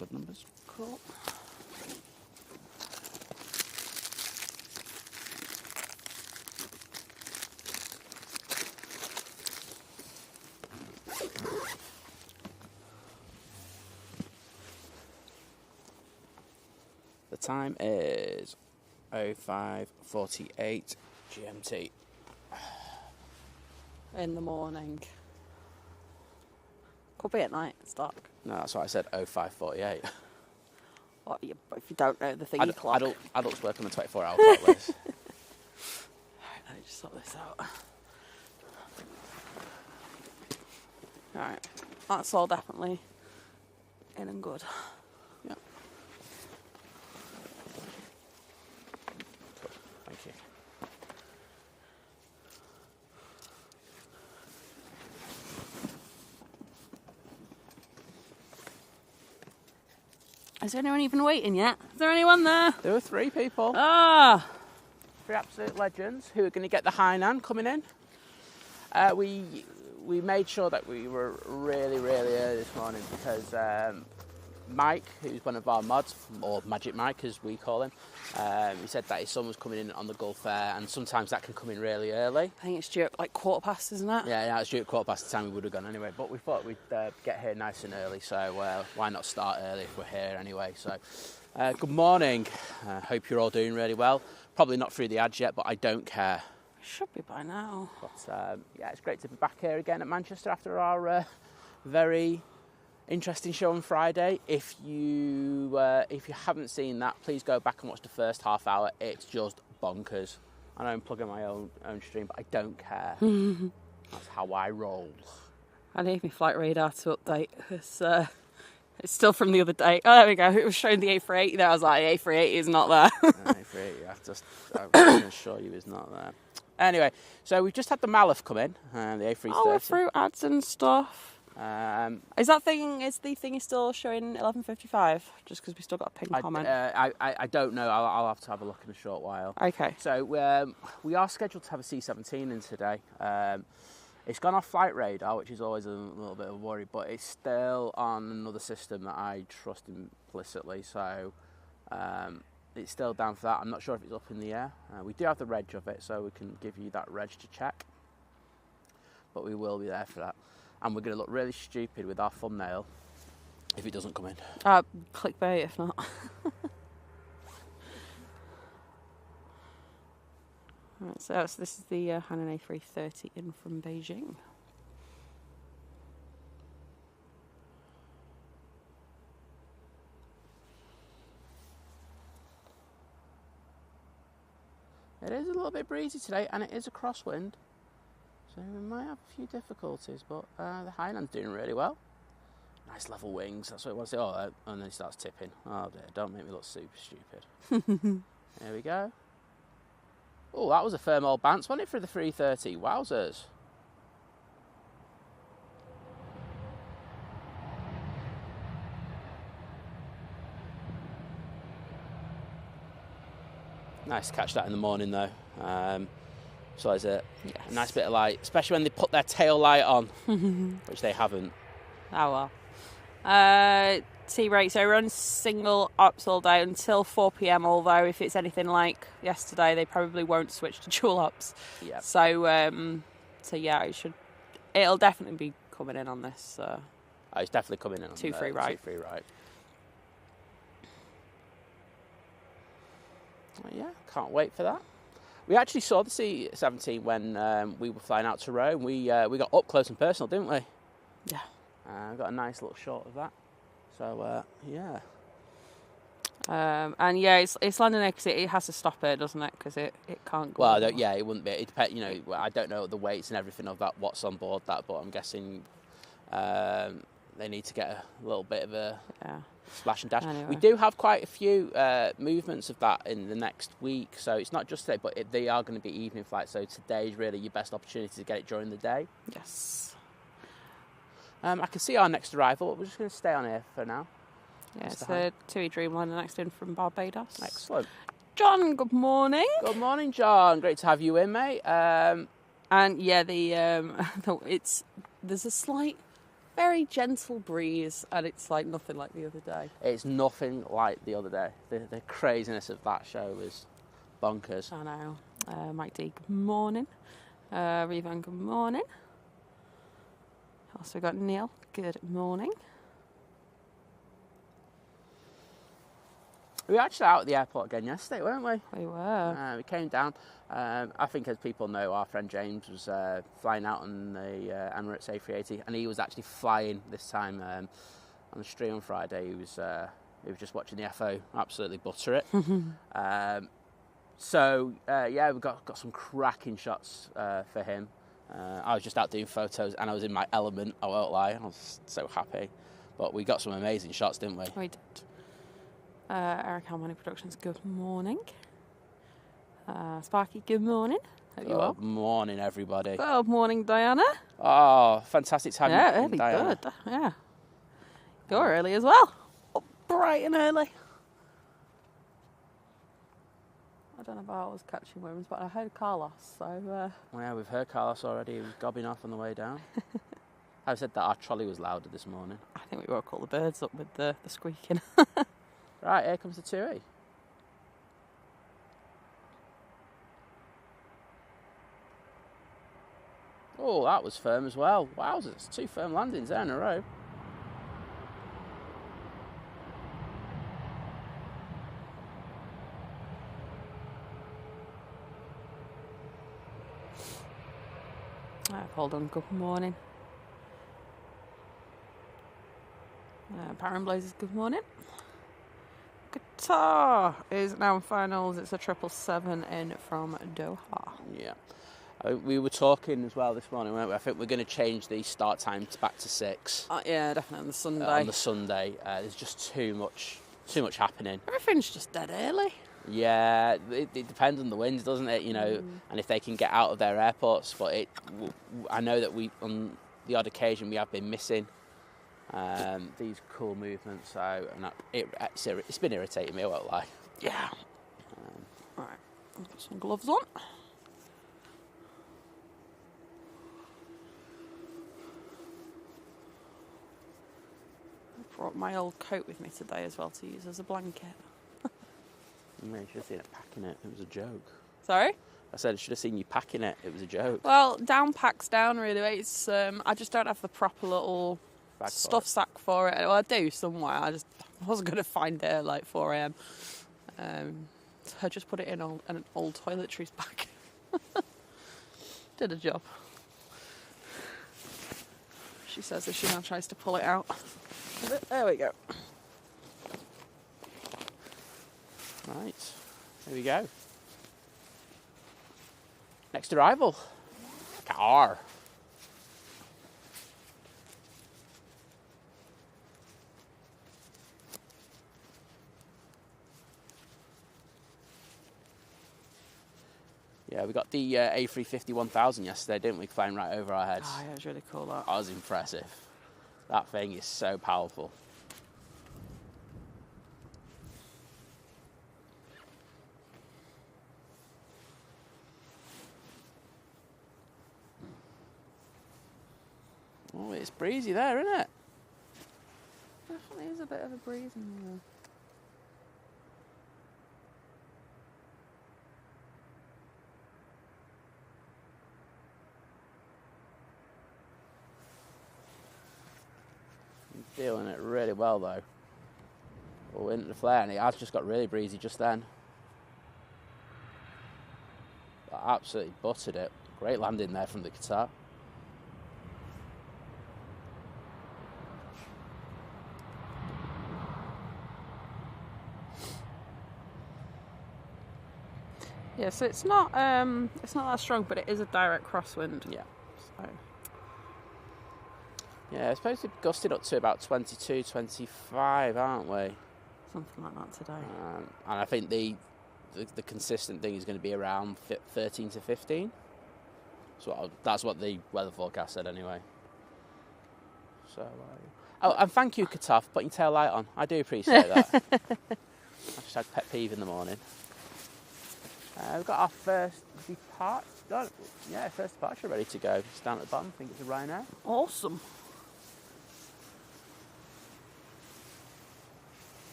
good numbers. Cool. The time is 05:48 GMT. In the morning. Could be at night, it's dark. No, that's what I said, 05:48. What, if you don't know the thingy clock. Adults work on a 24-hour clock, Liz. Alright, let me just sort this out. Alright, that's all definitely in and good. Yeah. Cool. Thank you. Is there anyone even waiting yet? Is there anyone there? There were 3 people. Ah! 3 absolute legends who are going to get the Hainan coming in. We made sure that we were really early this morning because Mike, who's one of our mods, or Magic Mike as we call him, he said that his son was coming in on the Gulf Air, and sometimes that can come in really early. I think it's due at like 1:15, isn't it? Yeah, it's due at 1:15 the time we would have gone anyway, but we thought we'd get here nice and early, so why not start early if we're here anyway. So good morning, hope you're all doing really well. Probably not through the ads yet, but I don't care. Should be by now. But yeah, it's great to be back here again at Manchester after our very interesting show on Friday. If you haven't seen that, please go back and watch the first half hour. It's just bonkers. I know I'm plugging my own stream, but I don't care. That's how I roll. I need my flight radar to update. It's still from the other day. Oh, there we go. It was showing the A380 there. I was like, the A380 is not there. A380, I can assure you is not there. Anyway, so we've just had the Malif come in, the A330. Oh, we're through ads and stuff. Is the thing still showing 11:55? Just because we still got a ping comment. I don't know. I'll have to have a look in a short while. Okay. So we are scheduled to have a C-17 in today. It's gone off flight radar, which is always a little bit of a worry, but it's still on another system that I trust implicitly. So it's still down for that. I'm not sure if it's up in the air. We do have the reg of it, so we can give you that reg to check. But we will be there for that. And we're going to look really stupid with our thumbnail if it doesn't come in. Clickbait, if not. Right, so this is the Hainan A330 in from Beijing. It is a little bit breezy today, and it is a crosswind. So we might have a few difficulties, but the Hainan's doing really well. Nice level wings, that's what it wants to say. Oh, and then it starts tipping. Oh dear, don't make me look super stupid. There we go. Oh, that was a firm old bounce, wasn't it, for the 330? Wowzers. Nice to catch that in the morning, though. So is it a nice bit of light, especially when they put their tail light on, which they haven't. Oh well. T-rate, so run single ops all day until 4 p.m, although if it's anything like yesterday, they probably won't switch to dual ops. Yep. So yeah, it'll definitely be coming in on this. Oh, it's definitely coming in on 2-3 right. 2-3 right. Well, yeah, can't wait for that. We actually saw the C-17 when we were flying out to Rome. We got up close and personal, didn't we? Yeah. We got a nice little shot of that. So, yeah. And yeah, it's landing there because it has to stop it, doesn't it? Because it can't go. Well, yeah, it wouldn't be. It depends. You know, I don't know the weights and everything of that. What's on board that, but I'm guessing they need to get a little bit of a splash and dash. Anyway. We do have quite a few movements of that in the next week, so it's not just today, but they are going to be evening flights. So today is really your best opportunity to get it during the day. Yes. I can see our next arrival, but we're just going to stay on here for now. Yeah, it's the Etihad Dreamliner next in from Barbados. Excellent. John, good morning. Good morning, John. Great to have you in, mate. And yeah, there's a slight very gentle breeze, and it's like nothing like the other day. It's nothing like the other day. The craziness of that show was bonkers. I know. Mike D, good morning. Revan, good morning. Also got Neil, good morning. We were actually out at the airport again yesterday, weren't we? We were. We came down. I think, as people know, our friend James was flying out on the Emirates A380, and he was actually flying this time on the stream on Friday. He was just watching the FO absolutely butter it. Yeah, we got some cracking shots for him. I was just out doing photos, and I was in my element, I won't lie. I was so happy. But we got some amazing shots, didn't we? We did. Eric Harmony Productions, good morning. Sparky, good morning. Hope you well. Good morning, everybody. Good morning, Diana. Oh, fantastic to have you, early, Diana. good. Yeah. You're early as well. Up bright and early. I don't know if I was catching women's, but I heard Carlos, so... Well, yeah, we've heard Carlos already. He was gobbing off on the way down. I said that our trolley was louder this morning. I think we woke all the birds up with the squeaking. Right, here comes the 2E. Oh, that was firm as well. Wowzers, 2 firm landings there in a row. Hold on, good morning. Power Blazers, good morning. Qatar is now in finals. It's a 777 in from Doha. Yeah. We were talking as well this morning, weren't we? I think we're going to change the start time back to 6. Yeah, definitely on the Sunday. On the Sunday. There's just too much happening. Everything's just dead early. Yeah, it depends on the winds, doesn't it? You know, and if they can get out of their airports. But I know that on the odd occasion we have been missing these cool movements. So it's been irritating me, I won't lie. Yeah. Right, I've got some gloves on. I brought my old coat with me today as well to use as a blanket. Yeah, you should have seen it packing it. It was a joke. Sorry? I said I should have seen you packing it. It was a joke. Well, down packs down really. It's I just don't have the proper little stuff sack for it. Well, I do somewhere. I wasn't going to find it at like 4 a.m. So I just put it in an old toiletries bag. Did a job. She says if she now tries to pull it out. There we go. Right, here we go. Next arrival, Qatar. Yeah, we got the A350 1000 yesterday, didn't we? Flying right over our heads. Oh, yeah, it was really cool, that. That was impressive. That thing is so powerful. Oh, it's breezy there, isn't it? Definitely is a bit of a breeze in there. I'm feeling it really well though. Oh, into the flare, and it has just got really breezy just then. But absolutely buttered it. Great landing there from the Qatar. Yeah, so it's not that strong, but it is a direct crosswind. Yeah. So. Yeah, it's supposed to be gusted up to about 22, 25, aren't we? Something like that today. And I think the consistent thing is going to be around 13 to 15. So that's what the weather forecast said anyway. So, oh, and thank you, Qatar, for putting your tail light on. I do appreciate that. Hashtag pet peeve in the morning. We've got our first departure. Yeah, first departure ready to go. It's down at the bottom. I think it's a Ryanair. Awesome.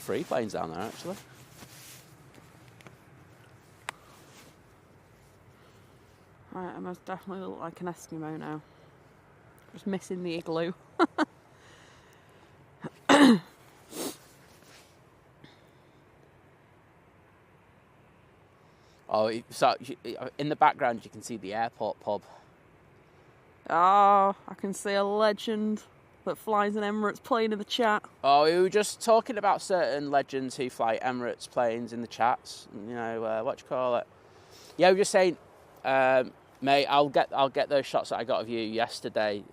3 planes down there, actually. Right, I most definitely look like an Eskimo now. Just missing the igloo. Oh, so in the background you can see the airport pub. Oh, I can see a legend that flies an Emirates plane in the chat. Oh, we were just talking about certain legends who fly Emirates planes in the chats. You know, what you call it? Yeah, we were just saying, mate, I'll get those shots that I got of you yesterday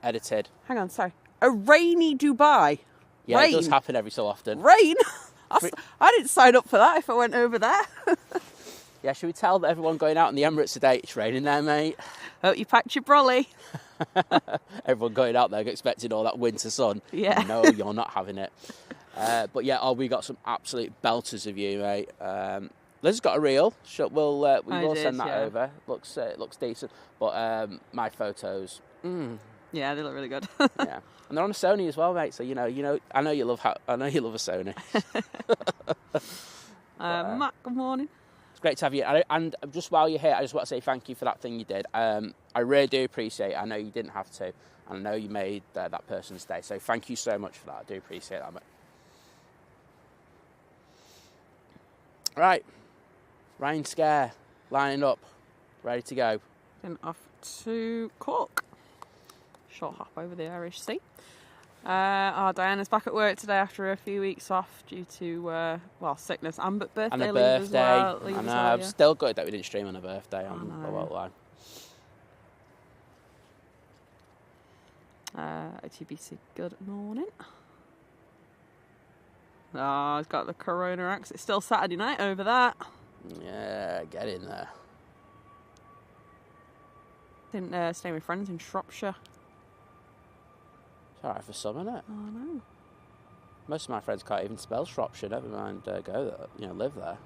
edited. Hang on, sorry. A rainy Dubai. Yeah, Rain. It does happen every so often. Rain? I didn't sign up for that if I went over there. Yeah, should we tell everyone going out in the Emirates today it's raining there, mate? Hope you packed your brolly. Everyone going out there expecting all that winter sun. Yeah. No, you're not having it. But yeah, we got some absolute belters of you, mate. Liz's got a reel. We will send that over. It looks decent. But my photos. Yeah, they look really good. Yeah, and they're on a Sony as well, mate. So you know, I know you love a Sony. Matt, good morning. It's great to have you. And just while you're here, I just want to say thank you for that thing you did. I really do appreciate it. I know you didn't have to, and I know you made that person's day. So thank you so much for that. I do appreciate that, mate. Right, Ryan Scare lining up, ready to go. Then off to Cork. Short hop over the Irish Sea. Diana's back at work today after a few weeks off due to sickness and birthday and a leave birthday. as well. I know. I'm still good that we didn't stream on a birthday. I won't lie. OTBC, good morning. Oh, he's got the Corona axe. It's still Saturday night over that. Yeah, get in there. Didn't stay with friends in Shropshire. It's alright for some, isn't it? Oh, no. Most of my friends can't even spell Shropshire, never mind go there, live there.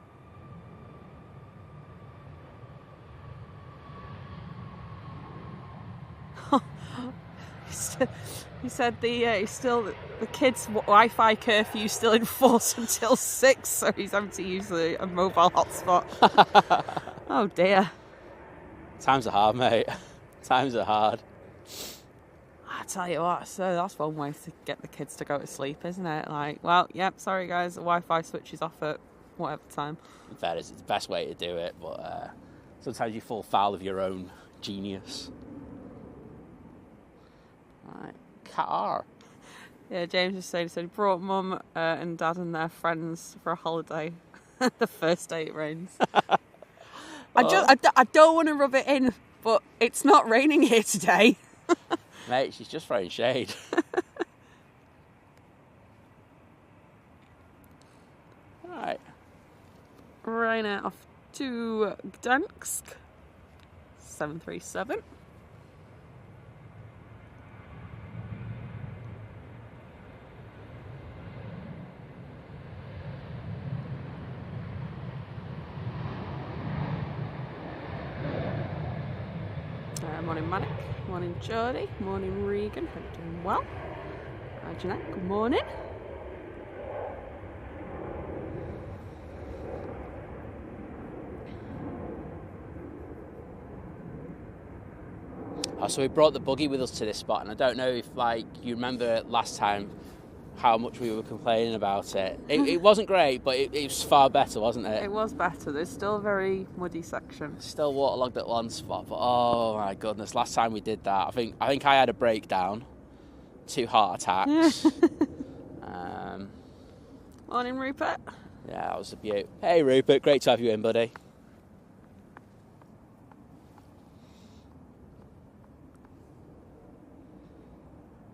He said the kids' Wi-Fi curfew still in force until 6, so he's having to use a mobile hotspot. Oh dear. Times are hard, mate. Times are hard. I tell you what, so that's one way to get the kids to go to sleep, isn't it? Like, well, yep, sorry guys, the Wi-Fi switches off at whatever time. That is the best way to do it, but sometimes you fall foul of your own genius. Right, Qatar. Yeah, James was saying, so he brought mum and dad and their friends for a holiday. The first day it rains. I don't want to rub it in, but it's not raining here today. Mate, she's just throwing shade. Right. Ryanair off to Gdansk. 737. Morning Manic, morning Jodie, morning Regan, hope you're doing well. Jeanette, good morning. Oh, so we brought the buggy with us to this spot, and I don't know if you remember last time how much we were complaining about it. It wasn't great, but it was far better, wasn't it? It was better. There's still a very muddy section. Still waterlogged at one spot, but oh my goodness, last time we did that, I think I had a breakdown, 2 heart attacks. Morning, Rupert. Yeah, that was a beaut. Hey, Rupert, great to have you in, buddy.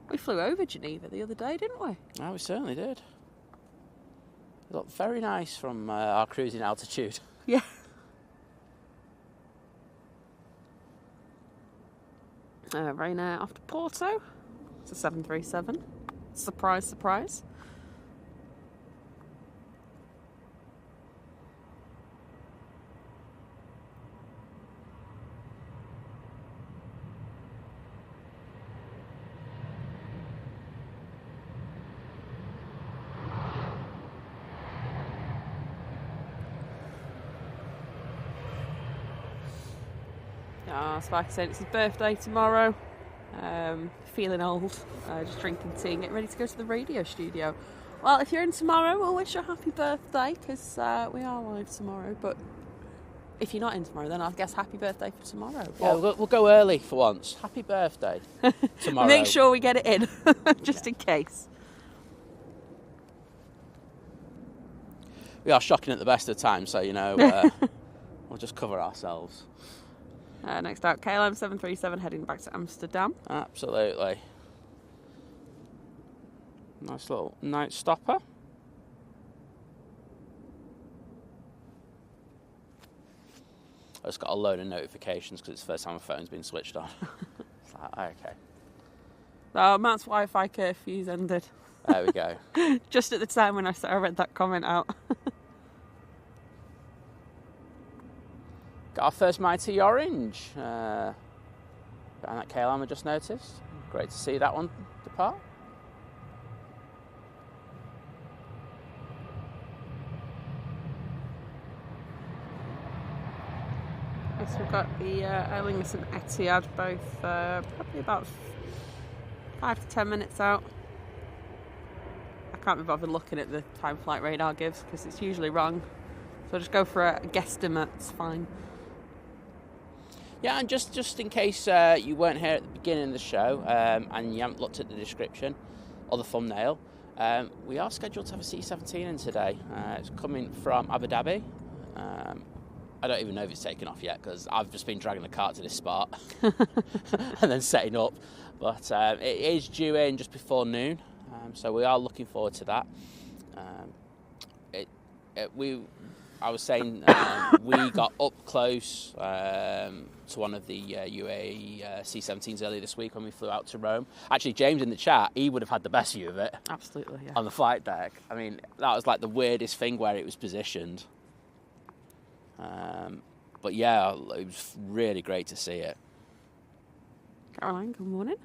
We flew over Geneva the other day, didn't we? Oh, we certainly did. It looked very nice from our cruising altitude. Yeah. Ryanair off to Porto. It's a 737. Surprise, surprise. Oh, Sparky said it's his birthday tomorrow. Feeling old. Just drinking tea and getting ready to go to the radio studio. Well, if you're in tomorrow, we'll wish you a happy birthday, because we are live tomorrow. But if you're not in tomorrow, then I guess happy birthday for tomorrow. Yeah, we'll go early for once. Happy birthday tomorrow. Make sure we get it in, just in case. We are shocking at the best of times, so, we'll just cover ourselves. Next out, KLM 737 heading back to Amsterdam. Absolutely. Nice little night stopper. I just got a load of notifications because it's the first time my phone's been switched on. It's like, okay. Oh, Matt's Wi-Fi curfew's ended. There we go. Just at the time when I read that comment out. Got our first Mighty Orange. And that KLM I just noticed. Great to see that one depart. So we've got the Lingus and Etihad both probably about 5 to 10 minutes out. I can't be bothered looking at the time flight radar gives because it's usually wrong. So I'll just go for a guesstimate, it's fine. Yeah, and just in case you weren't here at the beginning of the show and you haven't looked at the description or the thumbnail, we are scheduled to have a C-17 in today. It's coming from Abu Dhabi. I don't even know if it's taken off yet because I've just been dragging the cart to this spot and then setting up. But it is due in just before noon, so we are looking forward to that. I was saying we got up close to one of the UAE C-17s earlier this week when we flew out to Rome. Actually, James in the chat, he would have had the best view of it. Absolutely, yeah. On the flight deck. I mean, that was like the weirdest thing where it was positioned. But yeah, it was really great to see it. Caroline, good morning.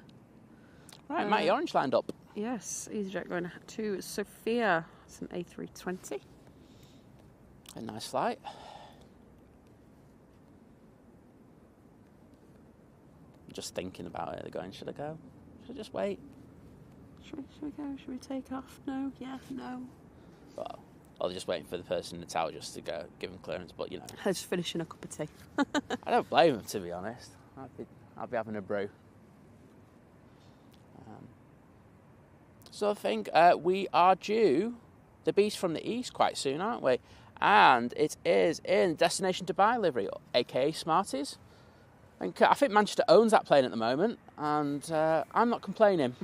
Right, Matty Orange lined up. Yes, EasyJet going to Sofia. It's an A320. A nice flight. I'm just thinking about it. They're going, should I go? Should I just wait? Should we go? Should we take off? No? Yeah? No? Well, I was just waiting for the person in the tower just to go, give them clearance, but I was just finishing a cup of tea. I don't blame them, to be honest. I'll be having a brew. So I think we are due the Beast from the East quite soon, aren't we? And it is in Destination Dubai livery, aka Smarties. I think Manchester owns that plane at the moment, and I'm not complaining.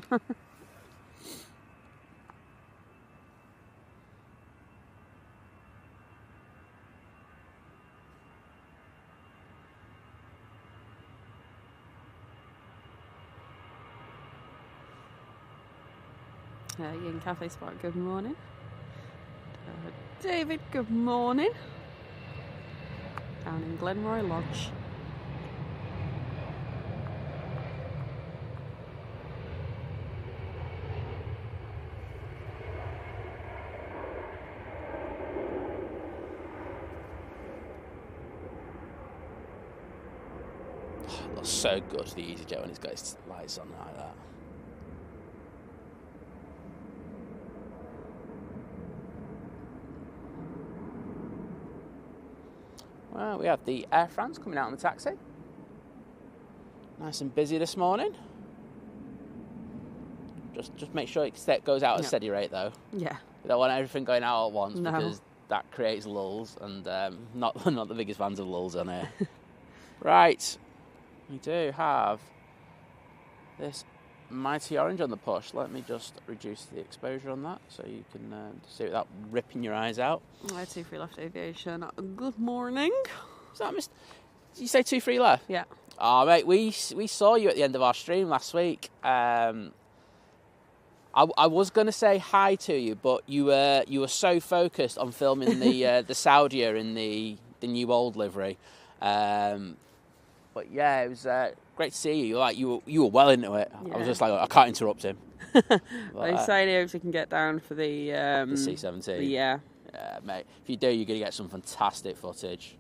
Ian Cafe Spot, good morning. David, good morning. Down in Glenroy Lodge. It looks so good, the EasyJet, when it's got its lights on like that. Well, we have the Air France coming out on the taxi. Nice and busy this morning. Just make sure it goes out at a steady rate, though. Yeah. We don't want everything going out at once because that creates lulls, and not the biggest fans of lulls on here. Right, we do have this Mighty Orange on the push. Let me just reduce the exposure on that so you can see it without ripping your eyes out. 2-3 left aviation. Good morning. Is that did you say 2-3 left? Yeah. Oh, mate, we saw you at the end of our stream last week. I was going to say hi to you, but you were so focused on filming the Saudia in the new old livery. But yeah, it was great to see you. You were well into it. Yeah. I was just like, I can't interrupt him. Well, he's saying if he can get down for the C-17. Yeah, mate. If you do, you're going to get some fantastic footage.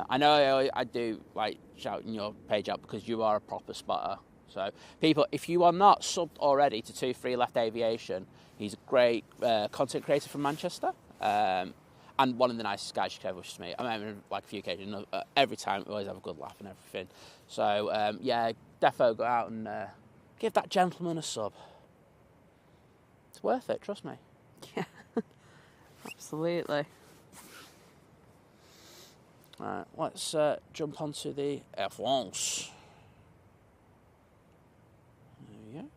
I know I do like shouting your page out because you are a proper spotter. So people, if you are not subbed already to 23 Left Aviation, he's a great content creator from Manchester. And one of the nicest guys you've ever wished to meet. I mean, like a few occasions, every time we always have a good laugh and everything. So, yeah, defo go out and give that gentleman a sub. It's worth it, trust me. Yeah, absolutely. Right, let's jump onto the Air France. There we go.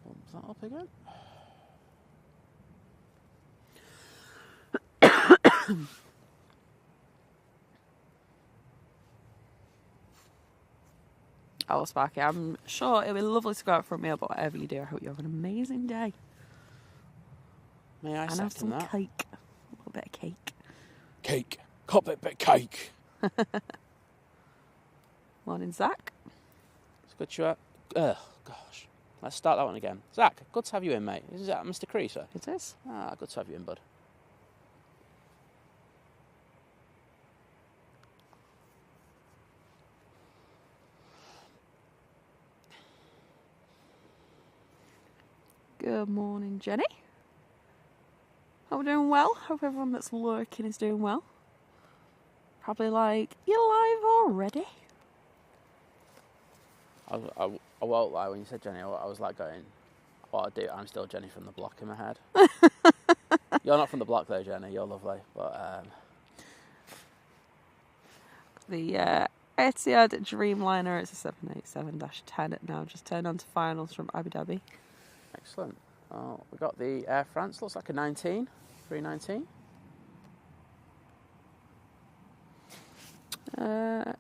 Bump that up again. Oh, Sparky, I'm sure it'll be lovely to go out for a meal, but whatever you do, I hope you have an amazing day. May I and have some that? cake. A little bit of cake. Cake. Got a bit of cake. Morning, Zach. It's good to have... Oh, gosh. Let's start that one again. Zach, good to have you in, mate. Is that Mr. Creaser? It is. Ah, good to have you in, bud. Good morning, Jenny. Hope we're doing well. Hope everyone that's lurking is doing well. Probably like, you're live already? I won't lie, when you said Jenny, I was like going, what I do, I'm still Jenny from the block in my head. You're not from the block though, Jenny, you're lovely. But The Etihad Dreamliner, it's a 787-10 now, just turned on to finals from Abu Dhabi. Excellent. Oh, we got the Air France, looks like a 19, 319.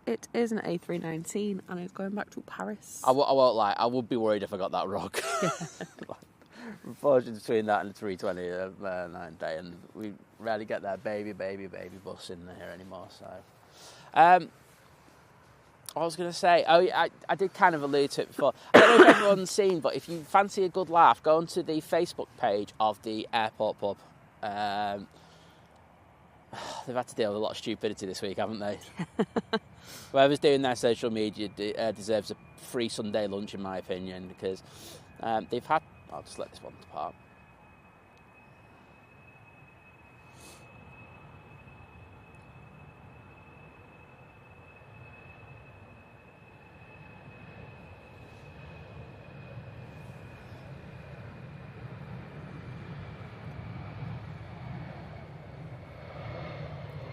It is an A319 and it's going back to Paris. I won't lie, I would be worried if I got that wrong. Unfortunately, between that and the 320 night day, and we rarely get that baby bus in there anymore. So, I was going to say, I did kind of allude to it before. I don't know if everyone's seen, but if you fancy a good laugh, go onto the Facebook page of the airport pub. They've had to deal with a lot of stupidity this week, haven't they? Whoever's doing their social media deserves a free Sunday lunch, in my opinion, because they've had... I'll just let this one depart.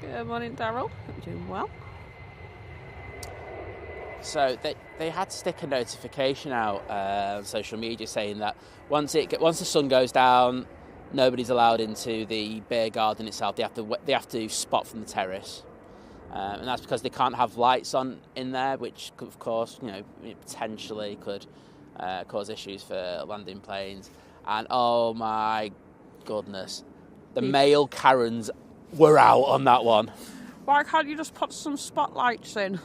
Good morning, Daryl. Hope you're doing well. So they had to stick a notification out on social media saying that once the sun goes down, nobody's allowed into the beer garden itself. They have to spot from the terrace, and that's because they can't have lights on in there, which of course potentially could cause issues for landing planes. And oh my goodness, the male Karens were out on that one. Why can't you just put some spotlights in?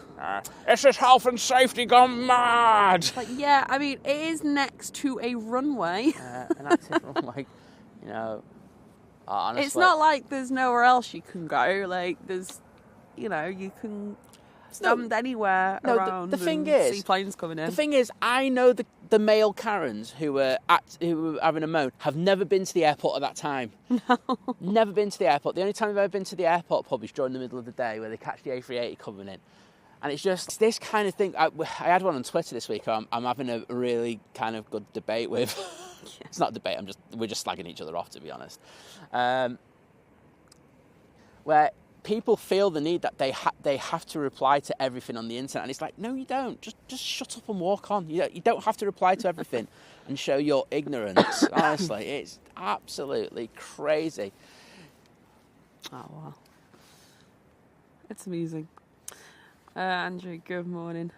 This is health and safety gone mad. Like, yeah, I mean, it is next to a runway. An active runway, honestly. It's not like there's nowhere else you can go. Like, there's, you can stand anywhere around. The thing is, see planes coming in. The thing is, I know the male Karens who were having a moan have never been to the airport at that time. No. Never been to the airport. The only time they've ever been to the airport pub is during the middle of the day where they catch the A380 coming in. And it's just this kind of thing. I had one on Twitter this week. I'm having a really kind of good debate with. Yeah. It's not a debate. We're just slagging each other off, to be honest. Where people feel the need that they have to reply to everything on the internet, and it's like, no, you don't. Just shut up and walk on. You don't have to reply to everything and show your ignorance. Honestly, it's absolutely crazy. Oh wow, it's amusing. Andrew, good morning.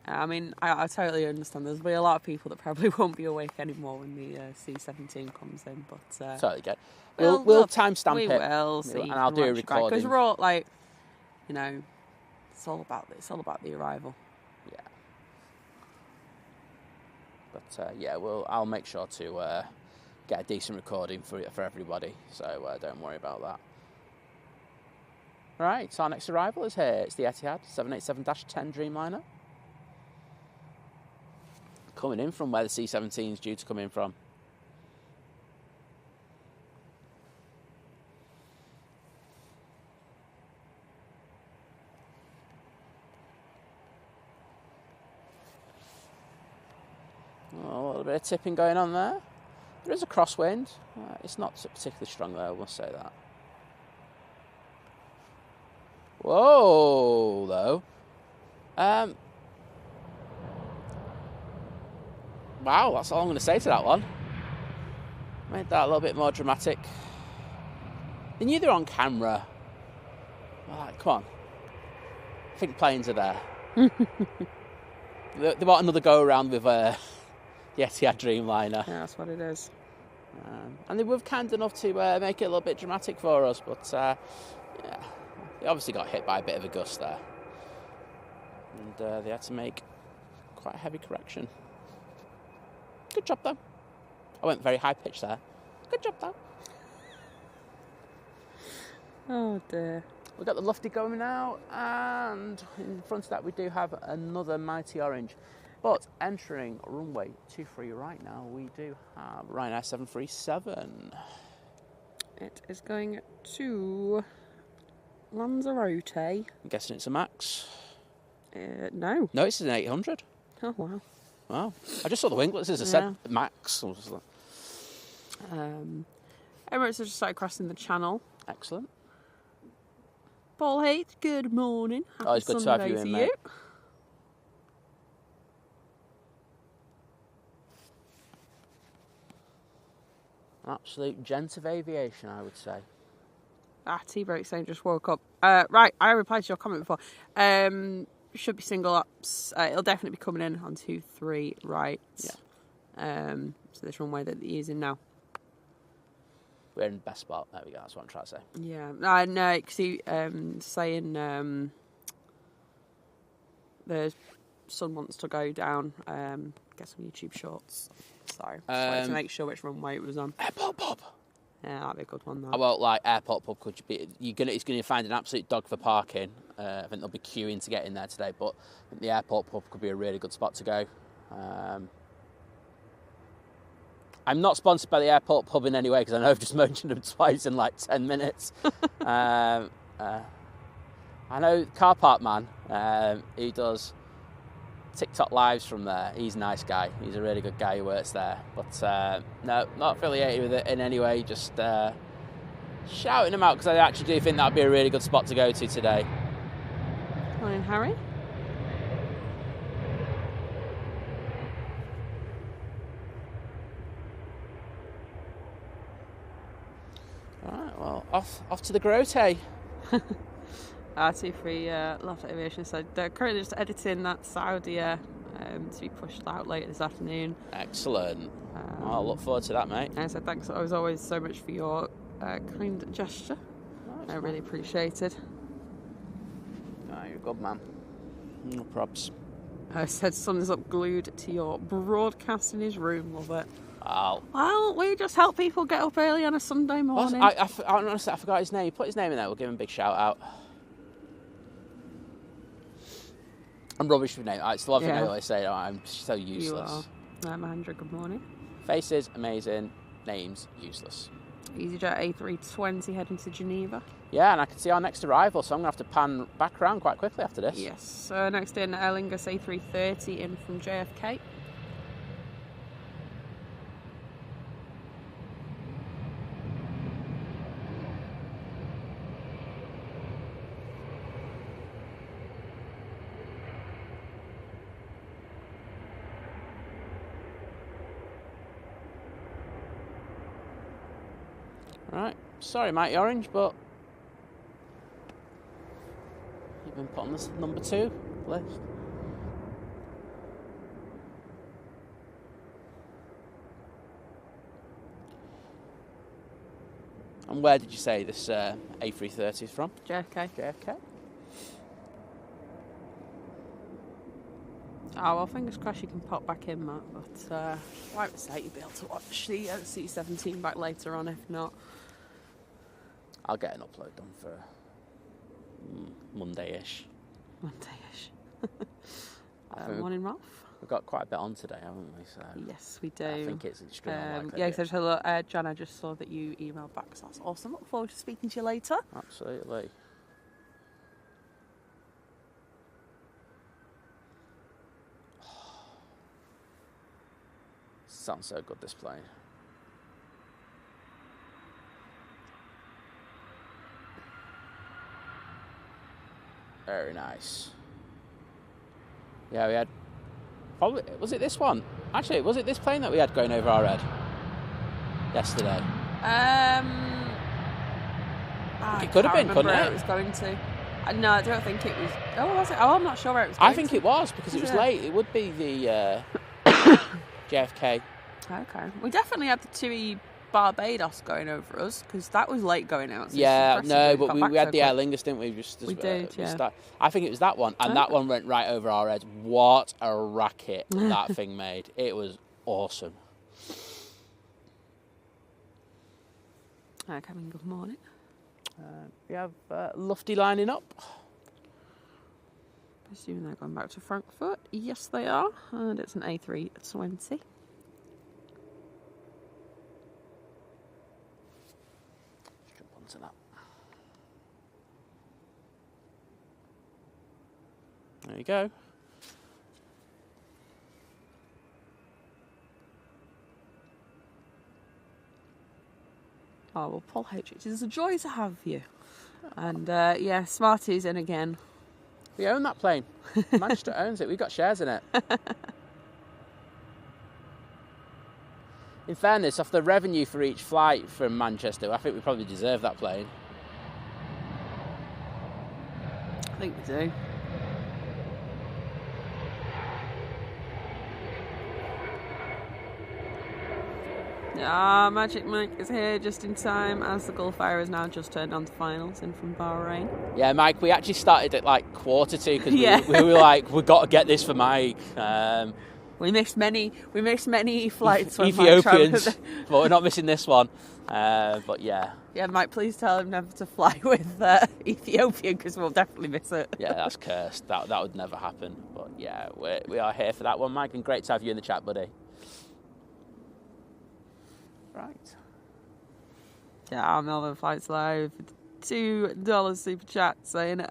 I mean, I totally understand. There'll be a lot of people that probably won't be awake anymore when the C-17 comes in, but totally get. We'll timestamp it. We will see, and I'll do a recording because we're all like, it's all about the arrival. Yeah. But I'll make sure to get a decent recording for everybody. So don't worry about that. Right, so our next arrival is here. It's the Etihad 787-10 Dreamliner. Coming in from where the C-17 is due to come in from. Oh, a little bit of tipping going on there. There is a crosswind. It's not particularly strong though, I must say that. Whoa, though. Wow, that's all I'm going to say to that one. Made that a little bit more dramatic. They knew they were on camera. Right, come on. I think planes are there. They want another go around with the Etihad Dreamliner. Yeah, that's what it is. And they were kind enough to make it a little bit dramatic for us, but yeah, they obviously got hit by a bit of a gust there. And they had to make quite a heavy correction. Good job, though. I went very high pitch there. Good job, though. Oh, dear. We've got the Lufty going now, and in front of that we do have another Mighty Orange. But entering runway 23 right now, we do have Ryanair 737. It is going to Lanzarote. I'm guessing it's a MAX. No. No, it's an 800. Oh, wow. Wow. I just saw the winglets as I said MAX. Emirates have just started crossing the channel. Excellent. Paul Hayes, good morning. Happy It's good Sunday to have you in, mate. An absolute gent of aviation, I would say. T-Break saying just woke up. Right, I replied to your comment before. Should be single ups. It'll definitely be coming in on 2-3 right. Yeah. So this runway that they're using now. We're in the best spot. There we go. That's what I'm trying to say. Yeah. I know, because he saying the sun wants to go down. Get some YouTube shorts. So just wanted to make sure which runway it was on. Airport pub. Yeah, that'd be a good one, though. I won't like airport pub. Could you be? He's going to find an absolute dog for parking. I think they'll be queuing to get in there today. But I think the airport pub could be a really good spot to go. I'm not sponsored by the airport pub in any way because I know I've just mentioned them twice in like 10 minutes. I know Car Park Man. He does TikTok lives from there. He's a nice guy. He's a really good guy who works there. But no, not affiliated with it in any way. Just shouting him out because I actually do think that'd be a really good spot to go to today. Morning, Harry. Alright, well, off to the Grote. R23 Loft Aviation said they're currently just editing that Saudi to be pushed out later this afternoon. Excellent. I'll look forward to that, mate. And I said thanks as always so much for your kind gesture. I really appreciate it. Oh, you're a good man. No probs. I said sun's up glued to your broadcast in his room, love it. Oh. Well, we just help people get up early on a Sunday morning. Honestly, I forgot his name. Put his name in there. We'll give him a big shout out. I'm rubbish with names. It's the lovely name I say. I'm so useless. You are. Mahendra, good morning. Faces, amazing. Names, useless. EasyJet A320 heading to Geneva. Yeah, and I can see our next arrival, so I'm going to have to pan back around quite quickly after this. Yes. So next in, Lingus A330 in from JFK. Right, sorry Mighty Orange, but you've been put on this number 2 list. And where did you say this A330 is from? JFK. JFK. Oh, well, fingers crossed you can pop back in, Matt. But, like I say, you'll be able to watch the C-17 back later on, if not. I'll get an upload done for Monday-ish. Monday-ish. Morning, Ralph. We've got quite a bit on today, haven't we? So yes, we do. I think it's extremely unlikely. Yeah, so look, John, I just saw that you emailed back, so that's awesome. Look forward to speaking to you later. Absolutely. Sounds so good, this plane. Very nice. Yeah, we had... Probably... Was it this one? Actually, was it this plane that we had going over our head yesterday? It could have been, couldn't it? It was going to. No, I don't think it was. Oh, was it? Oh, I'm not sure where it was going I think it was, because it was late. It would be the JFK. Okay. We definitely had the TUI Barbados going over us, because that was late going out. So yeah, no, but we had the Air Lingus, didn't we? We did, yeah. I think it was that one, and that one went right over our heads. What a racket that thing made. It was awesome. Coming, good morning. We have Lufty lining up. Assuming they're going back to Frankfurt. Yes, they are. And it's an A380. Let's jump onto that. There you go. Oh, well, Paul H. It is a joy to have you. And, yeah, Smarty's in again. We own that plane. Manchester owns it. We've got shares in it. In fairness, off the revenue for each flight from Manchester, I think we probably deserve that plane. I think we do. Ah, Magic Mike is here just in time as the Gulf Air has now just turned on to finals in from Bahrain. Yeah, Mike, we actually started at like 1:45 because we were like, we've got to get this for Mike. We missed many flights. Ethiopians, but we're not missing this one. But yeah. Yeah, Mike, please tell him never to fly with Ethiopian because we'll definitely miss it. Yeah, that's cursed. That would never happen. But yeah, we are here for that one, Mike, and great to have you in the chat, buddy. Right. Yeah, Melbourne Flights Live. $2 super chat saying,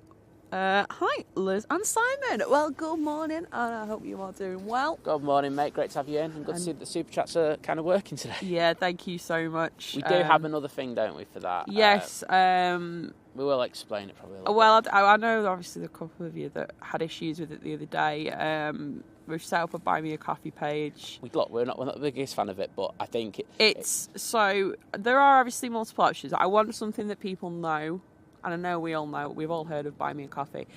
hi, Liz and Simon. Well, good morning, and I hope you are doing well. Good morning, mate. Great to have you in. And good to see that the super chats are kind of working today. Yeah, thank you so much. We do have another thing, don't we, for that? Yes. We will explain it probably a little bit. I know, obviously, the couple of you that had issues with it the other day. We've set up a Buy Me a Coffee page. We're not the biggest fan of it, but I think so there are obviously multiple options. I want something that people know, and I know we all know. We've all heard of Buy Me a Coffee.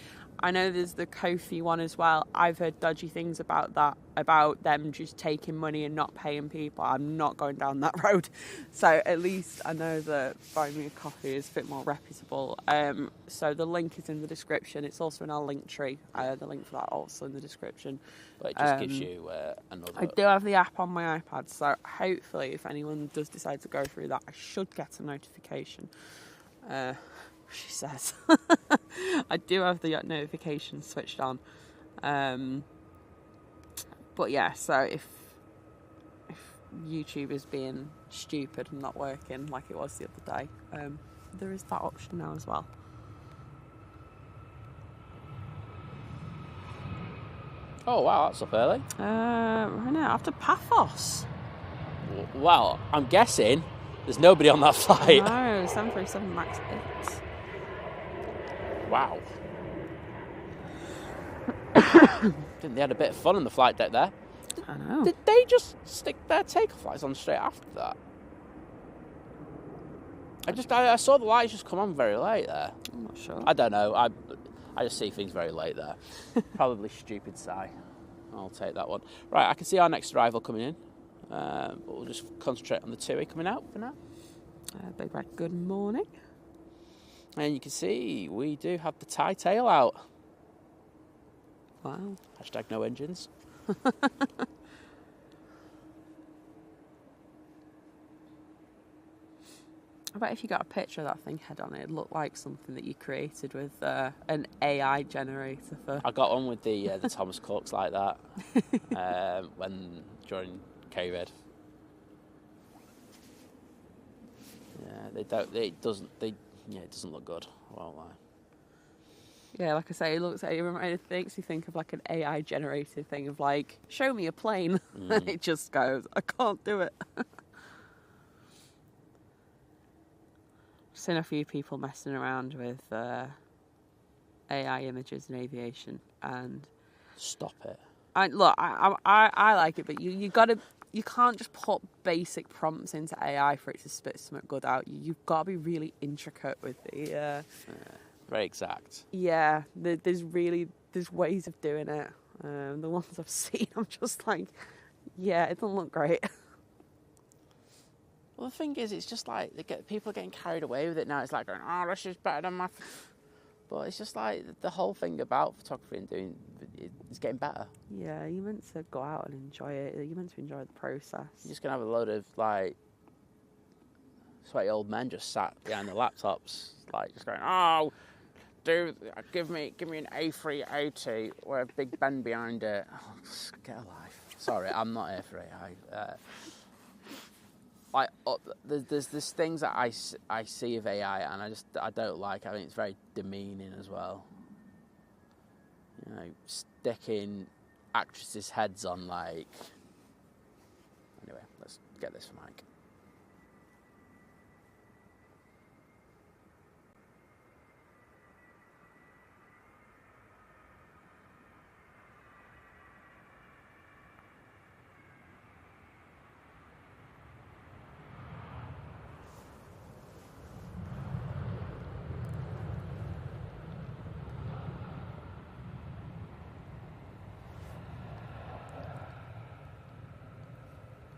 I know there's the Ko-fi one as well. I've heard dodgy things about that, about them just taking money and not paying people. I'm not going down that road. So at least I know that Buy Me a Coffee is a bit more reputable. So the link is in the description. It's also in our link tree. The link for that also in the description. But it just gives you another... I do have the app on my iPad, so hopefully if anyone does decide to go through that, I should get a notification. She says. I do have the notifications switched on. But yeah, so if YouTube is being stupid and not working like it was the other day, there is that option now as well. Oh wow, that's up early. Right now, after Paphos. Well, I'm guessing there's nobody on that flight. No, 737 MAX 8. Wow. Think they had a bit of fun on the flight deck there. I know. Did they just stick their takeoff lights on straight after that? I saw the lights just come on very late there. I'm not sure. I don't know. I just see things very late there. Probably stupid sigh. I'll take that one. Right, I can see our next arrival coming in. But we'll just concentrate on the TUI coming out for now. Big Red, good morning. And you can see we do have the Thai tail out. Wow. Hashtag no engines. I bet if you got a picture of that thing head on, it'd look like something that you created with an AI generator for. I got on with the Thomas Cooks like that during COVID. Yeah, it doesn't look good. I won't lie. Yeah, like I say, it makes you think of like an AI generated thing of like, show me a plane. And it just goes, I can't do it. I've seen a few people messing around with AI images in aviation, and stop it. Look, I like it, but you can't just put basic prompts into AI for it to spit something good out. You've got to be really intricate with the. Very exact. Yeah, there's ways of doing it. The ones I've seen, I'm just like, yeah, it doesn't look great. Well, the thing is, it's just like people are getting carried away with it now. It's like going, oh, this is better than my. But it's just like the whole thing about photography and doing it's getting better. Yeah, you're meant to go out and enjoy it. You're meant to enjoy the process. You're just gonna have a load of like sweaty old men just sat behind the laptops, like just going, oh, dude, give me an A380 with a Big Ben behind it. Oh, just get a life. Sorry, I'm not here for AI. There's things that I see of AI and I don't like. I think it's very demeaning as well. You know, sticking actresses' heads on like. Anyway, let's get this for Mike.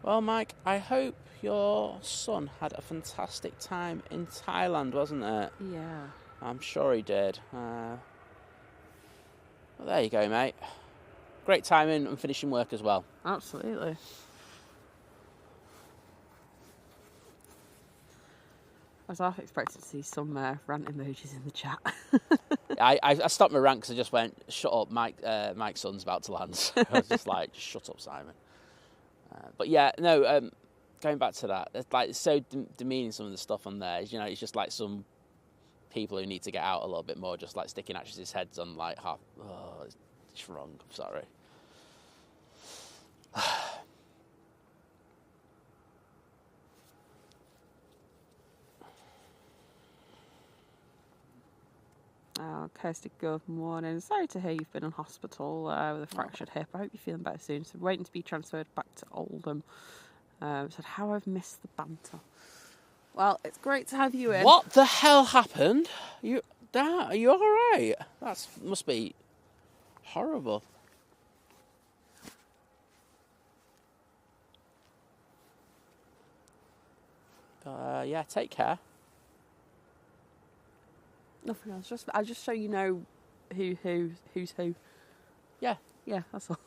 Well, Mike, I hope your son had a fantastic time in Thailand, wasn't it? Yeah. I'm sure he did. Well, there you go, mate. Great timing and finishing work as well. Absolutely. I was half expecting to see some rant emojis in the chat. I stopped my rant because I just went, shut up, Mike's son's about to land. So I was just like, just shut up, Simon. But yeah, no, going back to that, it's so demeaning some of the stuff on there. You know, it's just like some people who need to get out a little bit more, just like sticking actresses' heads on like half. Oh, it's wrong. I'm sorry. Oh, Kirsty, good morning. Sorry to hear you've been in hospital with a fractured hip. I hope you're feeling better soon. So waiting to be transferred back to Oldham. Said, how I've missed the banter. Well, it's great to have you in. What the hell happened? Are you all right? That must be horrible. Yeah, take care. Nothing else. I'll just show you know who's who. Yeah, that's all.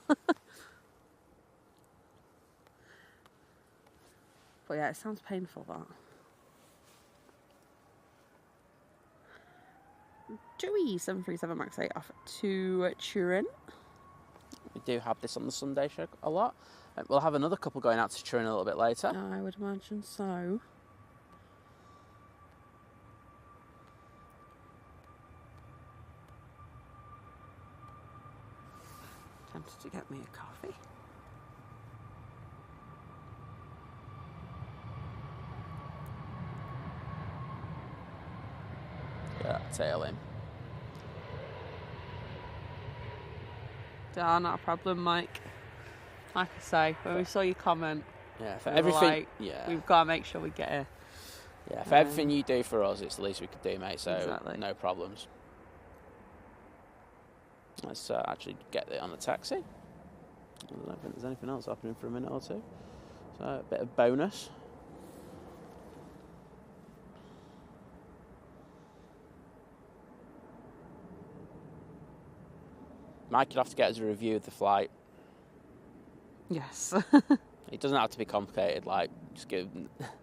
But yeah, it sounds painful, that. Joey 737 Max 8 off to Turin. we do have this on the Sunday show a lot. We'll have another couple going out to Turin a little bit later. I would imagine so. Tempted to get me a coffee. Yeah, tail in. Not a problem, Mike. Like I say, when we saw your comment, yeah, for everything, we've got to make sure we get it. Yeah, for everything you do for us, it's the least we could do, mate. So exactly. No problems. Let's actually get it on the taxi. I don't think there's anything else happening for a minute or two. So a bit of bonus. Mike could have to get us a review of the flight. Yes. It doesn't have to be complicated. Like, just give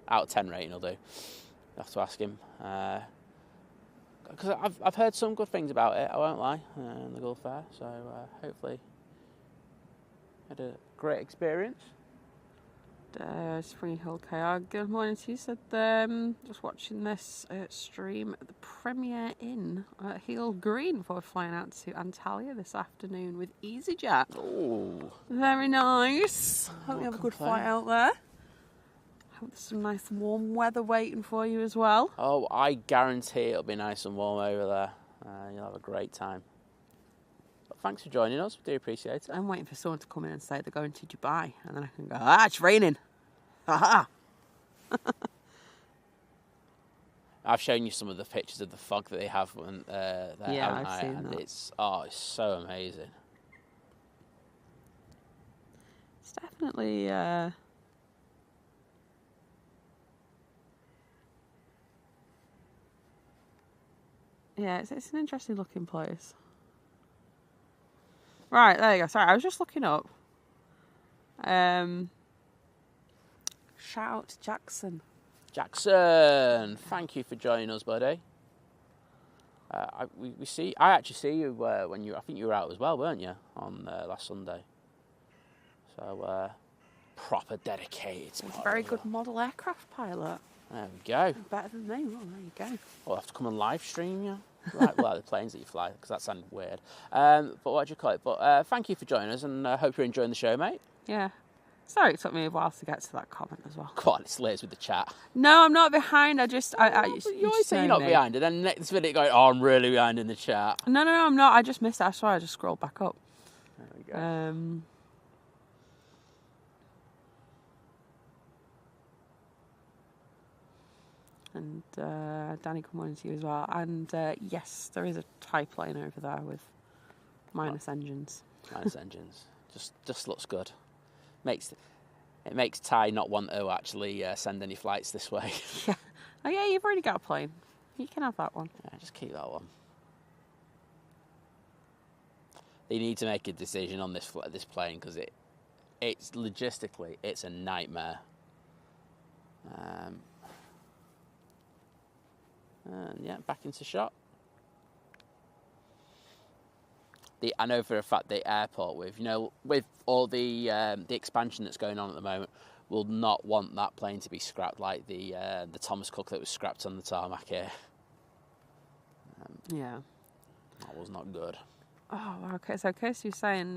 out of 10 rating. He'll do. You have to ask him. Because I've heard some good things about it. I won't lie. In the Gulf Air. So hopefully, had a great experience. Spring Hill KR, good morning to you. Said just watching this stream at the Premier Inn at Heel Green before flying out to Antalya this afternoon with EasyJet. Oh, very nice. Hope you have a good flight out there. Hope there's some nice warm weather waiting for you as well. Oh, I guarantee it'll be nice and warm over there. You'll have a great time. But thanks for joining us. We do appreciate it. I'm waiting for someone to come in and say they're going to Dubai, and then I can go, it's raining. Aha! I've shown you some of the pictures of the fog that they have when there, yeah, I've seen and that. it's so amazing. It's definitely it's an interesting looking place. Right, there you go. Sorry, I was just looking up. Shout out to Jackson. Jackson, thank you for joining us, buddy. I actually see you when I think you were out as well, weren't you, on last Sunday? So proper dedicated. He's a very good model aircraft pilot. There we go. Better than me. Well, there you go. I'll have to come and live stream you. Right, well, the planes that you fly, because that sounded weird. But what do you call it? But thank you for joining us, and I hope you're enjoying the show, mate. Yeah. Sorry, it took me a while to get to that comment as well. Come on, it's Liz with the chat. No, I'm not behind. You always say you're not behind, and then next minute going, I'm really behind in the chat. No, I'm not. I just missed it. That's why I just scrolled back up. There we go. And Danny, good morning to you as well. And yes, there is a Thai plane over there with minus engines. Minus engines. Just looks good. It makes Thai not want to actually send any flights this way. Yeah. Oh yeah, you've already got a plane. You can have that one. Yeah, just keep that one. They need to make a decision on this plane because it's logistically it's a nightmare. And yeah, back into shot. I know for a fact the airport with all the expansion that's going on at the moment will not want that plane to be scrapped like the Thomas Cook that was scrapped on the tarmac here. Yeah. That was not good. Oh, okay. So Kirsty's saying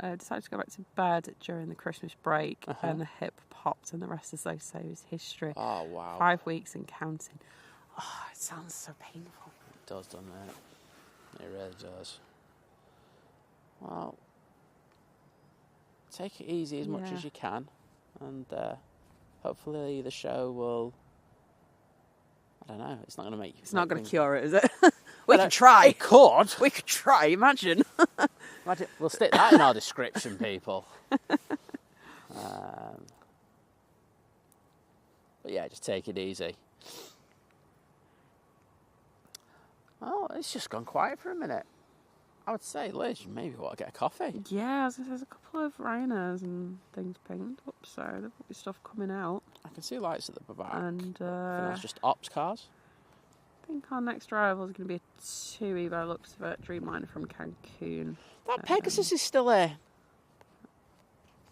decided to go back to bed during the Christmas break and the hip popped and the rest, as they say, is history. Oh, wow. 5 weeks and counting. Oh, it sounds so painful. It does, doesn't it? It really does. Well, take it easy as much as you can, and hopefully the show will. I don't know. It's not going to make you. It's not going to cure it, is it? We could try. It could. We could try. Imagine. Imagine. We'll stick that in our description, people. But yeah, just take it easy. Well, it's just gone quiet for a minute. I would say, Liz, you maybe want to get a coffee. Yeah, there's a couple of Ryanairs and things pinged up, so there'll be stuff coming out. I can see lights at the back. And I think that's just ops cars. I think our next arrival is going to be a 2E by the looks of it, Dreamliner from Cancun. That Pegasus is still there.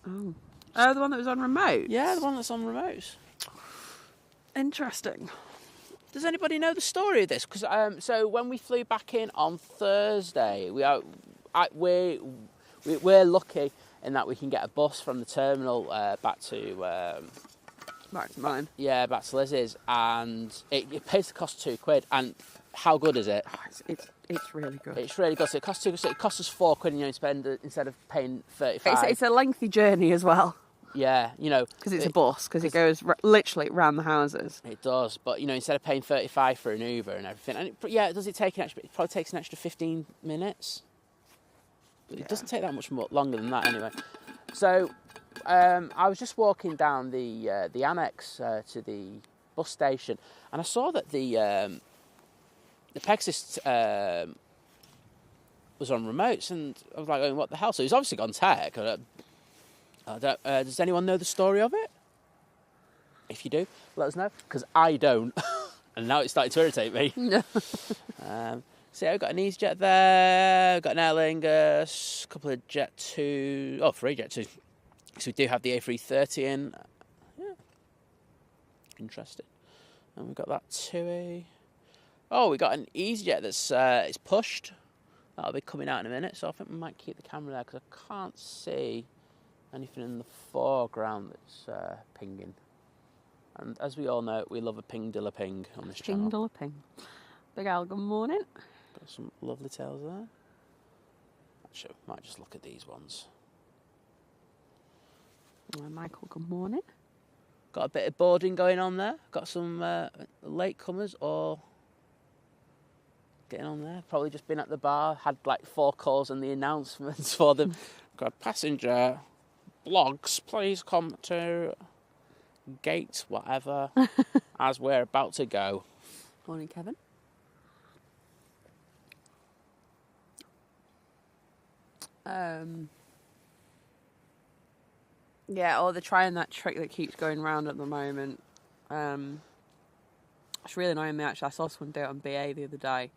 Oh, the one that was on remote? Yeah, the one that's on remotes. Interesting. Does anybody know the story of this? Because so when we flew back in on Thursday, we're lucky in that we can get a bus from the terminal back to mine. Yeah, back to Lizz's, and it pays the cost £2. And how good is it? Oh, it's really good. It's really good. So it costs it costs us £4, and you spend instead of paying £35. It's a lengthy journey as well. Yeah, because it's a bus, because it goes literally round the houses. It does, but instead of paying $35 for an Uber and everything, and it take an extra? It probably takes an extra 15 minutes. It doesn't take that much more longer than that, anyway. So, I was just walking down the annex to the bus station, and I saw that the Pegasus was on remotes, and I was like, going, what the hell? So he's obviously gone tech. Does anyone know the story of it? If you do, let us know, because I don't. And now it's starting to irritate me. No. So yeah, we've got an EasyJet there, we've got an Aer Lingus, a couple of Jet 2, 3 Jet 2. So we do have the A380 in. Yeah. Interesting. And we've got that TUI. Oh, we got an EasyJet that's it's pushed. That'll be coming out in a minute, so I think we might keep the camera there because I can't see anything in the foreground that's pinging. And as we all know, we love a ping-dilla-ping on this channel. Ping-dilla-ping. Big Al, good morning. Got some lovely tails there. Actually, might just look at these ones. Michael, good morning. Got a bit of boarding going on there. Got some latecomers or getting on there. Probably just been at the bar. Had like 4 calls and the announcements for them. Got passenger blogs. Please come to gate whatever as we're about to go. Morning, Kevin. Yeah, they're trying that trick that keeps going round at the moment. It's really annoying me, actually. I saw someone do it on BA the other day,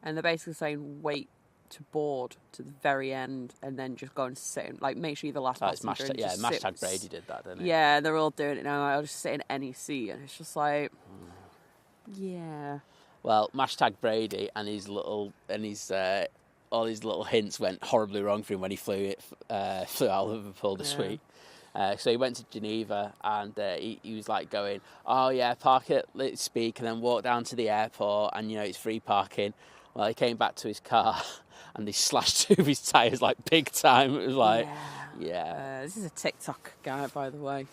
and they're basically saying wait to board to the very end and then just go and sit in, like, make sure you're the last passenger. Mashtag Brady did that, didn't he? Yeah, they're all doing it now. I'll just sit in any seat, and it's just like, yeah. Well, Mashtag Brady and his little all his little hints went horribly wrong for him when he flew out of Liverpool this week. So he went to Geneva and he was like going, oh yeah, park at Speak and then walk down to the airport and, you know, it's free parking. Well, he came back to his car and they slashed 2 of his tyres like big time. It was like, yeah. This is a TikTok guy, by the way.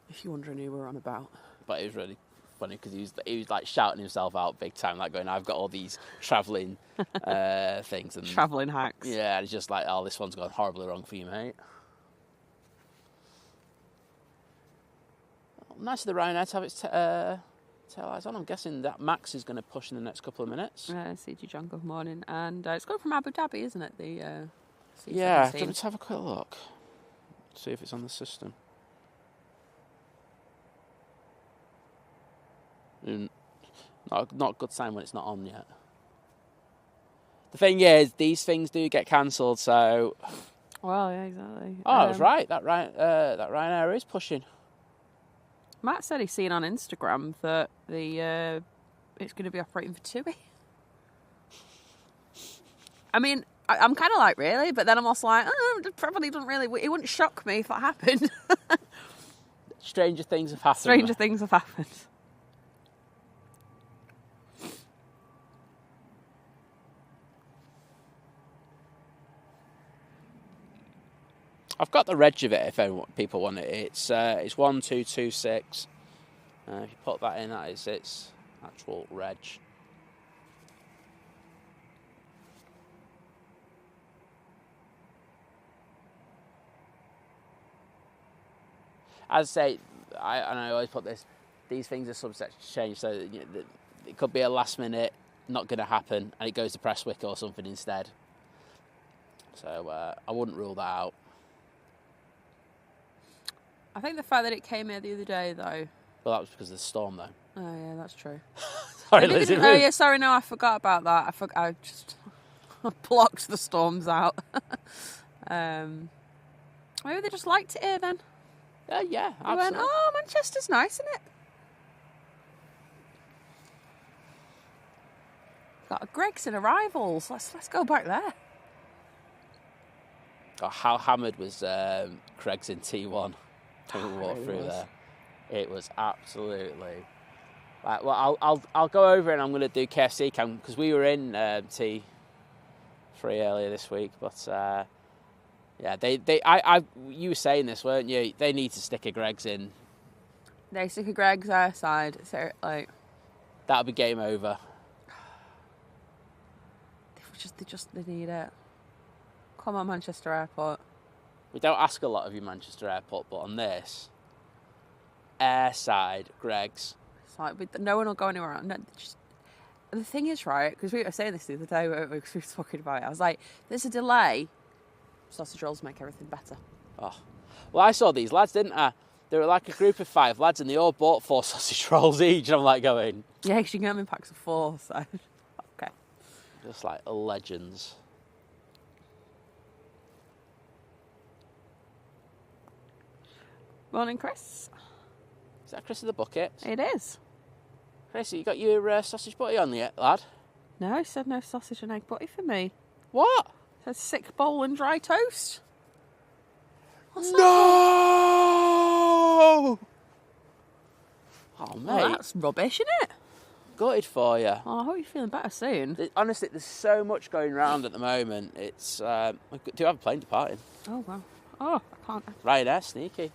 If you're wondering who we're on about. But it was really funny because he was like shouting himself out big time, like going, I've got all these travelling things. And travelling hacks. Yeah, and it's just like, oh, this one's gone horribly wrong for you, mate. Nice of the Ryanair to have its tail lights on. I'm guessing that Max is going to push in the next couple of minutes. CG John, good morning. And it's going from Abu Dhabi, isn't it? The C-17. Yeah, let's have a quick look. See if it's on the system. Not a good sign when it's not on yet. The thing is, these things do get cancelled, so... Well, yeah, exactly. Oh, I was right. That Ryanair is pushing. Matt said he's seen on Instagram that it's going to be operating for TUI. I mean, I'm kind of like, really? But then I'm also like, it probably doesn't really... It wouldn't shock me if that happened. Stranger things have happened. Things have happened. I've got the reg of it if people want it. It's 1226. If you put that in, that is its actual reg. As I say, I always put this. These things are subject to change, so that, you know, it could be a last minute, not going to happen, and it goes to Prestwick or something instead. So I wouldn't rule that out. I think the fact that it came here the other day, though... Well, that was because of the storm, though. Oh, yeah, that's true. Sorry, Liz. Oh, yeah, sorry, no, I forgot about that. I just blocked the storms out. Maybe they just liked it here, then. Yeah, absolutely. They went, oh, Manchester's nice, isn't it? Got a Gregson arrivals. Let's go back there. Oh, how hammered was Craig's in T1 when we walked through there? It was absolutely... Like, well, I'll go over and I'm going to do KFC cam because we were in T3 earlier this week, but yeah, you were saying this, weren't you? They need to stick a Greg's in. They stick a Greg's our side, so like that'll be game over. They need it. Come on, Manchester Airport. We don't ask a lot of you, Manchester Airport, but on this, airside Greg's. It's like no one will go anywhere else. No, the thing is, right, because we were saying this the other day, because we were talking about it, I was like, there's a delay. Sausage rolls make everything better. Oh. Well, I saw these lads, didn't I? They were like a group of 5 lads, and they all bought 4 sausage rolls each. And I'm like going... Yeah, because you can get them in packs of 4, so... Okay. Just like legends. Morning, Chris. Is that Chris of the Bucket? It is. Chris, you got your sausage butty on yet, lad? No, he said no sausage and egg butty for me. What? He said sick bowl and dry toast. What's that? No! Oh, mate. Well, that's rubbish, isn't it? Gutted for you. Oh, I hope you're feeling better soon. Honestly, there's so much going around at the moment. It's... I do have a plane departing. Oh, wow. Oh, I can't... Ryanair, sneaky.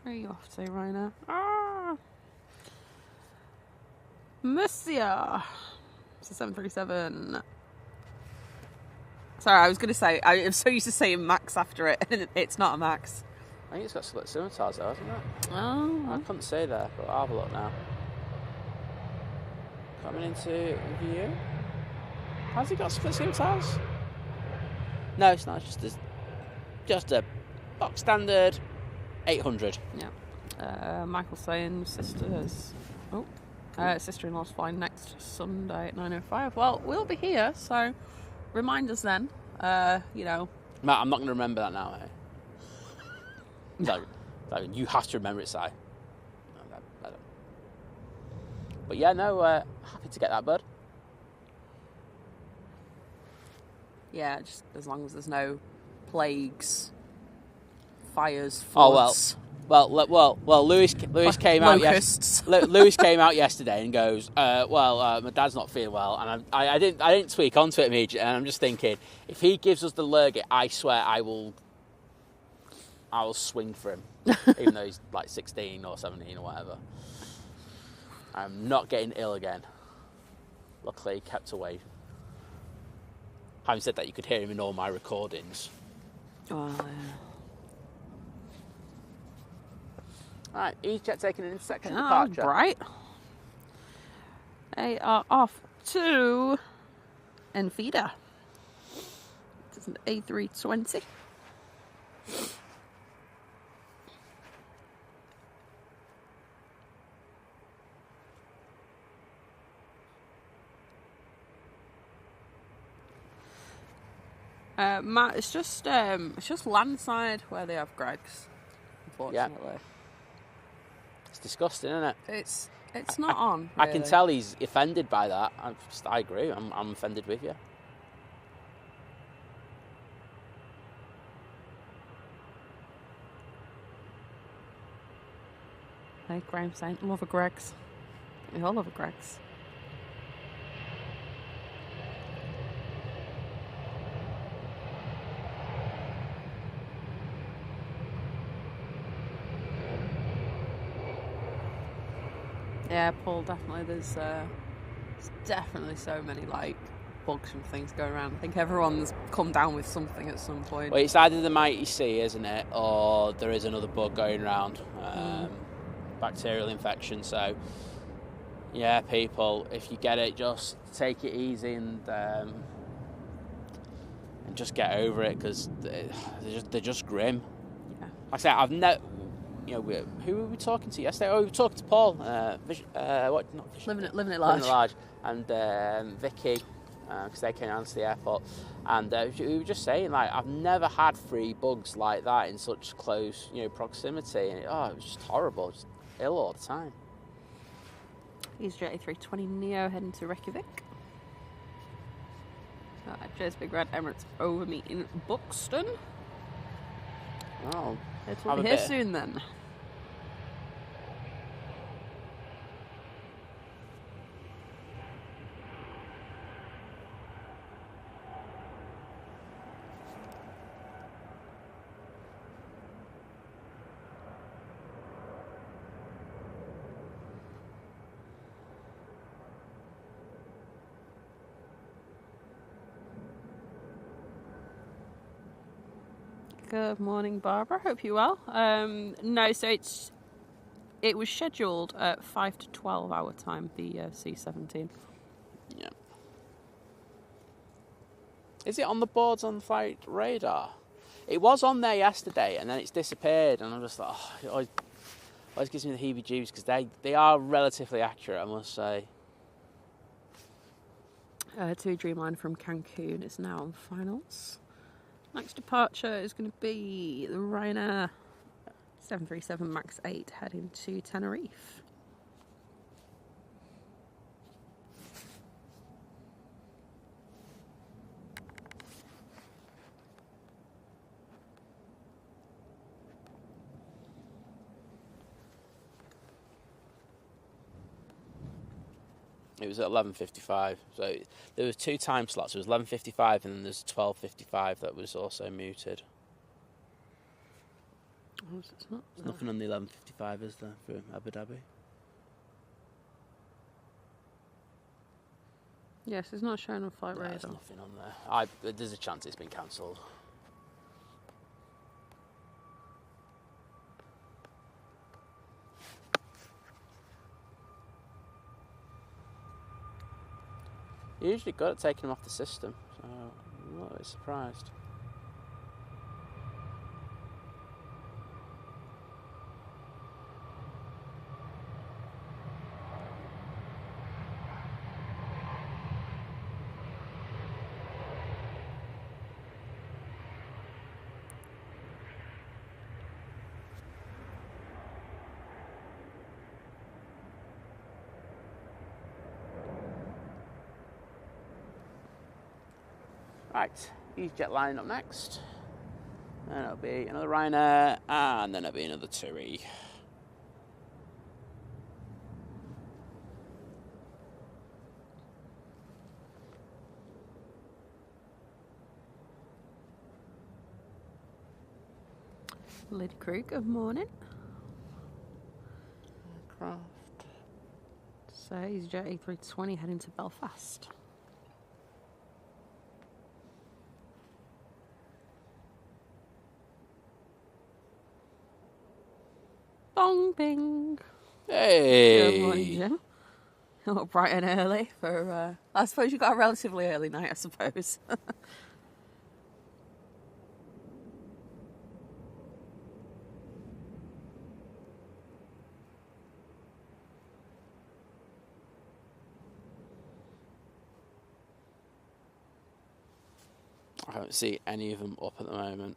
Where are you off to, Ryanair? Ah! Monsieur! It's a 737. Sorry, I was going to say, I'm so used to saying Max after it, and it's not a Max. I think it's got split scimitars though, hasn't it? Oh. I couldn't say there, but I'll have a look now. Coming into view. Has he got split scimitars? No, it's not. It's just a box standard 800. Yeah. Michael's saying sister-in-law's flying next Sunday at 9:05. Well, we'll be here, so remind us then. Matt, I'm not going to remember that now, No, you have to remember it, Si. No, I don't. But yeah, no, happy to get that, bud. Yeah, just as long as there's no plagues, fires, floods. Well, Lewis came out Lewis came out yesterday and goes, my dad's not feeling well, and I didn't tweak onto it immediately, and I'm just thinking, if he gives us the lurgy, I swear I will swing for him, even though he's like 16 or 17 or whatever. I'm not getting ill again. Luckily, he kept away. Having said that, you could hear him in all my recordings. Oh, yeah. Right, EasyJet taking an intersection departure. Right. They are off to Enfida. It's an A320. Matt, it's just landside where they have Greg's, unfortunately. Yeah. It's disgusting, isn't it? It's not on. Really. I can tell he's offended by that. I agree. I'm offended with you. Hey, Graham saying, love a Greg's. We all love a Greg's. Yeah, Paul, definitely. There's definitely so many bugs and things going around. I think everyone's come down with something at some point. Well, it's either the mighty C, isn't it, or there is another bug going around, bacterial infection. So, yeah, people, if you get it, just take it easy and just get over it, because they're just grim. Yeah. Like I say, I've never. Who were we talking to yesterday? Oh, we were talking to Paul. Living it large. Living it large. And Vicky, because they came down to the airport. And we were just saying, I've never had 3 bugs like that in such close, proximity. And it was just horrible. Just ill all the time. EasyJet A320 Neo heading to Reykjavik. Cheers, Big Red Emirates over me in Buxton. Oh, we'll be here soon then. Good morning, Barbara. Hope you're well. No, so it's It was scheduled at 5 to 12 hour time, the C-17. Yeah. Is it on the boards on flight radar? It was on there yesterday, and then it's disappeared, and I'm just like, oh, it always gives me the heebie-jeebies, because they are relatively accurate, I must say. To Dreamliner from Cancun is now on finals. Next departure is going to be the Ryanair 737 MAX 8 heading to Tenerife. It was at 11:55, so there was 2 time slots. It was 11:55, and then there's 12:55 that was also muted. Oh, so it's not There's nothing on the 11:55, is there, for Abu Dhabi? Yes, it's not showing on flight radar. There's nothing on there. There's a chance it's been cancelled. You're usually good at taking them off the system, so I'm a little bit surprised. Right, EasyJet lining up next. Then it'll be another Ryanair, and then it'll be another TUI. Lady Crew, good morning. Aircraft. So, EasyJet A380 heading to Belfast. Bong bing. Hey! Good morning, Jim. Oh, bright and early for, I suppose you got a relatively early night, I suppose. I don't see any of them up at the moment.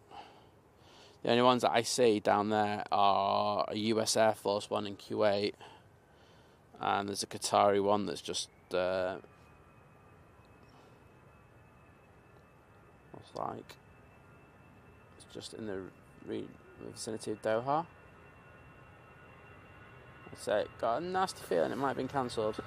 The only ones that I see down there are a US Air Force one in Kuwait, and there's a Qatari one that's just what's like it's just in the vicinity of Doha. I'd say got a nasty feeling it might have been cancelled.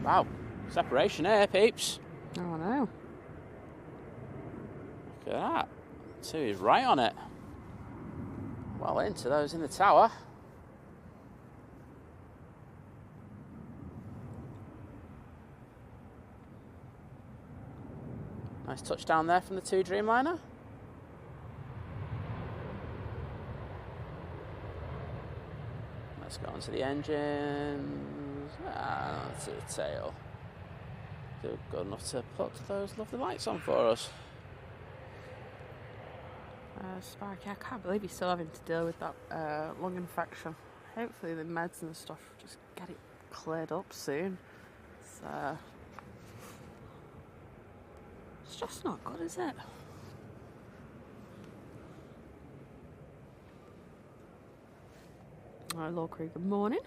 Wow, separation here, peeps. Oh, no. Look at that. Two is right on it. Well into those in the tower. Nice touchdown there from the two Dreamliner. Let's go on to the engines. To the tail. They're good enough to put those lovely lights on for us. Sparky, I can't believe he's still having to deal with that lung infection. Hopefully the meds and stuff just get it cleared up soon. It's just not good, is it? Alright, Lord Crew, good morning.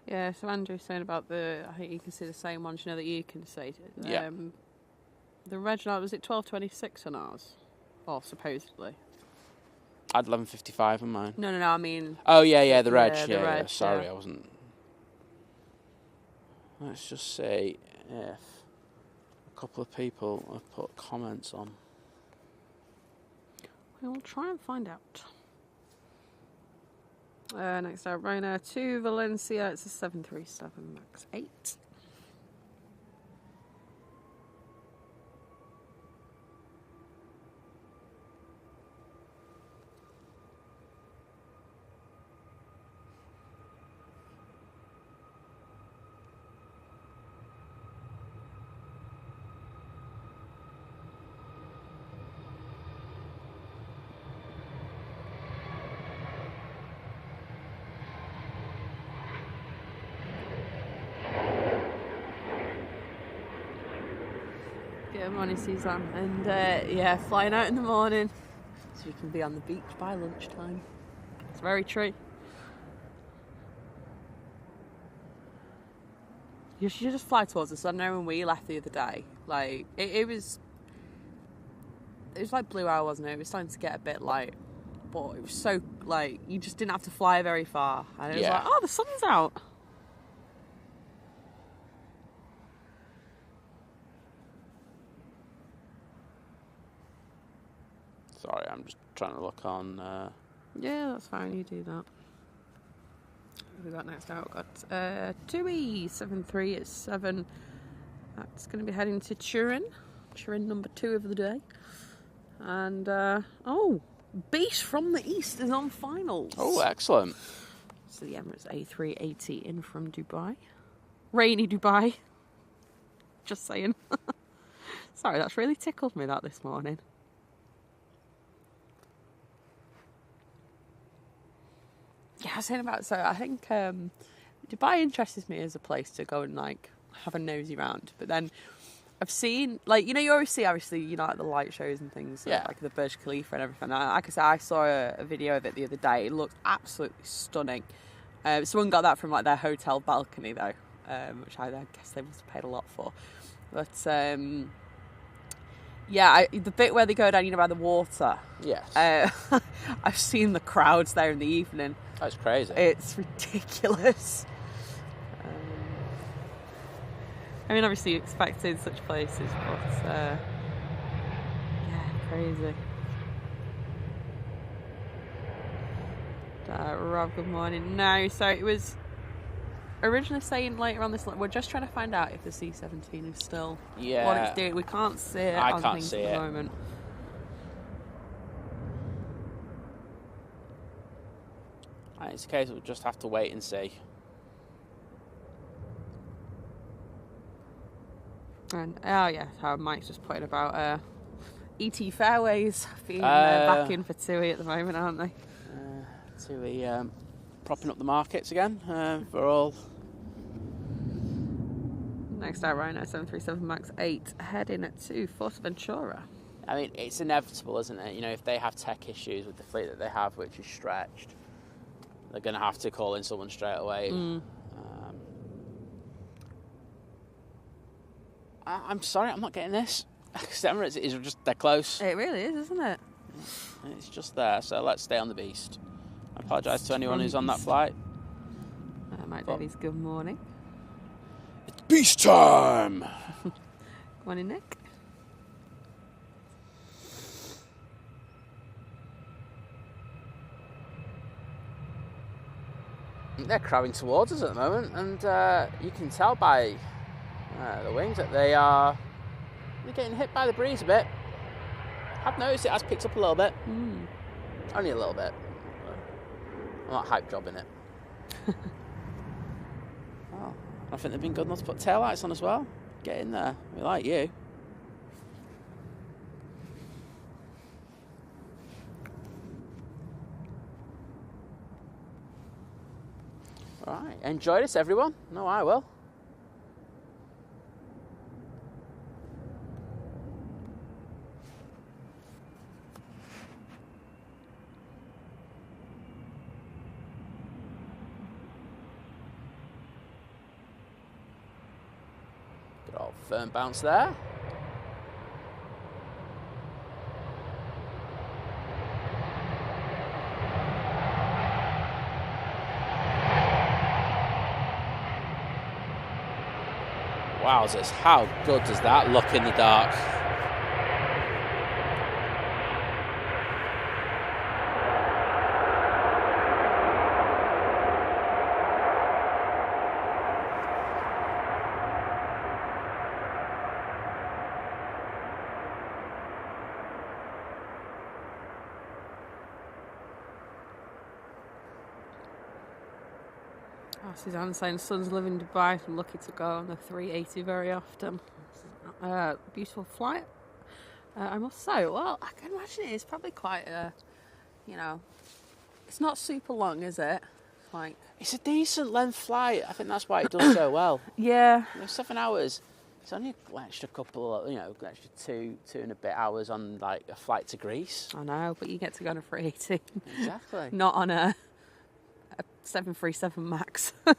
Yeah, so Andrew's saying about I think you can see the same ones, you know, that you can see. Yeah. The Reginald, was it 12:26 on ours? Or supposedly. I had 11:55 on mine. No, I mean... Oh, yeah, the reg. Yeah, the Yeah, reg, sorry, yeah. I wasn't... Let's just see if a couple of people have put comments on. We'll try and find out. Next out, Ryanair to Valencia. It's a 737 MAX 8. Good morning, Suzanne. And yeah, flying out in the morning so you can be on the beach by lunchtime. It's very true. You should just fly towards the sun. I know when we left the other day, like it was like blue hour, wasn't it? It was starting to get a bit light, but it was so like you just didn't have to fly very far, and it was like, oh, the sun's out. Sorry, I'm just trying to look on. Yeah, that's fine. You do that. What have we got next out? We've got TUI-737. That's going to be heading to Turin. Turin number 2 of the day. And, Beast from the East is on finals. Oh, excellent. So the Emirates A380 in from Dubai. Rainy Dubai. Just saying. Sorry, that's really tickled me that this morning. Yeah, I was saying about, so I think Dubai interests me as a place to go and like have a nosy round. But then I've seen, like, you know, you always see, obviously, you know, like the light shows and things, like the Burj Khalifa and everything. Like I said, I saw a video of it the other day. It looked absolutely stunning. Someone got that from like their hotel balcony though, which I guess they must have paid a lot for. But yeah, the bit where they go down, you know, by the water. Yes. I've seen the crowds there in the evening. That's crazy. It's ridiculous. I mean, obviously you expect it in such places, but yeah, crazy. Rob, good morning. No, so it was originally saying later on this, we're just trying to find out if the C-17 is still what it's doing. We can't see it on things at the moment. It's a case we'll just have to wait and see. And how Mike's just putting about ET Fairways being back in for TUI at the moment, aren't they? TUI propping up the markets again for all. Next out, Ryanair 737 MAX 8 heading to Fuerteventura. I mean, it's inevitable, isn't it? You know, if they have tech issues with the fleet that they have, which is stretched, they're going to have to call in someone straight away. I'm sorry, I'm not getting this. Emirates is just, they're close. It really is, isn't it? It's just there, so let's stay on the beast. I apologise to anyone who's on that flight. Mike Davies, good morning. It's beast time! Good morning, Nick. They're crowding towards us at the moment, and you can tell by the wings that they're getting hit by the breeze a bit. I've noticed it has picked up a little bit. Only a little bit. I'm not hype jobbing it. Oh, I think they've been good enough to put taillights on as well. Get in there. We like you. Right, enjoy this, everyone. No, I will. Good old firm bounce there. Wowzers, how good does that look in the dark? Suzanne saying son's living in Dubai. I'm lucky to go on the 380 very often. Beautiful flight, I must say. Well, I can imagine it is probably quite a, it's not super long, is it? It's a decent length flight. I think that's why it does so well. Yeah. 7 hours. It's only an extra couple, extra two and a bit hours on like a flight to Greece. I know, but you get to go on a 380. Exactly. Not on a 737 Max. Yeah,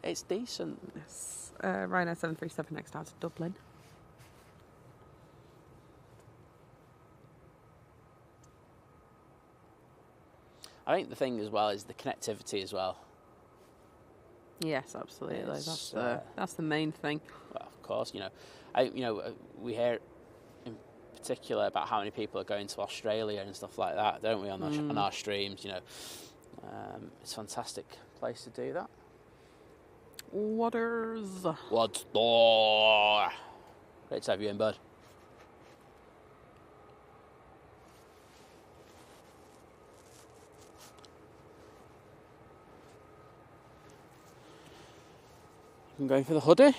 it's decent. Yes. Ryanair 737 next out to Dublin. I think the thing as well is the connectivity as well. Yes, absolutely. That's the main thing. Well, of course, we hear in particular about how many people are going to Australia and stuff like that, don't we? On our streams, it's a fantastic place to do that. What's Great to have you in, bud. I'm going for the hoodie.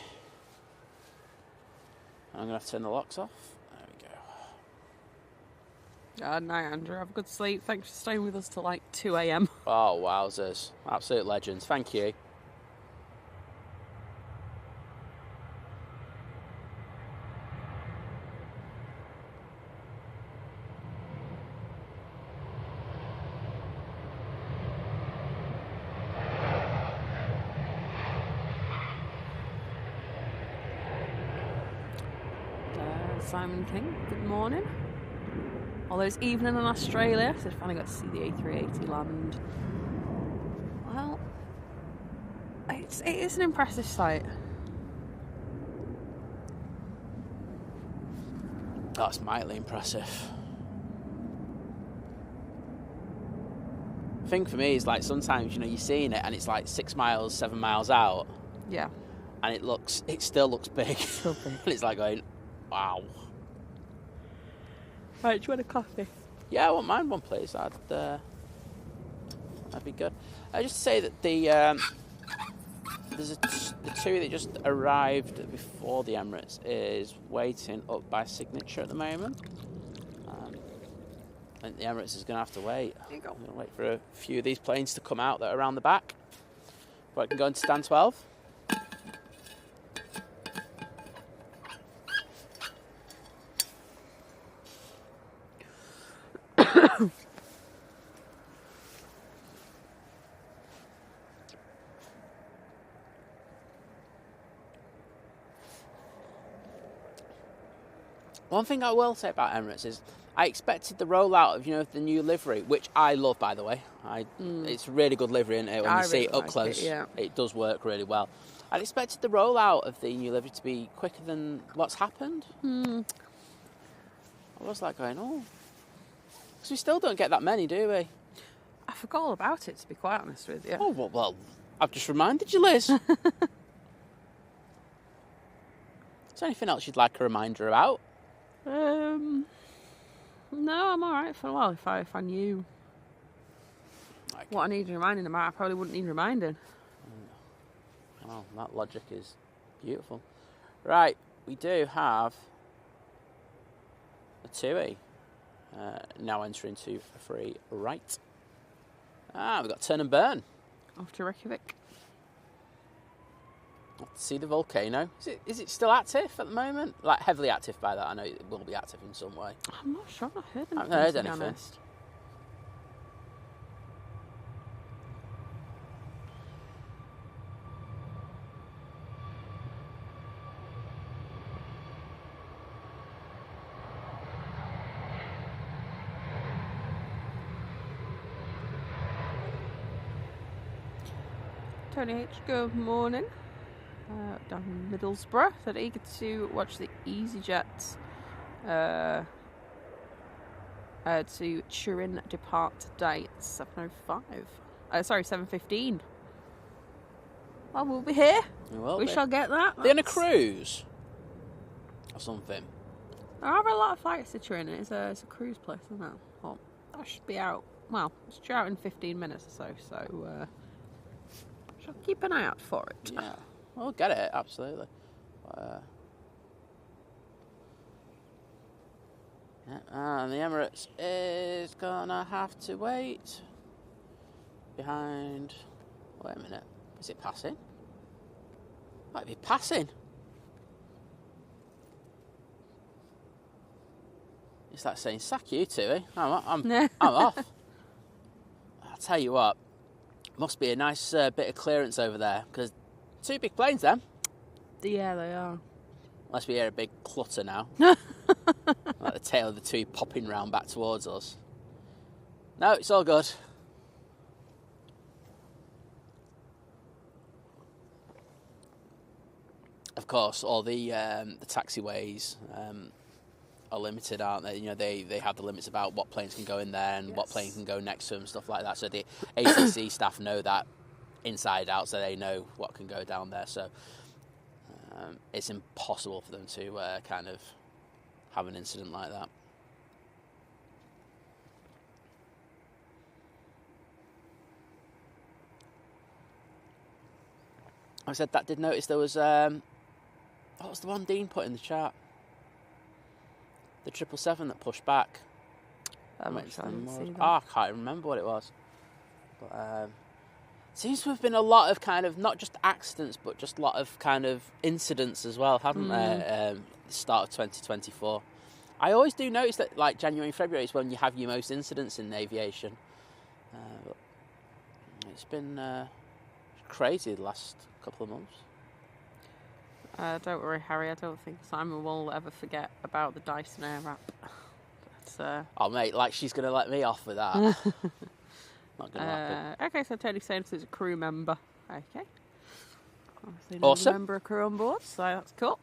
I'm going to have to turn the locks off. There we go. Good night, Andrew. Have a good sleep. Thanks for staying with us till like 2 a.m. Oh, wowzers. Absolute legends. Thank you. Simon King, good morning. Although it's evening in Australia, so I finally got to see the A380 land. Well, it is an impressive sight. That's mightily impressive. The thing for me is like sometimes, you're seeing it and it's like 6 miles, 7 miles out. Yeah. And it still looks big. So big. And it's like going, wow. Right, do you want a coffee? Yeah, I wouldn't mind one, please. That'd be good. Just to say that there's the two that just arrived before the Emirates is waiting up by signature at the moment. I think the Emirates is going to have to wait. There you go. I'm going to wait for a few of these planes to come out that are around the back. But I can go into stand 12. One thing I will say about Emirates is I expected the rollout of the new livery, which I love, by the way. It's a really good livery, isn't it? When you see it up close, it does work really well. I'd expected the rollout of the new livery to be quicker than what's happened. I was like going, because we still don't get that many, do we? I forgot all about it, to be quite honest with you. Oh, well, I've just reminded you, Liz. Is there anything else you'd like a reminder about? No, I'm alright for a while. If I knew what I needed reminding about, I probably wouldn't need reminding. Oh, that logic is beautiful. Right, we do have a TUI now entering to a free right. We've got turn and burn. Off to Reykjavik. See the volcano. Is it still active at the moment? Like heavily active by that. I know it will be active in some way. I'm not sure. I've heard anything. I haven't heard anything. Honest. Tony H, good morning. down in Middlesbrough. They're eager to watch the EasyJet to Turin depart today at 7:05. Sorry, 7:15. Well, we'll be here. We shall get that. They're on a cruise or something. There are a lot of flights to Turin. It's a cruise place, isn't it? Well, that should be out. Well, it's due out in 15 minutes or so. So, shall keep an eye out for it. Yeah, we'll get it absolutely. And the Emirates is gonna have to wait behind. Wait a minute, is it passing? Might be passing. It's like saying, "Sack you two, eh? I'm off." I'll tell you what, must be a nice bit of clearance over there because 2 big planes then. Yeah, they are. Unless we hear a big clutter now. Like the tail of the two popping round back towards us. No, it's all good. Of course, all the taxiways are limited, aren't they? You know, they have the limits about what planes can go in there and what plane can go next to them, stuff like that. So the ATC staff know that inside out, so they know what can go down there. So it's impossible for them to kind of have an incident like that. I said that did notice there was what was the one Dean put in the chat? The 777 that pushed back. I can't remember what it was. But seems to have been a lot of kind of not just accidents, but just a lot of kind of incidents as well, haven't there? The start of 2024. I always do notice that like January and February is when you have your most incidents in aviation. But it's been crazy the last couple of months. Don't worry, Harry. I don't think Simon will ever forget about the Dyson Airwrap. Oh, mate, like she's going to let me off with that. Not going to happen. Okay, so Tony's saying there's a crew member. Okay. Awesome. Member of crew on board, so that's cool.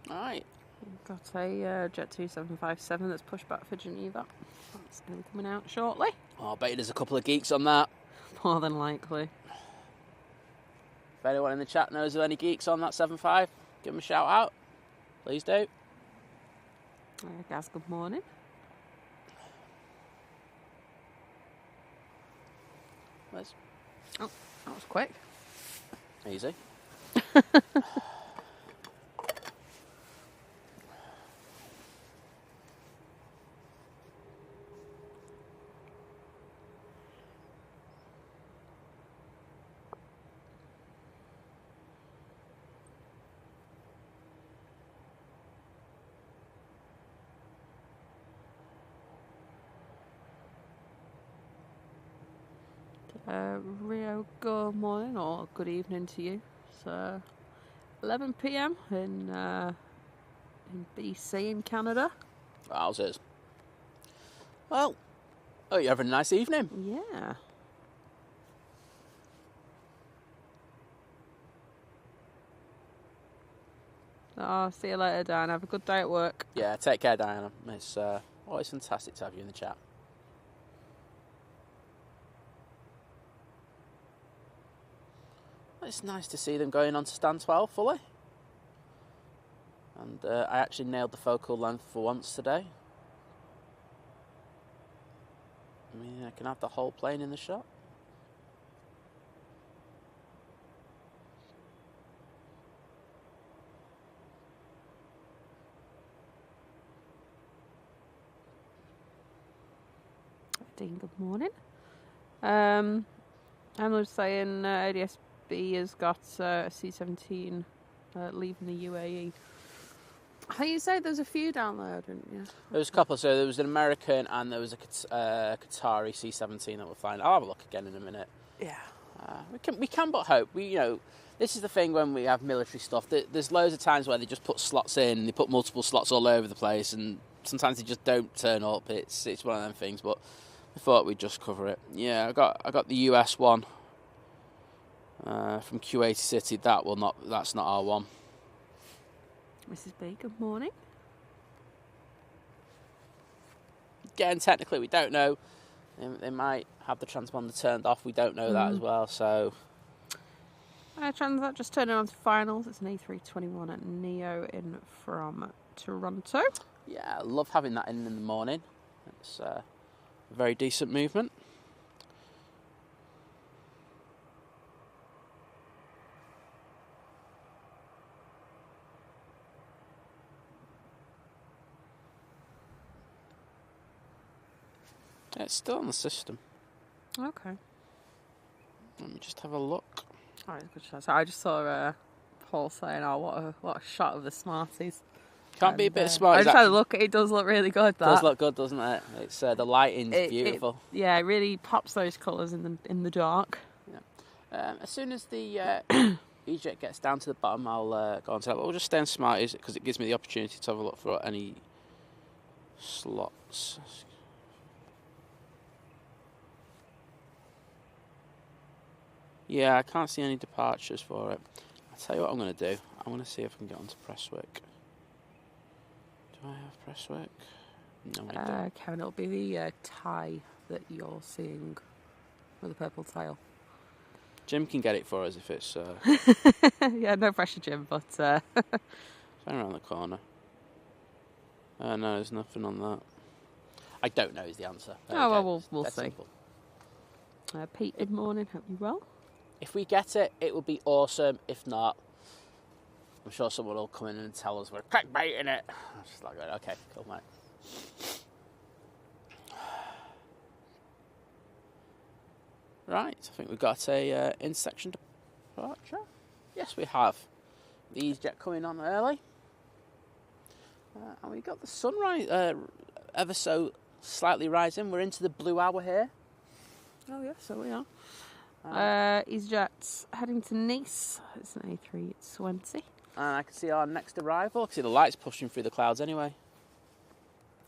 All right. We've got a Jet 2757 that's pushed back for Geneva. That's going to be coming out shortly. Oh, I bet you there's a couple of geeks on that. More than likely. If anyone in the chat knows of any geeks on that 75, give them a shout out. Please do. Gaz, good morning. Liz? Oh, that was quick. Easy. Rio, good morning or good evening to you. It's 11 p.m. in BC in Canada. Wowzers. Well, you're having a nice evening. Yeah. Oh, see you later, Dan. Have a good day at work. Yeah, take care, Diana. It's always fantastic to have you in the chat. It's nice to see them going on to stand 12 fully. And I actually nailed the focal length for once today. I mean, I can have the whole plane in the shot. Dean, good morning. I'm just saying ADSB has got a C-17 leaving the UAE. I think you said there's a few down there, didn't you? There was a couple. So there was an American and there was a Qatari C-17 that we're flying. I'll have a look again in a minute. Yeah. We can but hope. This is the thing when we have military stuff. There's loads of times where they just put slots in. They put multiple slots all over the place and sometimes they just don't turn up. It's one of them things, but I thought we'd just cover it. Yeah, I got the US one from Kuwait City. That's not our one. Mrs. B, good morning. Again, technically, we don't know. They might have the transponder turned off. We don't know that as well. So, Transat just turning on to finals. It's an A321 at Neo in from Toronto. Yeah, I love having that in the morning. It's a very decent movement. Yeah, it's still on the system. Okay. Let me just have a look. All right, good shot. So I just saw Paul saying, "Oh, what a shot of the Smarties." Can't be a bit smart. I just had a look. It does look really good. That does look good, doesn't it? It's the lighting's beautiful. It really pops those colours in the dark. Yeah. As soon as the EasyJet gets down to the bottom, I'll go on to that. But we'll just stay on Smarties because it gives me the opportunity to have a look for any slots. Yeah, I can't see any departures for it. I'll tell you what I'm going to do. I'm going to see if I can get onto Presswick. Do I have Presswick? No, I don't. Kevin, it'll be the tie that you're seeing with the purple tail. Jim can get it for us if it's... Yeah, no pressure, Jim, but... It's around the corner. No, there's nothing on that. I don't know is the answer. Well, we'll see. Simple. Pete, good morning. Hope you're well. If we get it, it would be awesome. If not, I'm sure someone will come in and tell us we're clickbaiting it. I'm just like, okay, cool, mate. Right, I think we've got a in-section departure. Yes, we have. The EasyJet coming on early. And we got the sunrise ever so slightly rising. We're into the blue hour here. Oh, yeah, so we are. EasyJet's heading to Nice. It's an A320. And I can see our next arrival. I can see the lights pushing through the clouds anyway.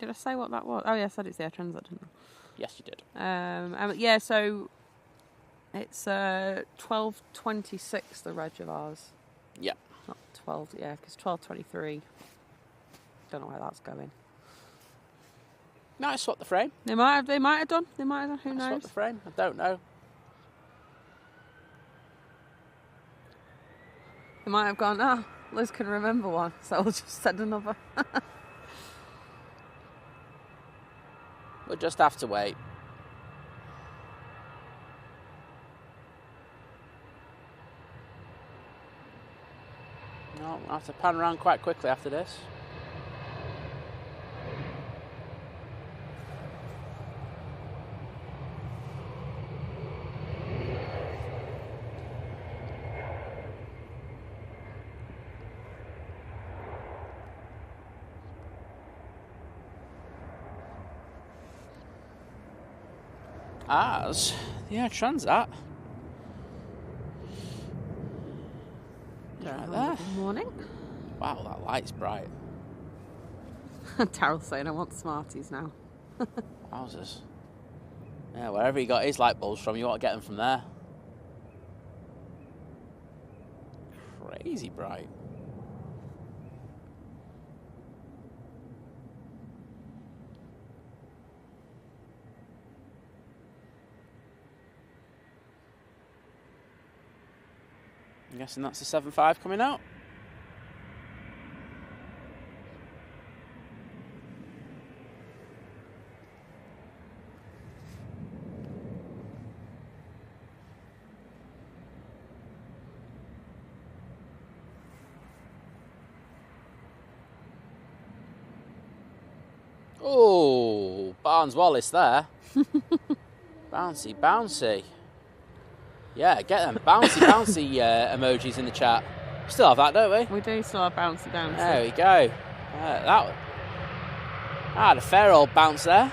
Did I say what that was? Oh, yeah, I said it's the Air Transat, didn't I? Yes, you did. Yeah, so it's 12:26, the reg of ours. Yeah. Not 12, yeah, because 12:23. Don't know where that's going. No, I swapped the frame. They might have done. Who knows? Swapped the frame. I don't know. They might have gone, Liz can remember one, so we'll just send another. We'll just have to wait. No, I'll have to pan around quite quickly after this. As the Air Transat. Right there. Good morning. Wow, that light's bright. Daryl's saying I want Smarties now. Wowzers. Yeah, wherever he got his light bulbs from, you want to get them from there. Crazy bright. I'm guessing that's the 7.5 coming out. Oh, Barnes Wallace there. Bouncy, bouncy. Yeah, get them bouncy emojis in the chat. We still have that, don't we? We do still have bouncy bouncy. There we go. That had a fair old bounce there.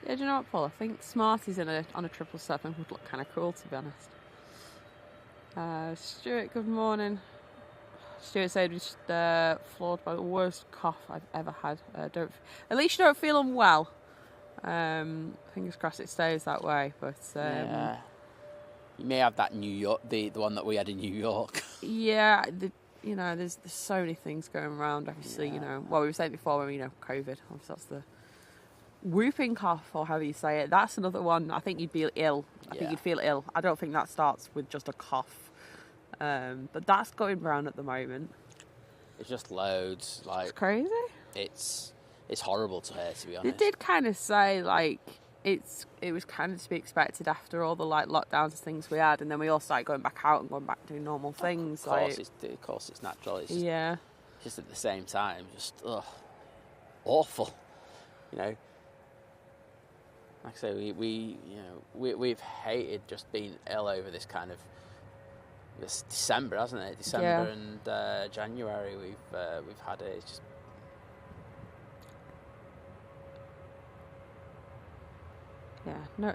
Yeah, do you know what, Paul? I think Smarties on a 777 would look kind of cool, to be honest. Stuart, good morning. Stuart said he's floored by the worst cough I've ever had. At least you don't feel unwell. Fingers crossed it stays that way. But yeah. You may have that New York, the one that we had in New York. Yeah, there's so many things going around. Obviously, we were saying before when COVID. Obviously, that's the whooping cough, or however you say it. That's another one. I think you'd be ill. I think you'd feel ill. I don't think that starts with just a cough. But that's going around at the moment. It's just loads. It's crazy. It's horrible to hear, to be honest. They did kind of say it was kind of to be expected after all the lockdowns and things we had, and then we all started going back out and going back to doing normal things. Of course, it's natural. It's just at the same time, just awful. Like I say, we've hated just being ill over this kind of this December, hasn't it? December and January we've had it. It's just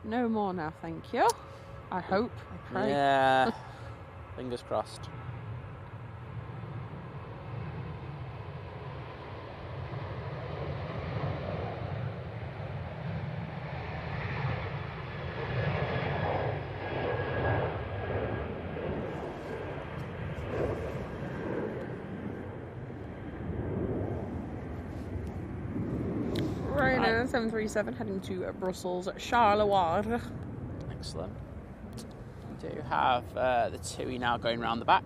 no more now, thank you. I hope. I pray. Yeah, fingers crossed. Ryanair 737 heading to Brussels, Charleroi. Excellent. We do have the TUI now going around the back.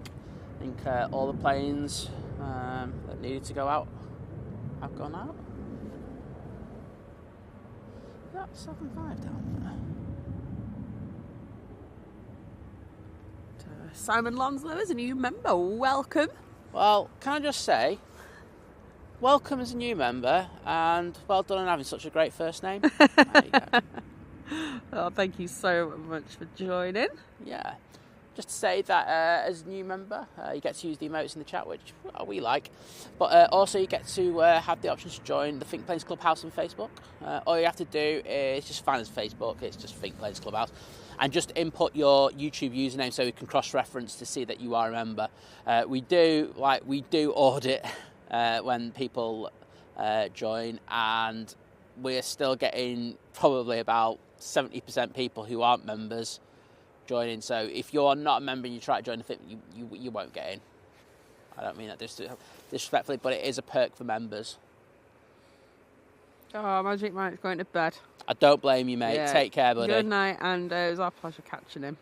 I think all the planes that needed to go out have gone out. Is that 75 down there? Simon Lonslow is a new member. Welcome. Well, can I just say, welcome as a new member, and well done on having such a great first name. There you go. Oh, thank you so much for joining. Yeah. Just to say that as a new member, you get to use the emotes in the chat, which we like. But also you get to have the option to join the Think Planes Clubhouse on Facebook. All you have to do is just find us on Facebook. It's just Think Planes Clubhouse. And just input your YouTube username so we can cross-reference to see that you are a member. We do audit when people join, and we're still getting probably about 70% people who aren't members joining. So if you're not a member and you try to join the fit, you won't get in. I don't mean that disrespectfully, but it is a perk for members. Oh, Magic Mike's going to bed. I don't blame you, mate. Yeah. Take care, buddy. Good night, and it was our pleasure catching him.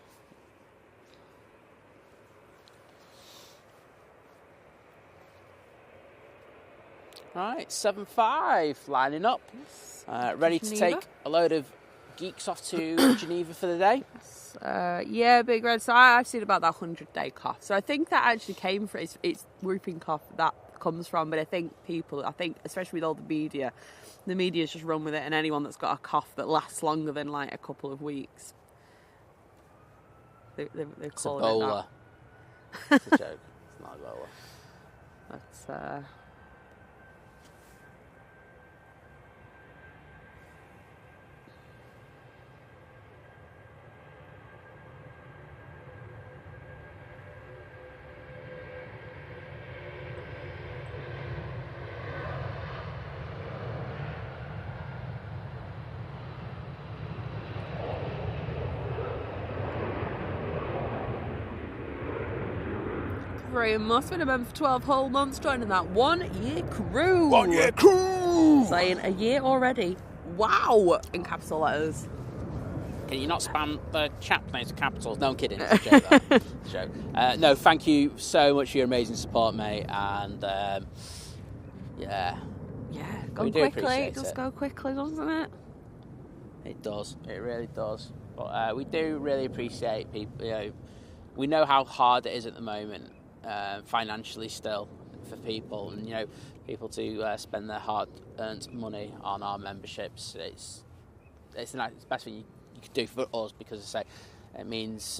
Right, 7-5 lining up, ready to take a load of geeks off to Geneva for the day. Yeah, Big Red. So I've seen about that 100-day cough. So I think that actually came from it's whooping cough that comes from. But I think especially with all the media's just run with it, and anyone that's got a cough that lasts longer than like a couple of weeks, they're calling it that. It's a joke. It's not a bowler. That's Graham Moss been a member for 12 whole months, joining that 1 year crew. 1 year crew! Saying a year already. Wow! In capital letters. Can you not spam the chat planes with capitals? No, I'm kidding. It's a joke. It's a joke. No, thank you so much for your amazing support, mate. And yeah, go quickly. It does go quickly, doesn't it? It does. It really does. But we do really appreciate people. We know how hard it is at the moment, financially still, for people, and people to spend their hard-earned money on our memberships. It's the best thing you could do for us, because I say it means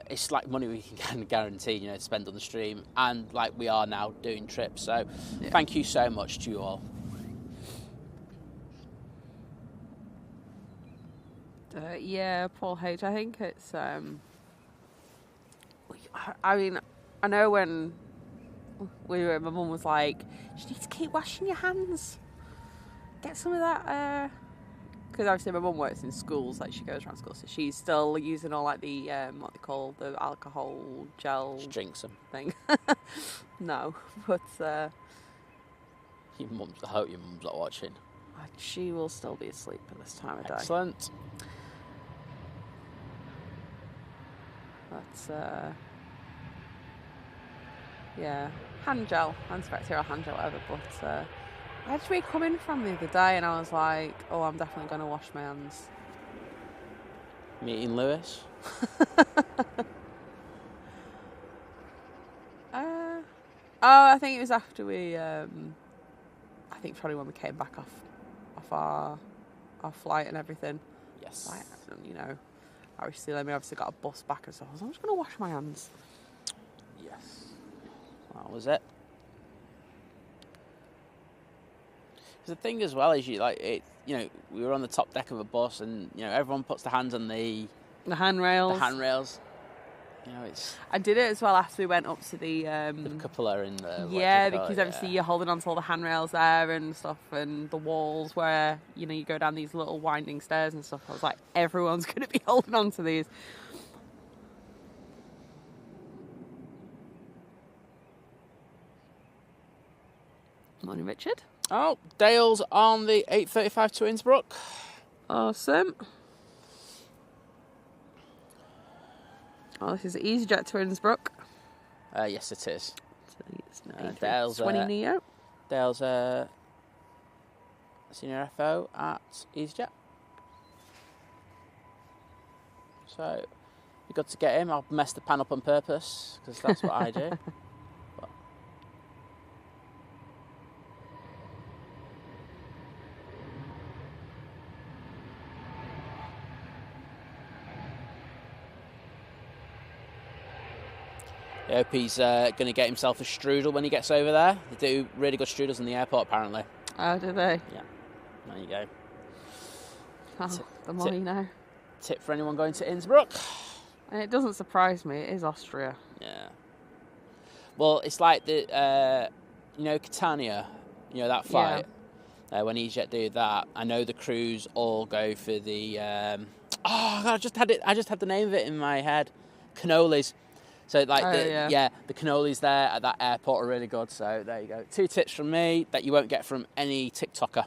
it's like money we can guarantee, to spend on the stream, and like we are now doing trips. So Thank you so much to you all. Yeah, Paul H. I think it's. I mean, I know when my mum was like, "You need to keep washing your hands. Get some of that." Because obviously my mum works in schools, like she goes around schools, so she's still using all like the what they call the alcohol gel. She drinks them. Thing. No, but Your mum's. I hope your mum's not watching. she will still be asleep at this time of day. Excellent. That's yeah, hand gel, antibacterial hand gel, whatever. But I had to come in from the other day, and I was like, "Oh, I'm definitely going to wash my hands." Meeting Lewis. I think it was after we. I think probably when we came back off our flight and everything. Yes. Like, you know, obviously got a bus back and stuff. I was like, I'm just going to wash my hands. Yes. That was it. The thing as well is you like it. You know, we were on the top deck of a bus, and you know everyone puts their hands on the handrails. The handrails. You know, it's. I did it as well after we went up to the cupola in the. Yeah, because obviously you're holding on to all the handrails there and stuff, and the walls where you go down these little winding stairs and stuff. I was like, everyone's going to be holding on to these. Morning, Richard. Oh, Dale's on the 8:35 to Innsbruck. Awesome. Oh, this is EasyJet to Innsbruck. Yes, it is. So Dale's 20 Neo. Dale's senior FO at EasyJet. So, we got to get him. I'll mess the pan up on purpose because that's what I do. I hope he's going to get himself a strudel when he gets over there. They do really good strudels in the airport, apparently. Oh, do they? Yeah. There you go. Oh, the more you know. Tip for anyone going to Innsbruck. And it doesn't surprise me. It is Austria. Yeah. Well, it's like the, Catania, that flight. Yeah. When EasyJet do that, I know the crews all go for the. God, I just had the name of it in my head. Cannolis. So, the cannolis there at that airport are really good. So, there you go. 2 tips from me that you won't get from any TikToker.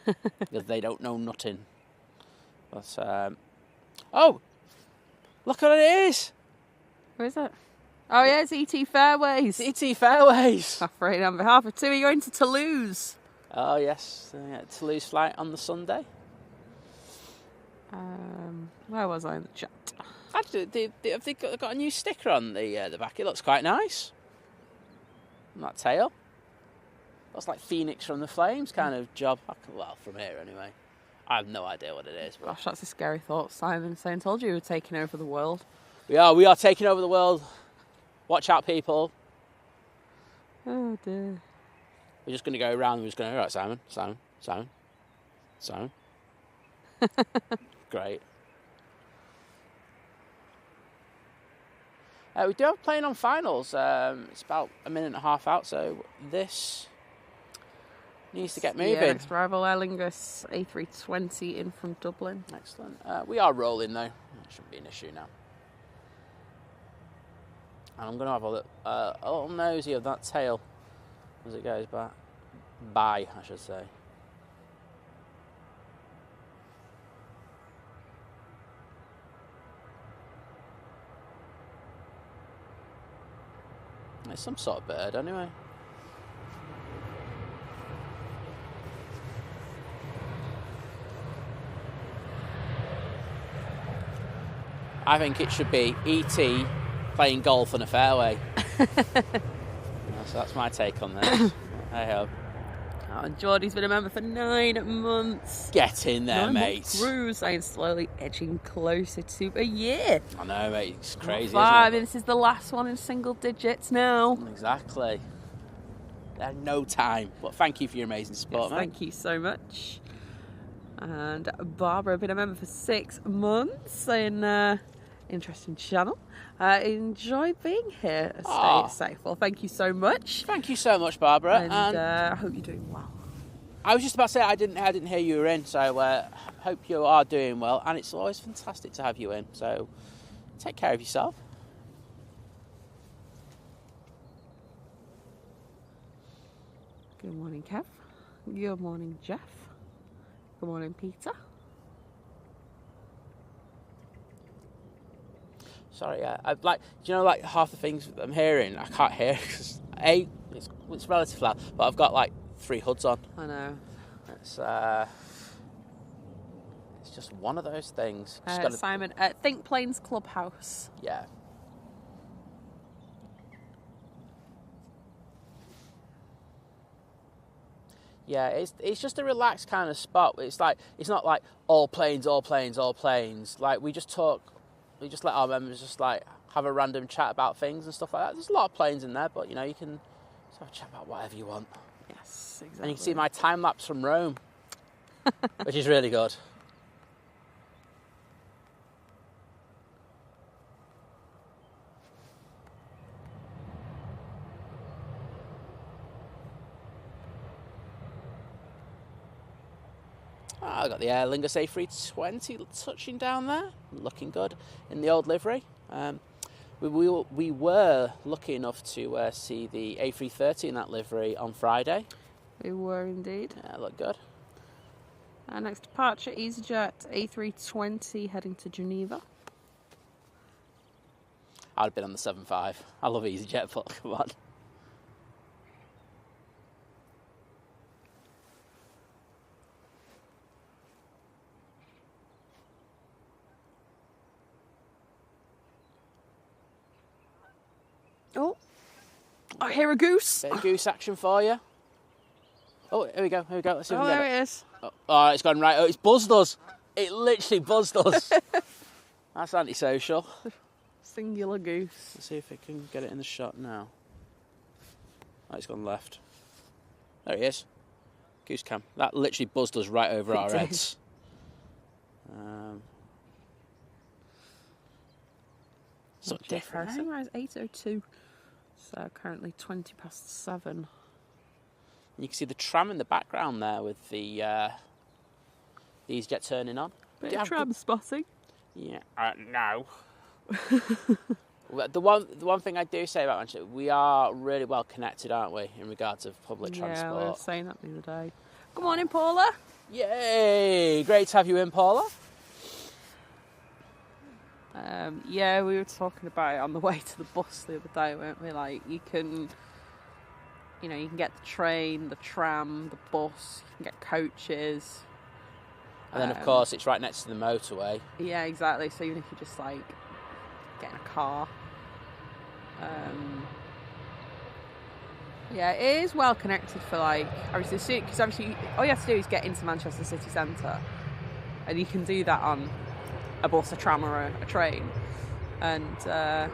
Because they don't know nothing. But, look what it is. Where is it? Oh, yeah, it's ET Fairways. ET Fairways. Afraid on behalf of two, you're going to Toulouse. Oh, yes. Toulouse flight on the Sunday. Where was I in the chat? Actually, have they got a new sticker on the back? It looks quite nice. On that tail. Looks like Phoenix from the Flames kind of job. Well, from here anyway. I have no idea what it is. But... Gosh, that's a scary thought, Simon. I told you we were taking over the world. We are taking over the world. Watch out, people. Oh, dear. We're just going to go around. We're just going, all right, Simon. Great. We do have a plane on finals. It's about a minute and a half out, so this needs to get moving. Yeah, next arrival, Lingus A380 in from Dublin. Excellent. We are rolling, though. That shouldn't be an issue now. And I'm going to have a little nosy of that tail as it goes by, I should say. It's some sort of bird, anyway. I think it should be E.T. playing golf on a fairway. So that's my take on this. Hey ho. Oh, and Geordie's been a member for 9 months. Get in there, mate. Cruise, I'm slowly edging closer to a year. I know, mate. It's crazy, isn't it? it? This is the last one in single digits now. Exactly. No time. But thank you for your amazing support, mate. Thank you so much. And Barbara, been a member for 6 months in interesting channel. Enjoy being here. Stay safe. Well, thank you so much. Thank you so much, Barbara. And I hope you're doing well. I was just about to say I didn't hear you were in, so hope you are doing well. And it's always fantastic to have you in. So take care of yourself. Good morning, Kev. Good morning, Jeff. Good morning, Peter. Sorry, I'd like, do you know, like half the things I'm hearing, I can't hear because it's relatively loud, but I've got like 3 hoods on. I know. It's just one of those things. Simon at Think Planes Clubhouse. Yeah. Yeah, it's just a relaxed kind of spot. It's not like all planes. Like we just let our members just like have a random chat about things and stuff like that. There's a lot of planes in there, but you know, you can just have a chat about whatever you want. Yes, exactly. And you can see my time lapse from Rome, which is really good. I got the Lingus A380 touching down there, looking good in the old livery. We were lucky enough to see the A330 in that livery on Friday. We were indeed. Yeah, looked good. Our next departure, EasyJet A320 heading to Geneva. I'd have been on the 7.5. I love EasyJet, but come on. Oh, I hear a goose. Bit of goose action for you. Oh, here we go. Let's see if we can get there it is. Oh, it's gone right. Oh, it's buzzed us. It literally buzzed us. That's antisocial. Singular goose. Let's see if we can get it in the shot now. Oh, it's gone left. There he is. Goose cam. That literally buzzed us right over our heads. So different. Sunrise 8:02. So currently 7:20. You can see the tram in the background there with the EasyJet turning on. Bit of tram spotting. Yeah, no. The one thing I do say about Manchester, we are really well connected, aren't we, in regards of public transport? Yeah, we were saying that the other day. Good morning, Paula. Yay! Great to have you in, Paula. Yeah, we were talking about it on the way to the bus the other day, weren't we? Like, you can get the train, the tram, the bus, you can get coaches. And then, of course, it's right next to the motorway. Yeah, exactly. So even if you just, like, get in a car. Yeah, it is well connected for, like, obviously, because obviously all you have to do is get into Manchester city centre. And you can do that on a bus, a tram, or a train. And then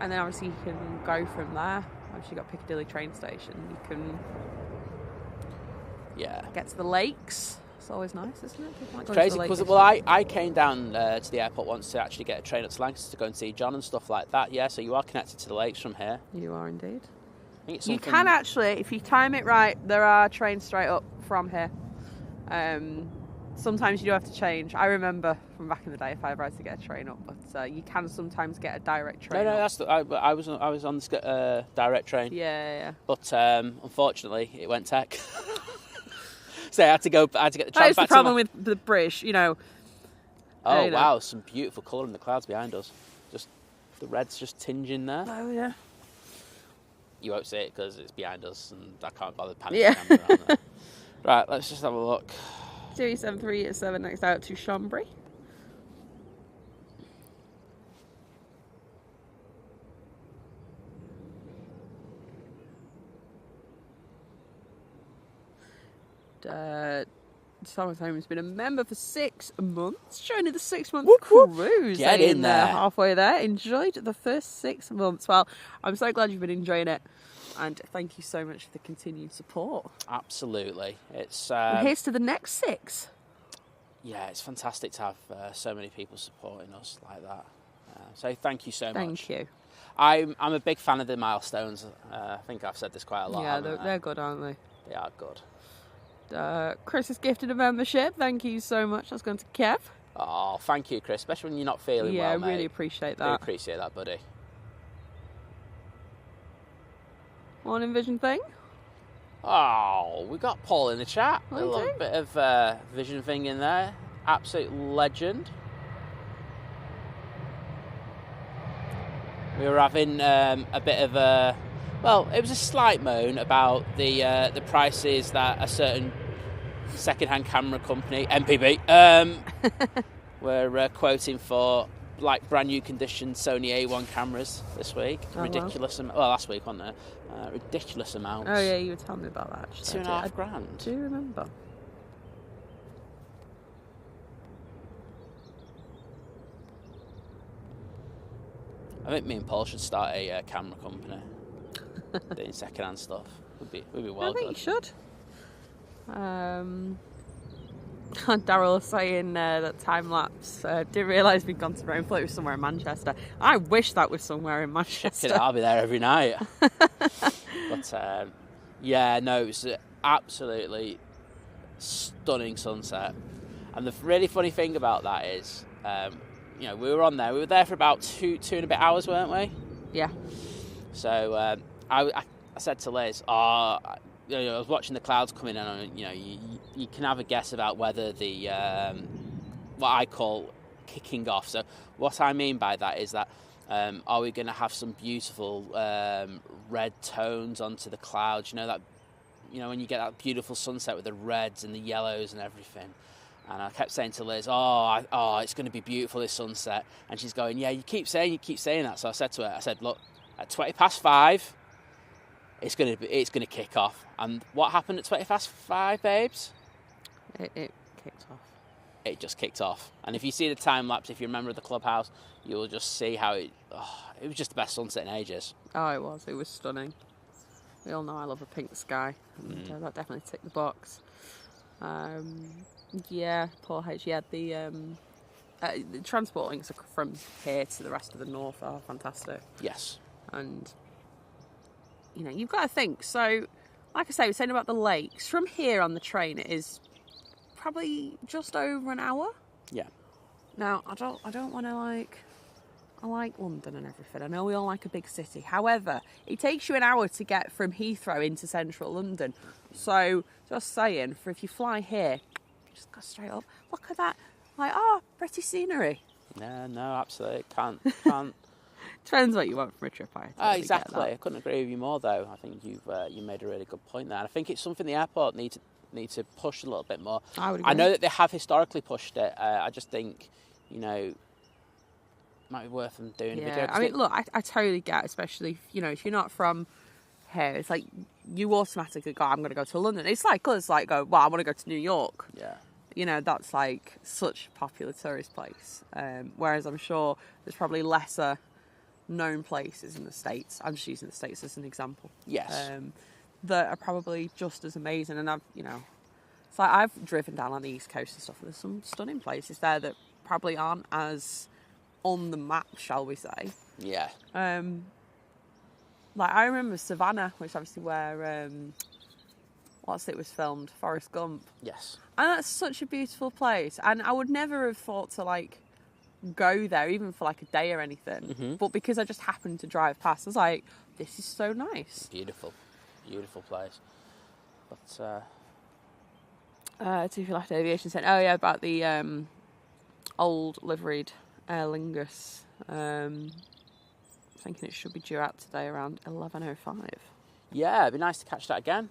obviously you can go from there. Obviously you've got Piccadilly train station. You can get to the lakes. It's always nice, isn't it? It's crazy because I came down to the airport once to actually get a train up to Lancaster to go and see John and stuff like that. Yeah, so you are connected to the lakes from here. You are indeed. You can actually, if you time it right, there are trains straight up from here. Sometimes you do have to change. I remember from back in the day if I ever had to get a train up, but you can sometimes get a direct train. No, I was on the direct train. Yeah. But unfortunately, it went tech. So I had to get the tram back. That's the problem with the British, you know. Oh wow, some beautiful colour in the clouds behind us. Just the red's just tinging there. Oh yeah. You won't see it because it's behind us, and I can't bother panning the camera around there. Right, let's just have a look. Series 737 next out to Chambry. Simon's Home has been a member for 6 months. Joining the 6-month cruise. Get in there. Halfway there. Enjoyed the first 6 months. Well, I'm so glad you've been enjoying it. And thank you so much for the continued support. Absolutely. It's and here's to the next 6. Yeah, it's fantastic to have so many people supporting us like that. So thank you so much. Thank you. I'm a big fan of the milestones. I think I've said this quite a lot. Yeah, they're good, aren't they? They are good. Chris has gifted a membership. Thank you so much. That's going to Kev. Oh, thank you, Chris. Especially when you're not feeling well, mate. Yeah, I really appreciate that. I appreciate that, buddy. Morning vision thing? Oh, we got Paul in the chat. Oh, a little bit of vision thing in there. Absolute legend. We were having a bit of a... Well, it was a slight moan about the prices that a certain second-hand camera company, MPB, were quoting for like brand new condition Sony A1 cameras this week. Ridiculous. Well, last week, wasn't it? Ridiculous amounts. Oh yeah, you were telling me about that. Actually. $2,500. Do you remember? I think me and Paul should start a camera company doing second-hand stuff. Would be well I think good. you should. Daryl was saying that time lapse. Didn't realise we'd gone to Rome. Thought it was somewhere in Manchester. I wish that was somewhere in Manchester. I'll be there every night. But yeah, no, it was an absolutely stunning sunset. And the really funny thing about that is, you know, we were there for about two and a bit hours, weren't we? Yeah. So I said to Liz, you know, I was watching the clouds coming in, and you know, you can have a guess about whether the what I call kicking off. So what I mean by that is that are we going to have some beautiful red tones onto the clouds? You know when you get that beautiful sunset with the reds and the yellows and everything. And I kept saying to Liz, it's going to be beautiful, this sunset. And she's going, yeah, you keep saying that. So I said to her, look, at 5:20, it's going to kick off. And what happened at 5:20, babes? It kicked off. It just kicked off. And if you see the time lapse, if you remember the clubhouse, you'll just see how it was just the best sunset in ages. Oh, it was. It was stunning. We all know I love a pink sky. And, that definitely ticked the box. Yeah, poor H. Yeah, the transport links from here to the rest of the north are fantastic. Yes. And, you know, you've got to think. So, like I say, we're saying about the lakes. From here on the train, it is probably just over an hour. Yeah. Now, I don't want to I like London and everything. I know we all like a big city. However, it takes you an hour to get from Heathrow into central London. So, just saying, if you fly here, just go straight up. Look at that. Pretty scenery. Yeah, no, absolutely. Can't. Depends what you want from a trip, Exactly. I couldn't agree with you more, though. I think you made a really good point there. And I think it's something the airport need to push a little bit more. I would agree. I know that they have historically pushed it. I just think, you know, it might be worth them doing a video. I mean, look, I totally get, especially if you're not from here, it's like you automatically go, I'm going to go to London. It's like us, I want to go to New York. Yeah. You know, that's like such a popular tourist place. Whereas I'm sure there's probably lesser known places in the States. I'm just using the States as an example. Yes. That are probably just as amazing. And it's like I've driven down on the East Coast and stuff. There's some stunning places there that probably aren't as on the map, shall we say. Yeah. Like I remember Savannah, which obviously where it was filmed, Forrest Gump. Yes. And that's such a beautiful place. And I would never have thought to go there, even for a day or anything. Mm-hmm. But because I just happened to drive past, I was like, this is so nice. Beautiful. Beautiful place. But If you left aviation saying, about the old liveried Air Lingus. Thinking it should be due out today around 11:05. Yeah, it'd be nice to catch that again.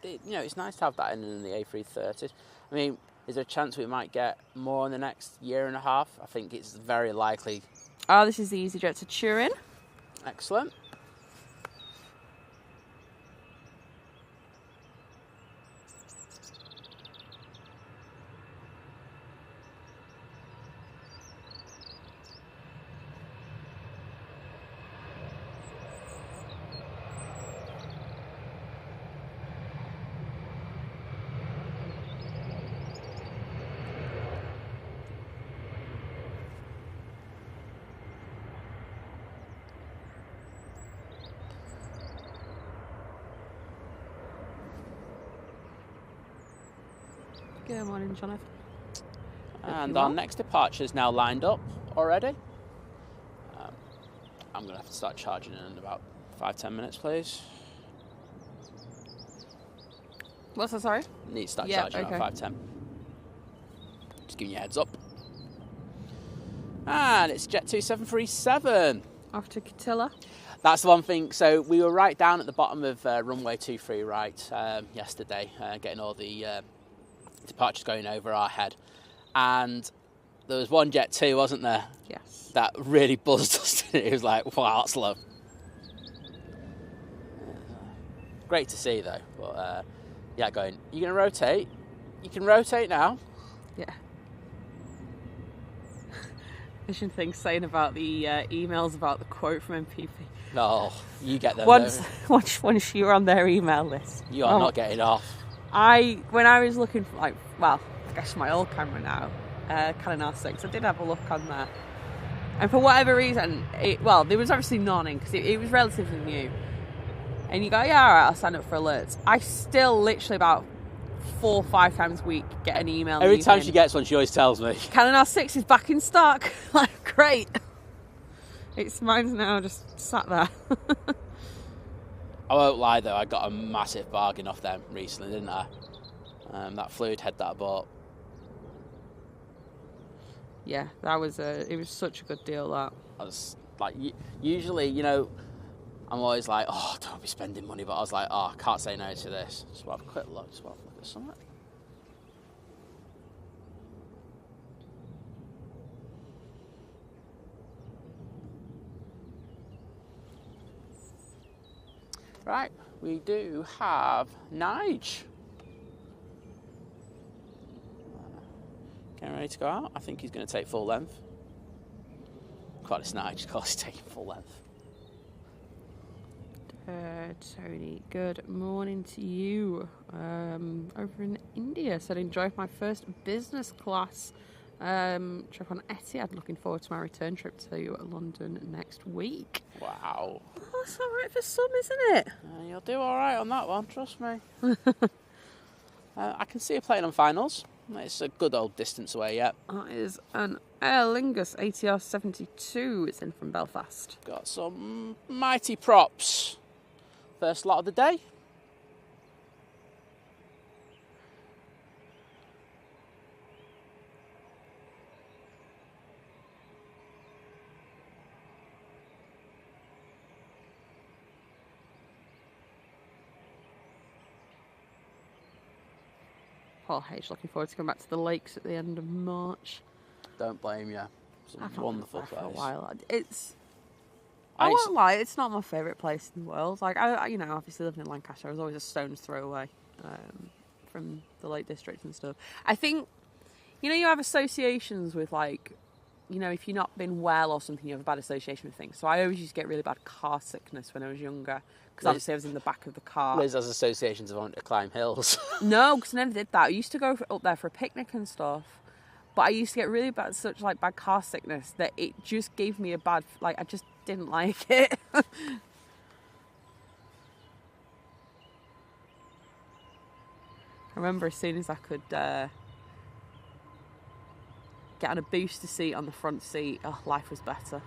It's nice to have that in the A330s. I mean, is there a chance we might get more in the next year and a half? I think it's very likely. Oh, this is the EasyJet to Turin. Excellent. Good morning, Jonathan. And our next departure is now lined up already. I'm going to have to start charging in about 5-10 minutes, please. What's that, sorry? Need to start charging about 5-10. Just giving you a heads up. And it's Jet 2737. Off to Qatar. That's the one thing. So we were right down at the bottom of runway 23 right yesterday, getting all the departures going over our head. And there was one Jet 2, wasn't there? Yes. That really buzzed us. It was like, wow, that's slow. Great to see, though. But, yeah, going, you going to rotate? You can rotate now. Yeah. Vision thing saying about the emails about the quote from MPP. No, you get them. Once you're on their email list. You are not getting off. When I was looking for, I guess my old camera now, Canon R6, I did have a look on that. And for whatever reason, there was obviously none in, because it was relatively new. And you go, yeah, all right, I'll sign up for alerts. I still literally about 4 or 5 times a week get an email. Every time she gets one, she always tells me. Canon R6 is back in stock. Like, great. Mine's now just sat there. I won't lie though, I got a massive bargain off them recently, didn't I? That fluid head that I bought. Yeah, it was such a good deal, that. I was like, usually, you know, I'm always like, oh, don't be spending money, but I was like, oh, I can't say no to this. Just want to have a quick look, at something. Right, we do have Nige. Getting ready to go out. I think he's going to take full length. God, it's Nige, of course he's taking full length. Tony, good morning to you. Over in India, said enjoyed my first business class trip on Etihad. Looking forward to my return trip to London next week. Wow. Oh, that's all right for some, isn't it? You'll do all right on that one, trust me. I can see you playing on finals. It's a good old distance away yet. That is an Lingus ATR 72. It's in from Belfast. Got some mighty props. First lot of the day. Paul H, looking forward to coming back to the lakes at the end of March. Don't blame you. It's a wonderful place. For a while. I won't lie, it's not my favourite place in the world. Like, obviously living in Lancaster, I was always a stone's throw away from the Lake District and stuff. I think, you have associations with, like, if you've not been well or something, you have a bad association with things. So I always used to get really bad car sickness when I was younger, because obviously I was in the back of the car. Liz has associations of wanting to climb hills. No, because I never did that. I used to go up there for a picnic and stuff. But I used to get really bad car sickness that it just gave me a bad, I just didn't like it. I remember as soon as I could get on a booster seat on the front seat, life was better.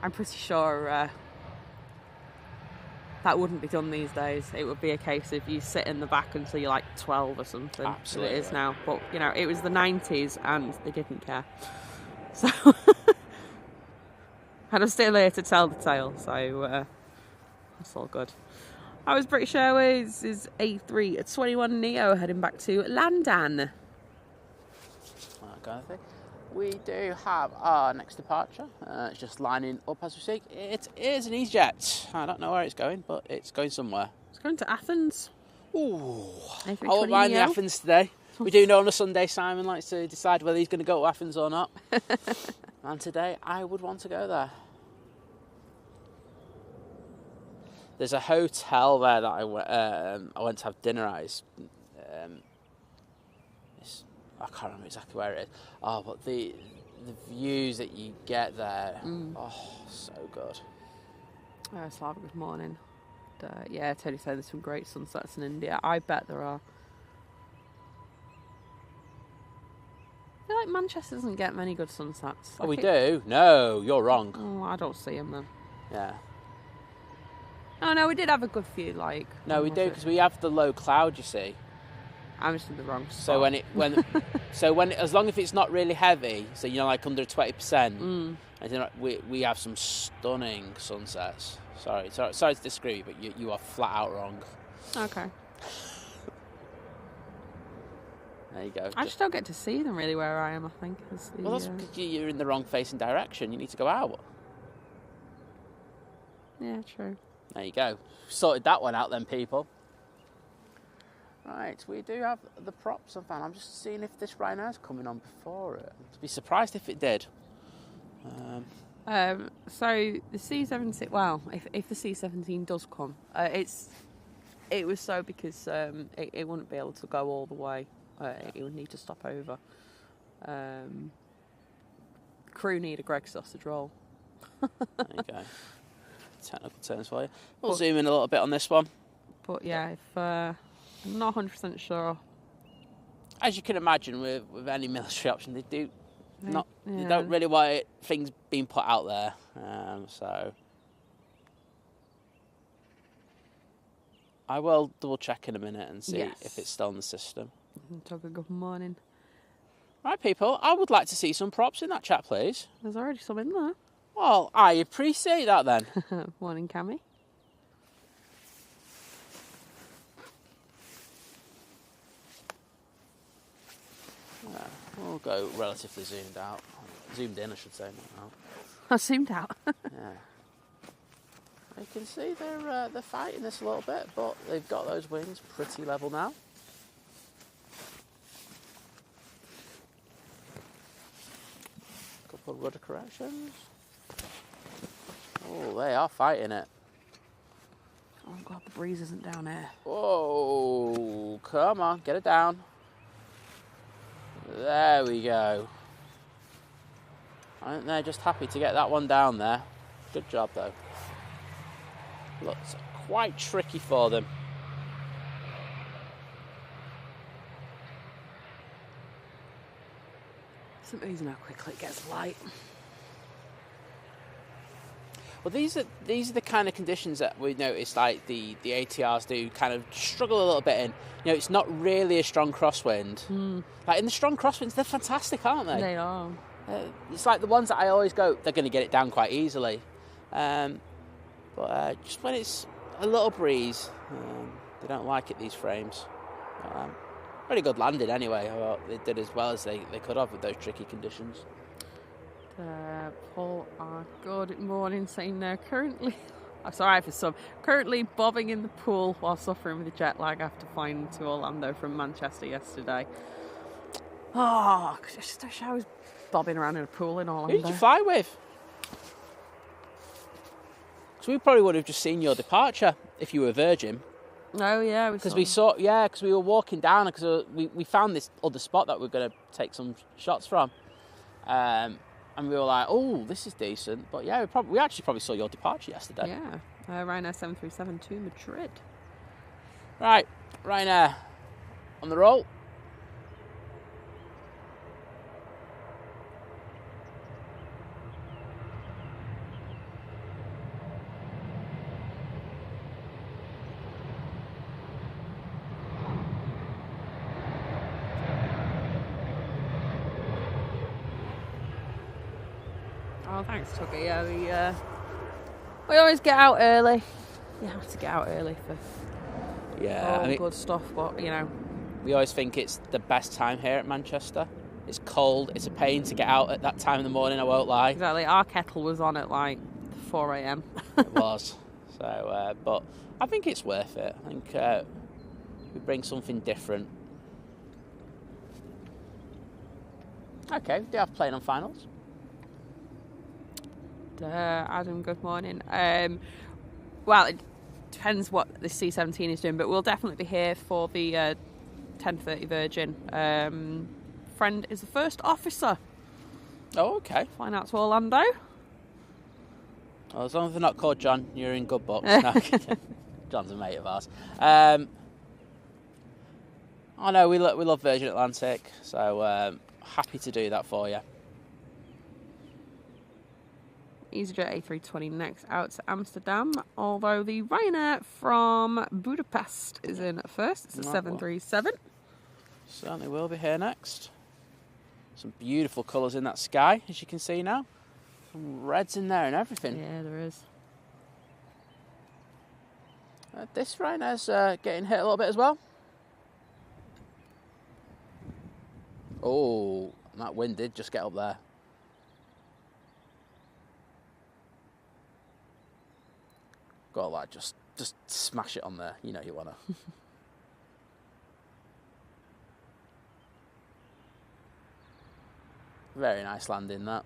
I'm pretty sure that wouldn't be done these days. It would be a case of you sit in the back until you're like 12 or something. Absolutely. It is now. But, it was the 90s and they didn't care. So, and I'm still here to tell the tale. So, that's all good. I was British Airways is A321 Neo heading back to London. That kind of thing. We do have our next departure. It's just lining up as we speak. It is an EasyJet. I don't know where it's going, but it's going somewhere. It's going to Athens. Ooh, I won't mind the Athens today. We do know on a Sunday Simon likes to decide whether he's going to go to Athens or not. And today I would want to go there. There's a hotel there that I went to have dinner at. I can't remember exactly where it is. Oh, but the views that you get there, so good. Slava, good morning. Tony said there's some great sunsets in India. I bet there are. I feel like Manchester doesn't get many good sunsets. Oh, we do? No, you're wrong. Oh, I don't see them then. Yeah. Oh no, we did have a good few. Like. No, we do because we have the low cloud. You see. I'm just in the wrong spot. So when as long as it's not really heavy, so like under 20%, I think we have some stunning sunsets. Sorry to disagree, but you are flat out wrong. Okay. There you go. I just don't get to see them really where I am, I think. That's because you're in the wrong facing direction. You need to go out. Yeah, true. There you go. Sorted that one out then, people. Right, we do have the props on fan. I'm just seeing if this Ryanair's coming on before it. I'd be surprised if it did. So the C-17, well, if the C-17 does come, it was so because it wouldn't be able to go all the way. It would need to stop over. Crew need a Greggs sausage roll. There you go. Technical terms for you. We'll zoom in a little bit on this one. But yeah, if I'm not 100% sure. As you can imagine, with any military option, they don't really want things being put out there. So I will double check in a minute and see if it's still in the system. Talk a good morning. Right, people, I would like to see some props in that chat, please. There's already some in there. Well, I appreciate that then. Morning, Cammy. We'll go relatively zoomed out. Zoomed in, I should say, not out. I zoomed out. Yeah. You can see they're fighting this a little bit, but they've got those wings pretty level now. Couple of rudder corrections. Oh, they are fighting it. Oh, I'm glad the breeze isn't down here. Whoa, come on, get it down. There we go. I think they're just happy to get that one down there. Good job, though. Looks quite tricky for them. It's amazing how quickly it gets light. Well, these are the kind of conditions that we notice, like the ATRs do kind of struggle a little bit in. It's not really a strong crosswind. Like in the strong crosswinds, they're fantastic, aren't they? They are. It's like the ones that I always go, they're going to get it down quite easily. But just when it's a little breeze, they don't like it, these frames. Pretty good landing anyway. They did as well as they could have with those tricky conditions. Paul, good morning, saying currently, I'm sorry for some, currently bobbing in the pool while suffering with the jet lag after flying to Orlando from Manchester yesterday. Oh, just wish I was bobbing around in a pool in Orlando. Who did you fly with? Because we probably would have just seen your departure if you were Virgin. Oh yeah, because we were walking down because we found this other spot that we were going to take some shots from. And we were like, oh, this is decent. But yeah, we actually probably saw your departure yesterday. Yeah, Ryanair 737 to Madrid. Right, Ryanair, on the roll. Oh, thanks, Tuggy. Yeah, we always get out early. You have to get out early for good stuff, but we always think it's the best time here at Manchester. It's cold. It's a pain to get out at that time in the morning. I won't lie. Exactly. Our kettle was on at like 4 a.m. It was. So, but I think it's worth it. I think we bring something different. Okay, we do have playing on finals. Adam, good morning. Well, it depends what the C-17 is doing, but we'll definitely be here for the 10:30 Virgin. Friend is the first officer. Oh, okay. Flying out to Orlando. Well, as long as they're not called John, you're in good books. No, John's a mate of ours. I know we love Virgin Atlantic, so Happy to do that for you. EasyJet A320 next out to Amsterdam, although the Ryanair from Budapest is in at first. It's a 737. Certainly will be here next. Some beautiful colours in that sky, as you can see now. Some reds in there and everything. Yeah, there is. This Ryanair's getting hit a little bit as well. Oh, that wind did just get up there. Got like just smash it on there. You know you wanna. Very nice landing that.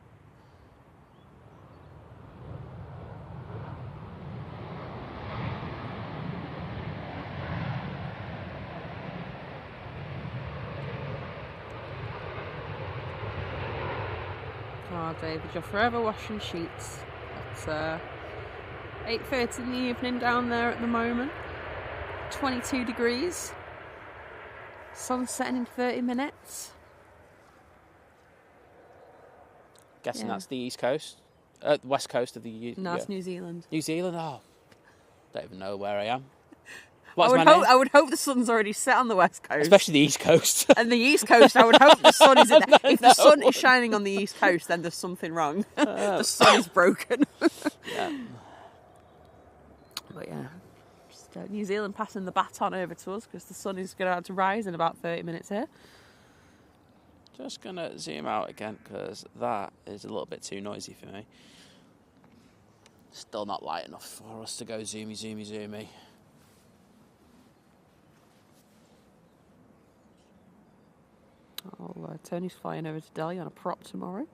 Oh, David, you're forever washing sheets. It's 8:30 in the evening down there at the moment. 22 degrees. Sun setting in 30 minutes. Guessing that's the east coast, west coast of the. No, it's New Zealand. New Zealand. Oh, don't even know where I am. I would hope the sun's already set on the west coast, especially the east coast. And the east coast, I would hope the sun is. If the sun is shining on the east coast, then there's something wrong. The sun is broken. Yeah. But yeah, just New Zealand passing the baton over to us because the sun is going to have to rise in about 30 minutes here. Just going to zoom out again because that is a little bit too noisy for me. Still not light enough for us to go zoomy, zoomy, zoomy. Tony's flying over to Delhi on a prop tomorrow.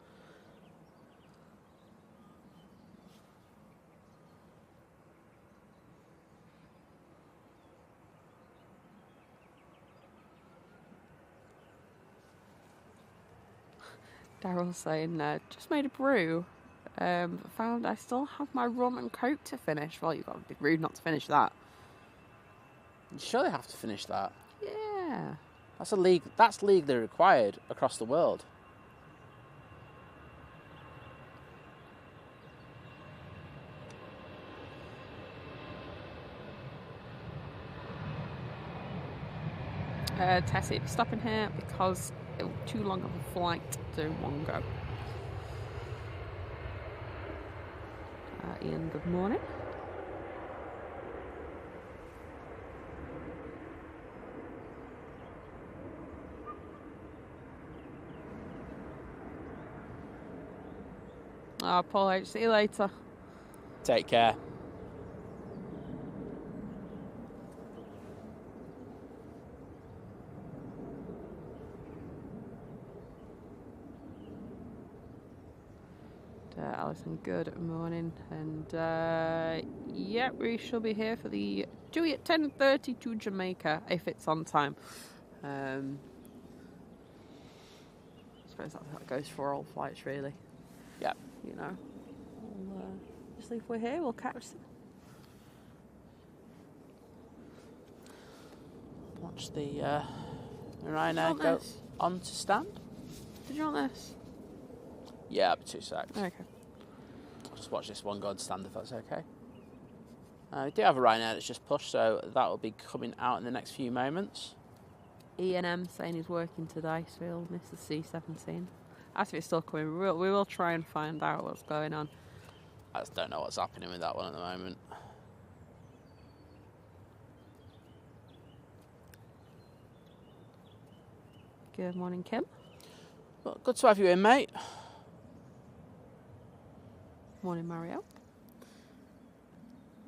Daryl's saying, just made a brew. Found I still have my rum and coke to finish. Well, you've got to be rude not to finish that. You surely have to finish that. Yeah. That's legally required across the world. Tessie, stopping here because it was too long of a flight to do in one go. Ian, good morning. Paul H, see you later. Take care. Alison, good morning. And yeah, we shall be here for the Dewey at 10:30 to Jamaica if it's on time. I suppose that's how it goes for all flights, really. Yeah. You know, just if we're here, we'll catch them. Watch the Ryanair go on to stand. Did you want this? Yeah, I'll be 2 secs. Okay. I'll just watch this one go on stand if that's okay. We do have a Ryanair that's just pushed, so that will be coming out in the next few moments. E&M saying he's working today, so he'll miss the C-17. As if it's still coming, we will try and find out what's going on. I just don't know what's happening with that one at the moment. Good morning, Kim. Well, good to have you in, mate. Morning, Mario.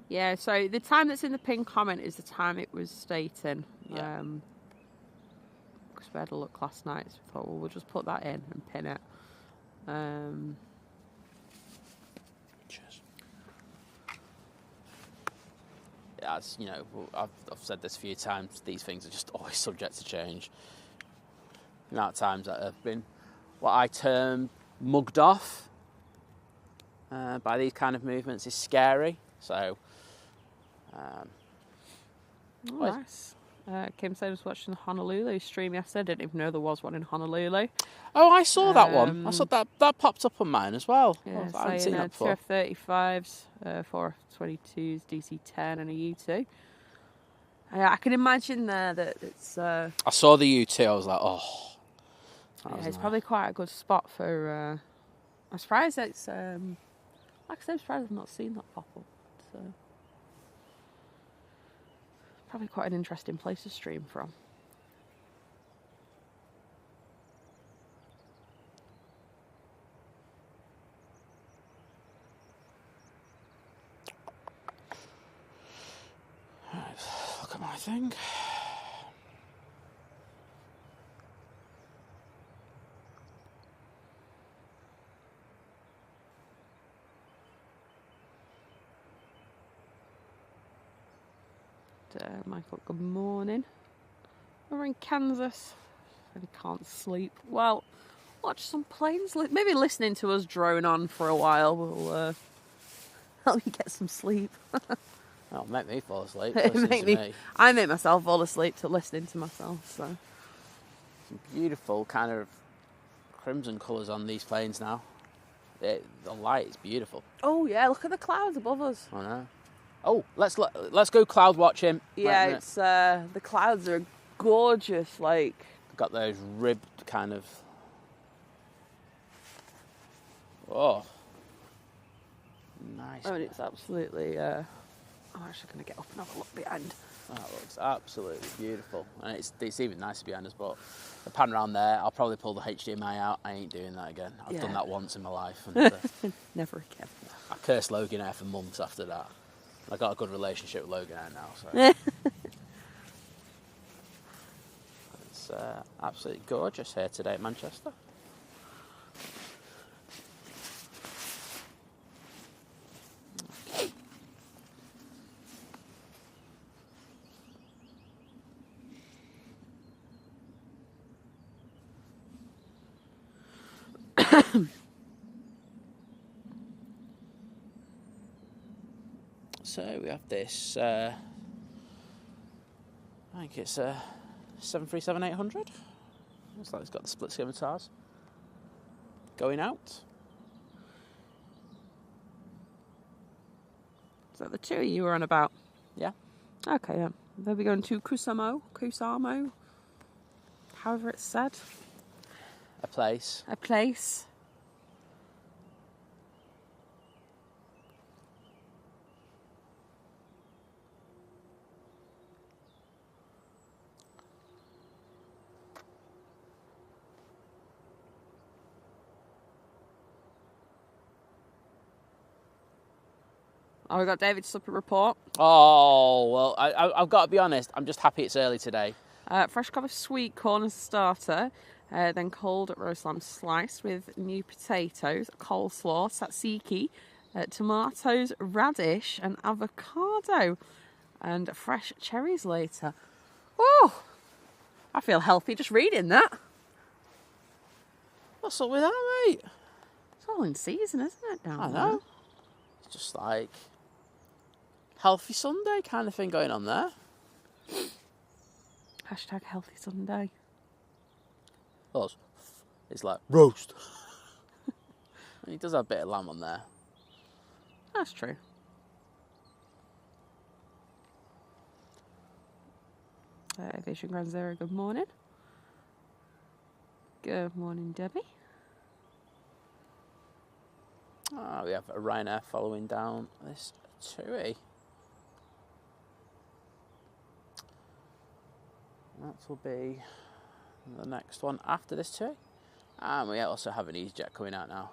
Yeah, so the time that's in the pinned comment is the time it was stating. Yeah. Because we had a look last night, so we thought, well, we'll just put that in and pin it. Cheers. Yeah, as you know, I've said this a few times, these things are just always subject to change. The amount of times that have been what I term mugged off by these kind of movements is scary. So, nice. Kim said I was watching the Honolulu stream yesterday. I didn't even know there was one in Honolulu. Oh, I saw that one. I saw that popped up on mine as well. Yeah, I haven't seen that before. 2 F-35s, 4 F-22s, DC-10 and a U-2. I can imagine there that it's... I saw the U-2, I was like, oh. Yeah, it's probably quite a good spot for... I'm surprised it's... like I said, I'm surprised I've not seen that pop up. So... Probably quite an interesting place to stream from. Right, look at my thing. Michael, good morning. We're in Kansas. Really can't sleep. Well, watch some planes. Maybe listening to us drone on for a while will help you get some sleep. Oh, make me fall asleep. I make myself fall asleep to listening to myself. So some beautiful kind of crimson colours on these planes now. The light is beautiful. Oh yeah, look at the clouds above us. I know. Oh, let's go cloud watching. Yeah, it's the clouds are gorgeous. Like got those ribbed kind of. Oh, nice. I mean, it's absolutely. I'm actually going to get up and have a look behind. That looks absolutely beautiful, and it's even nicer behind us. But the pan around there, I'll probably pull the HDMI out. I ain't doing that again. I've done that once in my life, and never again. I cursed Logan Air for months after that. I got a good relationship with Logan Air now, so it's absolutely gorgeous here today at Manchester. So we have this, I think it's a 737-800. Looks like it's got the split scimitars going out. Is that the two you were on about? Yeah. Okay, yeah. They'll be going to Kusamo, however it's said. A place. Oh, we got David's supper report. Oh, well, I've got to be honest, I'm just happy it's early today. Fresh cup of sweet corn as a starter, then cold roast lamb sliced with new potatoes, coleslaw, tzatziki, tomatoes, radish and avocado, and fresh cherries later. Oh, I feel healthy just reading that. What's up with that, mate? It's all in season, isn't it, down I there? know. It's just like healthy Sunday kind of thing going on there. Hashtag healthy Sunday. Well, it's like roast. And he does have a bit of lamb on there. That's true. Aviation Ground Zero, good morning. Good morning, Debbie. We have a Ryanair following down this TUI. That will be the next one after this TUI. And we also have an EasyJet coming out now.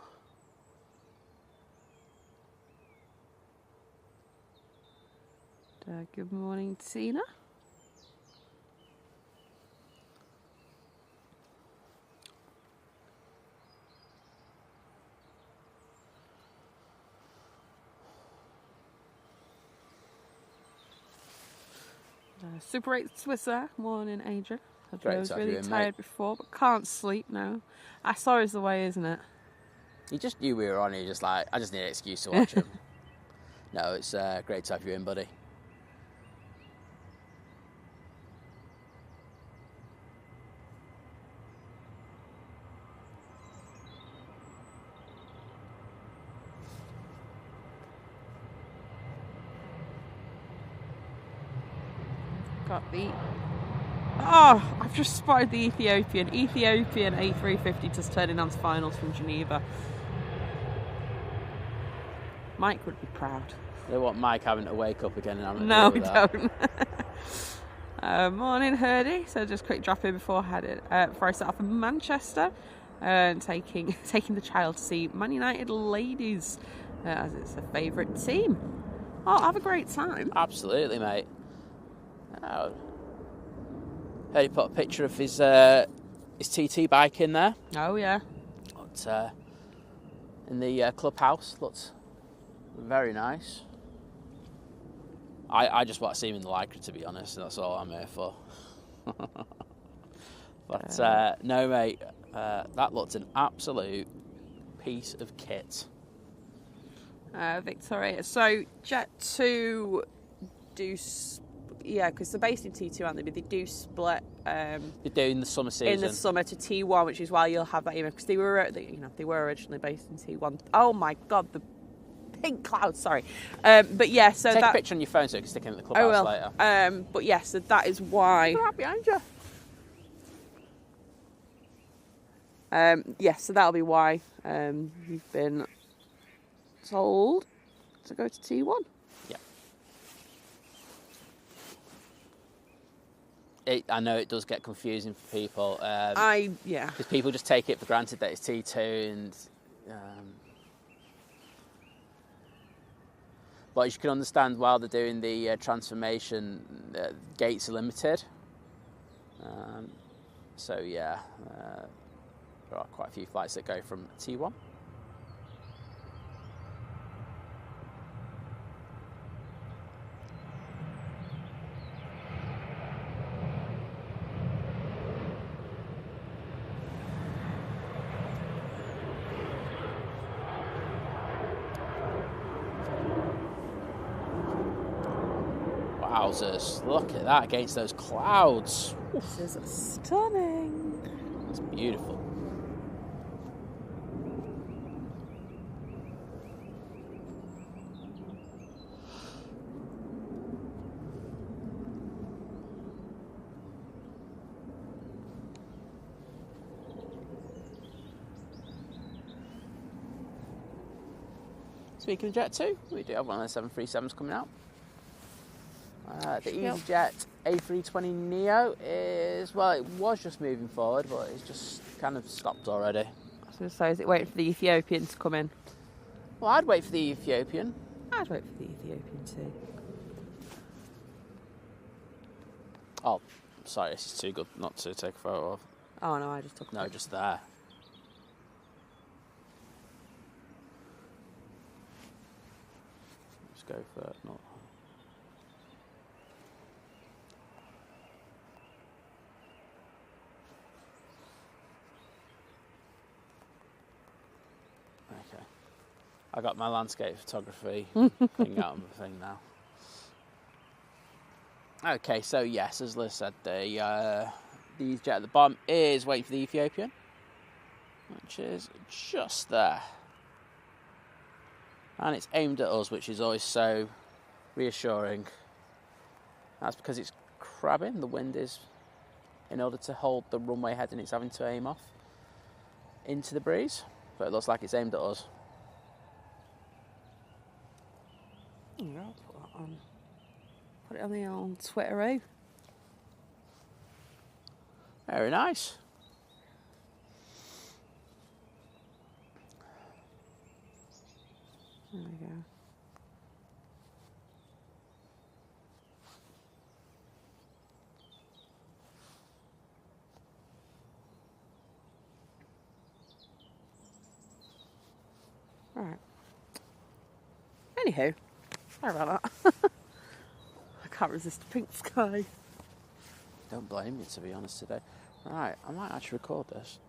Good morning, Tina. Super 8 Swisser, morning, Adrian. I was really tired before, but can't sleep now. I saw is the way, isn't it? You just knew we were on. You're just like, I just need an excuse to watch him. No, it's great to have you in, buddy. Got the... Oh, I've just spotted the Ethiopian A380 just turning on to finals from Geneva. Mike would be proud. They want Mike having to wake up again and having No, to we deal with don't. Morning, Hurdy. So just quick drop in before I set off in Manchester, and taking the child to see Man United ladies, as it's a favourite team. Oh, have a great time. Absolutely, mate. Oh. Heard he put a picture of his TT bike in there. Oh yeah. But, in the clubhouse. Looks very nice. I just want to see him in the Lycra, to be honest. That's all I'm here for. But no, mate. That looked an absolute piece of kit. Victoria. So Jet 2 do... Yeah, because they're based in T2, aren't they? But they do split. They're doing the summer season in the summer to T1, which is why you'll have that. Because they were originally based in T1. Oh my God, the pink clouds. Sorry, but yeah. So take a picture on your phone so you can stick it in the clubhouse later. But yeah, so that is why. Right behind you. Yeah, so that'll be why you've been told to go to T1. I know it does get confusing for people. Because people just take it for granted that it's T2, and but as you can understand, while they're doing the transformation, gates are limited. So yeah, there are quite a few flights that go from T1. Wowzers, look at that against those clouds. This is stunning. It's beautiful. Speaking of Jet 2, we do have one of the 737s coming out. The EasyJet A320 Neo is, well, it was just moving forward, but it's just kind of stopped already. I was going to say, is it waiting for the Ethiopian to come in? Well, I'd wait for the Ethiopian. I'd wait for the Ethiopian too. Oh, sorry, this is too good not to take a photo of. Oh no, I just took a photo. No, just there. Let's go for it, not... I got my landscape photography thing out of the thing now. Okay, so yes, as Liz said, the EasyJet at the bottom is waiting for the Ethiopian, which is just there. And it's aimed at us, which is always so reassuring. That's because it's crabbing. The wind is, in order to hold the runway heading, it's having to aim off into the breeze. But it looks like it's aimed at us. Yeah, I'll put that on. Put it on the old Twitter. Very nice. There we go. Right. Anywho. Sorry about that. I can't resist a pink sky. Don't blame me, to be honest, today. Right, I might actually record this.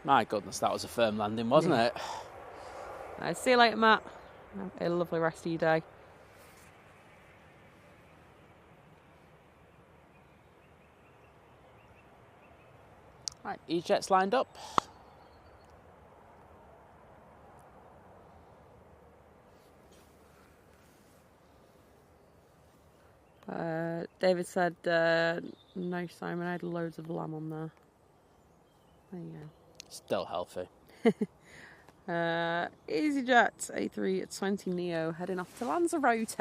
My goodness, that was a firm landing, wasn't it? See you later, Matt. Have a lovely rest of your day. Right, EasyJet's lined up. David said, no, Simon, I had loads of lamb on there. There you go. Still healthy. EasyJet A380 Neo heading off to Lanzarote.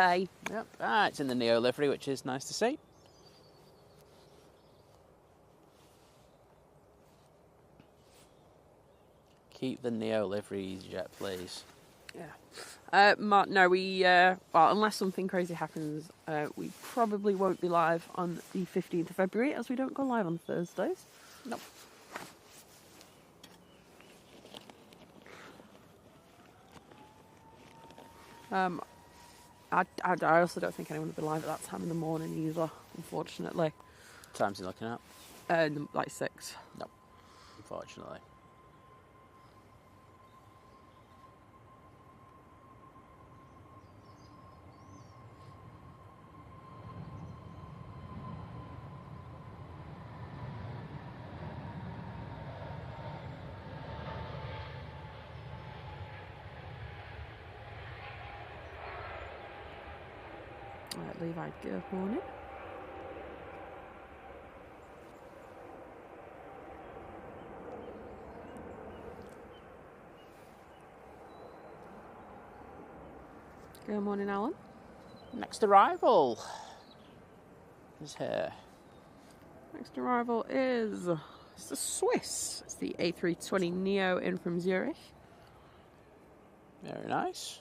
Yep. It's in the Neo livery, which is nice to see. Keep the Neo livery, EasyJet, please. Yeah. Mark, no, well, unless something crazy happens, we probably won't be live on the 15th of February, as we don't go live on Thursdays. Nope. I also don't think anyone will be live at that time in the morning either, unfortunately. What time's he looking at? Like 6. No, unfortunately. Right, Levi, good morning. Good morning, Alan. Next arrival is here. Next arrival is it's the Swiss. It's the A320 Neo in from Zurich. Very nice.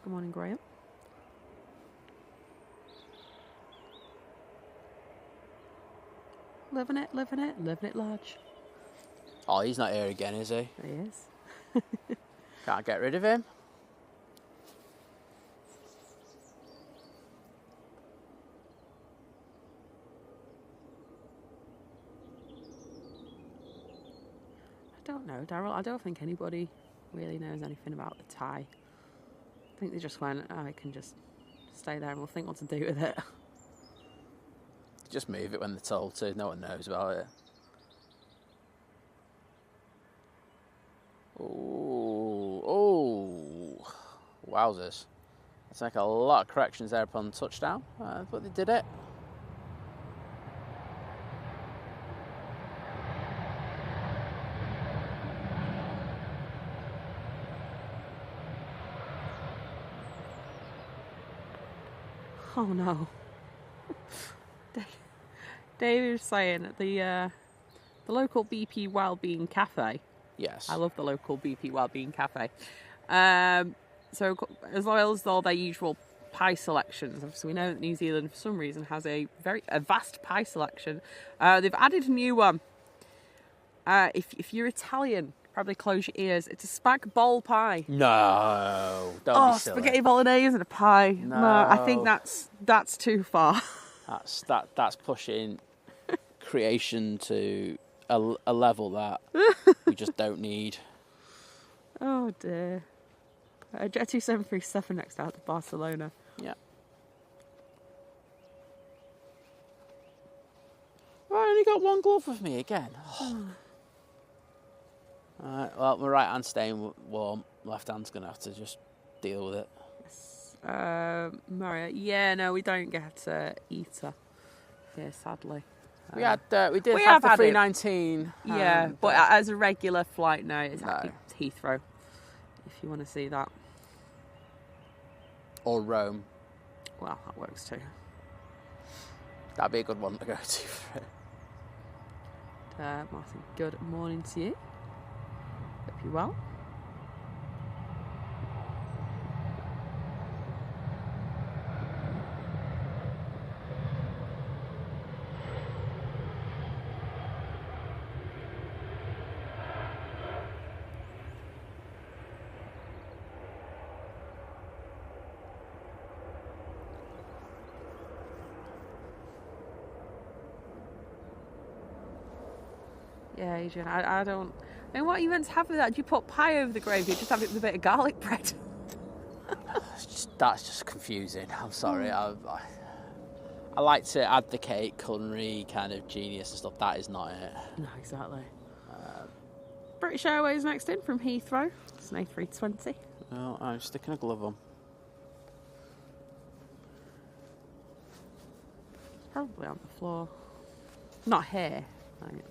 Good morning, Graham. Living it large. Oh, he's not here again, is he? He is. Can't get rid of him. I don't know, Daryl. I don't think anybody really knows anything about the Thai. I think they just went, I can just stay there and we'll think what to do with it. Just move it when they're told to. No one knows about it. Oh, wowzers. Let's make a lot of corrections there upon touchdown, but they did it. Oh no. David was saying at the local BP Wellbeing Cafe. Yes. I love the local BP Wellbeing Cafe. So as well as all their usual pie selections, obviously we know that New Zealand for some reason has a vast pie selection. They've added a new one. If you're Italian, probably close your ears. It's a spag bowl pie. No, don't be silly. Spaghetti bolognese and a pie. No, I think that's too far. That's pushing creation to a level that we just don't need. Oh dear. Jet 2737 next out to Barcelona. Yeah. Well, I only got one glove with me again. Oh. Alright, well, my right hand's staying warm. Left hand's going to have to just deal with it. Yes. Maria, yeah, no, we don't get Eater here, sadly. We did have the 319. Yeah, but as a regular flight, no, it's Heathrow. If you want to see that. Or Rome. Well, that works too. That'd be a good one to go to for it. Martin, good morning to you. Hope you're well. Yeah, Adrian, I don't... I mean, what are you meant to have with that? Do you put pie over the gravy? Just have it with a bit of garlic bread? That's just confusing. I'm sorry. I like to advocate culinary kind of genius and stuff. That is not it. No, exactly. British Airways next in from Heathrow. It's an A320. Oh, I'm sticking a glove on. It's probably on the floor. Not here. Right.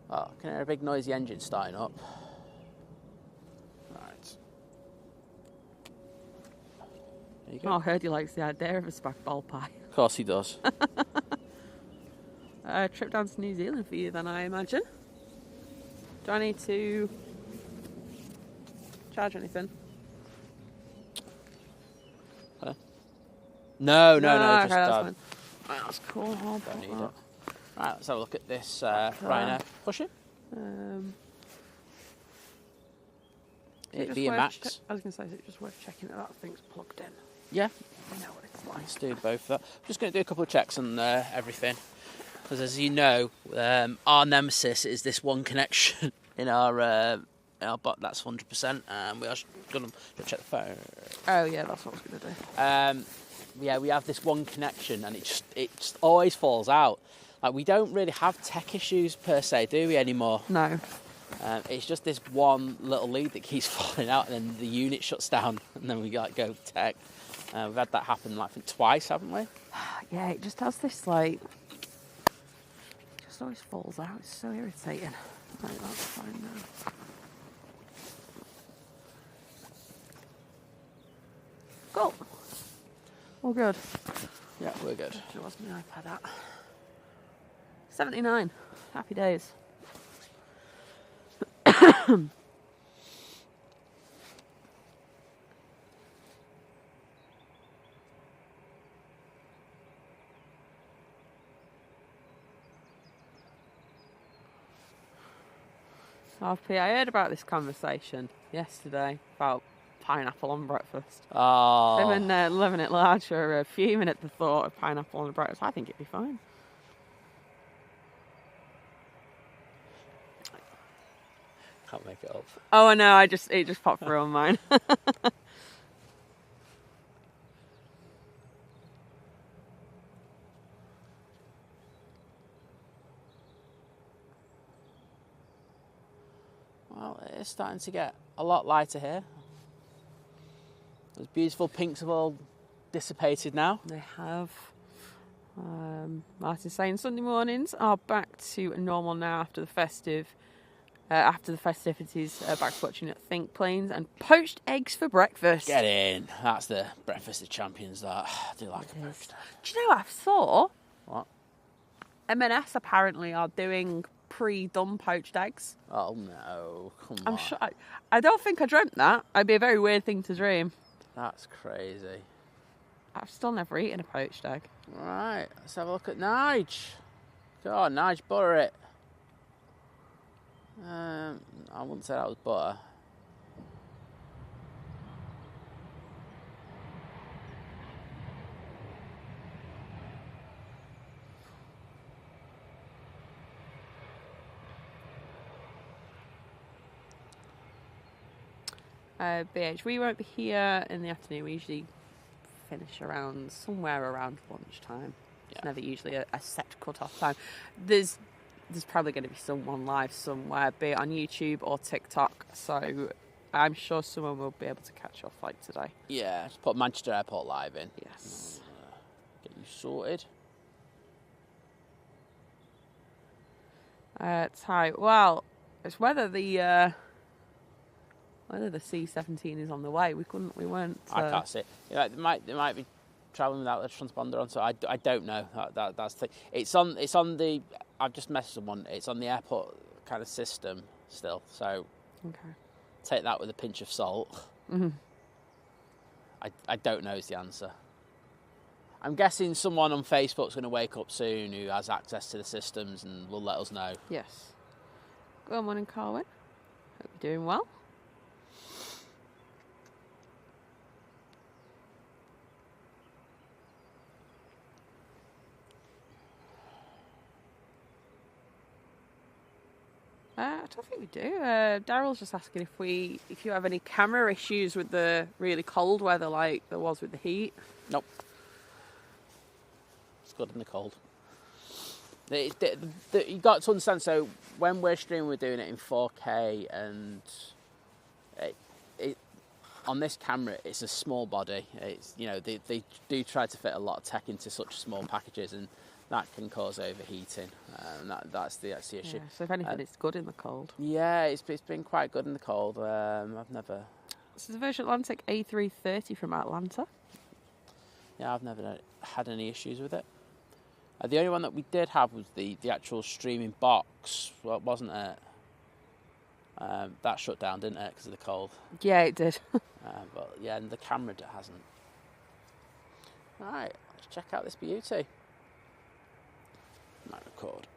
Oh, can I hear a big noisy engine starting up? Right. There you go. Oh, I heard he likes the idea of a spag bol pie. Of course he does. Trip down to New Zealand for you then, I imagine. Do I need to charge anything? Huh? No, Okay, just that's fine. Right, that's cool. Don't need it. Right, let's have a look at this Rhino. Push it. It'd be a Max. I was going to say, is it just worth checking that thing's plugged in? Yeah. I know what it's like. Let's do both of that. I'm just going to do a couple of checks on everything. Because as you know, our nemesis is this one connection in our bot. That's 100%. We are going to check the phone. Oh yeah, that's what I was going to do. Yeah, we have this one connection, and it just always falls out. Like, we don't really have tech issues per se, do we anymore? No. It's just this one little lead that keeps falling out, and then the unit shuts down, and then we go tech. We've had that happen, like, I think twice, haven't we? Yeah, it just has this like. Just always falls out. It's so irritating. Right, that's fine now. Cool. All good. Yeah, we're good. What's my iPad at? 79. Happy days. RP, I heard about this conversation yesterday about pineapple on breakfast. Oh. Them and living it large are fuming at the thought of pineapple on the breakfast. I think it'd be fine. Can't make it up. Oh, I know. It just popped through on mine. Well, it's starting to get a lot lighter here. Those beautiful pinks have all dissipated now. They have. Martin's saying Sunday mornings are back to normal now after the festivities. Back to watching at Think Planes and poached eggs for breakfast. Get in. That's the breakfast of champions. That I do like a poached egg. Do you know what I saw? What? M&S apparently are doing pre-done poached eggs. Oh no! Come on. I'm sure. I don't think I dreamt that. It'd be a very weird thing to dream. That's crazy. I've still never eaten a poached egg. Right, let's have a look at Nige. Go on, Nige, butter it. I wouldn't say that was butter. BH, we won't be here in the afternoon. We usually finish somewhere around lunchtime. Yeah. It's never usually a set cut-off time. There's probably going to be someone live somewhere, be it on YouTube or TikTok. So I'm sure someone will be able to catch your flight today. Yeah, just put Manchester Airport live in. Yes. Get you sorted. Tight. Well, it's whether the C-17 is on the way. We weren't. I can't see it. Yeah, they might be travelling without the transponder on, so I don't know. That's the thing. It's on the. I've just messaged someone. It's on the airport kind of system still. So okay. Take that with a pinch of salt. Mm-hmm. I don't know is the answer. I'm guessing someone on Facebook's going to wake up soon who has access to the systems and will let us know. Yes. Good morning, Carwyn. Hope you're doing well. I don't think we do. Daryl's just asking if you have any camera issues with the really cold weather like there was with the heat. Nope. It's good in the cold. You got to understand, so when we're streaming, we're doing it in 4K, and on this camera, it's a small body. It's, you know, they do try to fit a lot of tech into such small packages, and that can cause overheating. And that's the issue. Yeah, so if anything, it's good in the cold. Yeah, it's been quite good in the cold. I've never. This is a Virgin Atlantic A380 from Atlanta. Yeah, I've never had any issues with it. The only one that we did have was the actual streaming box, well, wasn't it? That shut down, didn't it, because of the cold? Yeah, it did. But yeah, and the camera hasn't. Right, let's check out this beauty. Might record.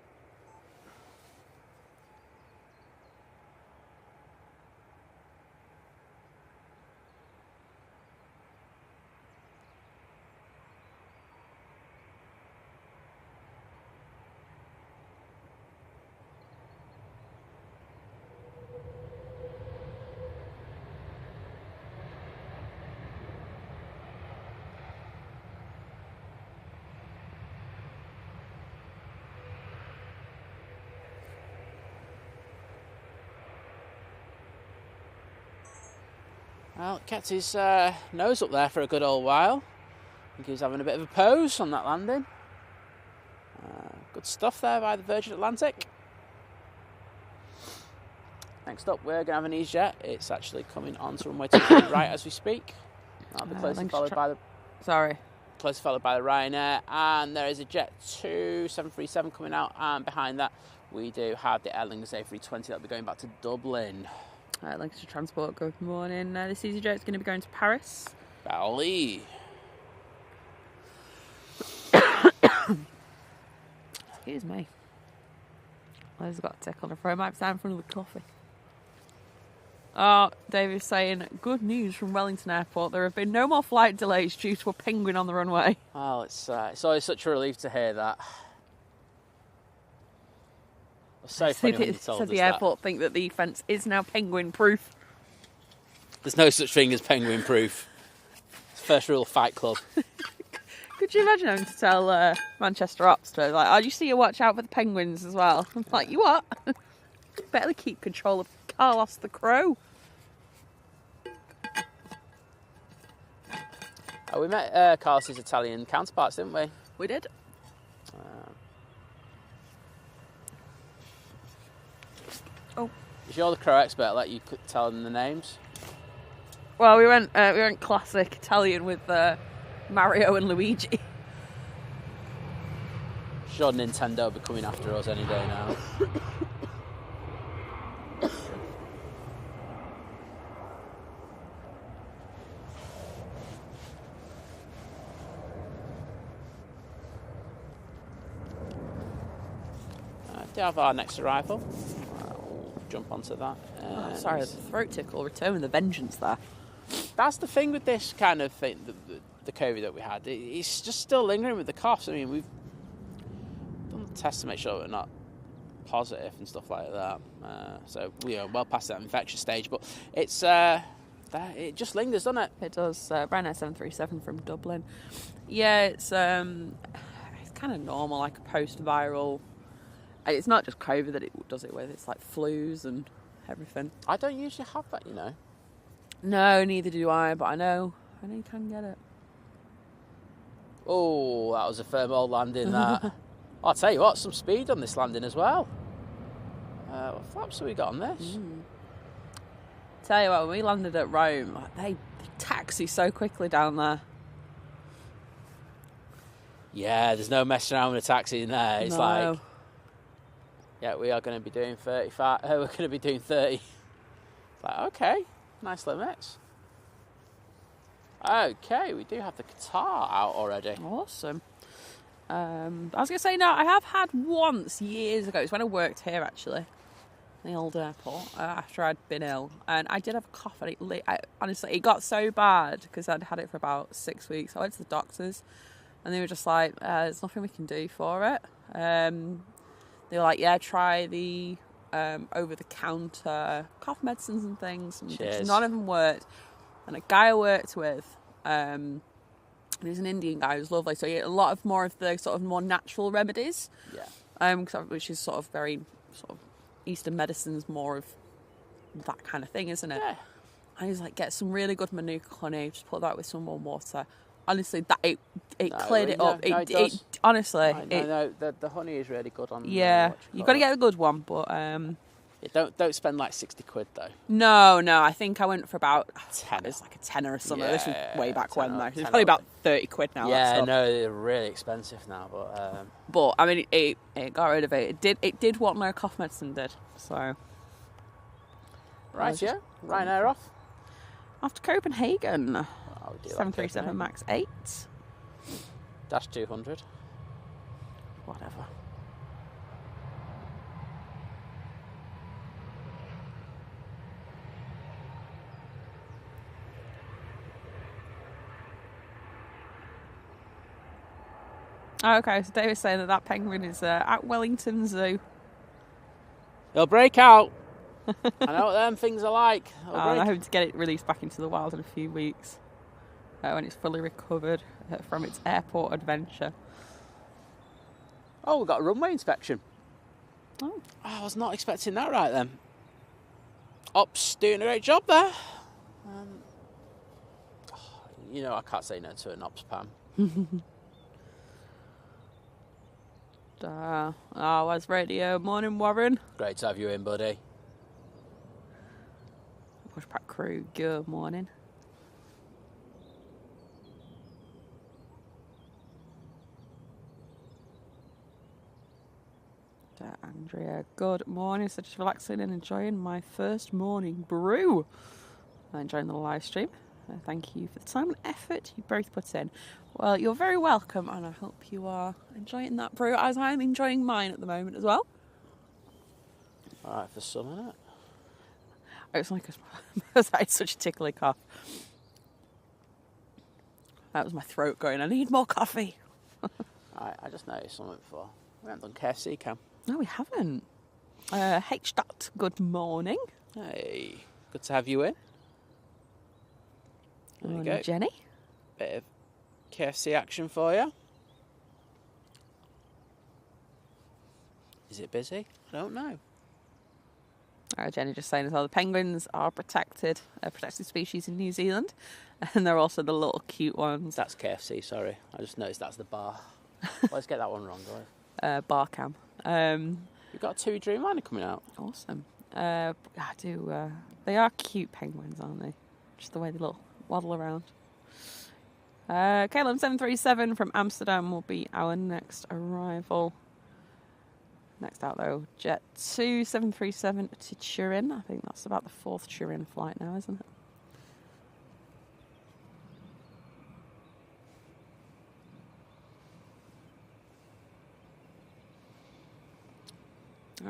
Well, kept his nose up there for a good old while. I think he was having a bit of a pose on that landing. Good stuff there by the Virgin Atlantic. Next up, we're going to have an EasyJet. It's actually coming on to runway 23 right as we speak. That'll be closely followed by the... Closely followed by the Ryanair. And there is a Jet 2 737 coming out. And behind that, we do have the Lingus A380 that'll be going back to Dublin. Lingus Transport, good morning. This EasyJet is going to be going to Paris. Bali. Excuse me. Liz got a tick on her throat. Might be down in front of the coffee. Oh, David's saying, good news from Wellington Airport. There have been no more flight delays due to a penguin on the runway. Oh, it's always such a relief to hear that. So funny when you told us the airport think that the fence is now penguin proof. There's no such thing as penguin proof. It's first rule of Fight Club. Could you imagine having to tell Manchester Ops to like, oh, you see, you watch out for the penguins as well? I'm like, you what? Better keep control of Carlos the Crow. Oh, we met Carlos's Italian counterparts, didn't we? We did. Oh, if you're the Crow expert, I'll let you tell them the names. Well, we went classic Italian with Mario and Luigi. Sure, Nintendo will be coming after us any day now. Do have our next arrival. We'll jump onto that. Sorry, the throat tickle. Return with a vengeance there. That's the thing with this kind of thing, the COVID that we had. It's just still lingering with the coughs. I mean, we've done the tests to make sure we're not positive and stuff like that. So we are well past that infectious stage, but it's it just lingers, doesn't it? It does. Ryanair 737 from Dublin. Yeah, it's kind of normal, like a post-viral. It's not just COVID that it does it with. It's like flus and everything. I don't usually have that, you know. No, neither do I. But I know you can get it. Oh, that was a firm old landing. That. I'll tell you what, some speed on this landing as well. What flaps have we got on this? Tell you what, when we landed at Rome, like, they taxi so quickly down there. Yeah, there's no messing around with a taxi in there. It's no. like, yeah, we are going to be doing 35. We're going to be doing 30. It's like, okay, nice limits. Okay, we do have the Qatar out already. Awesome. I was going to say, no, I have had once years ago. It's when I worked here, actually, in the old airport, after I'd been ill. And I did have a cough. And honestly, it got so bad because I'd had it for about 6 weeks. I went to the doctors and they were just like, there's nothing we can do for it. They were like, yeah, try the over-the-counter cough medicines and things. And Cheers. none of them worked. And a guy I worked with, he's an Indian guy who's lovely. So he had a lot of more of the sort of more natural remedies. Yeah. Which is sort of very sort of Eastern medicine's more of that kind of thing, isn't it? Yeah. And he's like, get some really good manuka honey, just put that with some warm water. Honestly, that it cleared it up. It honestly, the honey is really good on. Yeah, you've got to get a good one, but don't spend like £60 though. No, I think I went for about 10. It's like a tenner or something. Yeah, this was way back when though. It's 10 probably about £30 now. Yeah, no, they're really expensive now, but I mean, it got rid of it. It did what no cough medicine did. So right, yeah, Ryanair off. Off to Copenhagen. 737 like Max 8. -200. Whatever. Oh, okay, so David's saying that penguin is at Wellington Zoo. They'll break out. I know what them things are like. I'm hoping to get it released back into the wild in a few weeks. When it's fully recovered from its airport adventure. Oh, we've got a runway inspection. Oh. I was not expecting that right then. Ops doing a great job there. I can't say no to an Ops Pam. Where's radio? Morning, Warren. Great to have you in, buddy. Pushback crew, good morning. Andrea, good morning. So just relaxing and enjoying my first morning brew. Enjoying the live stream. Thank you for the time and effort you both put in. Well, you're very welcome, and I hope you are enjoying that brew as I'm enjoying mine at the moment as well. All right for some, isn't it? It's like I had such a tickly cough. That was my throat going, I need more coffee. I just noticed something before. We haven't done KFC, Cam. No, we haven't. H. Dot, good morning. Hey, good to have you in. There you go. Jenny. Bit of KFC action for you. Is it busy? I don't know. Jenny just saying as well, the penguins are a protected species in New Zealand, and they're also the little cute ones. That's KFC, sorry. I just noticed that's the bar. Let's get that one wrong, guys. Bar cam. You've got a TUI Dreamliner coming out. Awesome. I do. They are cute penguins, aren't they? Just the way they waddle around. KLM 737 from Amsterdam will be our next arrival. Next out, though, Jet 2 737 to Turin. I think that's about the 4th Turin flight now, isn't it?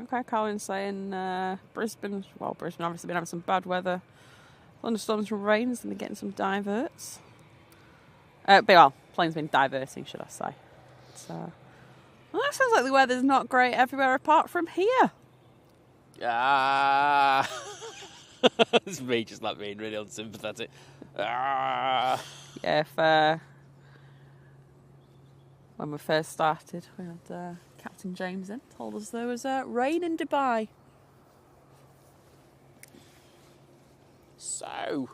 Okay, Colin's saying Brisbane obviously been having some bad weather. Thunderstorms and rains, and they're getting some diverts. Planes been diverting, should I say. Well, that sounds like the weather's not great everywhere apart from here. It's me just like being really unsympathetic. Yeah, when we first started, we had Captain James in, told us there was rain in Dubai. So,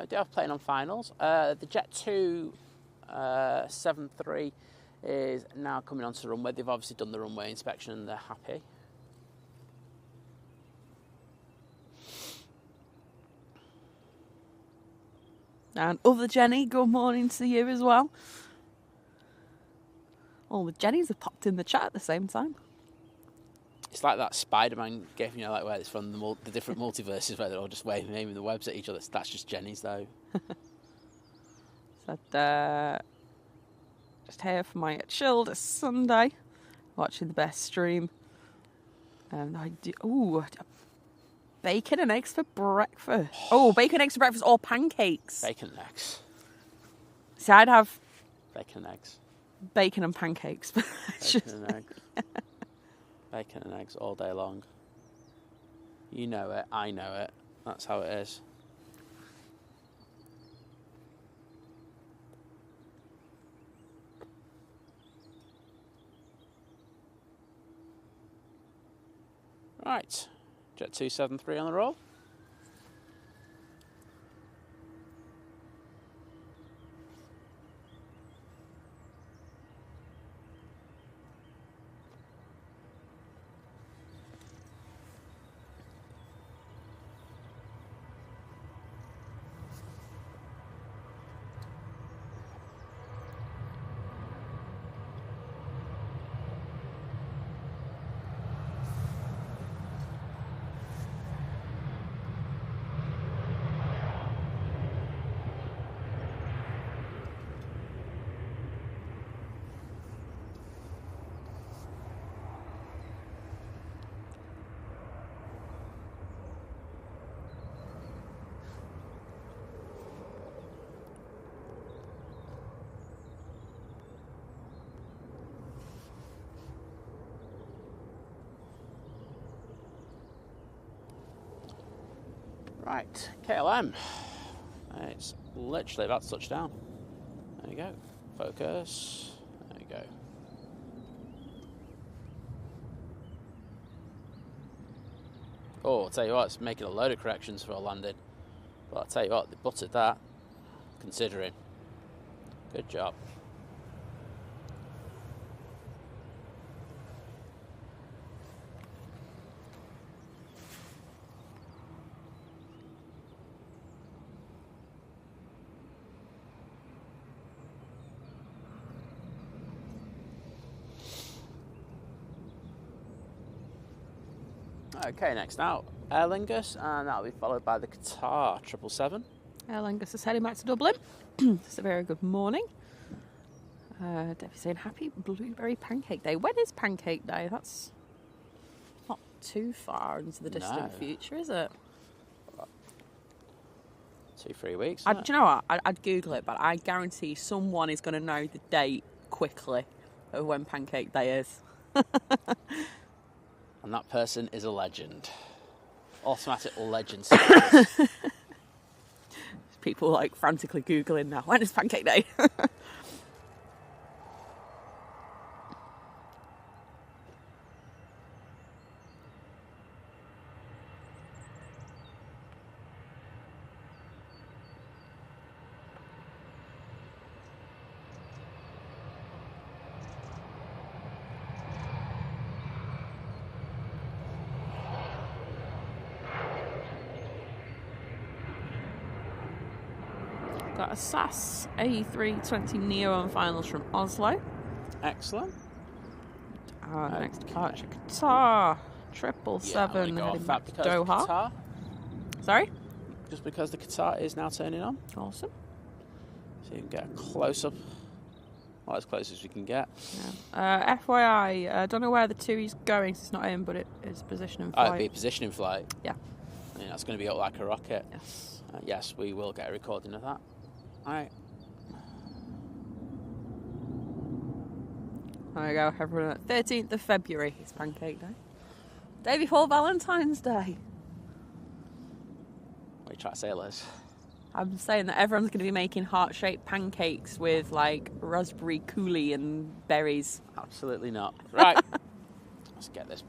do have playing on finals. The Jet 2 73 is now coming onto the runway. They've obviously done the runway inspection and they're happy. And other Jenny, good morning to you as well. All the Jennies have popped in the chat at the same time. It's like that Spider-Man game, like where it's from the different multiverses where they're all just waving the webs at each other. That's just Jenny's, though. Just here for my chilled Sunday, watching the best stream. And I do bacon and eggs for breakfast. Oh, bacon and eggs for breakfast or pancakes. Bacon and eggs. See, I'd have bacon and eggs. Bacon and pancakes. Bacon and eggs. Bacon and eggs all day long. You know it, I know it. That's how it is. Right, Jet 273 on the roll. Right, KLM. It's literally about to touch down. There you go. Focus. There you go. Oh, I'll tell you what, it's making a load of corrections for a landing. But I'll tell you what, they buttered that, considering. Good job. Okay, next out, Aer Lingus, and that'll be followed by the Qatar 777. Aer Lingus is heading back to Dublin. It's a very good morning. Debbie's saying happy Blueberry Pancake Day. When is Pancake Day? That's not too far into the distant future, is it? 2-3 weeks. Do you know what? I'd Google it, but I guarantee someone is going to know the date quickly of when Pancake Day is. And that person is a legend. Automatic legend status. People like frantically Googling now. When is Pancake Day? Got a SAS A380 Neo on finals from Oslo. Excellent. Next departure, Qatar 777 heading back to Doha. Qatar, Sorry? just because the Qatar is now turning on. Awesome. So you can get a close-up, well, as close as we can get. Yeah. FYI, I don't know where the TUI's going, so it's not in, but it is position in flight. It'll be a position in flight. Yeah. I mean, that's going to be up like a rocket. Yes. Yes, we will get a recording of that. All right. There we go, everyone. 13th of February is Pancake Day. Day before Valentine's Day. What are you trying to say, Liz? I'm saying that everyone's going to be making heart-shaped pancakes with, like, raspberry coulis and berries. Absolutely not. Right. Let's get this.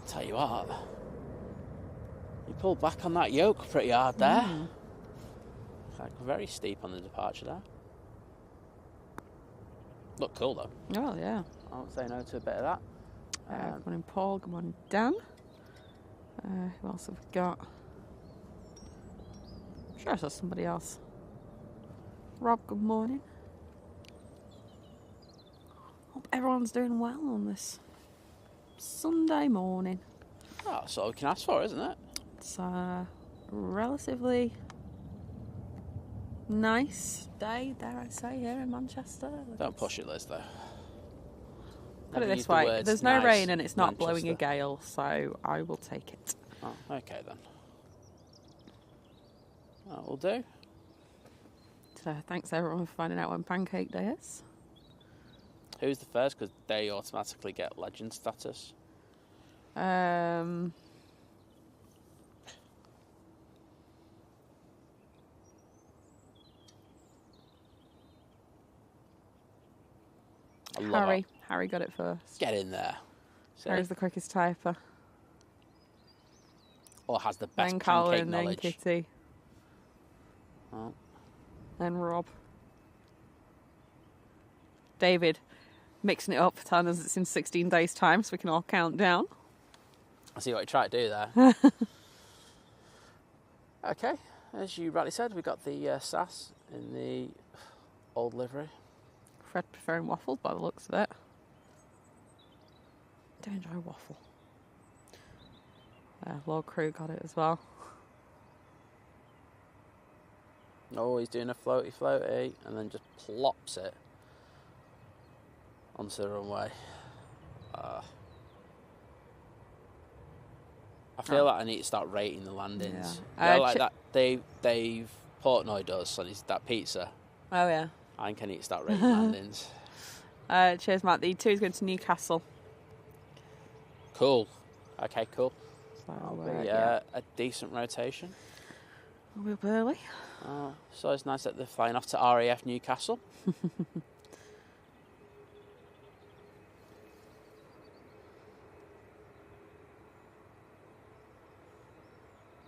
Tell you what, you pulled back on that yoke pretty hard there. Like very steep on the departure there. Look cool though. Oh, yeah. I won't say no to a bit of that. Good morning, Paul. Good morning, Dan. Who else have we got? I'm sure I saw somebody else. Rob, good morning. Hope everyone's doing well on this Sunday morning. Oh, that's all we can ask for, isn't it? It's a relatively nice day, dare I say, here in Manchester. Don't push it, Liz, though. Put it Never this use the way, words there's no nice rain and it's not Manchester. blowing a gale, so I will take it. Oh, okay then. That will do. So thanks everyone for finding out when Pancake Day is. Who's the first? Because they automatically get legend status. I love it. Harry got it first. Get in there. See? Harry's the quickest typer. Or has the best Then pancake Colin, then knowledge. Kitty. Oh. Then Rob. David, mixing it up, telling us it's in 16 days' time so we can all count down. I see what you try to do there. Okay, as you rightly said, we got the SAS in the old livery. Fred preferring waffles by the looks of it. Do enjoy waffle. Lord Crew got it as well. Oh, he's doing a floaty, and then just plops it onto the runway. I feel like I need to start rating the landings. Yeah. Like that Dave Portnoy does on that pizza. Oh, yeah. I think I need to start rating landings. Cheers, Matt. The 2 is going to Newcastle. Cool. Okay, cool. So, That'll be a decent rotation. We'll be early. So it's nice that they're flying off to RAF Newcastle.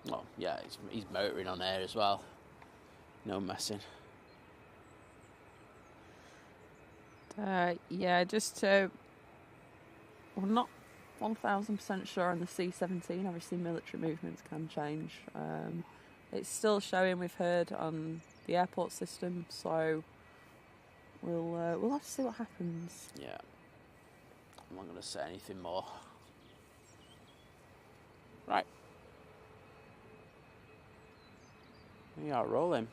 Well, yeah, he's motoring on air as well. No messing. Yeah, just to... We're not 1000% sure on the C-17. Obviously, military movements can change. It's still showing, we've heard, on the airport system, so we'll have to see what happens. Yeah. I'm not going to say anything more. Right. We are rolling.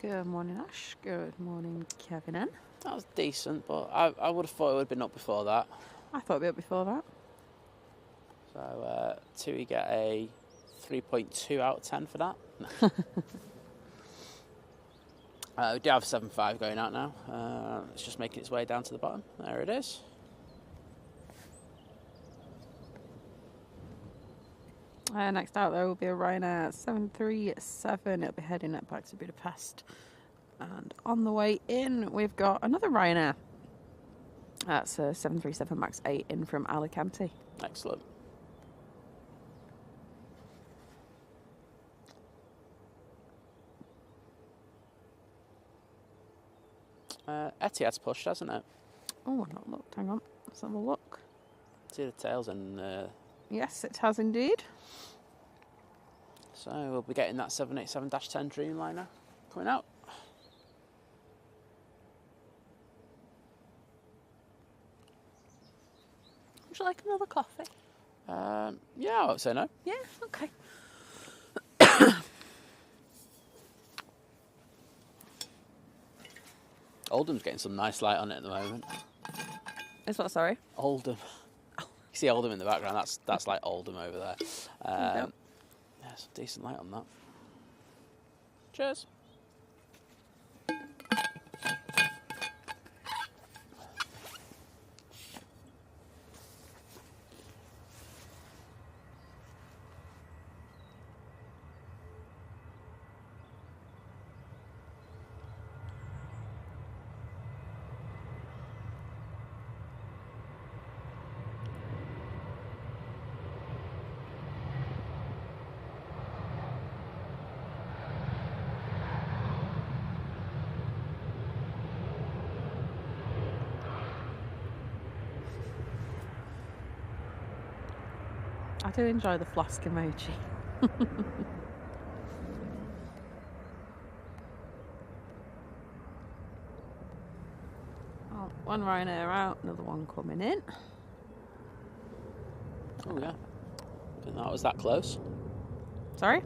Good morning, Ash. Good morning, Kevin N. That was decent, but I would have thought it would have been up before that. I thought it'd be up before that. So, Tui get a 3.2 out of 10 for that. We do have 7.5 going out now. It's just making its way down to the bottom. There it is. Next out there will be a Ryanair 737. It'll be heading back to Budapest. And on the way in, we've got another Ryanair. That's a 737 MAX 8 in from Alicante. Excellent. Etihad's pushed, hasn't it? Oh, I've not looked. Hang on. Let's have a look. See the tails and... Yes, it has indeed. So we'll be getting that 787-10 Dreamliner coming out. Would you like another coffee? Yeah, I would say no. Yeah, okay. Oldham's getting some nice light on it at the moment. It's what, sorry? Oldham. You see Oldham in the background, that's like Oldham over there. Yeah, some decent light on that. Cheers. I do enjoy the flask emoji. Oh, one Ryanair out, another one coming in. Oh yeah, I think that was that close. Sorry?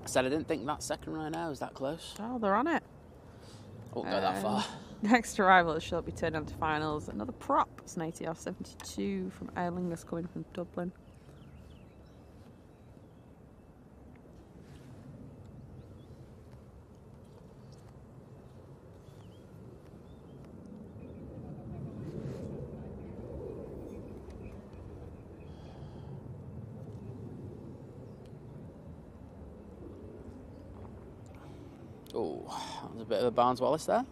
I said I didn't think that second Ryanair was that close. Oh, they're on it. I won't go that far. Next arrival shall be turned on to finals. Another prop. It's an Etihad 72 from Lingus coming from Dublin. Oh, that was a bit of a Barnes Wallace there.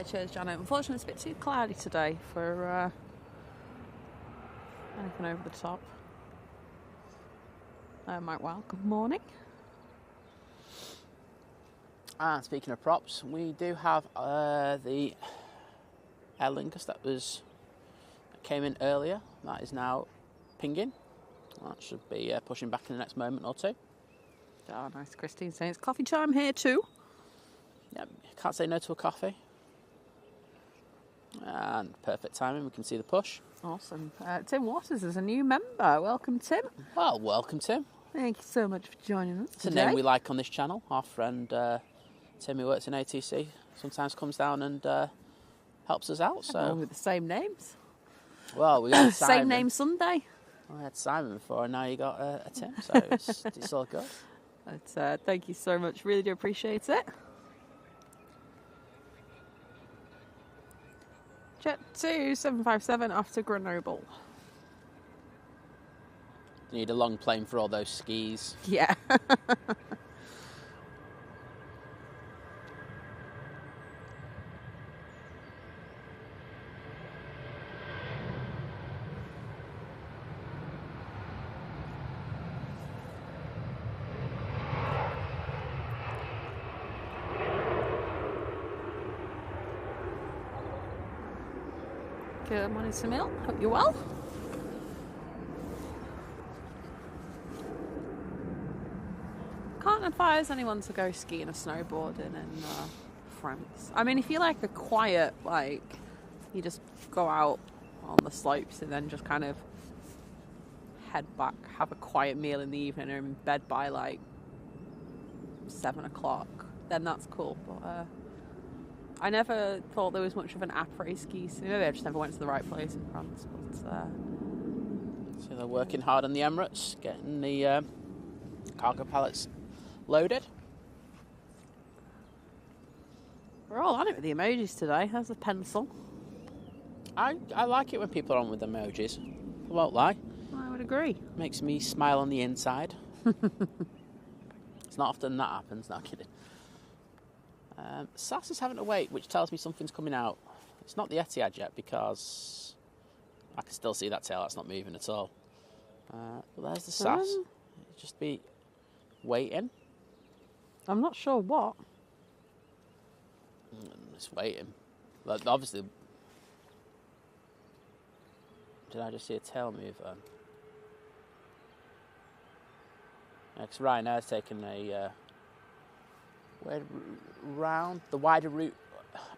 Cheers, Janet. Unfortunately, it's a bit too cloudy today for anything over the top. Mike Well, good morning. And speaking of props, we do have the Air Lingus that came in earlier. That is now pinging. That should be pushing back in the next moment or two. Oh, nice. Christine saying it's coffee time here too. Yep, can't say no to a coffee. And perfect timing, we can see the push. Awesome. Tim Waters is a new member. Welcome, Tim. Well, welcome, Tim. Thank you so much for joining us It's a name we like on this channel. Our friend Tim, who works in ATC, sometimes comes down and helps us out. So with the same names. Well, we got Simon. Same name Sunday. I had Simon before, and now you got a Tim, so it's all good. But, thank you so much. Really do appreciate it. Jet 2757 off to Grenoble. You need a long plane for all those skis. Yeah. Good morning, Samil. Hope you're well. Can't advise anyone to go skiing or snowboarding in France. I mean, if you like a quiet, you just go out on the slopes and then just kind of head back, have a quiet meal in the evening, and in bed by 7 o'clock, then that's cool. But I never thought there was much of an après ski scene. Maybe I just never went to the right place in France. But So they're working hard on the Emirates, getting the cargo pallets loaded. We're all on it with the emojis today. There's a pencil. I like it when people are on with emojis. I won't lie. I would agree. Makes me smile on the inside. It's not often that happens, not kidding. SAS is having to wait, which tells me something's coming out. It's not the Etihad yet because I can still see that tail. That's not moving at all. But there's the SAS. Just be waiting. I'm not sure what. Just waiting. Like, obviously, did I just see a tail move then? Because Ryanair's taken a wider route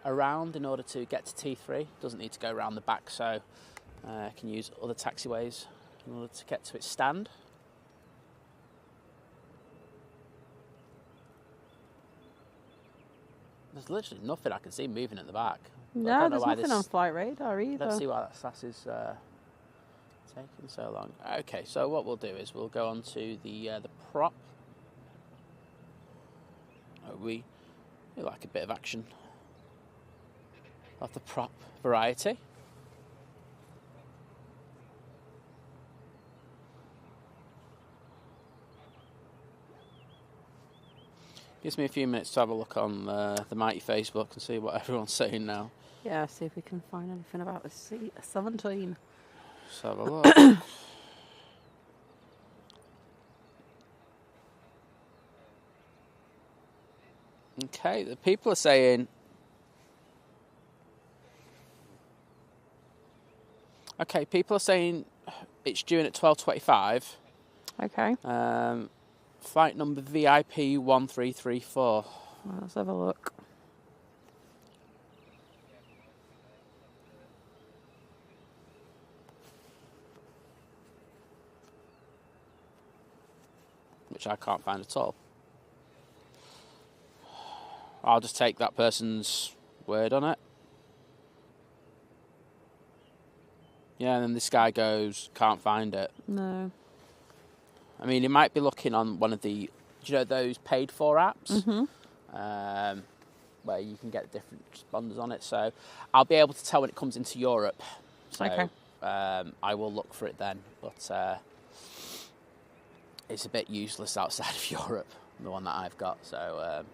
around in order to get to T3. Doesn't need to go around the back, so can use other taxiways in order to get to its stand. There's literally nothing I can see moving at the back. No, there's nothing on flight radar either. Let's see why that SAS is taking so long. Okay, so what we'll do is we'll go on to the prop. We like a bit of action of the prop variety. Gives me a few minutes to have a look on the mighty Facebook and see what everyone's saying now. Yeah, see if we can find anything about the C-17. Let's have a look. Okay, the people are saying... Okay, people are saying it's due in at 12:25. Okay. Flight number VIP 1334. Well, let's have a look. Which I can't find at all. I'll just take that person's word on it. Yeah, and then this guy goes, can't find it. No. I mean, he might be looking on one of the, those paid for apps? Mm-hmm. Where you can get different responders on it. So I'll be able to tell when it comes into Europe. So okay. I will look for it then. But it's a bit useless outside of Europe, the one that I've got. So...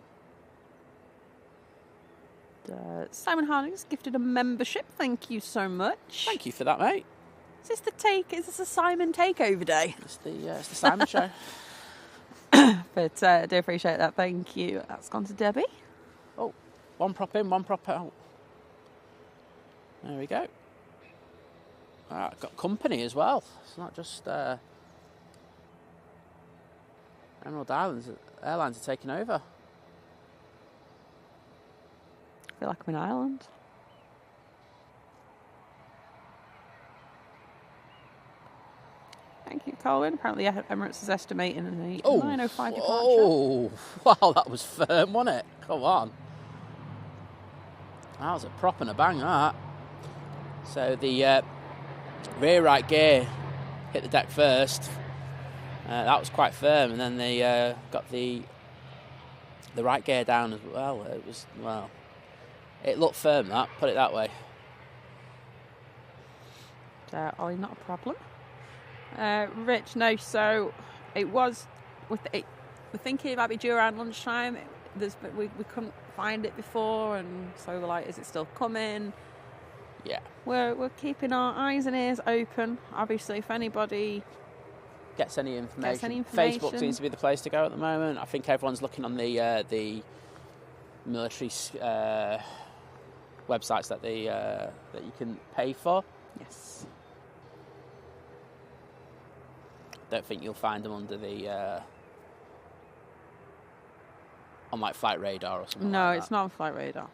Simon Harding's gifted a membership. Thank you so much. Thank you for that, mate. Is this a Simon takeover day? It's the Simon show. But I do appreciate that. Thank you. That's gone to Debbie. Oh, one prop in, one prop out. There we go. I've got company as well. It's not just Emerald Islands. Airlines are taking over. I feel like I'm in Ireland. Thank you, Colin. Apparently Emirates is estimating an 9:05 departure. Oh, wow, that was firm, wasn't it? Come on. That was a prop and a bang, that. So the rear right gear hit the deck first. That was quite firm, and then they got the right gear down as well. It looked firm, that, put it that way. Ollie, not a problem. Rich, no, so it was, we're thinking it might be due around lunchtime. We couldn't find it before, and so we're like, is it still coming? Yeah. We're keeping our eyes and ears open. Obviously, if anybody gets any information, Facebook seems to be the place to go at the moment. I think everyone's looking on the military websites that you can pay for. Yes. Don't think you'll find them under the on like Flight Radar or something. No, like it's not on Flight Radar.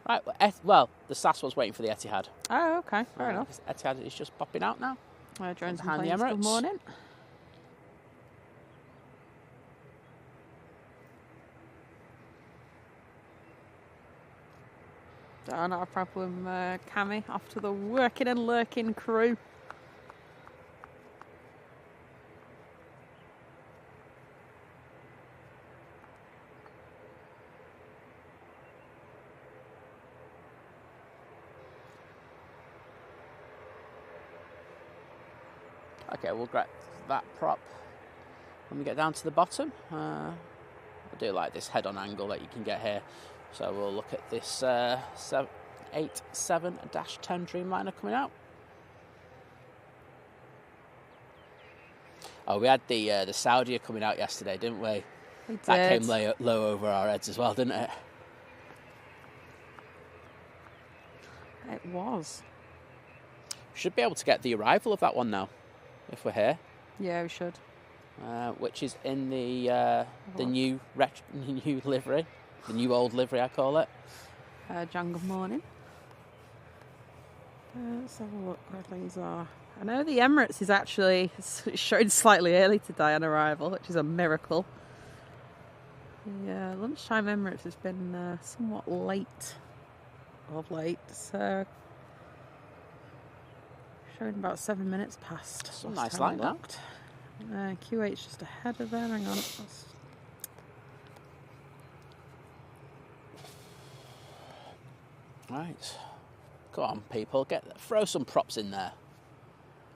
Right. Well, the SAS was waiting for the Etihad. Oh, okay, fair enough. Etihad is just popping out now. Drones and behind the planes. Emirates. Good morning. Not a problem, Cammy. Off to the working and lurking crew. Okay, we'll grab that prop when we get down to the bottom. I do like this head-on angle that you can get here. So we'll look at this 87-10 Dreamliner coming out. Oh, we had the Saudia coming out yesterday, didn't we? We did. That came low over our heads as well, didn't it? It was. Should be able to get the arrival of that one now, if we're here. Yeah, we should. Which is in the new livery, the new old livery, I call it. Jan, good morning. Let's have a look where things are. I know the Emirates is actually showing slightly early today on arrival, which is a miracle. The lunchtime Emirates has been somewhat late of late, so showing about 7 minutes past. Some nice line now. QH just ahead of them. Hang on. Right. Go on, people. Throw some props in there.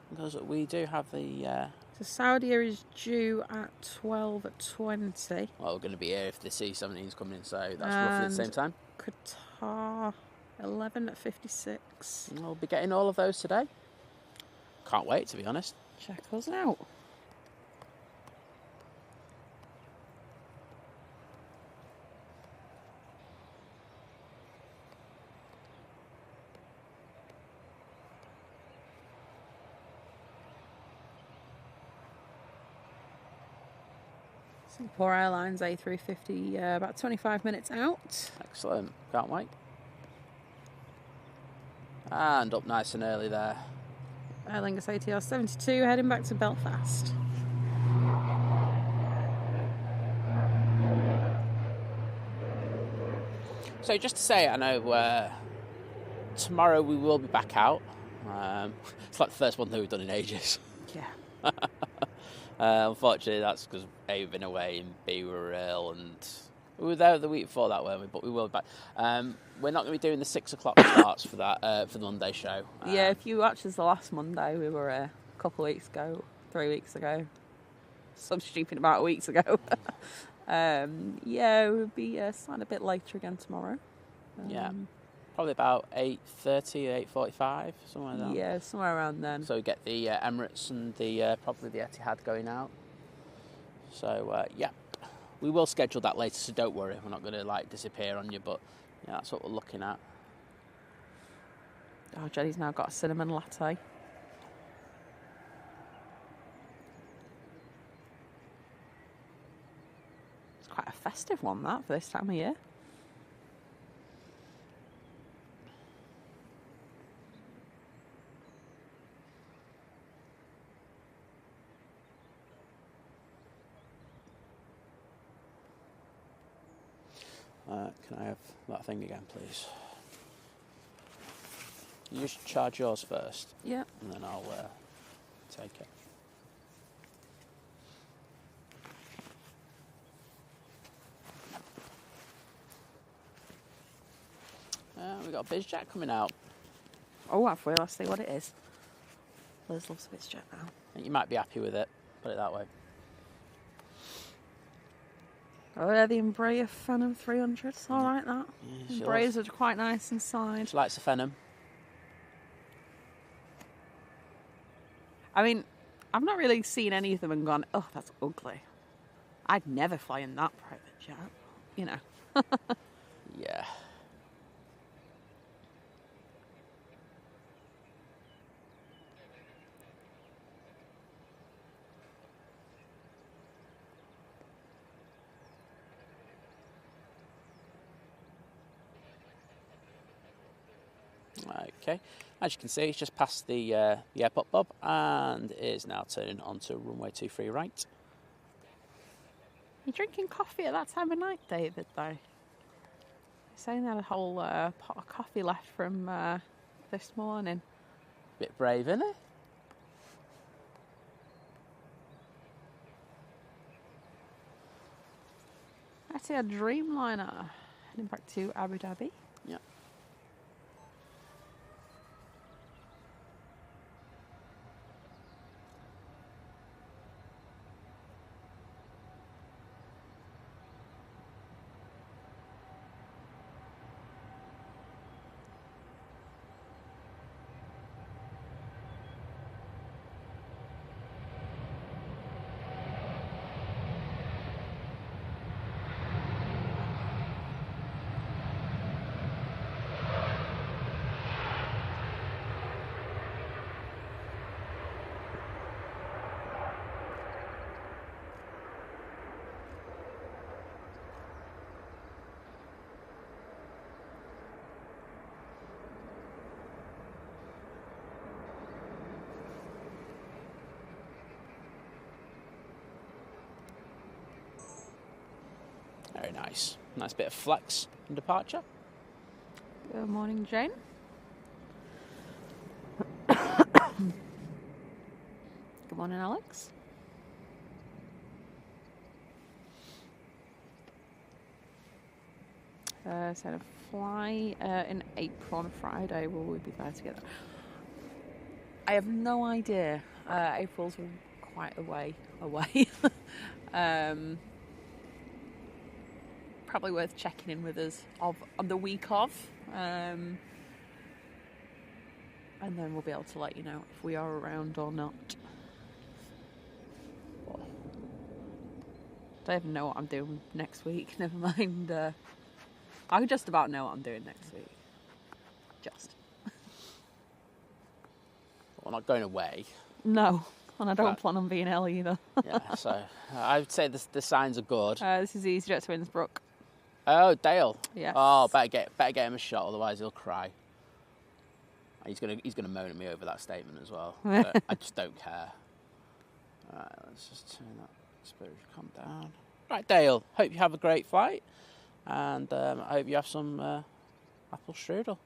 Because we do have the... So Saudi is due at 12:20. Well, we're going to be here if the C-17 is coming in, so that's roughly the same time. Qatar, 11:56. We'll be getting all of those today. Can't wait, to be honest. Check us out. Singapore Airlines A380, about 25 minutes out. Excellent. Can't wait. And up nice and early there. Lingus ATR 72 heading back to Belfast. So just to say, I know tomorrow we will be back out. It's like the first one that we've done in ages. Yeah. Unfortunately, that's because A, we've been away, and B, we were ill, and we were there the week before that, weren't we? But we will be back. We're not going to be doing the 6 o'clock starts for that for the Monday show. Yeah, if you watched us the last Monday, we were a couple of weeks ago, 3 weeks ago, some stupid amount of weeks ago. We'll be starting a bit later again tomorrow. Yeah. Probably about 8:30, 8:45, somewhere like that. Yeah, somewhere around then. So we get the Emirates and the probably the Etihad going out. So we will schedule that later. So don't worry, we're not going to disappear on you. But yeah, that's what we're looking at. Oh, Jenny's now got a cinnamon latte. It's quite a festive one, that, for this time of year. Can I have that thing again, please? You just charge yours first. Yeah. And then I'll take it. We've got a BizJet coming out. Oh, have we? Let's see what it is. Liz loves a BizJet now. I think you might be happy with it. Put it that way. Oh, yeah, the Embraer Phenom 300s. I like that. Yeah, Embraers are quite nice inside. She likes the Phenom. I mean, I've not really seen any of them and gone, oh, that's ugly. I'd never fly in that private jet, you know. Yeah. Okay, as you can see, it's just past the airport bob and is now turning onto runway 23 right. You drinking coffee at that time of night, David, though? You're saying that a whole pot of coffee left from this morning. Bit brave, isn't it? Etihad Dreamliner heading back to Abu Dhabi. Yeah. Very nice. Nice bit of flex and departure. Good morning, Jane. Good morning, Alex. So to fly in April on a Friday. Will we be there together? I have no idea. April's quite a way away. Probably worth checking in with us on the week of. And then we'll be able to let you know if we are around or not. Don't even know what I'm doing next week. Never mind. I just about know what I'm doing next week. Just. Well, not going away. No, and I don't plan on being ill either. Yeah, so I would say the signs are good. This is EasyJet to Innsbruck. Oh, Dale. Yes. Oh, better get him a shot, otherwise he'll cry. He's gonna moan at me over that statement as well. But I just don't care. Right, let's just turn that exposure calm down. Right, Dale. Hope you have a great flight, and I hope you have some apple strudel,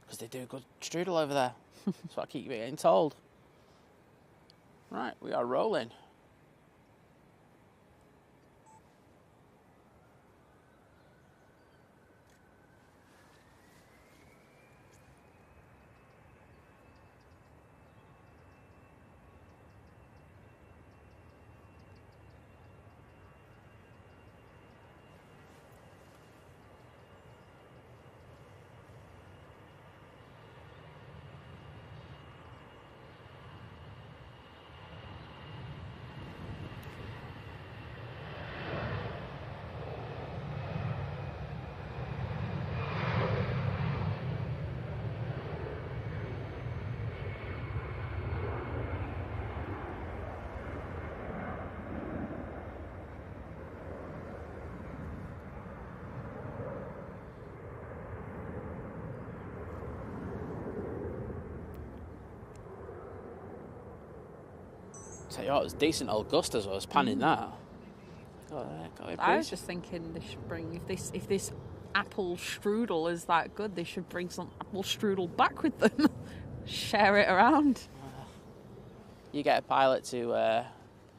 because they do a good strudel over there. That's what I keep getting told. Right, we are rolling. Tell you what, it was decent old gust as I was panning that. I was just thinking they should bring, if this apple strudel is that good, they should bring some apple strudel back with them. Share it around. You get a pilot to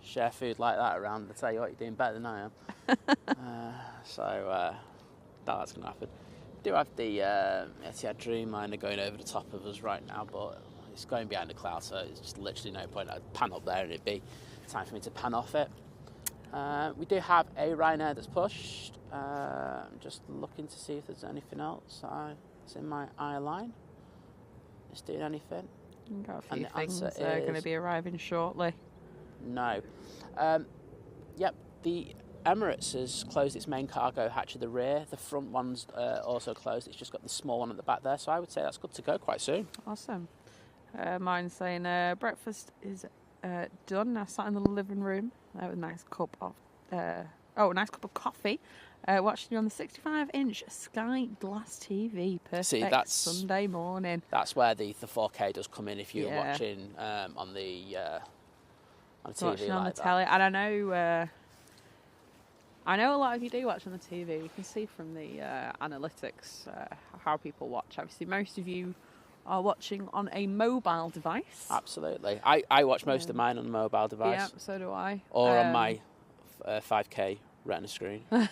share food like that around, I tell you what, you're doing better than I am. That's going to happen. We do have the Etihad Dreamliner going over the top of us right now, but it's going behind the cloud, so it's just literally no point. I'd pan up there and it'd be time for me to pan off it. We do have a Ryanair that's pushed. I'm just looking to see if there's anything else that's in my eye line. It's doing anything. You've got a few things that are going to be arriving shortly. No. Yep, the Emirates has closed its main cargo hatch at the rear. The front one's also closed. It's just got the small one at the back there, so I would say that's good to go quite soon. Awesome. Mine's saying breakfast is done. I sat in the living room with a nice cup of coffee, watching you on the 65-inch Sky Glass TV. Perfect. See, that's Sunday morning. That's where the 4K does come in if you're watching on the TV watching on like the telly. And I know a lot of you do watch on the TV. You can see from the analytics how people watch. Obviously, most of you are watching on a mobile device. Absolutely. I watch most of mine on a mobile device. Yeah, so do I. Or on my 5K retina screen. Don't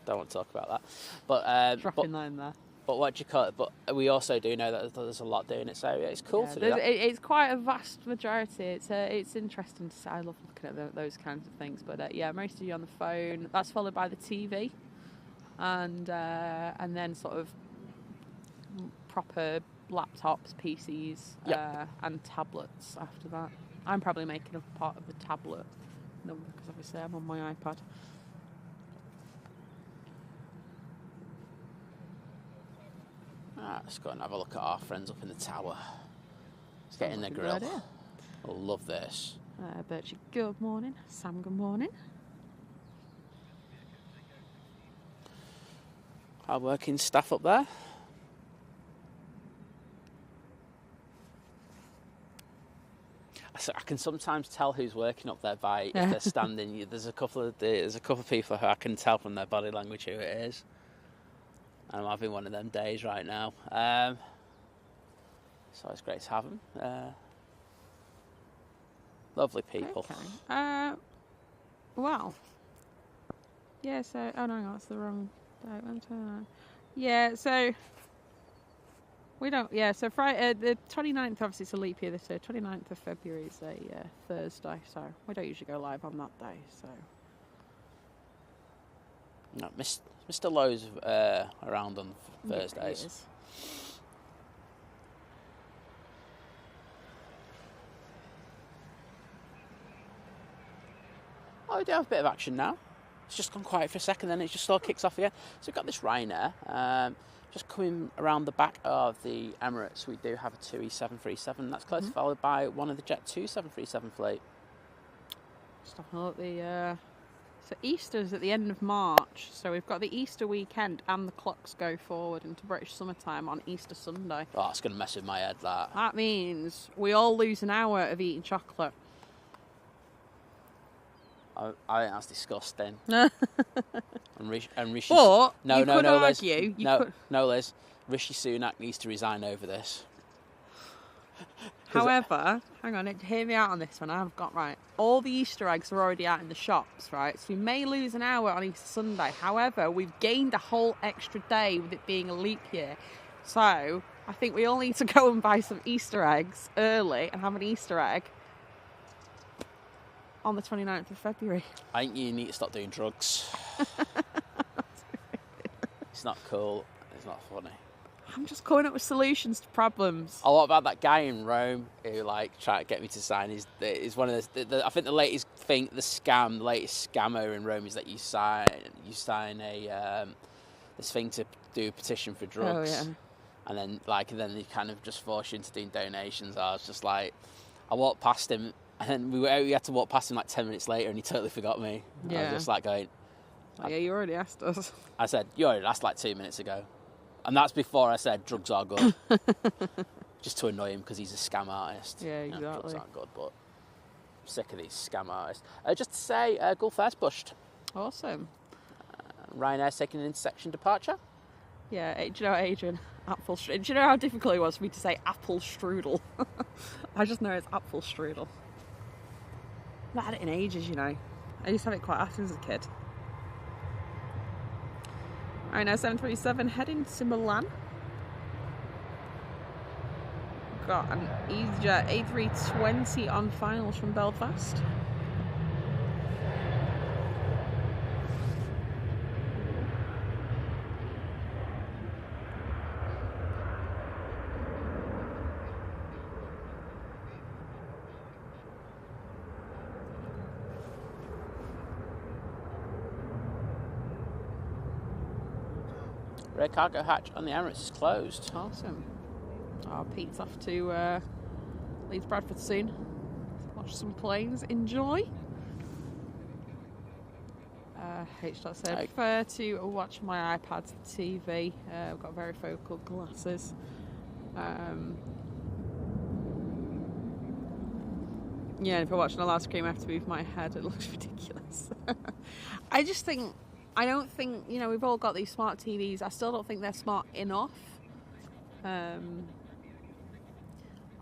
want to talk about that. But dropping line there. But what do you call it? But we also do know that there's a lot doing it, so it's cool to do that. It's quite a vast majority. It's interesting to see. I love looking at those kinds of things. But most of you on the phone. That's followed by the TV, and then sort of proper laptops, PCs, and tablets after that. I'm probably making up part of the tablet number because obviously I'm on my iPad. Let's go and have a look at our friends up in the tower. Let's get in the grill. I love this. Birchie, good morning. Sam, good morning. Our working staff up there. I can sometimes tell who's working up there by if they're standing. There's a couple of people who I can tell from their body language who it is. And I'm having one of them days right now. So it's great to have them. Lovely people. Okay. Wow. Yeah, so... Oh, no, that's the wrong date. Yeah, so... We don't... Yeah, so Friday... the 29th, obviously, it's a leap year this year. 29th of February is a Thursday, so we don't usually go live on that day, so... No, Mr. Lowe's around on Thursdays. Yes. Oh, we do have a bit of action now. It's just gone quiet for a second, then it just all kicks off again. So we've got this Ryanair. Just coming around the back of the Emirates, we do have a 2 737. That's close, followed by one of the Jet 2 737 fleet. Just having a look at so Easter's at the end of March, so we've got the Easter weekend and the clocks go forward into British summertime on Easter Sunday. Oh, it's going to mess with my head, that. That means we all lose an hour of eating chocolate. I think that's disgusting. and Rishi... But no, you no, could no, argue... Liz. No, Liz. Rishi Sunak needs to resign over this. However, hang on, hear me out on this one. I've got right. All the Easter eggs are already out in the shops, right? So we may lose an hour on Easter Sunday. However, we've gained a whole extra day with it being a leap year. So I think we all need to go and buy some Easter eggs early and have an Easter egg on the 29th of February. I think you need to stop doing drugs. It's not cool. It's not funny. I'm just coming up with solutions to problems. A lot about that guy in Rome who tried to get me to sign. Is one of the I think the latest thing, the latest scammer in Rome is that you sign a this thing to do a petition for drugs. Oh, yeah. And then they kind of just force you into doing donations. I was just like, I walked past him. And then we had to walk past him 10 minutes later, and he totally forgot me. Yeah. I was just going... Oh, yeah, you already asked us. I said, you already asked 2 minutes ago. And that's before I said drugs are good. Just to annoy him, because he's a scam artist. Yeah, exactly. Drugs aren't good, but I'm sick of these scam artists. Just to say, Gulf Air's pushed. Awesome. Ryanair's taking an intersection departure. Yeah, do you know, Adrian, apple strudel. Do you know how difficult it was for me to say apple strudel? I just know it's apple strudel. I've not had it in ages, you know. I used to have it quite often as a kid. Alright, now 727 heading to Milan. Got an EasyJet A380 on finals from Belfast. Rear cargo hatch on the Emirates is closed. Awesome. Oh, Pete's off to Leeds Bradford soon. Watch some planes. Enjoy. H.dot said, I prefer to watch my iPad to TV. I've got very focal glasses. Yeah, if I'm watching a large screen, I have to move my head. It looks ridiculous. I don't think, you know, we've all got these smart TVs. I still don't think they're smart enough.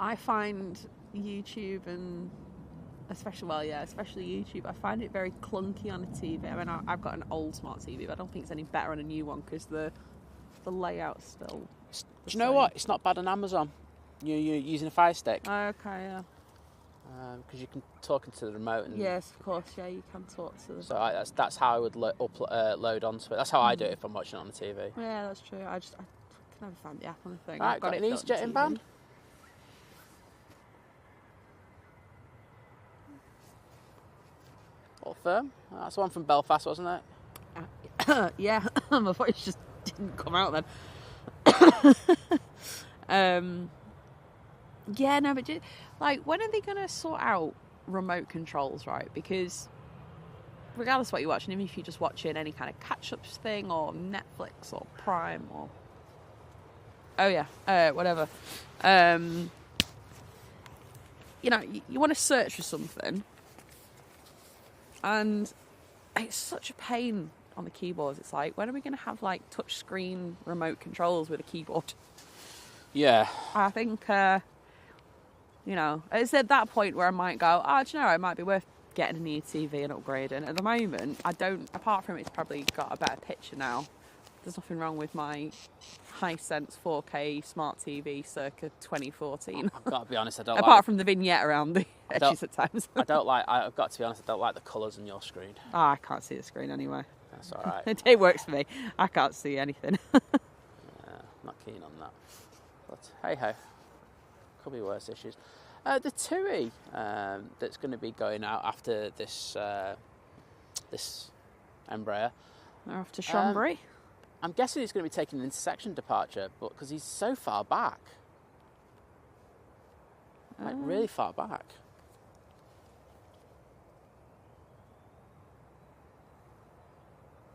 I find YouTube and especially YouTube, I find it very clunky on a TV. I mean, I've got an old smart TV, but I don't think it's any better on a new one because the layout's still Do you know what? It's not bad on Amazon. You're using a Fire Stick. Okay, yeah. Because you can talk into the remote. And yes, of course, yeah, you can talk to them. So that's how I would load onto it. That's how I do it if I'm watching it on the TV. Yeah, that's true. I can never find the app on the thing. Right, got an EasyJet inbound. All firm. That's the one from Belfast, wasn't it? Yeah, my voice just didn't come out then. Yeah, no, but when are they going to sort out remote controls, right? Because regardless of what you're watching, even if you're just watching any kind of catch-up thing or Netflix or Prime or... Oh, yeah, whatever. you know, you want to search for something, and it's such a pain on the keyboards. It's like, when are we going to have like touch screen remote controls with a keyboard? Yeah. I think, you know, it's at that point where I might go, oh, do you know, it might be worth getting a new TV and upgrading. At the moment, I don't, apart from it's probably got a better picture now. There's nothing wrong with my Hisense 4K smart TV circa 2014. I've got to be honest, I don't Apart from the vignette around the edges at times. I've got to be honest, I don't like the colours in your screen. Oh, I can't see the screen anyway. That's all right. It works for me. I can't see anything. Yeah, not keen on that. But hey ho, could be worse issues. The TUI that's going to be going out after this this Embraer. They're off to Chambéry. I'm guessing he's going to be taking an intersection departure, but because he's so far back, like really far back.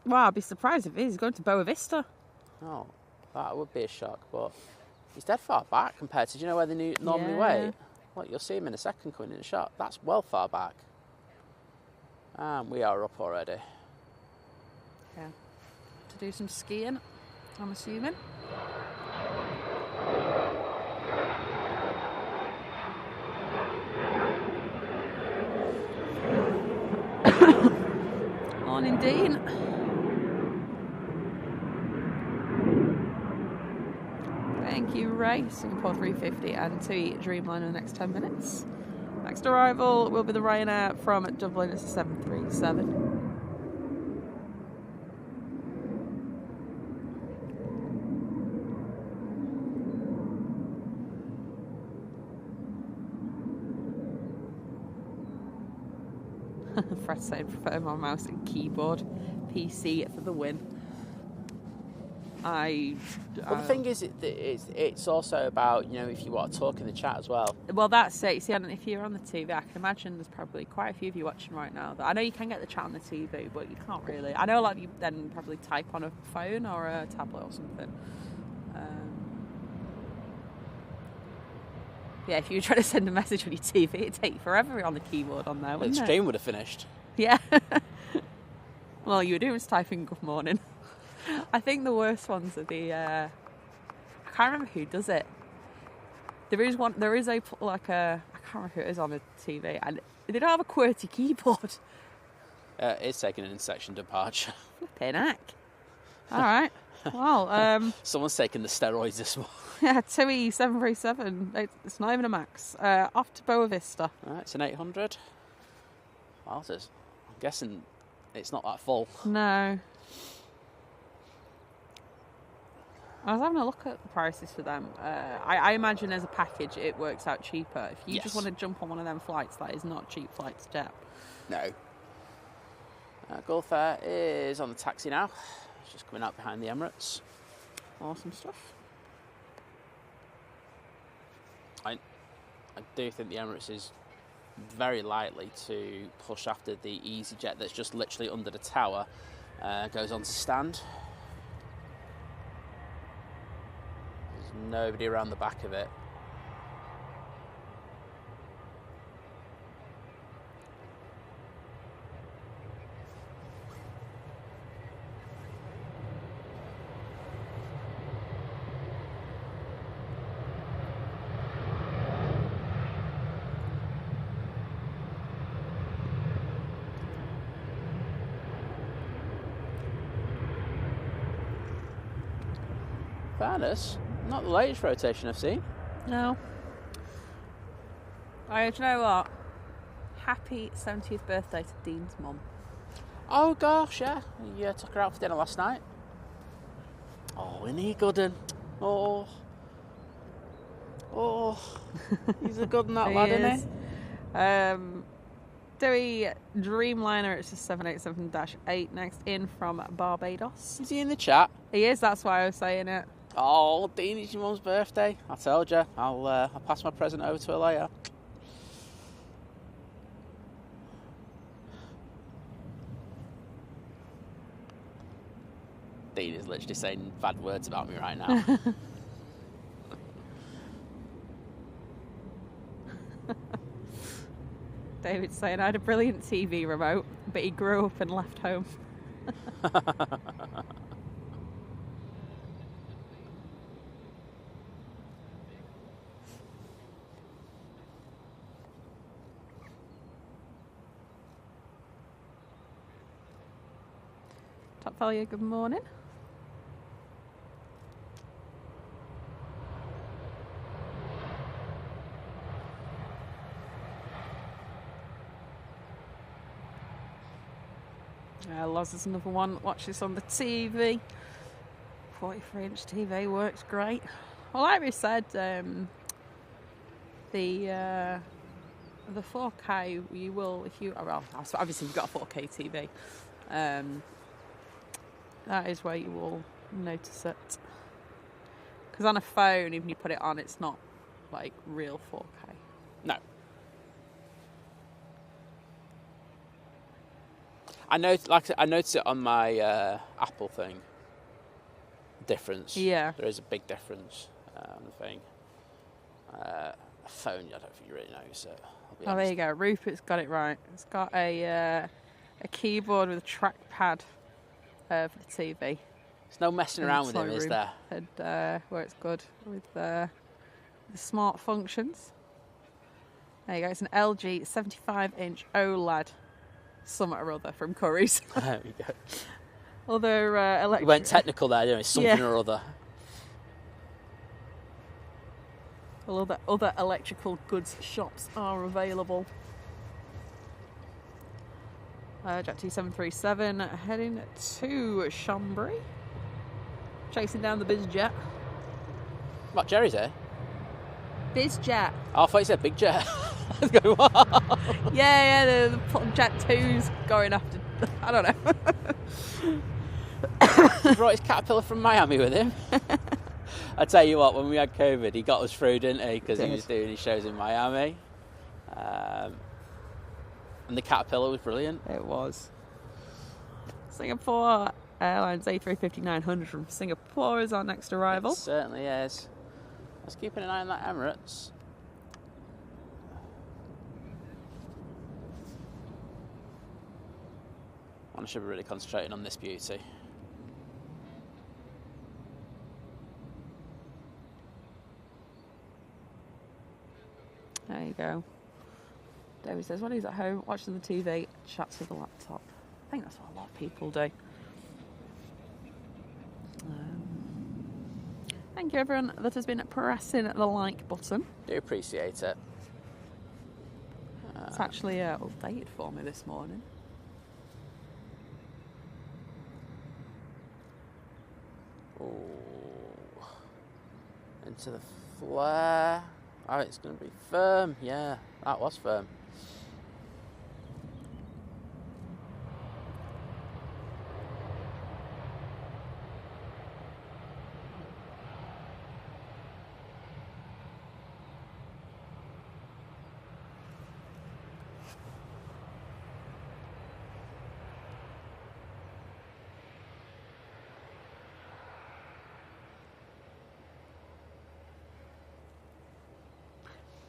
Well, I'd be surprised if he's going to Boa Vista. Oh, that would be a shock, but he's dead far back compared to, do you know where they normally wait? Well, you'll see him in a second coming in the shot. That's well far back. And we are up already. Yeah. To do some skiing, I'm assuming. Morning, Dean. Thank you, Ray. Singapore 350 and TUI Dreamliner in the next 10 minutes. Next arrival will be the Ryanair from Dublin. It's a 737. Fred saying prefer my mouse and keyboard. PC for the win. Well, the thing is, it's also about, you know, if you want to talk in the chat as well. Well, that's it. See, if you're on the TV, I can imagine there's probably quite a few of you watching right now. I know you can get the chat on the TV, but you can't really. I know a lot of you then probably type on a phone or a tablet or something. Yeah, if you were trying to send a message on your TV, it'd take forever on the keyboard on there, wouldn't The stream would have finished. Yeah. Well, you were doing was typing good morning. I think the worst ones are the. I can't remember who does it. There is a I can't remember who it is on the TV, and they don't have a QWERTY keyboard. It's taking an intersection departure. Flipping heck. All right. Well, someone's taking the steroids this morning. Yeah, TUI 737. It's not even a max. Off to Boa Vista. All right, it's an 800. Wowzers. I'm guessing it's not that full. No. I was having a look at the prices for them. I imagine as a package it works out cheaper. If you just want to jump on one of them flights, that is not cheap flight to jet. No. Gulf Air is on the taxi now. It's just coming out behind the Emirates. Awesome stuff. I do think the Emirates is very likely to push after the EasyJet that's just literally under the tower goes on to stand. There's nobody around the back of it. Fairness, not the latest rotation I've seen. No. Do you know what? Happy 70th birthday to Dean's mum. Oh gosh, yeah. You took her out for dinner last night. Oh, isn't he good? Oh. He's a good one, that lad, isn't he? TUI Dreamliner, it's a 787-8 next in from Barbados. Is he in the chat? He is, that's why I was saying it. Oh, Dean, it's your mum's birthday. I told you. I'll pass my present over to her later. Dean is literally saying bad words about me right now. David's saying, I had a brilliant TV remote, but he grew up and left home. Top value, good morning. Loz is another one. Watch this on the TV. 43-inch TV works great. Well, like we said, the 4K you will, if you, well, obviously you've got a 4K TV. That is where you will notice it. Because on a phone, even you put it on, it's not like real 4K. No. I noticed it on my Apple thing. Difference. Yeah. There is a big difference on the thing. A phone, I don't think you really notice it. Oh, there you go. Rupert's got it right. It's got a keyboard with a trackpad for the TV. There's no messing around with him, is there? And where it's good with the smart functions. There you go. It's an LG 75-inch OLED. Something or other from Curry's. There we go. Other electric. You went technical there, didn't we? Something or other. Well, other electrical goods shops are available. Jet 737 heading to Chambry. Chasing down the BizJet. What, Jerry's here? BizJet. Oh, I thought you said Big Jet. I was going, what? Yeah, the Jet 2's going after, I don't know. He brought his Caterpillar from Miami with him. I tell you what, when we had COVID, he got us through, didn't he? Because he was doing his shows in Miami. And the Caterpillar was brilliant. It was. Singapore Airlines A350-900 from Singapore is our next arrival. It certainly is. Let's keep an eye on that Emirates. I should be really concentrating on this beauty. There you go. David says when he's at home watching the TV, chats with the laptop. I think that's what a lot of people do. Thank you everyone that has been pressing the like button. Do appreciate it. It's actually updated for me this morning. Oh, into the flare. Oh, it's going to be firm. Yeah, that was firm.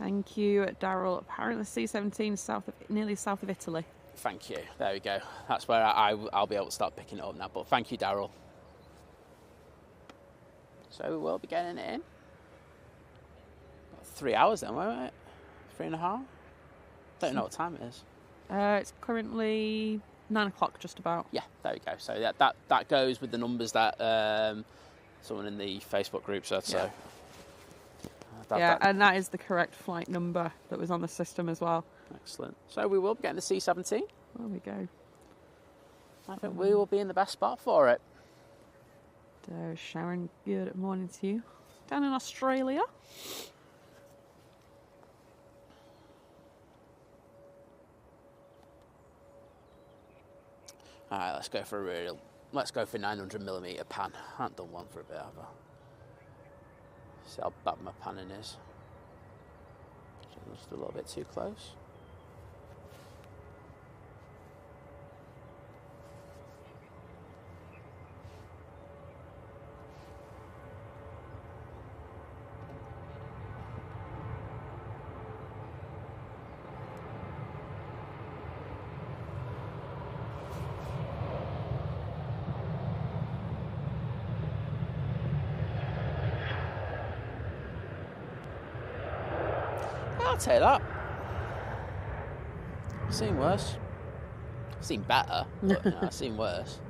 Thank you, Daryl. Apparently C-17 nearly south of Italy. Thank you. There we go. That's where I'll be able to start picking it up now. But thank you, Daryl. So we will be getting it in. 3 hours then, won't it? 3.5? Don't know what time it is. It's currently 9 o'clock, just about. Yeah, there we go. So that goes with the numbers that someone in the Facebook group said. So. And that is the correct flight number that was on the system as well. Excellent. So we will be getting the C-17. There we go. I think we will be in the best spot for it. Sharon, good morning to you. Down in Australia. All right, let's go for 900mm pan. I haven't done one for a bit, have I? See how bad my panning is. Just a little bit too close. I'll take that. I've seen worse. I've seen better, but I've seen worse.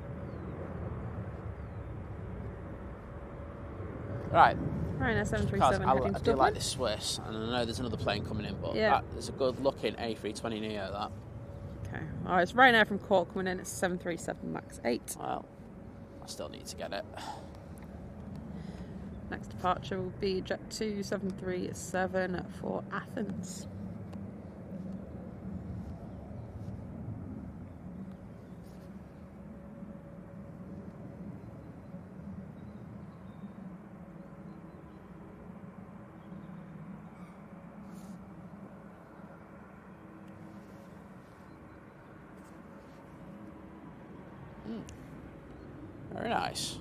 Right. Right, 737 heading to I do Dublin. like this Swiss, and I know there's another plane coming in, but it's a good looking A320 Neo, that. Okay. Alright, it's Ryanair from Cork coming in. It's 737 MAX 8. Well, I still need to get it. Next departure will be Jet 2 737 for Athens. Very nice.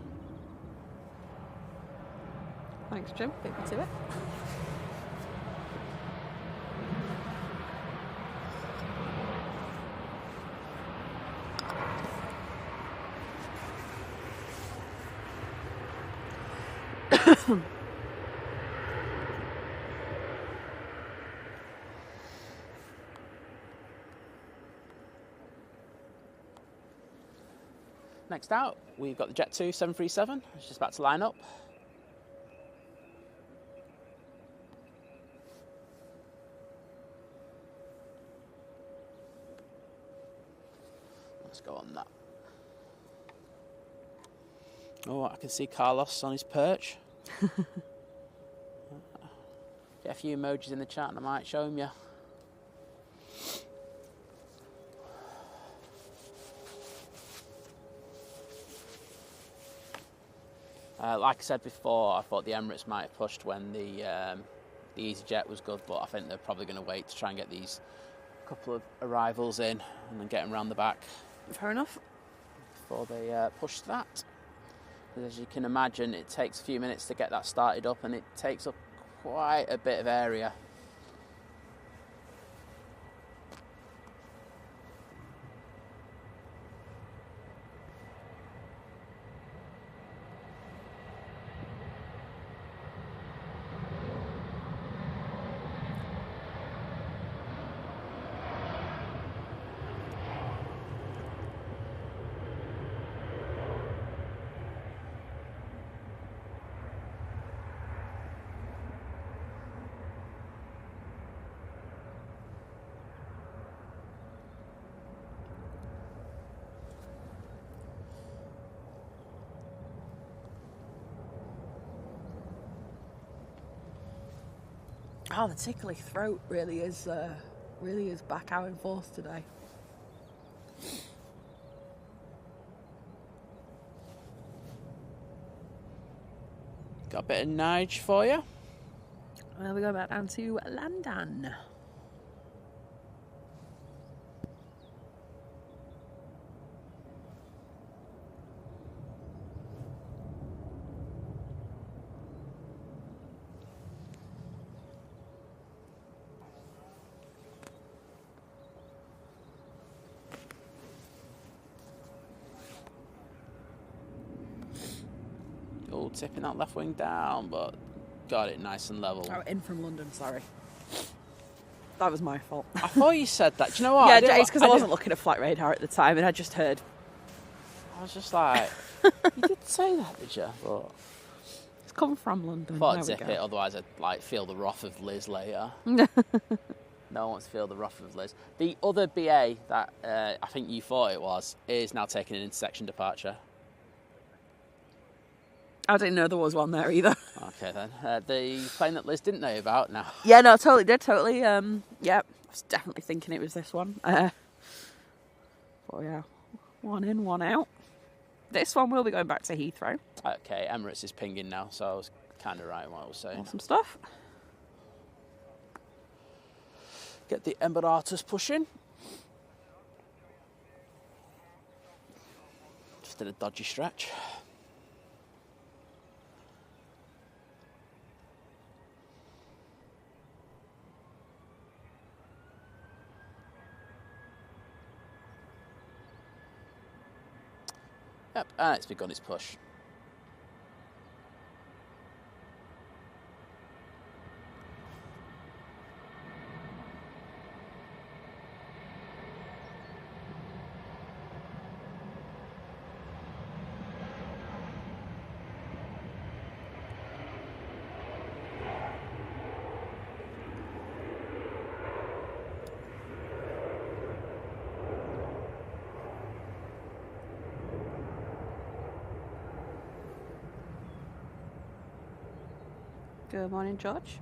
Thanks, Jim. Beat me to it. Next out, we've got the Jet 2 737. It's just about to line up. Let's go on that. Oh, I can see Carlos on his perch. Get a few emojis in the chat and I might show him you. Like I said before, I thought the Emirates might have pushed when the EasyJet was good, but I think they're probably going to wait to try and get these couple of arrivals in and then get them round the back. Fair enough. Before they push that. As you can imagine, it takes a few minutes to get that started up, and it takes up quite a bit of area. Oh, the tickly throat really is back out in force today. Got a bit of Nige for you. Well, we go back down to London. Oh, tipping that left wing down, but got it nice and level. Oh, in from London, sorry. That was my fault. I thought you said that. Do you know what? Yeah, it's because I wasn't looking at flight radar at the time and I just heard. I was just like, you did say that, did you? But It's come from London. I thought I'd zip it, otherwise I'd feel the wrath of Liz later. No one wants to feel the wrath of Liz. The other BA that I think you thought it was is now taking an intersection departure. I didn't know there was one there either. Okay then. The plane that Liz didn't know about now. Yeah, no, totally did, totally. Yeah, I was definitely thinking it was this one. But yeah, one in, one out. This one will be going back to Heathrow. Okay, Emirates is pinging now, so I was kind of right in what I was saying. Awesome stuff. Get the Emirates pushing. Just did a dodgy stretch. Yep, and it's begun its push. Good morning, George.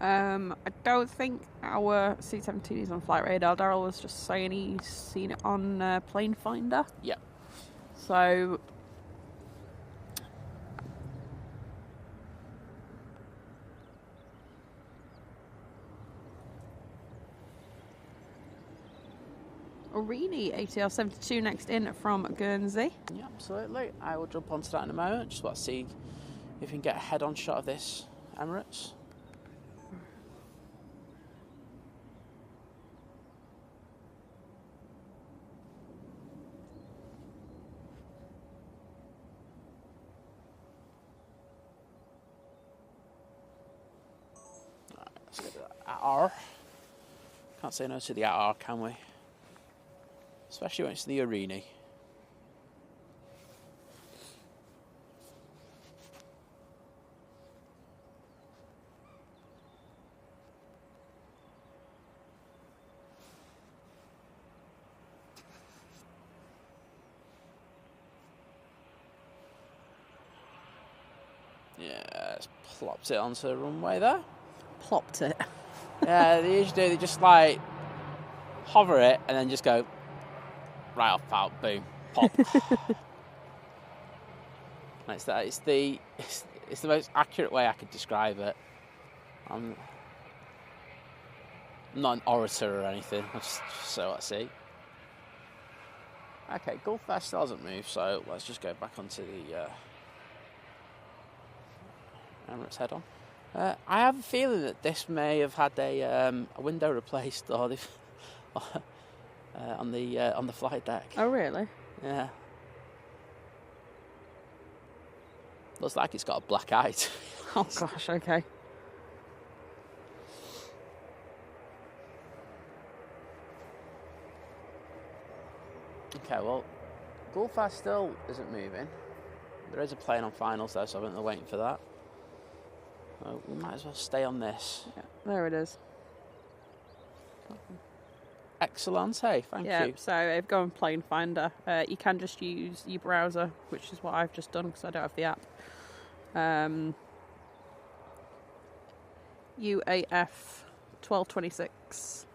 I don't think our C-17 is on flight radar. Daryl was just saying he's seen it on Plane Finder. Yeah. So Arini, ATR 72 next in from Guernsey. Yeah, absolutely. I will jump onto that in a moment. Just want to see if we can get a head-on shot of this Emirates. Right, let's get that AR. Can't say no to the AR, can we? Especially when it's the Arini. Yeah, it's plopped it onto the runway there. Plopped it. Yeah, they usually do. They just like hover it and then just go right off, out, boom, pop. And it's the most accurate way I could describe it. I'm not an orator or anything. I just so I see. Okay, Gulf Air still hasn't moved, so let's just go back onto the Emirates head on. I have a feeling that this may have had a window replaced, or they've on the flight deck. Oh, really? Yeah. Looks like it's got a black eye. Oh gosh. Okay. Okay, well, Gulf Air still isn't moving. There is a plane on finals though, so I think they're waiting for that. So we might as well stay on this. Yeah, there it is. Excellent, hey, thank Yeah, you. so if go on Plane Finder, you can just use your browser, which is what I've just done because I don't have the app. UAF 1226.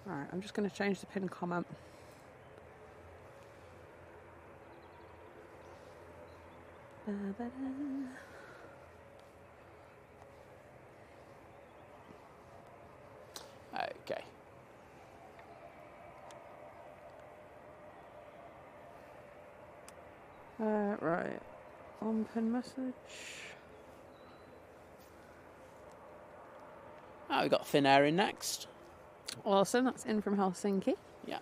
Alright, I'm just going to change the pin comment. Okay. Right. On pin message. Oh, we've got Thin Air in next. Awesome, that's in from Helsinki. Yeah.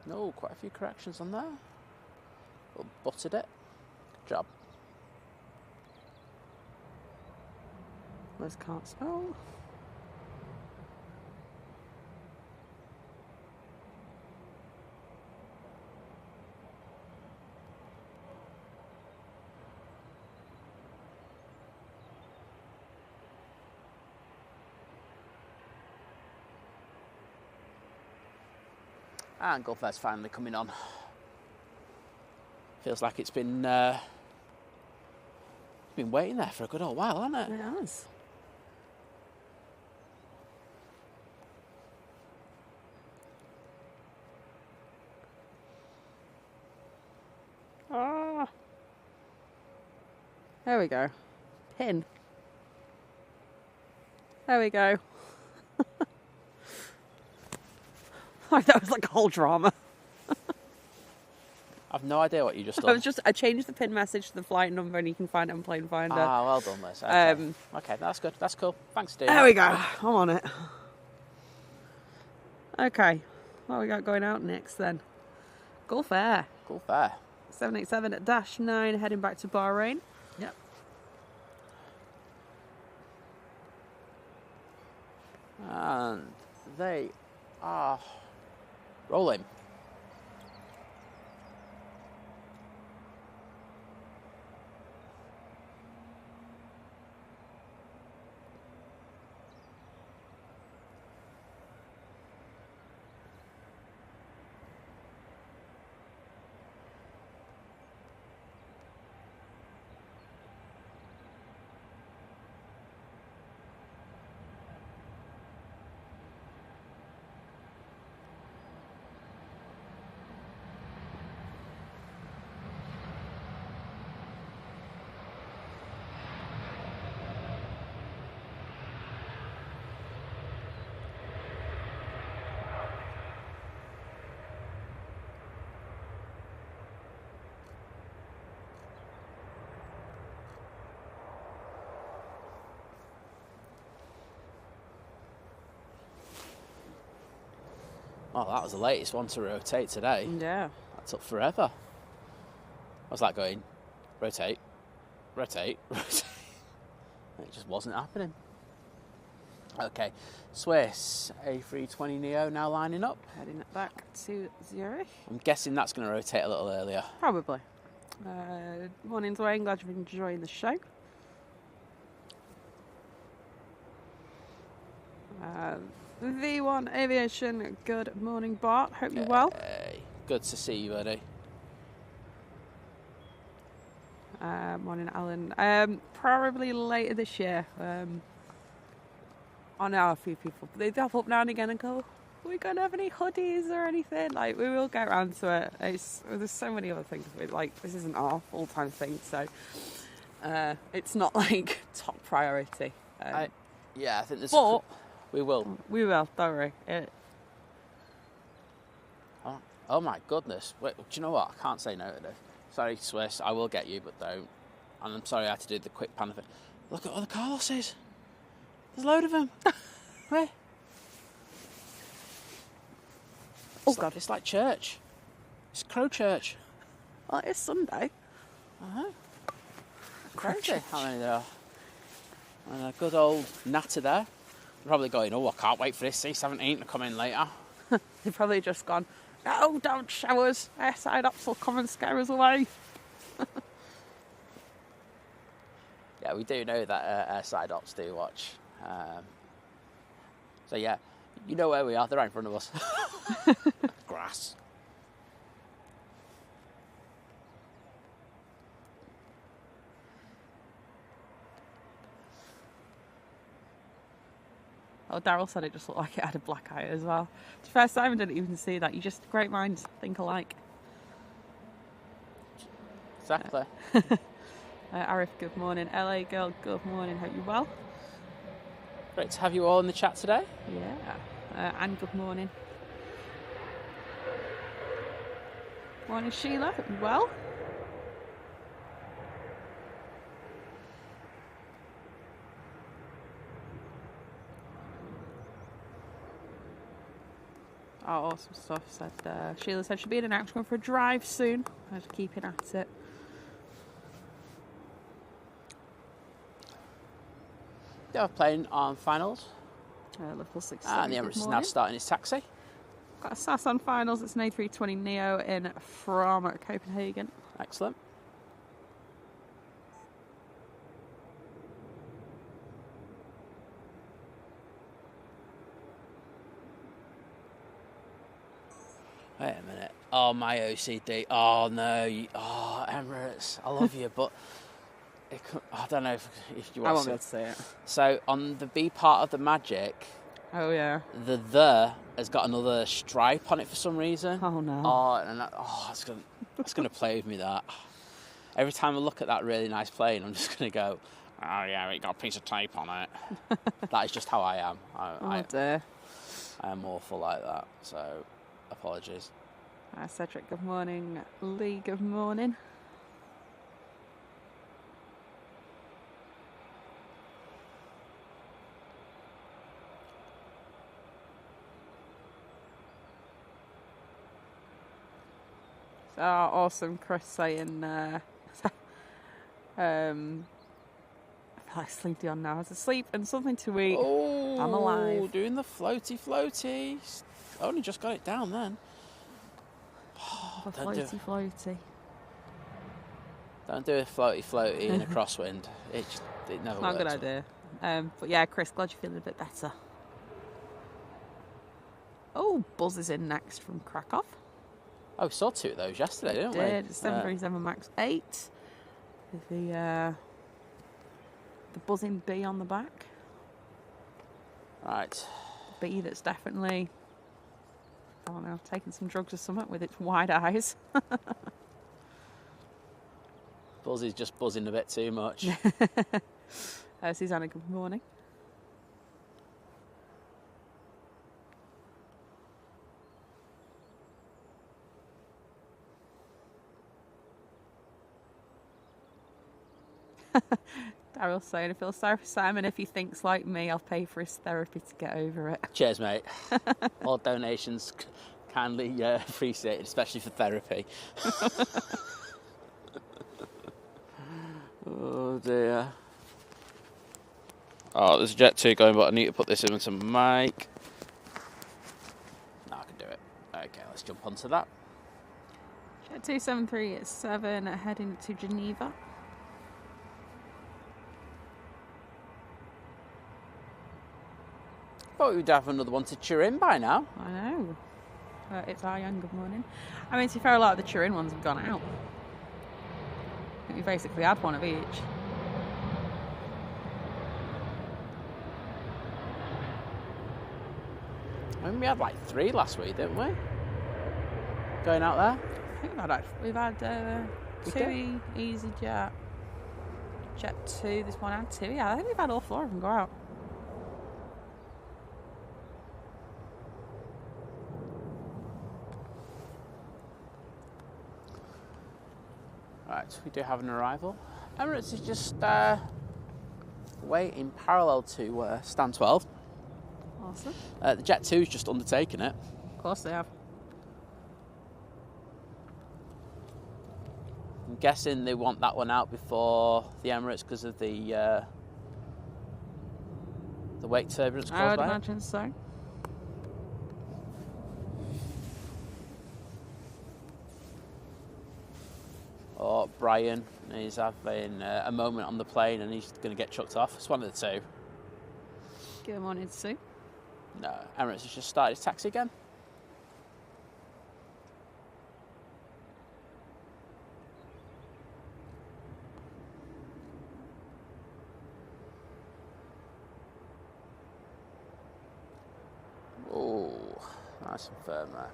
No, quite a few corrections on there. Well, buttered it. Good job. Liz can't spell. And Gulf Air's finally coming on. Feels like it's been waiting there for a good old while, hasn't it? It has. Ah. There we go. Pin. There we go. That was like a whole drama. I've no idea what you just done. I changed the pin message to the flight number and you can find it on Plane Finder. Ah, well done, Liz. Okay. Okay, that's good. That's cool. Thanks, Steve. There we go. I'm on it. Okay. What we got going out next then? Gulf Air. Gulf Air. 787 at -9 heading back to Bahrain. Yep. And they are rolling. Oh, that was the latest one to rotate today. Yeah. That took forever. I was like going, rotate, rotate, rotate. It just wasn't happening. Okay, Swiss A320 Neo now lining up. Heading back to Zurich. I'm guessing that's going to rotate a little earlier. Probably. Morning, Dwayne. Glad you're enjoying the show. V1 Aviation, good morning, Bart. Hope you're well. Hey, good to see you, buddy. Morning, Alan. Probably later this year. I know a few people, they pop up now and again and go, are we going to have any hoodies or anything? Like, we will get around to it. There's so many other things. This isn't our full-time thing, so it's not, like, top priority. I think there's... But... We will. We will, don't worry. Oh my goodness. Wait, do you know what? I can't say no to this. Sorry, Swiss, I will get you, but don't. And I'm sorry I had to do the quick pan of it. Look at all the Carloses. There's a load of them. Where? Oh, God. It's like church. It's Crow Church. Well, it's Sunday. Uh-huh. Crazy how many there are. And a good old natter there. Probably going, oh, I can't wait for this C-17 to come in later. They've probably just gone, no, don't show us. Airside ops will come and scare us away. Yeah, we do know that airside ops do watch. So yeah, you know where we are. They're right in front of us. Grass. Oh, Daryl said it just looked like it had a black eye as well. To be fair, Simon didn't even see that. You just, great minds think alike. Exactly. Arif, good morning. LA girl, good morning. Hope you're well. Great to have you all in the chat today. Yeah. Anne, good morning. Morning, Sheila. Hope you're well. Oh, awesome stuff. Sheila said she'll be in and out, going for a drive soon. I was keeping at it. Yeah, we're playing on finals. Level 6. And the Emirates is now starting its taxi. Got a SAS on finals. It's an A320 Neo in from Copenhagen. Excellent. Wait a minute. Oh, my OCD. Oh, no. Oh, Emirates. I love you, but I don't know if you want I won't be able to say it. So, on the B part of the magic, oh, yeah, the has got another stripe on it for some reason. Oh, no. It's going to play with me, that. Every time I look at that really nice plane, I'm just going to go, oh, yeah, it got a piece of tape on it. That is just how I am. Oh, dear. I am awful like that, so apologies. Cedric, good morning. Lee, good morning. Oh, awesome. Chris saying Sleepy on now. It's asleep and something to eat. Oh, I'm alive. Doing the floaty. Only just got it down then. Floaty. Don't do a floaty in a crosswind. It never Not a works. good idea. But yeah, Chris, glad you're feeling a bit better. Oh, Buzz is in next from Krakow. Oh, we saw 2 of those yesterday, didn't we? It's 737 MAX 8 with the buzzing bee on the back. Right. Bee that's definitely, I don't know, taking some drugs or something with its wide eyes. Buzz is just buzzing a bit too much. Susanna, good morning. Daryl's saying, I feel sorry for Simon. If he thinks like me, I'll pay for his therapy to get over it. Cheers, mate. All donations kindly appreciated, especially for therapy. Oh dear. Oh, there's a Jet 2 going, but I need to put this into mic. No, I can do it. Okay, let's jump onto that. Jet 273 heading to Geneva. Thought we'd have another one to cheer in by now. I know. It's Aryan, good morning. I mean, to be fair, a lot of the Turin ones have gone out. I think we basically had one of each. I mean, we had like 3 last week, didn't we? Going out there. I think we've had TUI, EasyJet, Jet 2, this one and TUI. I think we've had all 4 of them go out. Right, we do have an arrival. Emirates is just waiting parallel to stand 12. Awesome. The Jet 2's just undertaken it. Of course they have. I'm guessing they want that one out before the Emirates because of the wake turbulence caused I would by it. imagine so. Or Brian is having a moment on the plane and he's going to get chucked off. It's one of the 2. Good morning, Sue. No, Emirates has just started its taxi again. Oh, nice and firm there.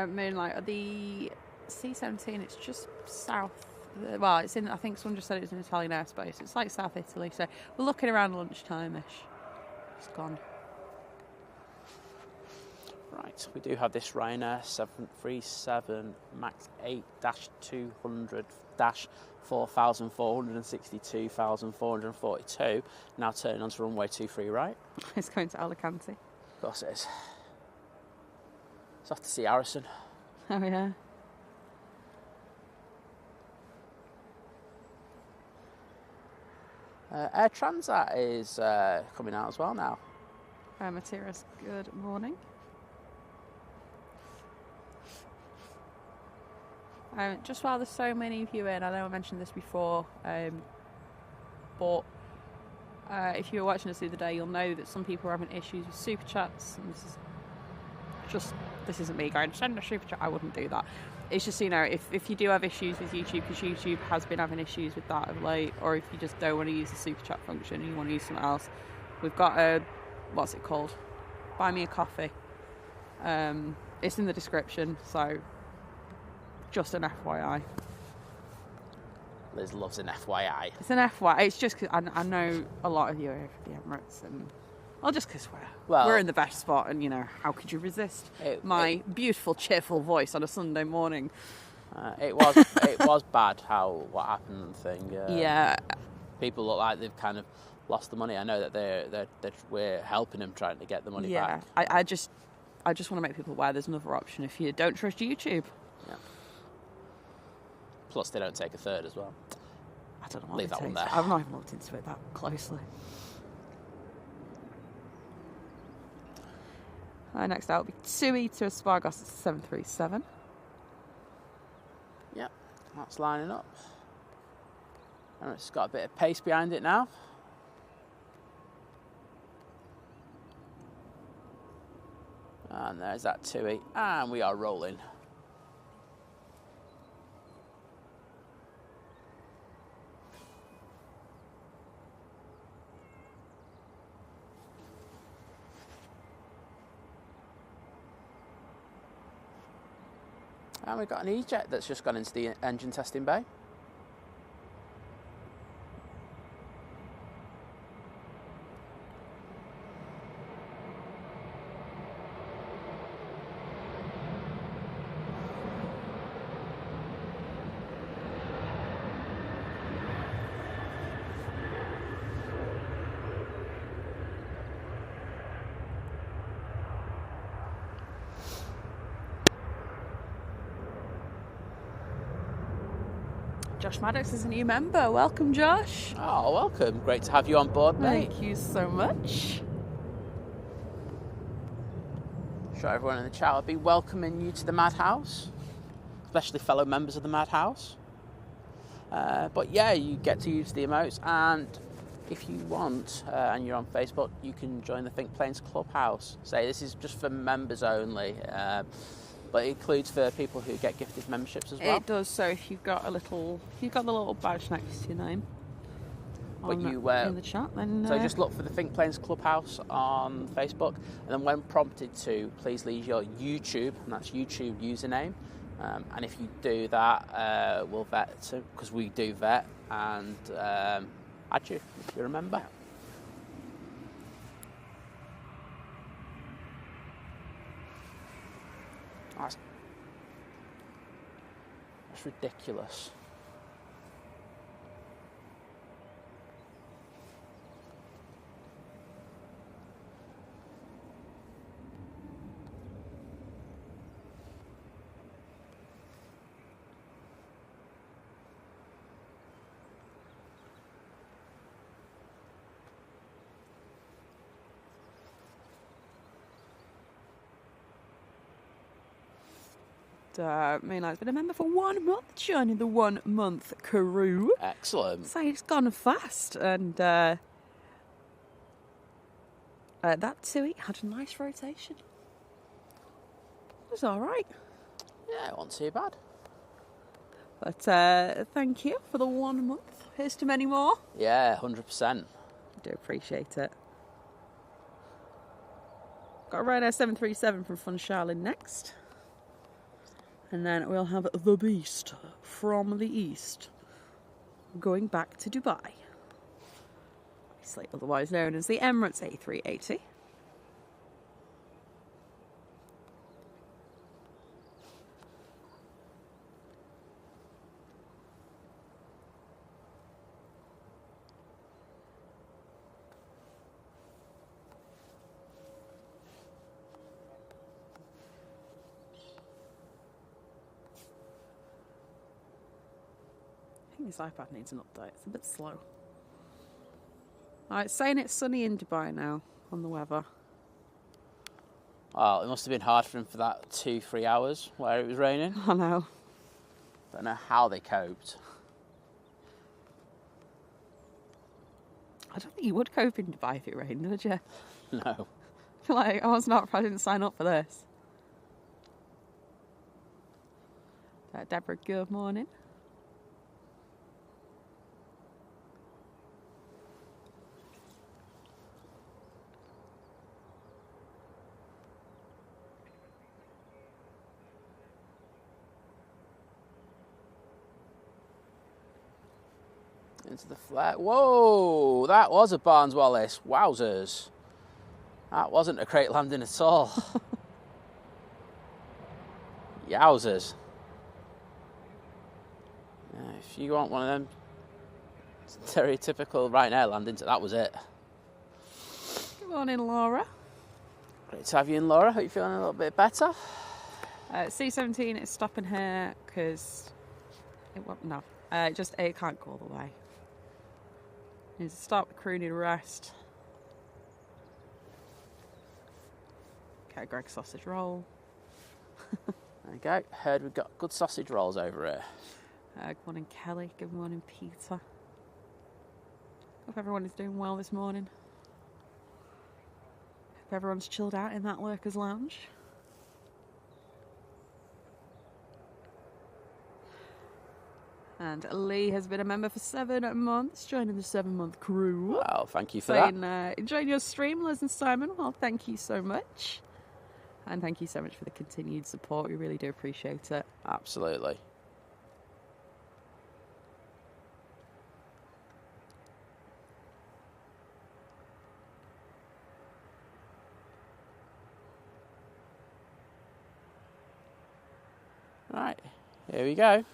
Moonlight. The C-17, it's just south. Well, it's in. I think someone just said it was in Italian airspace. It's like South Italy, so we're looking around lunchtime-ish. It's gone. Right, we do have this Ryanair 737 MAX 8-200-4462,442, now turning onto runway 23 right. It's going to Alicante. Of course it is. It's off to see Harrison. Oh yeah. Air Transat is coming out as well now. Matthias, good morning. Just while there's so many of you in, I know I mentioned this before, but if you were watching us the other day, you'll know that some people are having issues with super chats. And this isn't me going, send a super chat. I wouldn't do that. It's just, you know, if you do have issues with YouTube, because YouTube has been having issues with that of late, or if you just don't want to use the super chat function and you want to use something else, we've got a, what's it called? Buy me a coffee. It's in the description, so just an FYI. Liz loves an FYI. It's an FYI. It's just 'cause I know a lot of you are for the Emirates, and Well, just because we're in the best spot, and, you know, how could you resist my beautiful, cheerful voice on a Sunday morning? It was bad what happened thing. Yeah. People look like they've kind of lost the money. I know that we're helping them trying to get the money back. I just want to make people aware there's another option if you don't trust YouTube. Yeah. Plus, they don't take a third as well. I don't know what Leave that one there. I've not even looked into it that closely. Next out will be TUI to Espargos at 737. Yep, that's lining up. And it's got a bit of pace behind it now. And there's that TUI, and we are rolling. And we've got an E-Jet that's just gone into the engine testing bay. Josh Maddox is a new member. Welcome, Josh. Oh, welcome. Great to have you on board, mate. Thank you so much. I'm sure everyone in the chat will be welcoming you to the Madhouse, especially fellow members of the Madhouse. But yeah, you get to use the emotes, and if you want, and you're on Facebook, you can join the Think Planes Clubhouse. Say this is just for members only. But it includes for people who get gifted memberships as well. It does. So if you've got the little badge next to your name in the chat, then so just look for the Think Planes Clubhouse on Facebook, and then when prompted to, please leave your YouTube, and that's YouTube username. And if you do that, we'll vet, because we do vet, and add you if you remember. Yeah. That's ridiculous. Mainline's been a member for 1 month, joining the 1 month crew. Excellent. So it's gone fast, and that TUI had a nice rotation. It was all right. Yeah, it wasn't too bad. But thank you for the 1 month. Here's to many more. Yeah, 100%. I do appreciate it. Got a Ryanair 737 from Funchal next. And then we'll have the Beast from the East going back to Dubai. Obviously, otherwise known as the Emirates A380. This iPad needs an update. It's a bit slow. It's saying it's sunny in Dubai now on the weather. Well, it must have been hard for him for that 2-3 hours where it was raining. I know. Don't know how they coped. I don't think you would cope in Dubai if it rained, would you? No. I didn't sign up for this. Deborah, good morning. Into the flat. Whoa, that was a Barnes Wallace. Wowzers. That wasn't a crate landing at all. Yowzers. If you want one of them stereotypical Ryanair landings, that was it. Good morning, Laura. Great to have you in, Laura. Hope you're feeling a little bit better. C-17 is stopping here because it can't go all the way. Needs to stop, the crew need a rest. Okay, Greg sausage roll. There you go. Heard we've got good sausage rolls over here. Good morning, Kelly. Good morning, Peter. Hope everyone is doing well this morning. Hope everyone's chilled out in that workers' lounge. And Lee has been a member for 7 months, joining the 7-month crew. Well, thank you for that. Enjoying your stream, Liz and Simon. Well, thank you so much. And thank you so much for the continued support. We really do appreciate it. Absolutely. Right, here we go.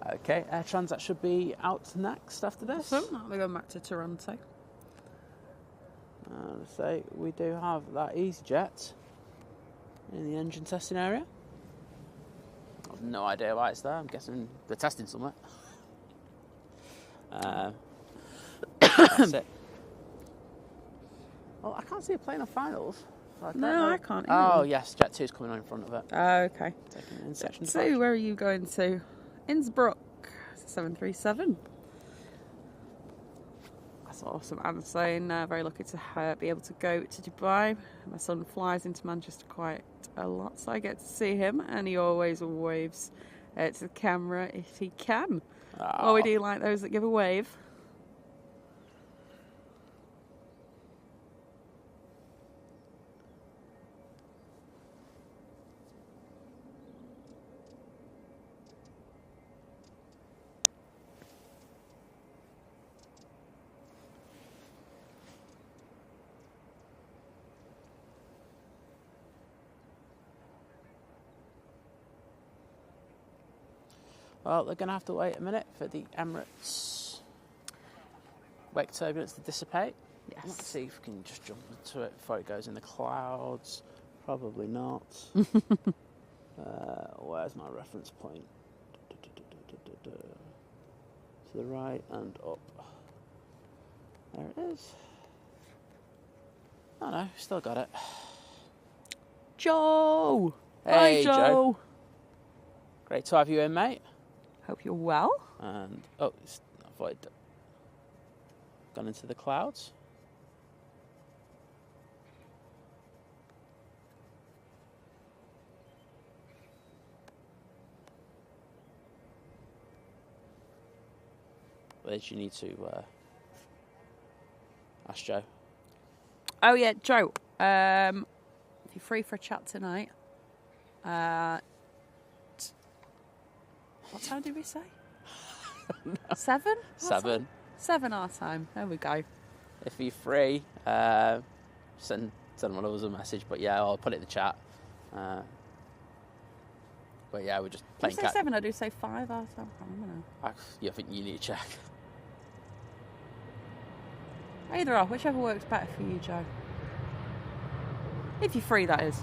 Okay, Air Transat should be out next after this. So, we're going back to Toronto. So we do have that EasyJet in the engine testing area. I've no idea why it's there. I'm guessing they're testing somewhere. That's it. Well, I can't see a plane on finals. So I can't either. Oh, yes, Jet 2 is coming on in front of it. Okay. Taking it in section. So, where are you going to? Innsbruck, 737. That's awesome. I'm saying very lucky to be able to go to Dubai. My son flies into Manchester quite a lot, so I get to see him, and he always waves to the camera if he can. Oh, we do like those that give a wave. Well, they're going to have to wait a minute for the Emirates wake turbulence to dissipate. Yes. Let's see if we can just jump into it before it goes in the clouds. Probably not. Where's my reference point? To the right and up. There it is. Oh no, still got it. Joe! Hey, Hi, Joe. Great to have you in, mate. Hope you're well. And, I thought it'd gone into the clouds. Where did you need to ask Joe? Oh, yeah, Joe. If you're free for a chat tonight, what time did we say? 7? 7. 7 our time. There we go. if you're free, send one of us a message. But yeah, I'll put it in the chat. But yeah, we're just playing. Do you say 7 or do you say 5? I can't remember now. I think you need to check. Either or, whichever works better for you, Joe. If you're free, that is.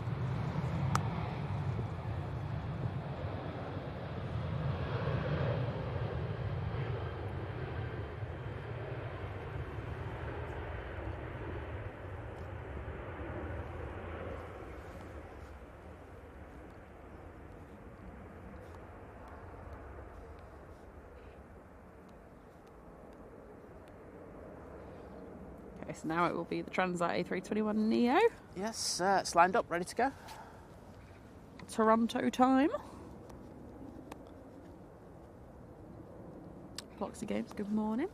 So now it will be the Transat A321 Neo. Yes, it's lined up, ready to go. Toronto time. Foxy Games, good morning.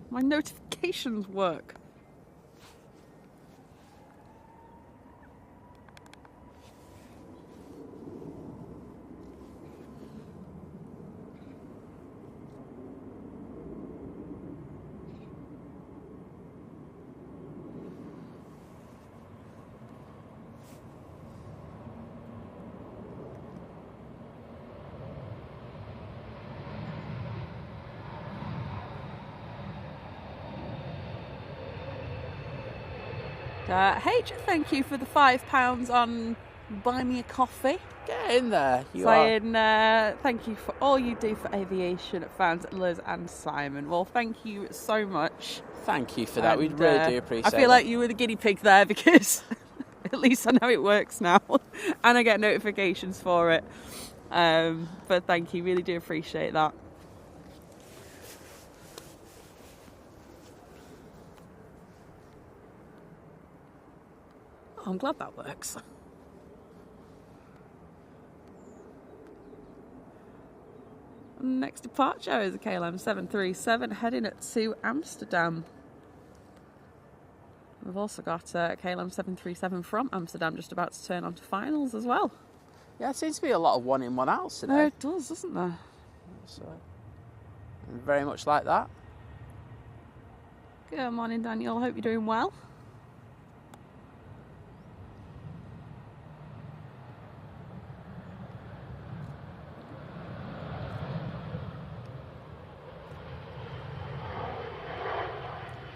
My notifications work. H, thank you for the £5 on Buy Me a Coffee. Get in there. Saying thank you for all you do for aviation fans, Liz and Simon. Well, thank you so much. Thank you for that. We really do appreciate it. I feel like you were the guinea pig there because at least I know it works now and I get notifications for it. But thank you, really do appreciate that. I'm glad that works. Next departure is a KLM 737 heading to Amsterdam. We've also got a KLM 737 from Amsterdam just about to turn on to finals as well. Yeah, it seems to be a lot of one in, one out today. No, it does, doesn't there? So, very much like that. Good morning, Daniel. Hope you're doing well.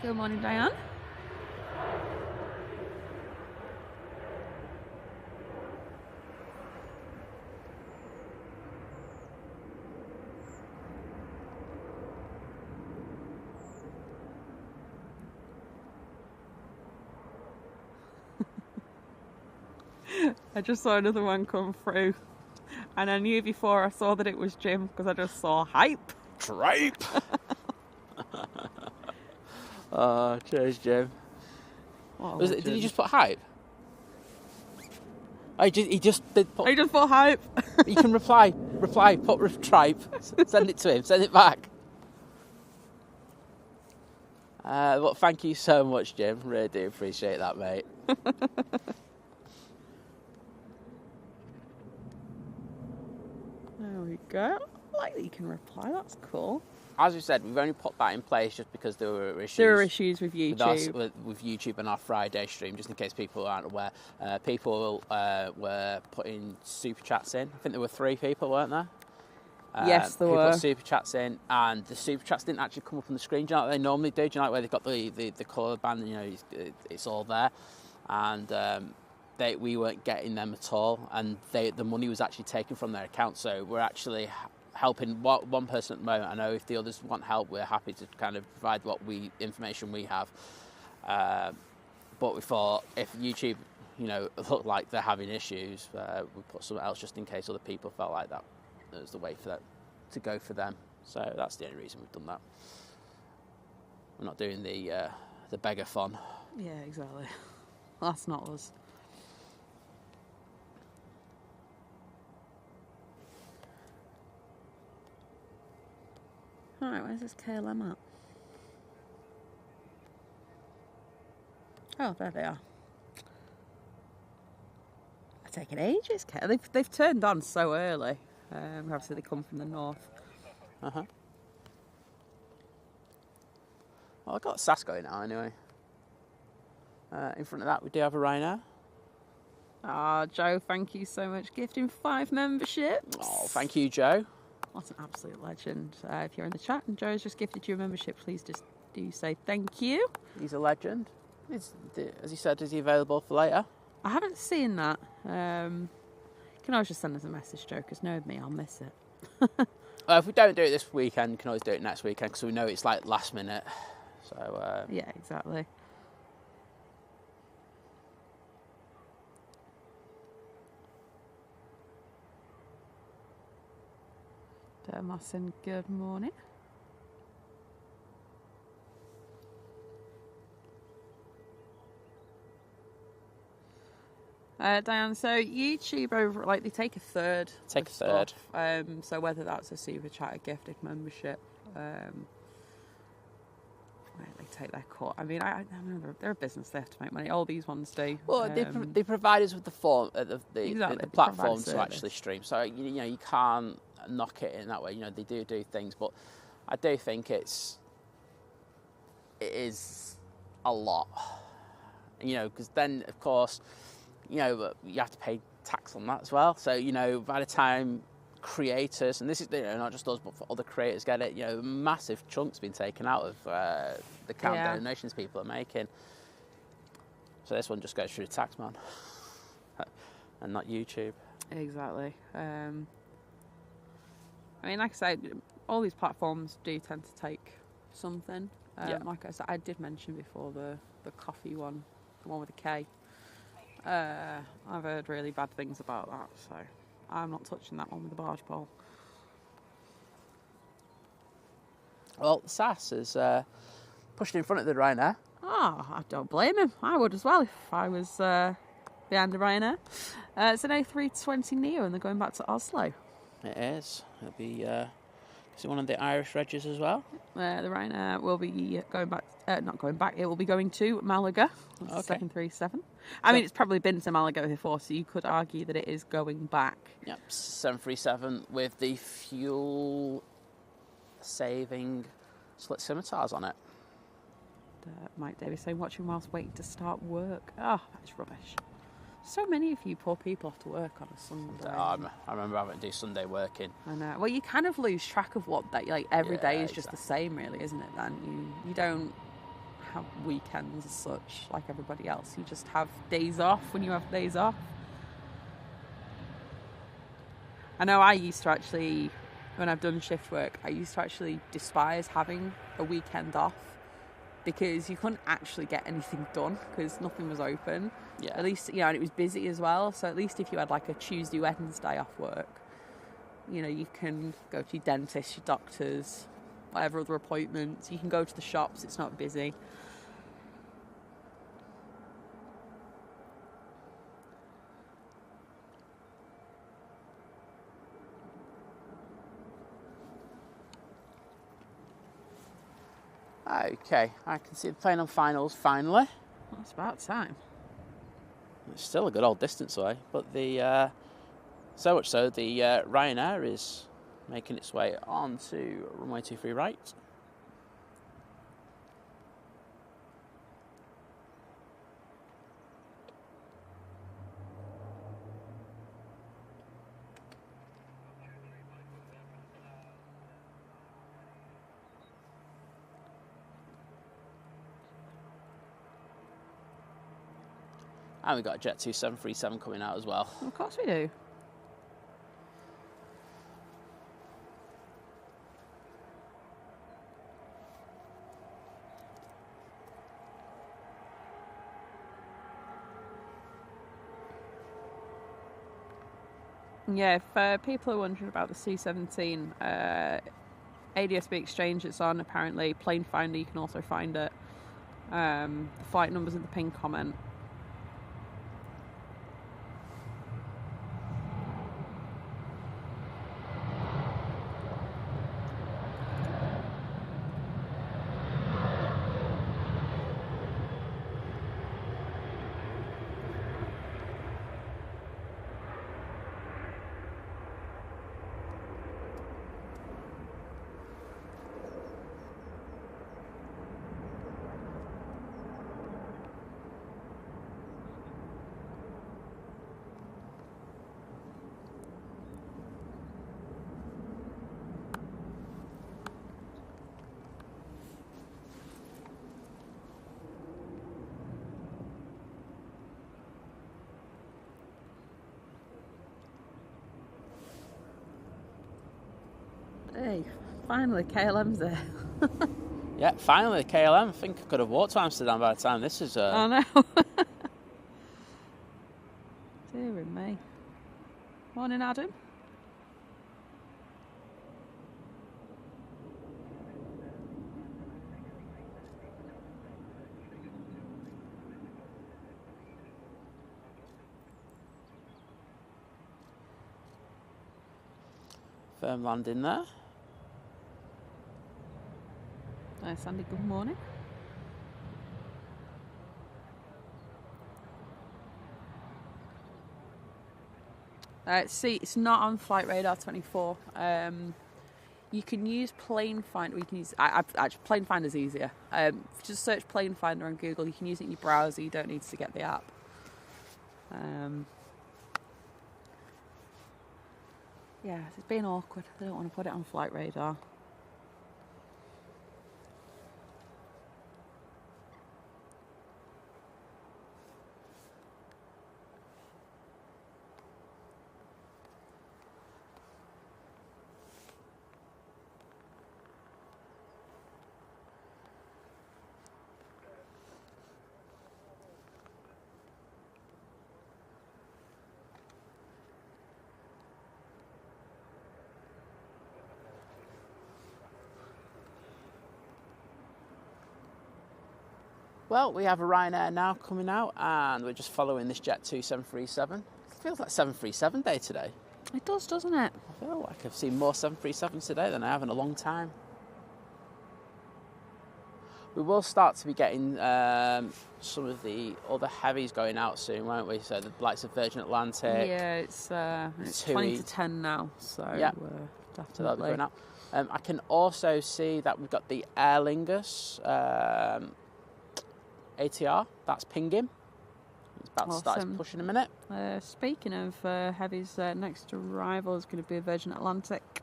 Good morning, Diane. I just saw another one come through and I knew before I saw that it was Jim because I just saw hype. Tripe! Oh, cheers, Jim. Did he just put hype? He just did put... He just put hype. You can reply, put tripe, send it to him, send it back. But thank you so much, Jim. Really do appreciate that, mate. There we go. I like that you can reply, that's cool. As we said, we've only put that in place just because there were issues. There were issues with YouTube. With YouTube and our Friday stream, just in case people aren't aware. People were putting super chats in. I think there were 3 people, weren't there? Yes, there were. Who put super chats in, and the super chats didn't actually come up on the screen. Do you know what they normally do? Do you know where they've got the colour band? You know, it's all there, and we weren't getting them at all, and the money was actually taken from their account. So we're actually helping one person at the moment. I know if the others want help, we're happy to kind of provide information we have. But we thought if YouTube, look like they're having issues, we put something else just in case other people felt like that was the way for that to go for them. So that's the only reason we've done that. We're not doing the beggar fun. Yeah, exactly. That's not us. Alright, where's this KLM at? Oh, there they are. They're taking ages. They've turned on so early. Obviously, they come from the north. Well, I've got SAS going now anyway. In front of that, we do have a Ryanair. Ah, Joe, thank you so much. Gifting 5 memberships. Oh, thank you, Joe. What an absolute legend. If you're in the chat and Joe's just gifted you a membership, please just do say thank you. He's a legend. As he said, is he available for later? I haven't seen that. You can always just send us a message, Joe, because knowing me, I'll miss it. If we don't do it this weekend, we can always do it next weekend because we know it's like last minute. So yeah, exactly. Martin, good morning. Diane, so YouTube over, like, they take a third. Take a third. Stuff. So whether that's a super chat, a gifted membership, they take their cut. I mean, I know they're a business; they have to make money. All these ones do. Well, they provide us with the form, exactly, the platform to actually stream. So you know, you can't knock it in that way. You know, they do things, but I do think it is a lot. You know, because then of course, you know, you have to pay tax on that as well. So you know, by the time creators, and this is, you know, not just us, but for other creators get it, you know, massive chunks been taken out of the donations people are making. So this one just goes through the tax man, and not YouTube. Exactly. I mean, like I said, all these platforms do tend to take something. Like I said, I did mention before the coffee one, the one with a K. I've heard really bad things about that, so I'm not touching that one with a barge pole. Well, SAS is pushed in front of the Ryanair. Oh, I don't blame him. I would as well if I was behind the Ryanair. It's an A380 Neo and they're going back to Oslo. It is. It'll be... is it one of the Irish regs as well? The Ryanair will be going back... not going back. It will be going to Malaga. That's 737. I mean, it's probably been to Malaga before, so you could argue that it is going back. Yep, 737 with the fuel-saving split scimitars on it. Mike Davis saying, watching whilst waiting to start work. Oh, that's rubbish. So many of you poor people have to work on a Sunday. I remember having to do Sunday working. I know. Well, you kind of lose track of what day. Like every day is just the same, really, isn't it? Then you don't have weekends as such like everybody else. You just have days off when you have days off. I know I used to actually, when I've done shift work, I used to actually despise having a weekend off because you couldn't actually get anything done because nothing was open. Yeah. At least, you know, and it was busy as well. So at least if you had like a Tuesday, Wednesday off work, you know, you can go to your dentist, your doctors, whatever other appointments. You can go to the shops. It's not busy. Okay, I can see the plane on finals finally. Well, it's about time. It's still a good old distance away, but the so much so the Ryanair is making its way on to runway 23 right. And we've got a Jet 2 737 coming out as well. Of course we do. Yeah, if people are wondering about the C-17, ADSB exchange it's on, apparently. Plane Finder, you can also find it. The flight number's in the pinned comment. Hey, finally KLM's there. Yeah, finally KLM. I think I could have walked to Amsterdam by the time this is... I know. Dear me. Morning, Adam. Firm landing there. Nice, Andy. Good morning. It's not on Flight Radar 24. You can use Plane Finder. We can use actually Plane Finder's easier. Just search Plane Finder on Google. You can use it in your browser. You don't need to get the app. Yeah, it's been awkward. I don't want to put it on Flight Radar. Well, we have a Ryanair now coming out, and we're just following this Jet 2 737. It feels like 737 day today. It does, doesn't it? I feel like I've seen more 737s today than I have in a long time. We will start to be getting some of the other heavies going out soon, won't we? So the likes of Virgin Atlantic. Yeah, it's 20 to 10 now, so yeah, definitely. So that'll be going out. I can also see that we've got the Aer Lingus ATR. That's pinging. It's about to start pushing a minute. Speaking of heavies, next arrival is going to be a Virgin Atlantic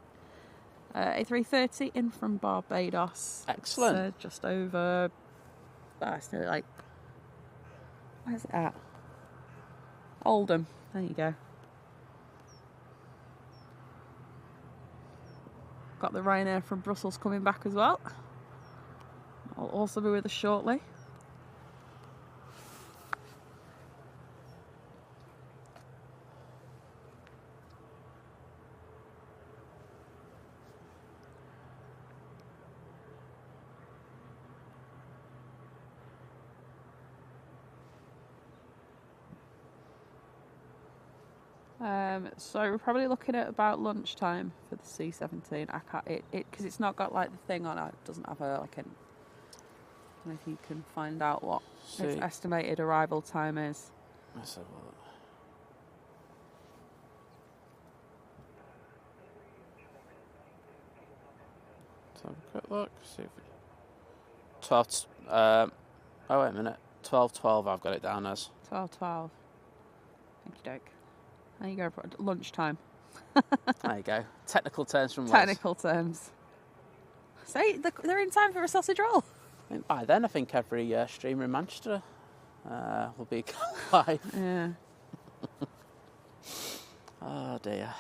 A380 in from Barbados. Excellent. It's just over. It's nearly like. Where's it at? Oldham. There you go. Got the Ryanair from Brussels coming back as well. I'll also be with us shortly. So we're probably looking at about lunchtime for the C-17. I can't because it's not got like the thing on it. It doesn't have a like an. I don't know if you can find out what its estimated arrival time is. Let's have a look. Let's have a quick look. See if 12. Oh wait a minute. 12:12. I've got it down as 12:12. Thank you, doke. There you go. Lunchtime. There you go. Technical terms from Liz. Technical terms. Say they're in time for a sausage roll. And by then, I think every streamer in Manchester will be live. Yeah. Oh dear.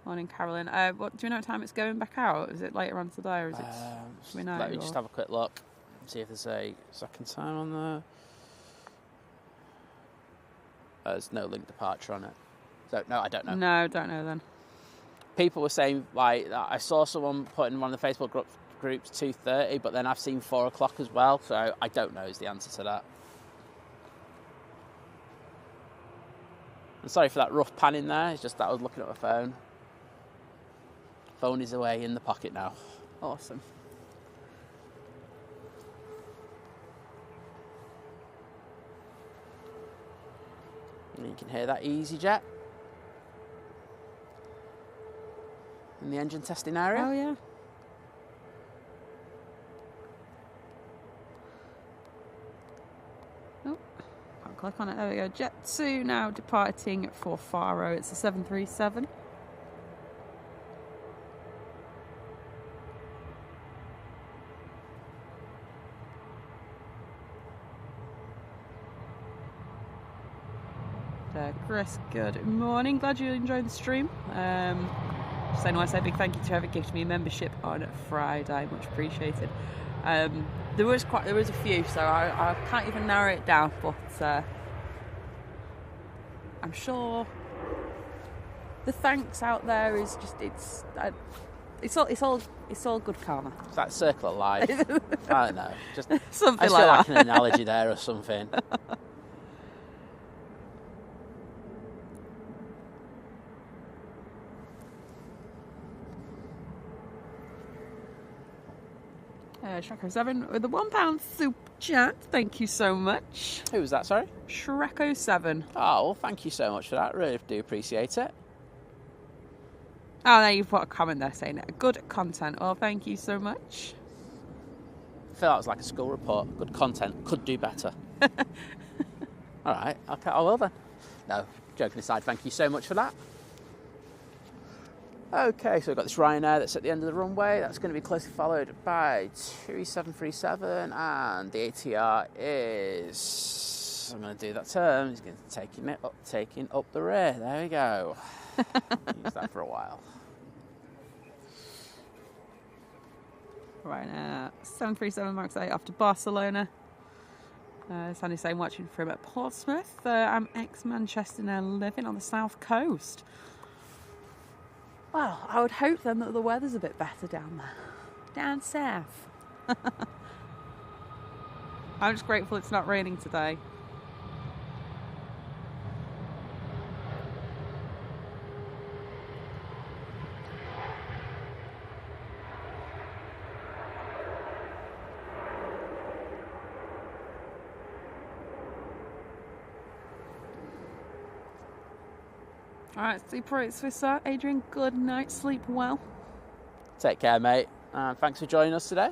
Morning, Carolyn. What do you know what time it's going back out? Is it later on today, or is it? We know. Let me just have a quick look. See if there's a second time on there. There's no link departure on it. So, no, I don't know. No, don't know then. People were saying, like, I saw someone put in one of the Facebook groups 2:30, but then I've seen 4 o'clock as well, so I don't know is the answer to that. I'm sorry for that rough panning there, it's just that I was looking at my phone. Phone is away in the pocket now. Awesome. And you can hear that EasyJet in the engine testing area. Oh, yeah. Oh, can't click on it. There we go. Jet 2 now departing for Faro. It's a 737. Chris, good morning. Glad you enjoyed the stream. Just saying, I want to say a big thank you to whoever gifted me a membership on Friday. Much appreciated. There was a few, so I can't even narrow it down, but I'm sure the thanks out there is just it's all good karma. It's that circle of life. I don't know. Just something I feel like an analogy there or something. Shreko7 with a £1 super chat. Thank you so much. Who was that, sorry? Shreko7. Oh, well, thank you so much for that. Really do appreciate it. Oh, there you've put a comment there saying it. Good content. Well, thank you so much. I feel that was like a school report. Good content. Could do better. All right. Okay, I will then. No, joking aside, thank you so much for that. Okay, so we've got this Ryanair that's at the end of the runway. That's going to be closely followed by 737, and the ATR is... I'm going to do that term. He's going to taking up the rear. There we go. Use that for a while. Ryanair 737 Max 8 off to Barcelona. Sandy saying, watching from at Portsmouth. I'm ex-Manchester now, living on the south coast. Well, I would hope then that the weather's a bit better down there. Down south. I'm just grateful it's not raining today. Alright, Super 8 Swisser. Adrian, good night, sleep well. Take care, mate. Thanks for joining us today.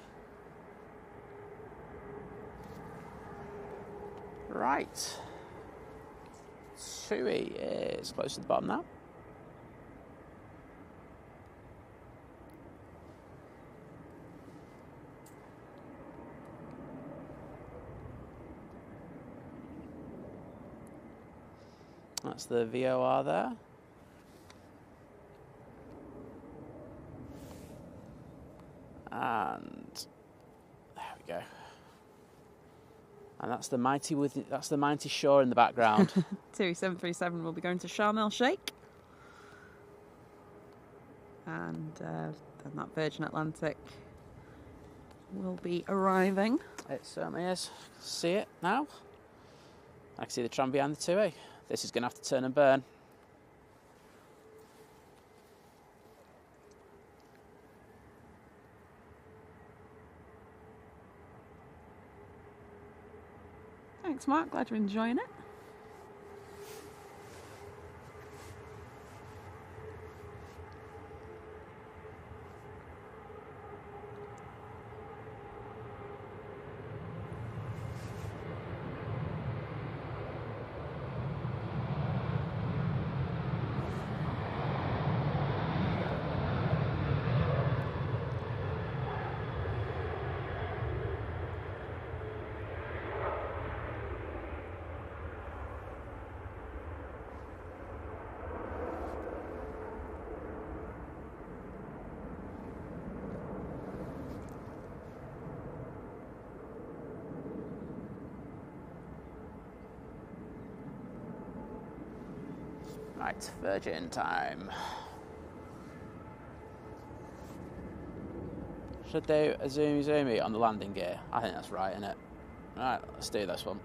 Right. Tui is close to the bottom now. That's the VOR there. And there we go. And that's the mighty shore in the background. 737 will be going to Sharm el Sheikh. And then that Virgin Atlantic will be arriving. It certainly is. See it now. I can see the tram behind the TUI. This is going to have to turn and burn. Thanks, Mark. Glad you're enjoying it. Right, Virgin time. Should do a zoomy on the landing gear? I think that's right, isn't it? Right, let's do this one.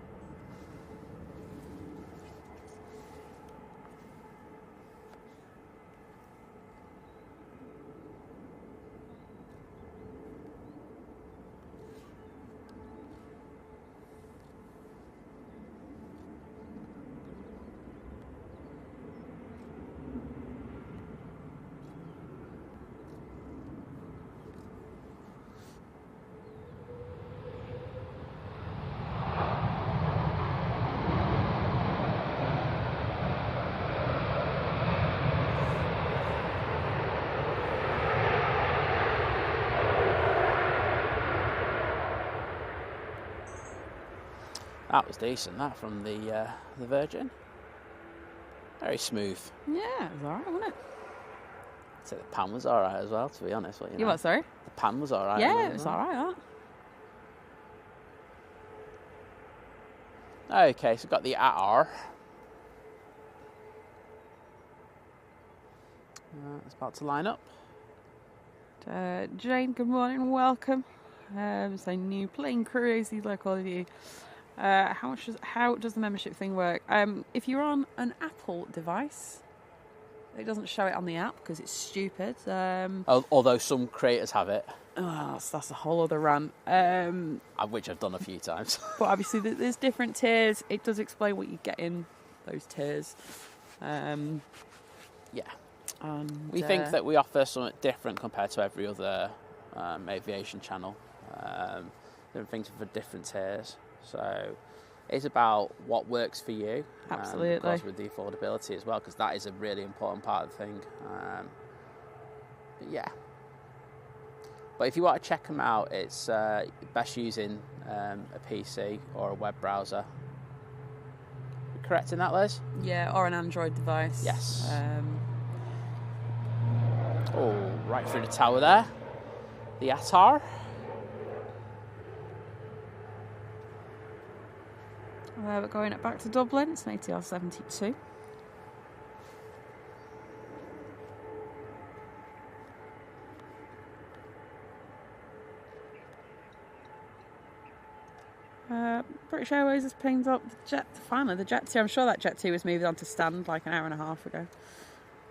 That was decent, that from the Virgin. Very smooth. Yeah, it was alright, wasn't it? I'd say the pan was alright as well, to be honest. But, You what, sorry? The pan was alright. Yeah, it was alright, that. Okay, so we've got the AR. It's about to line up. Jane, good morning and welcome. So new plane crew, AC's like all of you. How does the membership thing work? If you're on an Apple device, it doesn't show it on the app because it's stupid. Although some creators have it. Oh, that's a whole other rant. Which I've done a few times. But obviously there's different tiers. It does explain what you get in those tiers. Yeah. And, we think that we offer something different compared to every other aviation channel. Different things for different tiers. So it's about what works for you. Absolutely. Of course, with the affordability as well, because that is a really important part of the thing. But yeah. But if you want to check them out, it's best using a PC or a web browser. Correct in that, Liz? Yeah, or an Android device. Yes. Right through the tower there. The ATAR. We're going back to Dublin. It's an ATR 72. British Airways has pinged up the jet. Finally, the Jet 2. I'm sure that Jet 2 was moved on to stand like an hour and a half ago.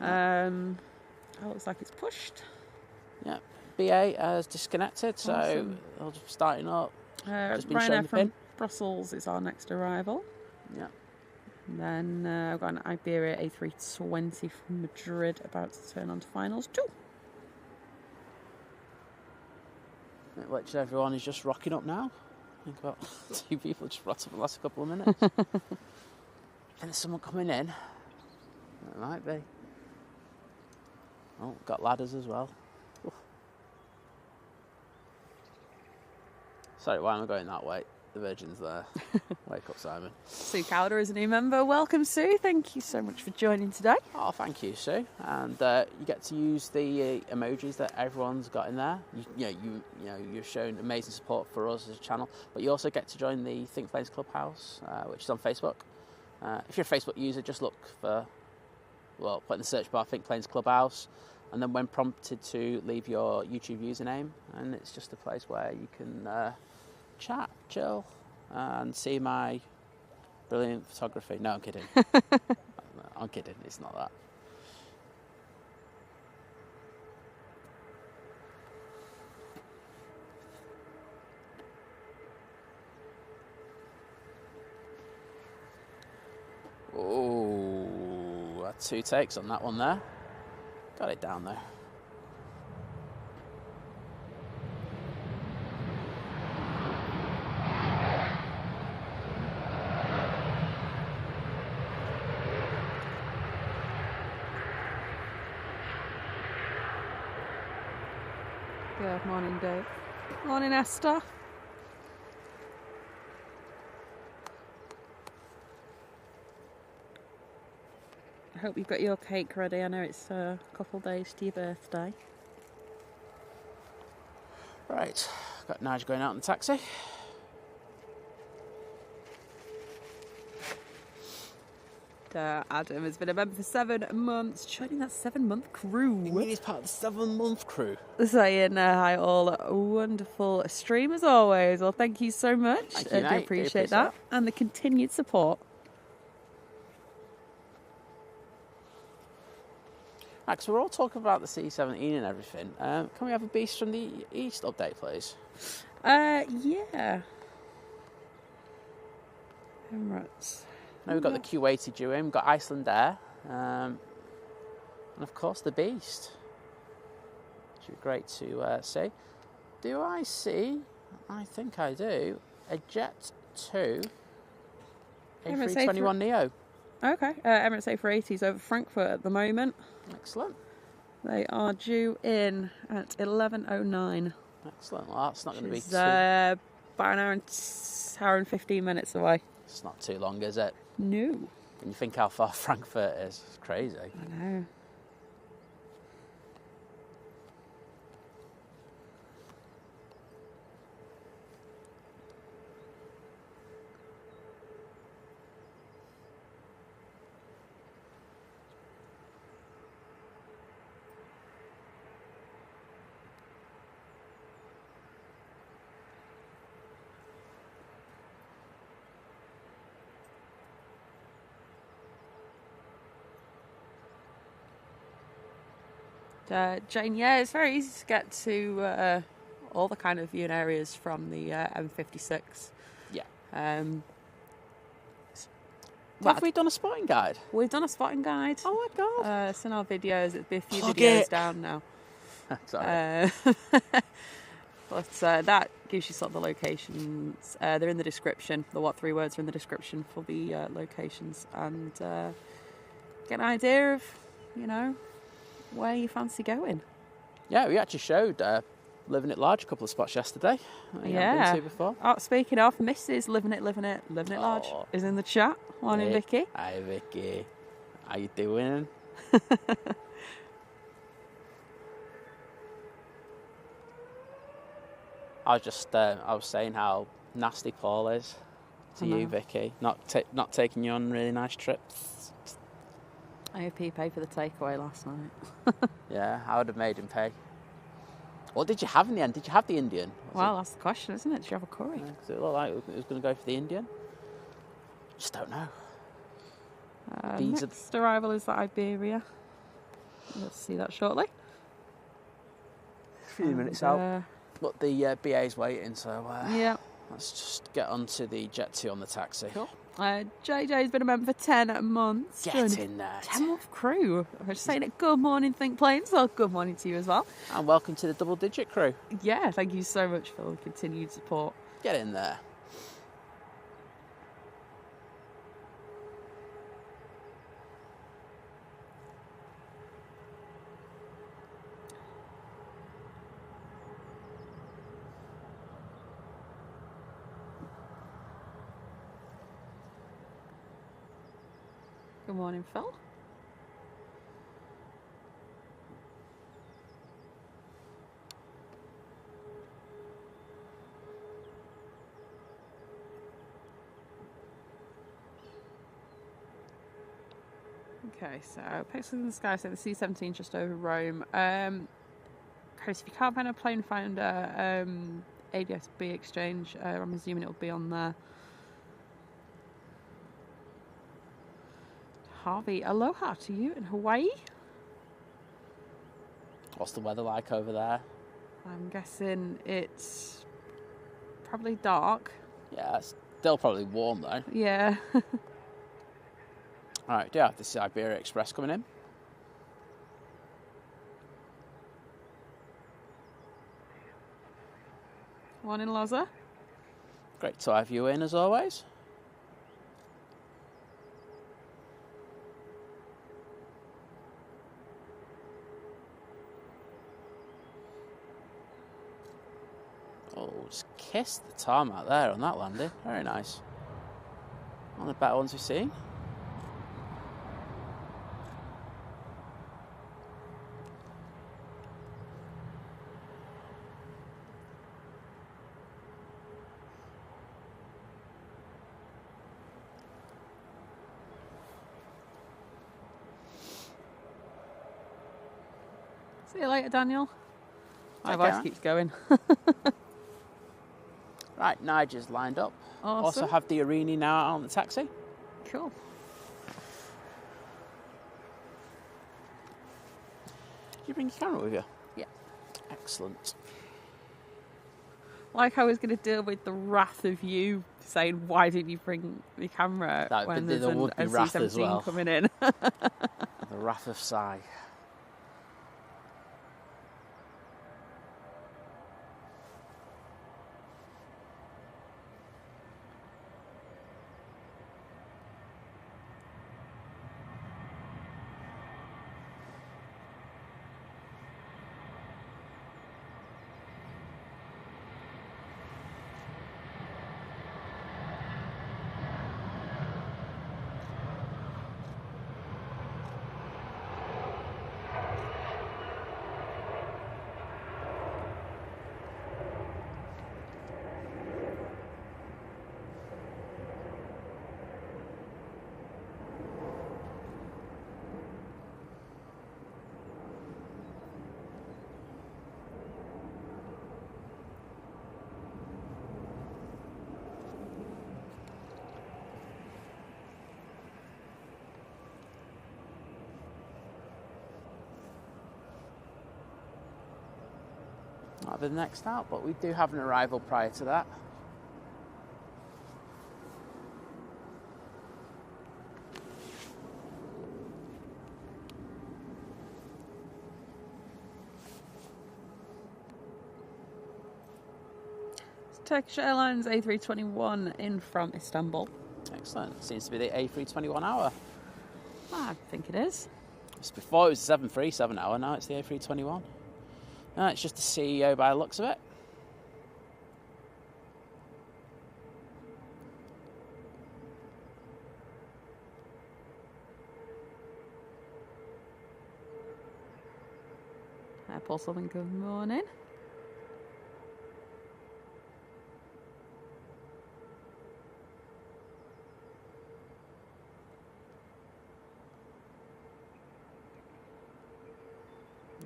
It looks like it's pushed. Yeah, BA has disconnected, so awesome. they'll just starting up. Just been shown Ryanair the from pin. Brussels is our next arrival. Yeah. And then I've got an Iberia A380 from Madrid about to turn on to finals too. Which everyone is just rocking up now. I think about 2 people just rocked up in the last couple of minutes. And there's someone coming in. It might be. Oh, got ladders as well. Oof. Sorry, why am I going that way? The Virgin's there. Wake up, Simon. Sue Cowder is a new member. Welcome, Sue. Thank you so much for joining today. Oh, thank you, Sue. And you get to use the emojis that everyone's got in there. You've shown amazing support for us as a channel, but you also get to join the Think Planes Clubhouse, which is on Facebook. If you're a Facebook user, just look for, put in the search bar Think Planes Clubhouse, and then when prompted to leave your YouTube username, and it's just a place where you can chat, chill, and see my brilliant photography. No, I'm kidding. I'm kidding. It's not that. Oh, that's 2 takes on that one there. Got it down there. Good morning, Dave. Morning, Esther. I hope you've got your cake ready. I know it's a couple of days to your birthday. Right, got Nigel going out in the taxi. Adam has been a member for 7 months, joining that 7-month crew. You mean he's part of the 7-month crew? Saying hi all, wonderful stream as always. Well, thank you so much. Thank you, I do mate. appreciate that. And the continued support. Right, so we're all talking about the C-17 and everything. Can we have a Beast from the East update, please? Yeah. Emirates. Now we've got the Q80 due in, we've got Iceland Air, and of course the Beast, which would be great to see. Do I see, I think I do, a Jet 2 A321 Neo. Okay, Emirates A380 is over Frankfurt at the moment. Excellent. They are due in at 11:09. Excellent, well that's not going to be too... about an hour and 15 minutes away. It's not too long, is it? No. And you think how far Frankfurt is. It's crazy. I know. Jane, yeah, it's very easy to get to all the kind of viewing areas from the M56. Yeah. Well, have we done a spotting guide? We've done a spotting guide. Oh my god! It's in our videos. It'll be a few Plug videos it. down now. Sorry. But that gives you sort of the locations. They're in the description. The what 3 words are in the description for the locations, and get an idea of, you know, where you fancy going. Yeah, we actually showed Living It Large a couple of spots yesterday. You haven't been to before. Oh, speaking of, Mrs. Living It Large is in the chat. Morning, Hey. Vicky. Hi, Vicky. How you doing? I was saying how nasty Paul is to you, Vicky. Not taking you on really nice trips. I hope he paid for the takeaway last night. Yeah, I would have made him pay. What did you have in the end? Did you have the Indian? Well, that's the question, isn't it? Did you have a curry? Yeah, 'cause it looked like it was going to go for the Indian. Just don't know. Next arrival is Iberia. Let's see that shortly. A few minutes out. But the BA's waiting, so yeah. Let's just get on to the Jet 2 on the taxi. Cool. JJ's been a member for 10 months. Get in there. 10-month crew. I'm just saying it. Good morning, Think Planes. Well, good morning to you as well. And welcome to the double-digit crew. Yeah, thank you so much for the continued support. Get in there. Good morning, Phil. Okay, so pixels in the sky, so the C-17 just over Rome. Chris, if you can't find a plane finder, ADS-B exchange, I'm assuming it'll be on there. Harvey, aloha to you in Hawaii. What's the weather like over there? I'm guessing it's probably dark. Yeah, it's still probably warm though. Yeah. Alright, do you have the Siberia Express coming in? Morning, Loza. Great to have you in as always. Oh, just kissed the tarmac there on that landing. Very nice. One of the better ones we've seen. See you later, Daniel. My voice keeps going. Right, Nigel's lined up. Awesome. Also have the Arini now out on the taxi. Cool. Did you bring your camera with you? Yeah. Excellent. Like I was going to deal with the wrath of you saying, why didn't you bring the camera when there's there would be a wrath as C-17 well. coming in? The wrath of Sai. That'll be the next stop, but we do have an arrival prior to that. Turkish Airlines A321 in from Istanbul. Excellent. Seems to be the A321 hour. I think it is. Before it was the 737 hour, now it's the A321. No, it's just the CEO by the looks of it. Airport Southern, good morning.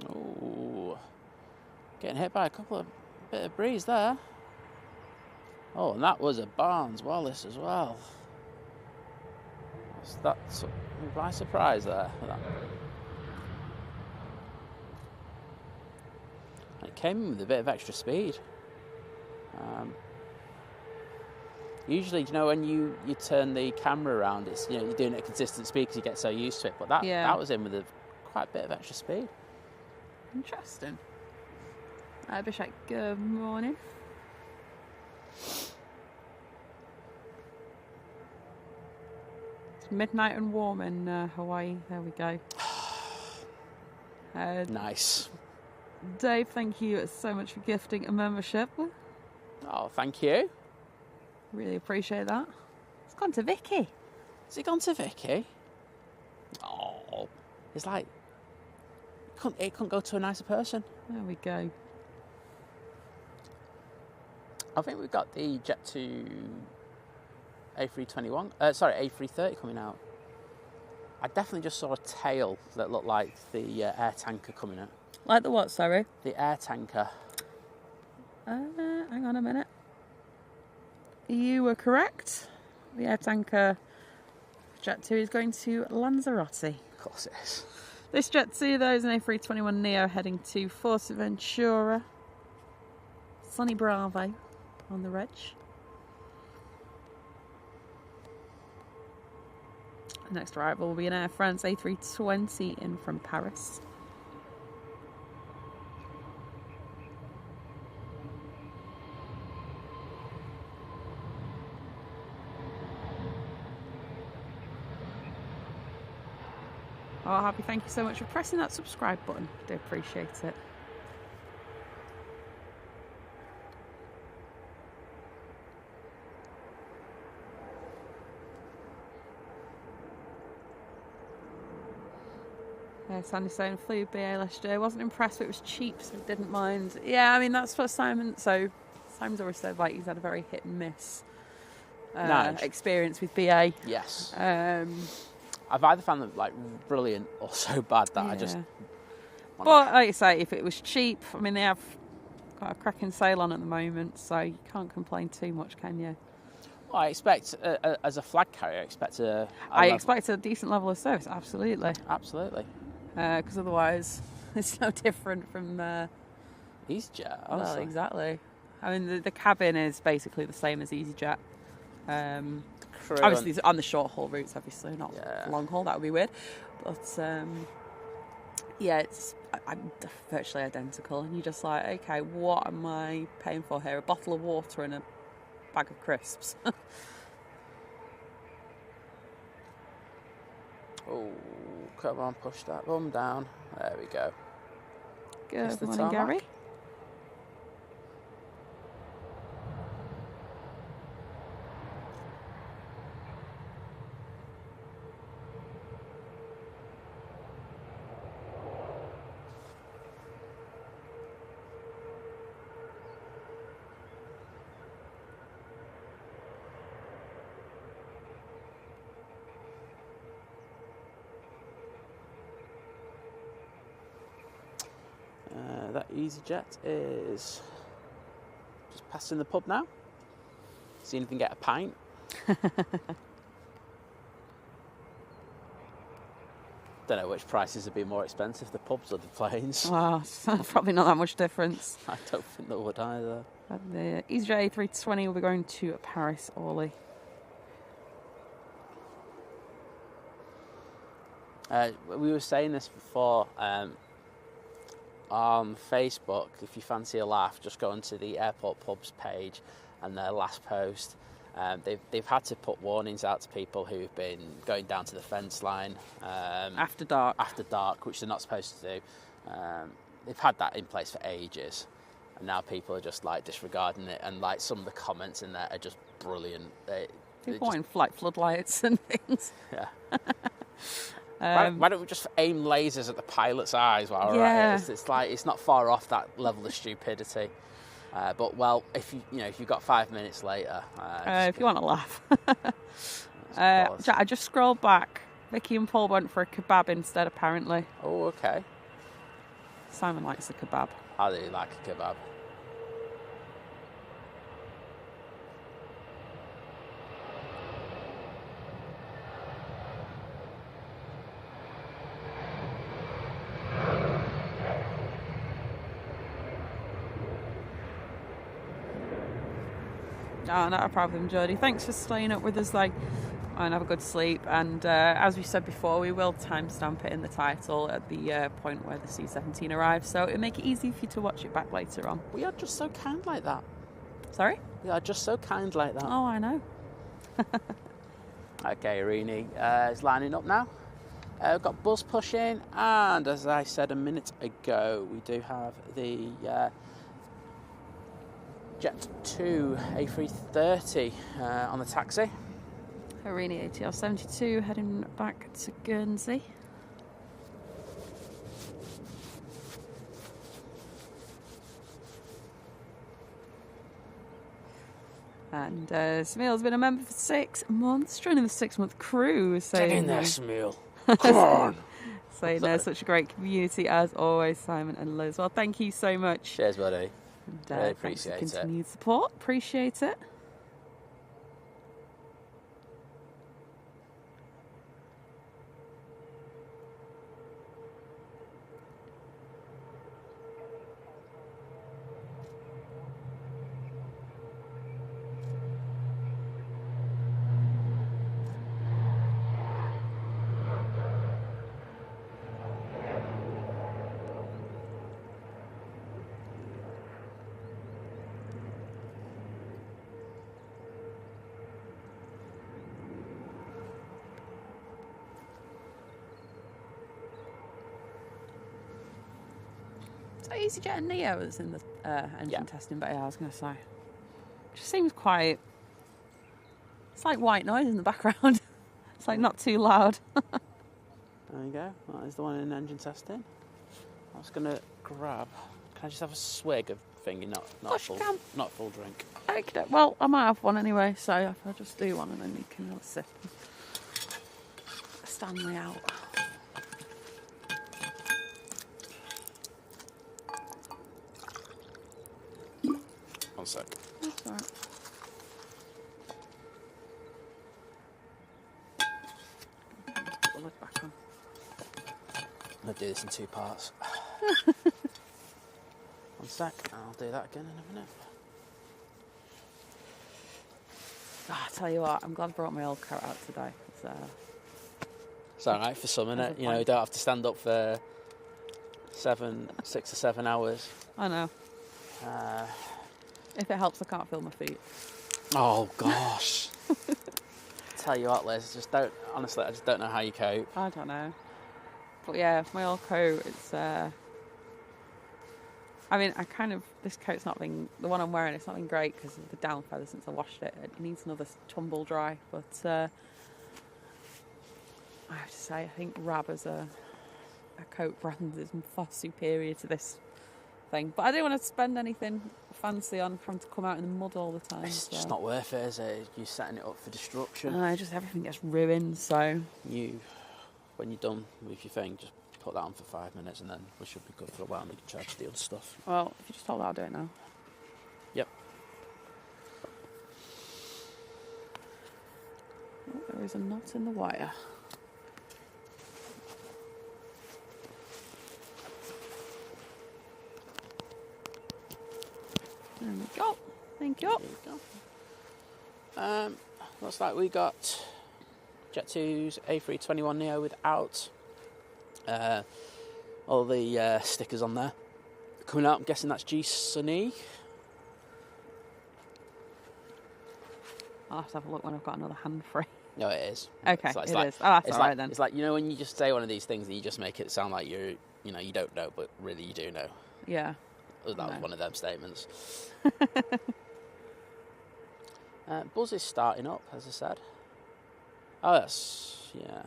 Oh, getting hit by a bit of breeze there. Oh, and that was a Barnes Wallis as well. That's by surprise there. It came in with a bit of extra speed. Usually, when you turn the camera around, it's you're doing it at consistent speed because you get so used to it. But that was in with quite a bit of extra speed. Interesting. Abhishek, good morning. It's midnight and warm in Hawaii. There we go. Nice. Dave, thank you so much for gifting a membership. Oh, thank you. Really appreciate that. It's gone to Vicky. Has it gone to Vicky? Oh, it's like it couldn't go to a nicer person. There we go. I think we've got the Jet2 A330 coming out. I definitely just saw a tail that looked like the air tanker coming out. Like the what, sorry? The air tanker. Hang on a minute. You were correct. The air tanker Jet2 is going to Lanzarote. Of course it is. This Jet2, though, is an A321neo heading to Fuerteventura. Sunny Bravo on the reg. The next arrival will be an Air France A320 in from Paris. Oh, Happy, thank you so much for pressing that subscribe button. I do appreciate it. Sandy saying flew BA last year. Wasn't impressed, but it was cheap, so didn't mind. Yeah, I mean, that's what Simon... So, Simon's always said, like, he's had a very hit and miss experience with BA. Yes. I've either found them, like, brilliant or so bad that I just... But, like you say, if it was cheap, I mean, they have got a cracking sale on at the moment, so you can't complain too much, can you? Well, I expect, as a flag carrier, I expect a decent level of service, absolutely. Absolutely. Because otherwise, it's no different from... EasyJet, honestly. Well, exactly. I mean, the cabin is basically the same as EasyJet. Obviously, on the short haul routes, obviously, not long haul, that would be weird. But, it's I'm virtually identical. And you're just like, okay, what am I paying for here? A bottle of water and a bag of crisps. Oh, come on, push that bum down. There we go. Good morning, Gary. That EasyJet is just passing the pub now. See if we can get a pint. Don't know which prices would be more expensive, the pubs or the planes. Well, probably not that much difference. I don't think there would either. The EasyJet A320 will be going to Paris Orly. We were saying this before on Facebook. If you fancy a laugh, just go onto the airport pubs page and their last post. They've had to put warnings out to people who've been going down to the fence line After dark, which they're not supposed to do. They've had that in place for ages, and now people are just like disregarding it. And like some of the comments in there are just brilliant. People wanting like floodlights and things. Yeah. Why don't we just aim lasers at the pilot's eyes while we're at it? It's like it's not far off that level of stupidity. But well, if you've got 5 minutes later, if you want to laugh, I just scrolled back. Vicky and Paul went for a kebab instead, apparently. Oh, okay. Simon likes a kebab. I do like a kebab. Oh, not a problem, Jodie. Thanks for staying up with us, and have a good sleep. And as we said before, we will timestamp it in the title at the point where the C-17 arrives, so it'll make it easy for you to watch it back later on. We are just so kind like that. Sorry? We are just so kind like that. Oh, I know. Okay, Irini is lining up now. We've got buzz pushing, and as I said a minute ago, we do have the Jet 2 A330 on the taxi. Harini ATR 72 heading back to Guernsey. And Smeal's been a member for 6 months, joining the 6-month crew. Get in there, Smeal. Come on. Saying there's such a great community as always, Simon and Liz. Well, thank you so much. Cheers, buddy. And, really appreciate it. Continued support. Appreciate it. So EasyJet and Neo is in the engine testing, but yeah, I was going to say, it just seems quite. It's like white noise in the background. It's like not too loud. There you go. That is the one in engine testing. I was going to grab. Can I just have a swig of thingy, not full drink? Okay. Well, I might have one anyway, so I'll just do one and then you can have a sip. Stanley out. 1 sec. That's all right. Put the lid back on. I'm going to do this in 2 parts. 1 sec, I'll do that again in a minute. I tell you what, I'm glad I brought my old coat out today. It's alright for some, innit? You know, you don't have to stand up for 6 or 7 hours. I know. If it helps, I can't feel my feet. Oh, gosh. Tell you what, Liz, honestly, I just don't know how you cope. I don't know. But yeah, my old coat, it's... I mean, this coat's not been... The one I'm wearing, it's not been great because of the down feather since I washed it. It needs another tumble dry. But I have to say, I think Rab as a coat brand is far superior to this thing. But I don't want to spend anything fancy on having to come out in the mud all the time. It's just not worth it, is it? You're setting it up for destruction. Just everything gets ruined, so... When you're done with your thing, just put that on for 5 minutes and then we should be good for a while and we can charge the other stuff. Well, if you just hold that, I'll do it now. Yep. Oh, there is a knot in the wire. There we go. Thank you. There you go. Looks like we got Jet2's A321neo without all the stickers on there. Coming out, I'm guessing that's G Sunny. I'll have to have a look when I've got another hand free. No, it is. Okay, so it like, is. Oh, that's it's all like, right then. It's like, you know, when you just say one of these things and you just make it sound like you don't know, but really you do know. Yeah. That was one of them statements. Buzz is starting up, as I said. Oh, yes, yeah.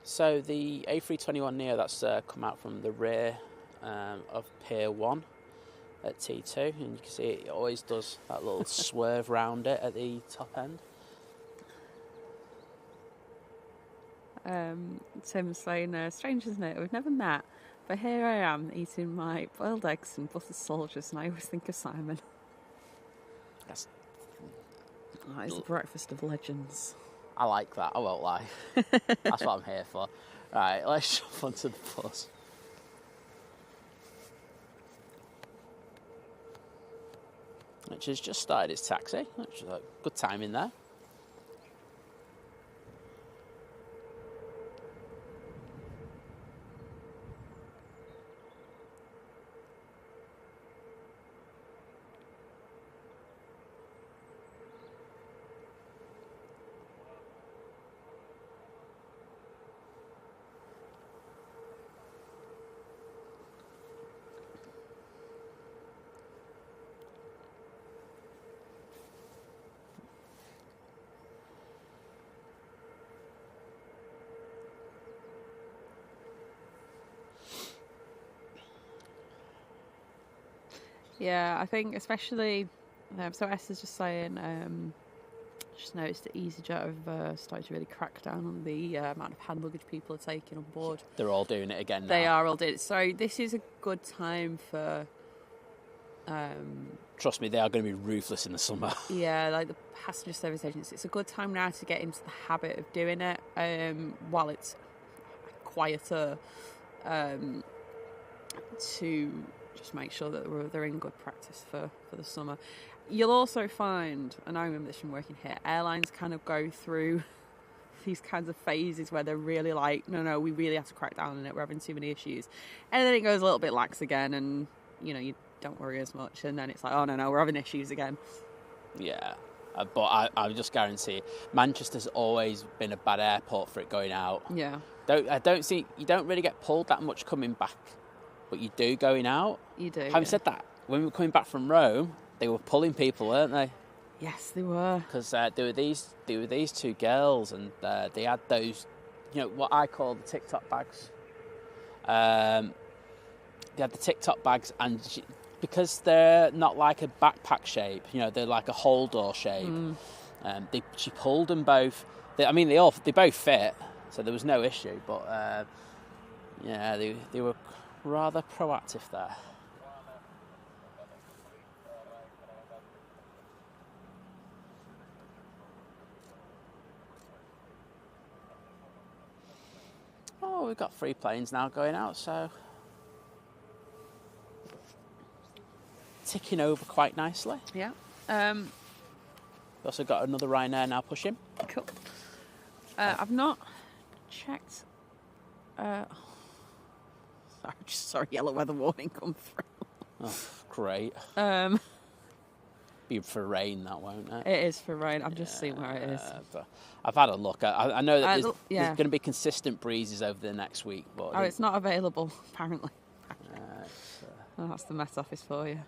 So the A321neo that's come out from the rear of Pier 1 at T2, and you can see it always does that little swerve round it at the top end. Tim's saying, strange isn't it? We've never met, but here I am eating my boiled eggs and buttered soldiers, and I always think of Simon. That is the breakfast of legends. I like that, I won't lie. That's what I'm here for. Right, let's jump onto the bus. Which has just started its taxi, which is a good timing there. Yeah, I think especially, so Esther's just saying, just noticed that EasyJet have started to really crack down on the amount of hand luggage people are taking on board. They're all doing it again now. They are all doing it. So this is a good time for... Trust me, they are going to be ruthless in the summer. Yeah, like the passenger service agents. It's a good time now to get into the habit of doing it while it's quieter, to just make sure that they're in good practice for the summer. You'll also find, and I remember this from working here, airlines kind of go through these kinds of phases where they're really like, no, we really have to crack down on it, we're having too many issues. And then it goes a little bit lax again, and, you don't worry as much. And then it's like, oh, no, we're having issues again. Yeah, but I just guarantee Manchester's always been a bad airport for it going out. Yeah. I don't see, you don't really get pulled that much coming back, but you do going out. You do. Having said that, when we were coming back from Rome, they were pulling people, weren't they? Yes, they were. Because there were these two girls, and they had those, what I call the TikTok bags. They had the TikTok bags, and because they're not like a backpack shape, they're like a hold-door shape. She pulled them both. They both fit, so there was no issue. But they were rather proactive there. Oh, we've got 3 planes now going out, so ticking over quite nicely. Yeah. We've also got another Ryanair now pushing. Cool. I've not checked. Sorry, yellow weather warning come through. Oh, great. Be for rain, that won't it? It is for rain. I'm just seeing where it is. But I've had a look. I know that there's yeah. going to be consistent breezes over the next week. But it's not available, apparently. That's the Met Office for you.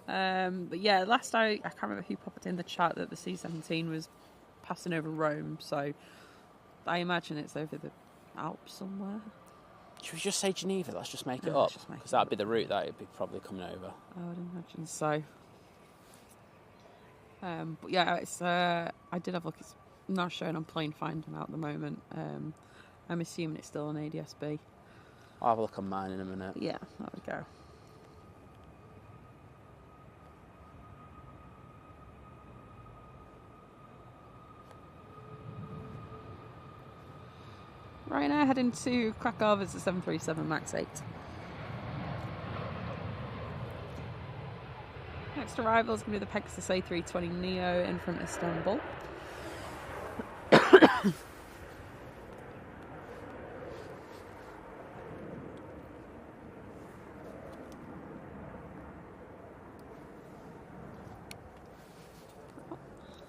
But yeah, last I can't remember who popped in the chat that the C-17 was passing over Rome, so I imagine it's over the Alps somewhere. Should we just say Geneva? Let's just make it up, because that'd be the route that it'd be probably coming over. I would imagine so. But yeah, it's I did have a look. It's not showing on Plane Finder now at the moment. I'm assuming it's still on ADSB. I'll have a look on mine in a minute. Yeah, there we go. Right now, heading to Krakow as the 737 MAX 8. Next arrival is going to be the Pegasus A320 Neo in from Istanbul.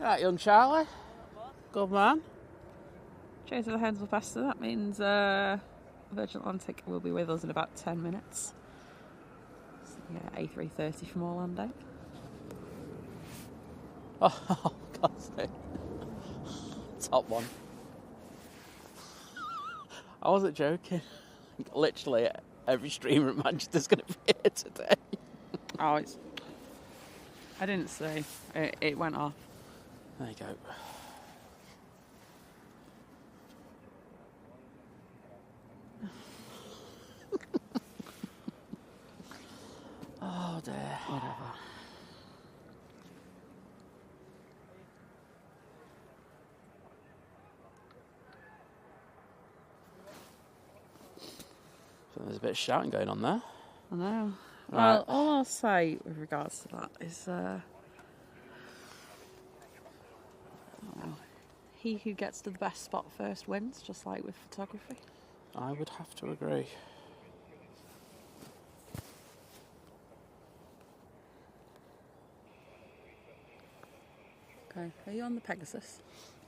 Right, young Charlie. Good man. Chase of the Hens will pass, so that means Virgin Atlantic will be with us in about 10 minutes. So, yeah, A330 from Orlando. Oh, God's sake. Top one. I wasn't joking. Literally, every streamer at Manchester's going to be here today. Oh, it's... I didn't see. It went off. There you go. Oh dear. Whatever. So there's a bit of shouting going on there. I know. Right. Well, all I'll say with regards to that is he who gets to the best spot first wins, just like with photography. I would have to agree. Okay, are you on the Pegasus?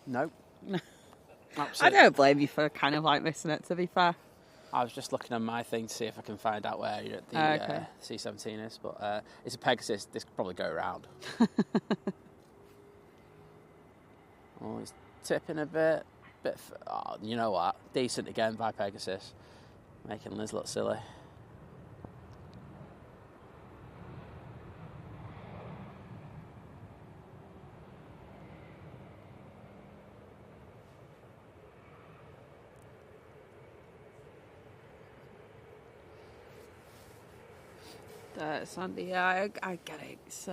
No. I don't blame you for kind of like missing it, to be fair. I was just looking on my thing to see if I can find out where the C-17 is, but it's a Pegasus. This could probably go around. Oh, it's tipping a bit. Oh, you know what? Decent again by Pegasus. Making Liz look silly. Sandy, yeah, I get it. It's,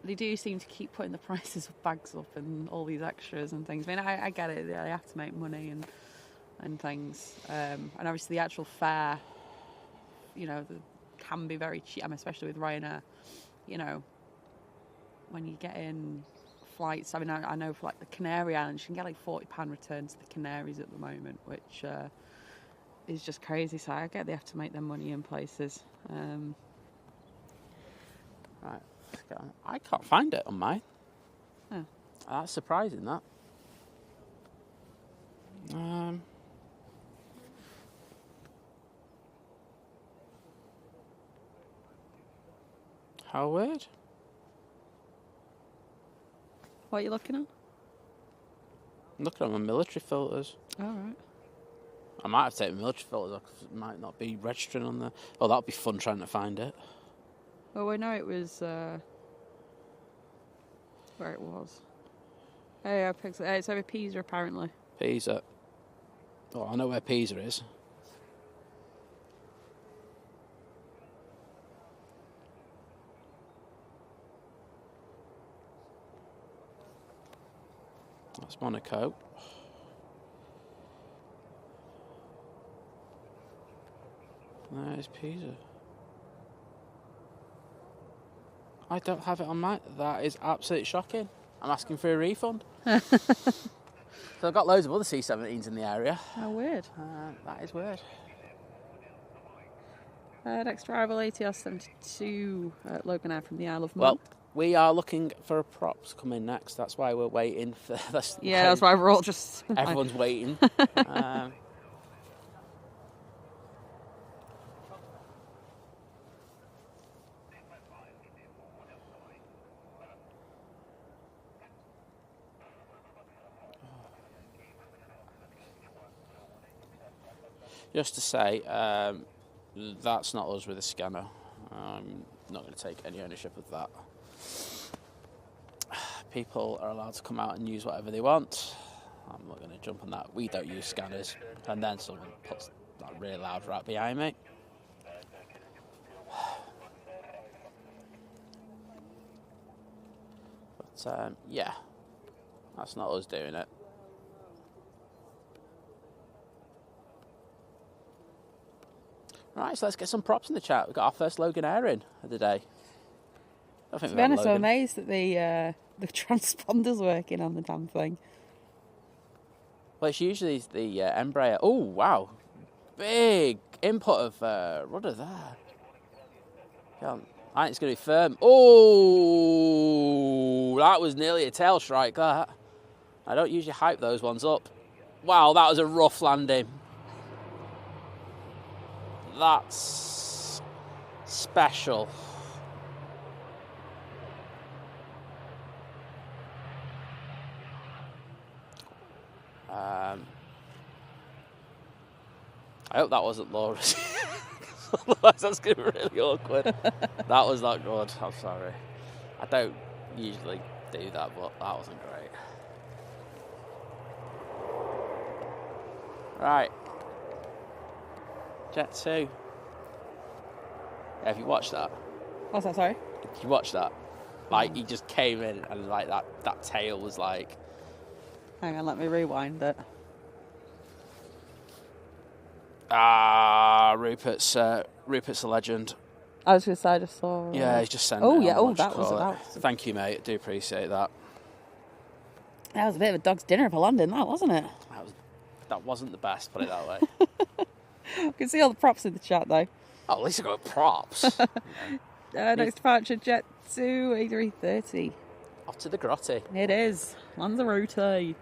they do seem to keep putting the prices of bags up and all these extras and things. I mean, I get it. They have to make money and things. And obviously the actual fare, you know, can be very cheap. I mean, especially with Ryanair, you know, when you get in flights. I mean, I know for like the Canary Islands, you can get like £40 return to the Canaries at the moment, which is just crazy. So I get they have to make their money in places. Right, I can't find it on mine. Oh. That's surprising, that. How weird. What are you looking at? I'm looking at my military filters. All right. I might have to take my military filters off because it might not be registering on there. Oh, that'll be fun trying to find it. Well, we know it was where it was. Hey, it's over Pisa apparently. Pisa. Oh, I know where Pisa is. That's Monaco. There's Pisa. I don't have it on my... That is absolutely shocking. I'm asking for a refund. So I've got loads of other C-17s in the area. How weird. That is weird. Next arrival, Etihad 72 Logan Air from the Isle of Man. Well, we are looking for a prop to come in next. That's why we're waiting for this. Yeah, that's why we're all just... Everyone's waiting. Just to say, that's not us with a scanner. I'm not going to take any ownership of that. People are allowed to come out and use whatever they want. I'm not going to jump on that. We don't use scanners. And then someone puts that really loud right behind me. But yeah, that's not us doing it. Right, so let's get some props in the chat. We've got our first Logan Air in of the day. To be honest, I'm amazed that the transponder's working on the damn thing. Well, it's usually the Embraer. Oh, wow. Big input of rudder there. I think it's going to be firm. Oh, that was nearly a tail strike, that. I don't usually hype those ones up. Wow, that was a rough landing. That's special. I hope that wasn't Laura's. Otherwise that's going to be really awkward. That was not good. I'm sorry. I don't usually do that, but that wasn't great. Right. Jet 2. Yeah, have you watched that? What's that, sorry? Did you watch that? Like, he just came in and like that tail was like... Hang on, let me rewind it. Rupert's a legend. I was going to say, I just saw... Yeah, he's just sent Oh, it yeah, on that was... Thank you, mate. I do appreciate that. That was a bit of a dog's dinner for London, that, wasn't it? That wasn't the best, put it that way. I can see all the props in the chat, though. Oh, at least I got props. Next departure, Jet 2, A330. Off to the grotty. It is. Lanzarote.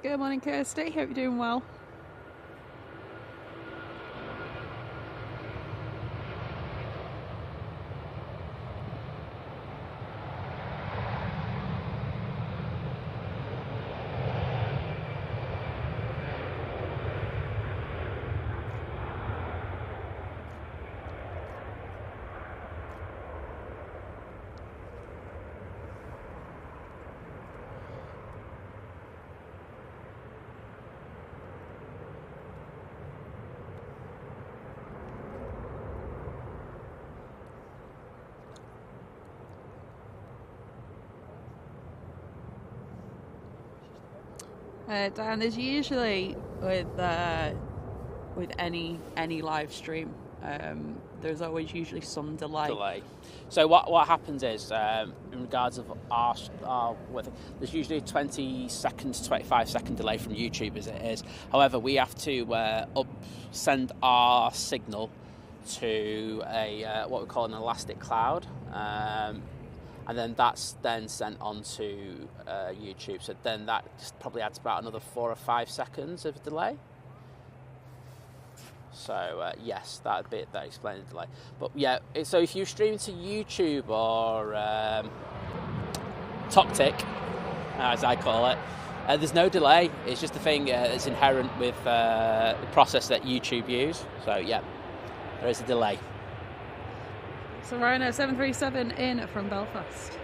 Good morning, Kirsty. Hope you're doing well. Dan, there's usually with any live stream, there's always usually some delay. So what happens is, in regards of our there's usually a 20 seconds, 25 second delay from YouTube as it is. However, we have to send our signal to a what we call an elastic cloud. And then that's then sent on to YouTube. So then that just probably adds about another 4 or 5 seconds of delay. So yes, that explains the delay. But yeah, so if you stream to YouTube or TokTik, as I call it, there's no delay. It's just a thing that's inherent with the process that YouTube use. So yeah, there is a delay. So Rhino 737 in from Belfast.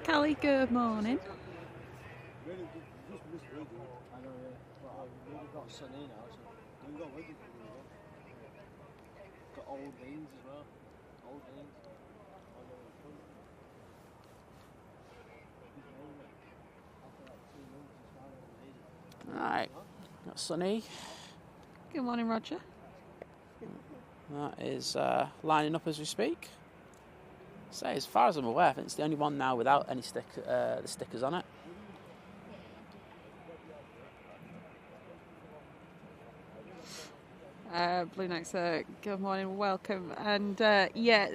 Callie, good morning. Alright, got Sunny. Good morning, Roger. That is lining up as we speak. So as far as I'm aware, I think it's the only one now without any the stickers on it. Blue Knights, good morning, welcome. And yeah,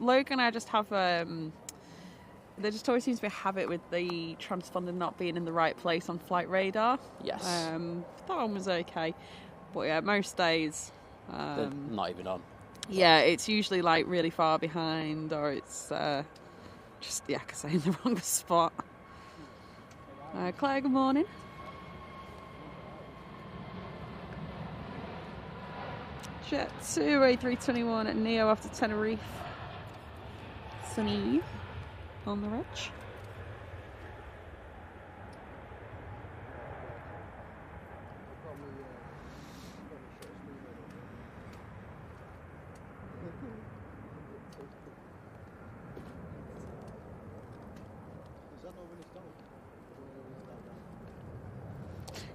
Logan and I just have there just always seems to be a habit with the transponder not being in the right place on flight radar. Yes. That one was okay, but yeah, most days they're not even on. Yeah, it's usually like really far behind, or it's just because I'm in the wrong spot. Claire, good morning. Jet 2 A321 at Neo after Tenerife. Sunny on the ridge.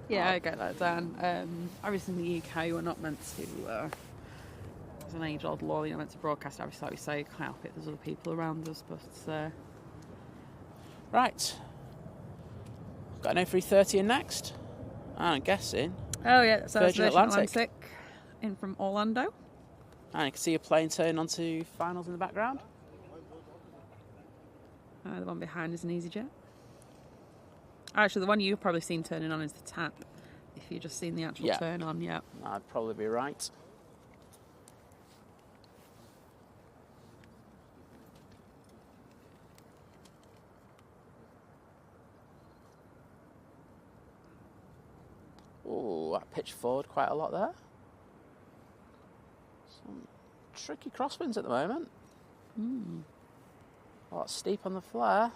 Yeah, I get that, Dan. Obviously in the UK we're not meant to, there's an age-old law, you're not meant to broadcast, obviously like we say, you can't help it, there's other people around us, but... Right. Got an A330 in next. I'm guessing. Oh yeah, so Virgin that's Atlantic. in from Orlando. And you can see a plane turn onto finals in the background. The one behind is an EasyJet. Actually, the one you've probably seen turning on is the TAP. If you've just seen the actual turn on, yeah. I'd probably be right. Oh, that pitched forward quite a lot there. Some tricky crosswinds at the moment. A lot steep on the flare.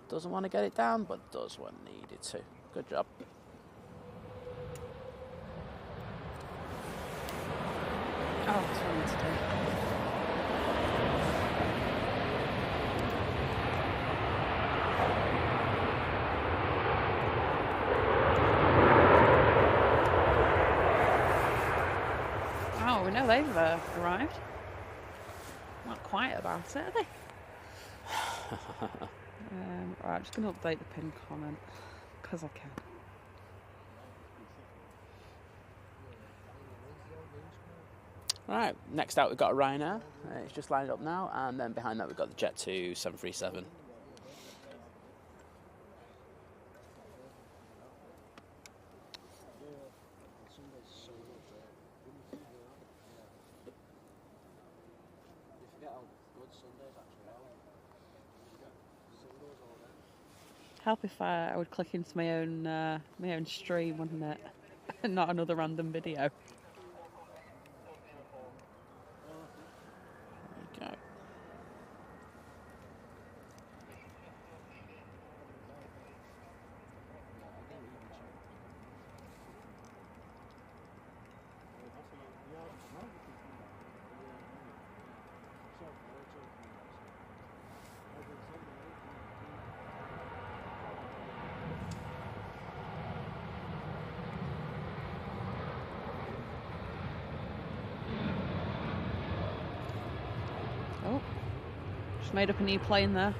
Doesn't want to get it down, but does when needed to. Good job. Oh, that's what I need to do. Oh, we know they've arrived. Not quiet about it, are they? Right, I'm just going to update the pinned comment because I can. Right, next out we've got a Ryanair. It's just lined up now, and then behind that we've got the Jet 2 737. Help if I would click into my own stream, wouldn't it? Not another random video. There you go. Oh, just made up a new plane there.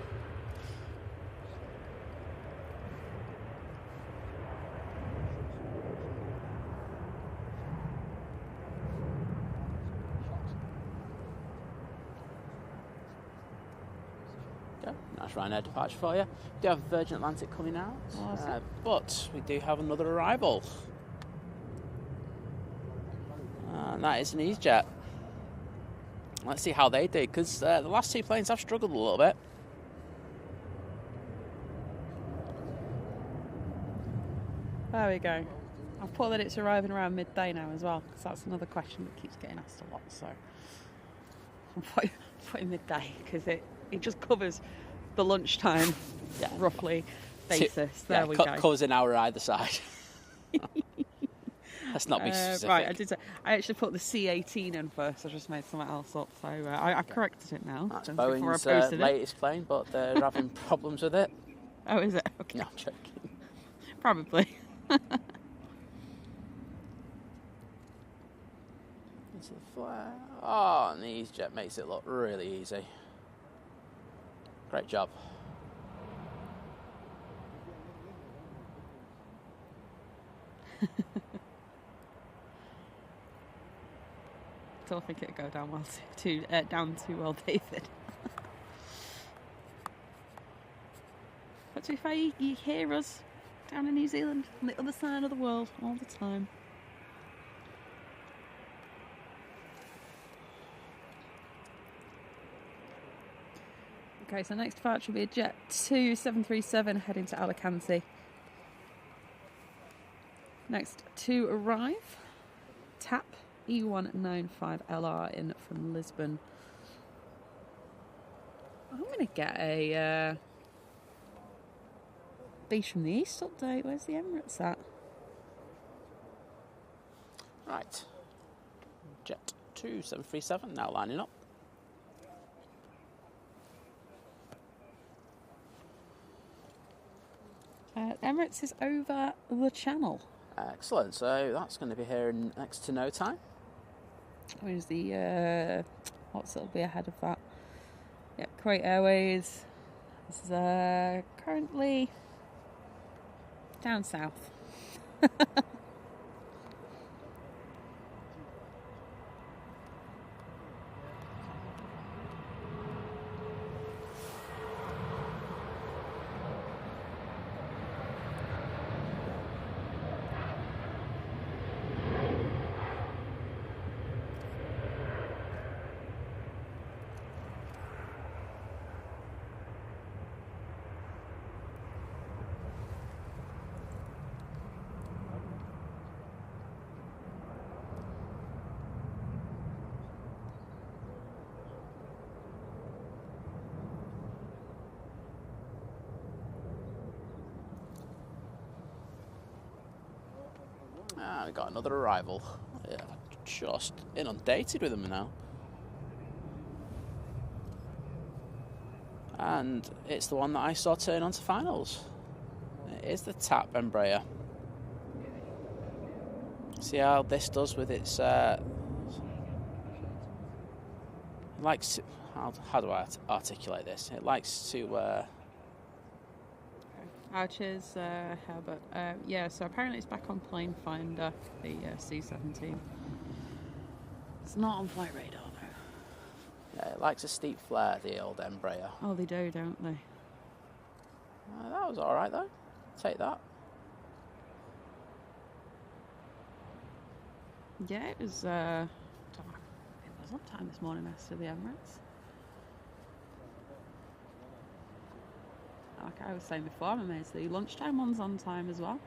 Nice Ryanair departure for you. We do have Virgin Atlantic coming out, but we do have another arrival. And that is an EasyJet. Let's see how they did, because the last two planes have struggled a little bit. There we go. I've put that it's arriving around midday now as well, because that's another question that keeps getting asked a lot. So I'm putting midday because it just covers the lunchtime, roughly basis. There we go. Covers an hour either side. Let's not be specific. Right, I actually put the C-18 in first. I just made something else up, so I corrected it now. That's Boeing's latest plane, but they're having problems with it. Oh, is it? Okay. No, I'm joking. Probably. Into the flare. Oh, and the EasyJet makes it look really easy. Great job. Still think it'd go down well down too well, David. But to be fair, you hear us down in New Zealand, on the other side of the world, all the time. Okay, so next departure will be a Jet 2 737 heading to Alicante. Next to arrive, TAP E195LR in from Lisbon. I'm going to get a Beach from the East update. Where's the Emirates at? Right. Jet 2 737 now lining up. Emirates is over the channel. Excellent. So that's going to be here in next to no time. Where's the what's it'll be ahead of that? Yep, Kuwait Airways. This is currently down south. We got another arrival. Yeah, just inundated with them now. And it's the one that I saw turn onto finals. It is the TAP Embraer. See how this does with its likes to, how do I articulate this? It likes to Archers, Herbert. Yeah, so apparently it's back on Plane Finder, the C-17. It's not on flight radar though. Yeah, it likes a steep flare, the old Embraer. Oh, they do, don't they? That was alright though. Take that. Yeah, it was on time this morning as to the Emirates. Like I was saying before, I'm amazed the lunchtime one's on time as well.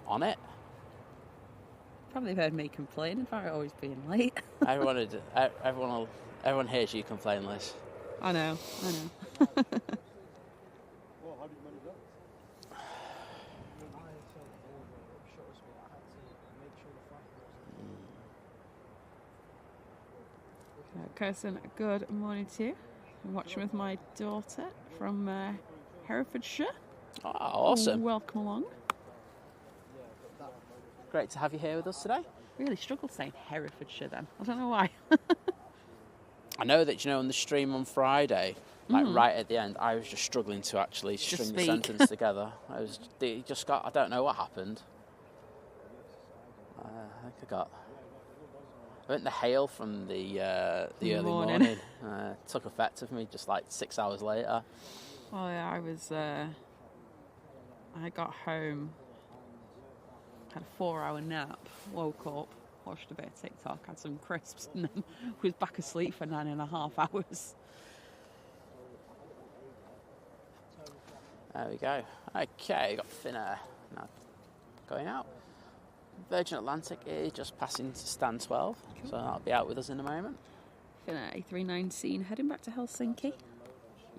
On it. Probably heard me complain about it always being late. Everyone hears you complain, Liz. I know. Well, how do you manage that? Kirsten, good morning to you. I'm watching with my daughter from Herefordshire. Oh, awesome. Welcome along. Great to have you here with us today. Really struggled saying Herefordshire then. I don't know why. I know that, on the stream on Friday, right at the end, I was just struggling to actually string the sentence together. I don't know what happened. I think the hail from the early morning took effect of me just like 6 hours later. Oh yeah, I got home, had a 4-hour nap, woke up, watched a bit of TikTok, had some crisps, and then was back asleep for 9.5 hours. There we go. Okay, got Finnair now going out. Virgin Atlantic is just passing to stand 12, so that'll be out with us in a moment. Finnair A380 heading back to Helsinki.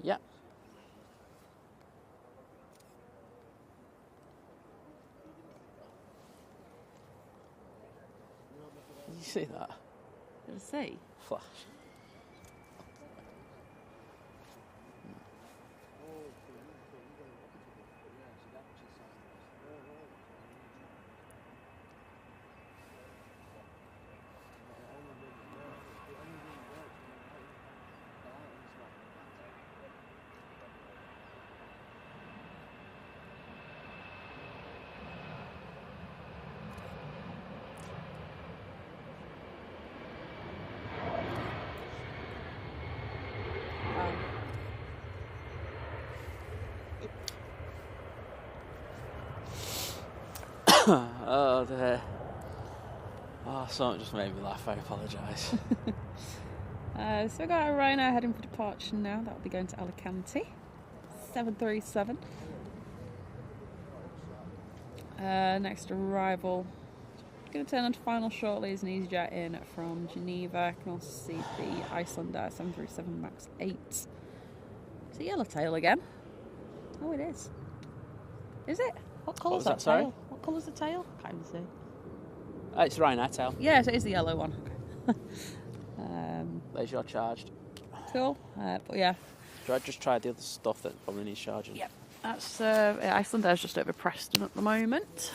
Yep. Did you see that? Did I see? Flash. Oh dear. Oh, something just made me laugh. I apologise. So we've got a Ryanair heading for departure now. That'll be going to Alicante. 737. Next arrival. Going to turn onto final shortly is an EasyJet in from Geneva. You can also see the Icelander 737 MAX 8. It's a yellowtail again. Oh, it is. Is it? What colour's that sorry? tail? What colour's the tail? Can't even see. It's Ryanair tail. Yes, it is the yellow one. Okay. There's your charged. Cool. But yeah. I just tried the other stuff that probably needs charging. Yep. That's Icelandair's just over Preston at the moment.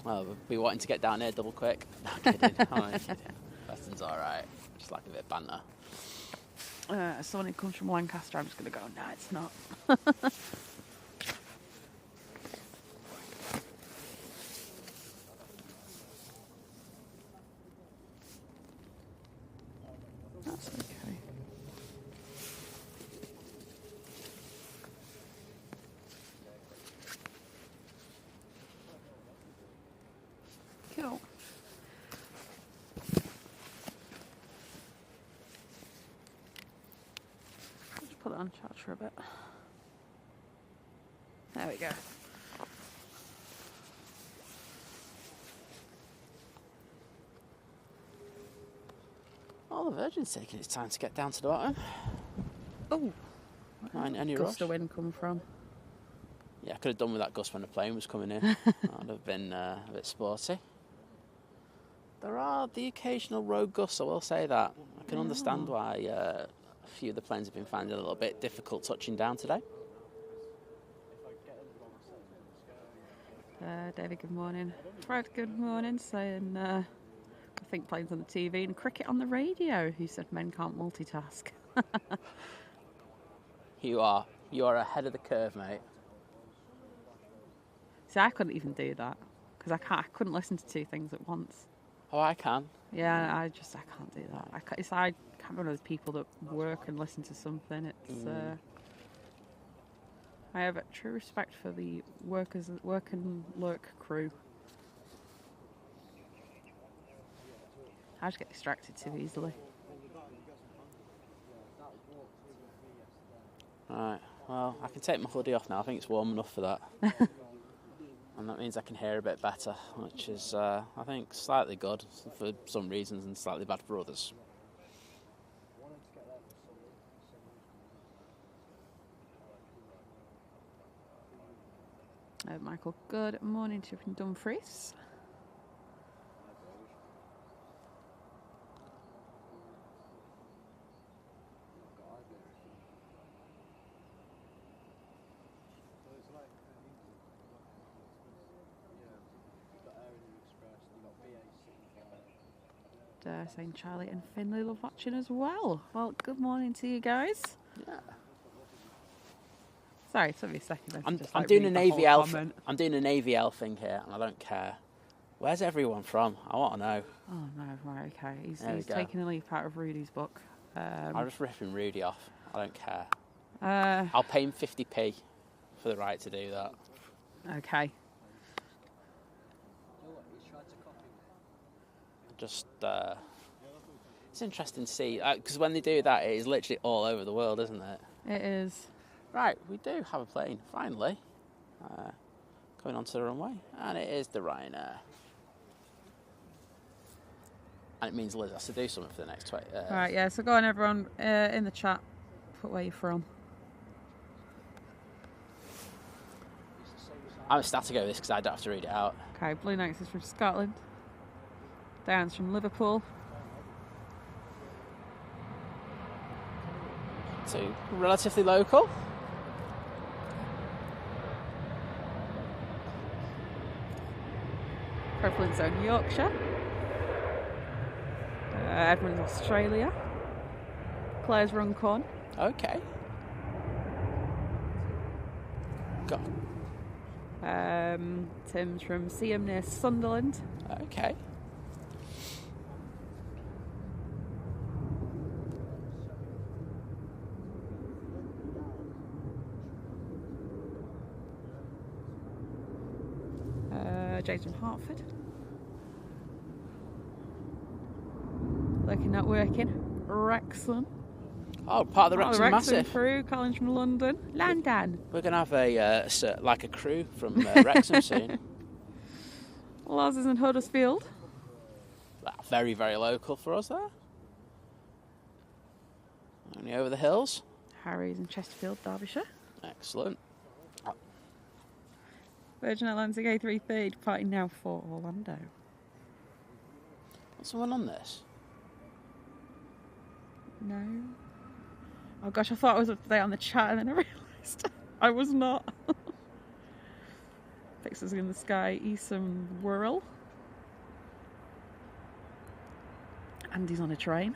Well, we'll be wanting to get down here double quick. No, kidding. I'm only kidding. Preston's alright. Just like a bit of banter. Someone who comes from Lancaster, I'm just going to go, no, it's not. That's okay. Cool. Just put it on charge for a bit. There we go. Oh, the Virgin's taking its time to get down to the bottom. Oh, Any gust rush? of wind come from? Yeah, I could have done with that gust when the plane was coming in. That would have been a bit sporty. There are the occasional rogue gusts, I will say that. I can understand why a few of the planes have been finding it a little bit difficult touching down today. David, good morning. Fred, good morning. Saying, I think planes on the TV and cricket on the radio. Who said men can't multitask? You are ahead of the curve, mate. See, I couldn't even do that because I couldn't listen to two things at once. Oh, I can. Yeah, I can't do that. I can't be one of those people that work and listen to something. It's I have a true respect for the work and lurk crew. I just get distracted too easily. Right, well, I can take my hoodie off now. I think it's warm enough for that. And that means I can hear a bit better, which is, I think, slightly good for some reasons and slightly bad for others. Michael, good morning to you from Dumfries. Saying Charlie and Finley love watching as well. Well, good morning to you guys. Yeah. Sorry, it took me a second. I'm doing an AVL. I'm doing an AVL thing here, and I don't care. Where's everyone from? I want to know. Oh no, right, okay. He's taking a leaf out of Rudy's book. I'm just ripping Rudy off. I don't care. I'll pay him 50p for the right to do that. Okay. Just, it's interesting to see, because when they do that, it is literally all over the world, isn't it? It is. Right, we do have a plane, finally, coming onto the runway, and it is the Ryanair. And it means Liz has to do something for the next 20... Right, yeah, so go on, everyone, in the chat, put where you're from. I'm ecstatic over this because I don't have to read it out. Okay, Blue Knights is from Scotland. Diane's from Liverpool. So, relatively local. Prevalent Zone, Yorkshire. Everyone's Australia. Claire's Runcorn. Okay. Go on. Tim's from Seaham near Sunderland. Okay. James from Hertford. Looking at working. Wrexham. Oh, part of the Wrexham Massive. Crew. Collins from London. London. We're going to have a crew from Wrexham soon. Lars is in Huddersfield. Very, very local for us there. Only over the hills. Harry's in Chesterfield, Derbyshire. Excellent. Virgin Atlantic A380 departing now for Orlando. What's someone on this? No. Oh gosh, I thought I was up to date on the chat and then I realised I was not. next is in the sky, Esom Whirl. Andy's on a train.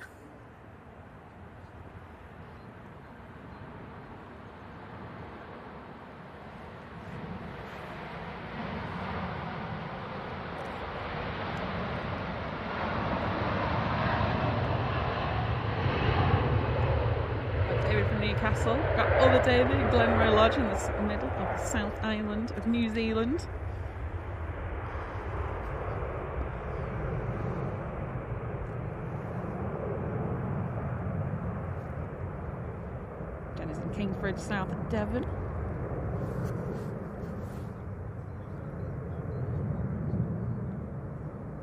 David from Newcastle. Got other David in Glenroe Lodge in the middle of the South Island of New Zealand. Dennis in Kingsbridge, South Devon.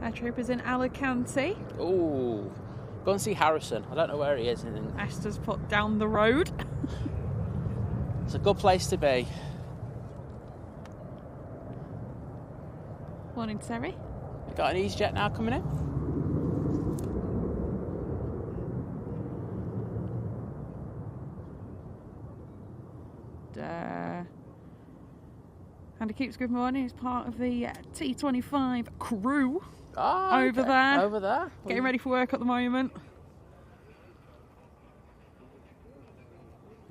Air Troopers in Alicante. Ooh. Go and see Harrison. I don't know where he is. Esther's put down the road. It's a good place to be. Morning, Terry. You got an EasyJet now coming in? Andy keeps good morning. He's part of the T25 crew. Oh, over okay. there. Over there. Getting ready for work at the moment.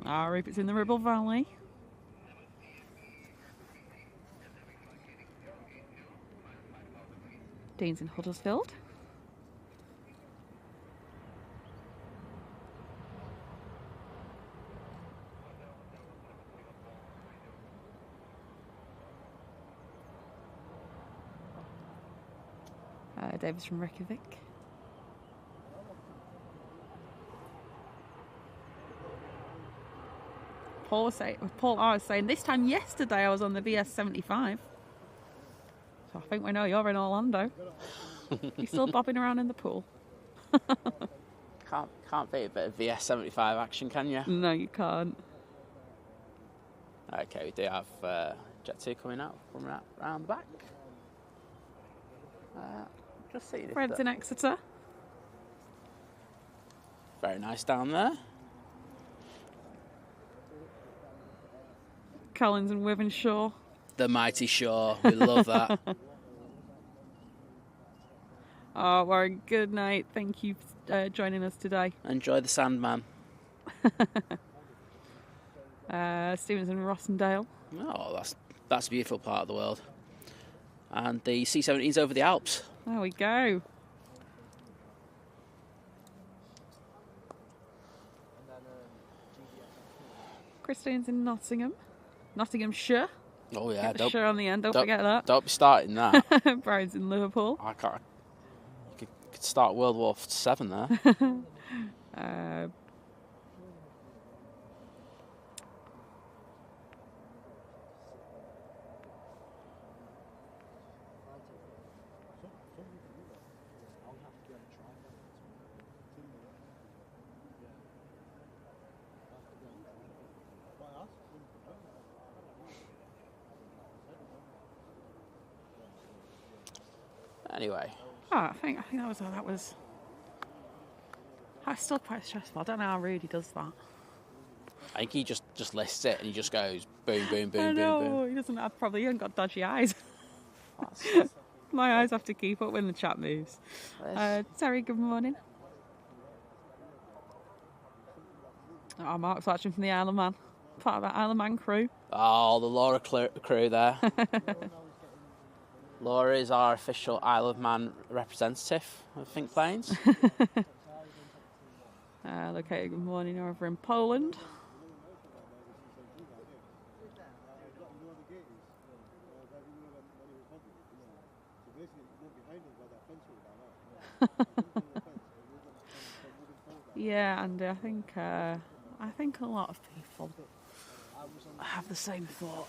Rupert's in the Ribble Valley. Dean's in Huddersfield. David's from Reykjavik. Paul was saying this time yesterday I was on the VS75. So I think we know you're in Orlando. You're still bobbing around in the pool. Can't beat a bit of VS75 action, can you? No, you can't. Okay, we do have Jet 2 coming out from around the back. Just see Fred's in Exeter. Very nice down there. Collins and Wivenshaw. The mighty shore. We love that. Oh, Warren, good night. Thank you for joining us today. Enjoy the Sandman. Stevens and Rossendale. Oh, that's a beautiful part of the world. And the C-17's over the Alps. There we go. Christine's in Nottinghamshire. Oh yeah, Get the shire on the end. Don't forget that. Don't be starting that. Brian's in Liverpool. I can't. You could start World War VII there. Anyway. Oh, I think that was. That's still quite stressful. I don't know how Rudy does that. I think he just lists it and he just goes boom, boom, boom, I know. boom, boom. He doesn't have probably. He hasn't got dodgy eyes. My eyes have to keep up when the chat moves. Terry, good morning. Oh, Mark's watching from the Isle of Man. Part of that Isle of Man crew. Oh, the Laura crew there. Laura is our official Isle of Man representative of Think Planes. Located good morning over in Poland. Yeah, and I think a lot of people have the same thought.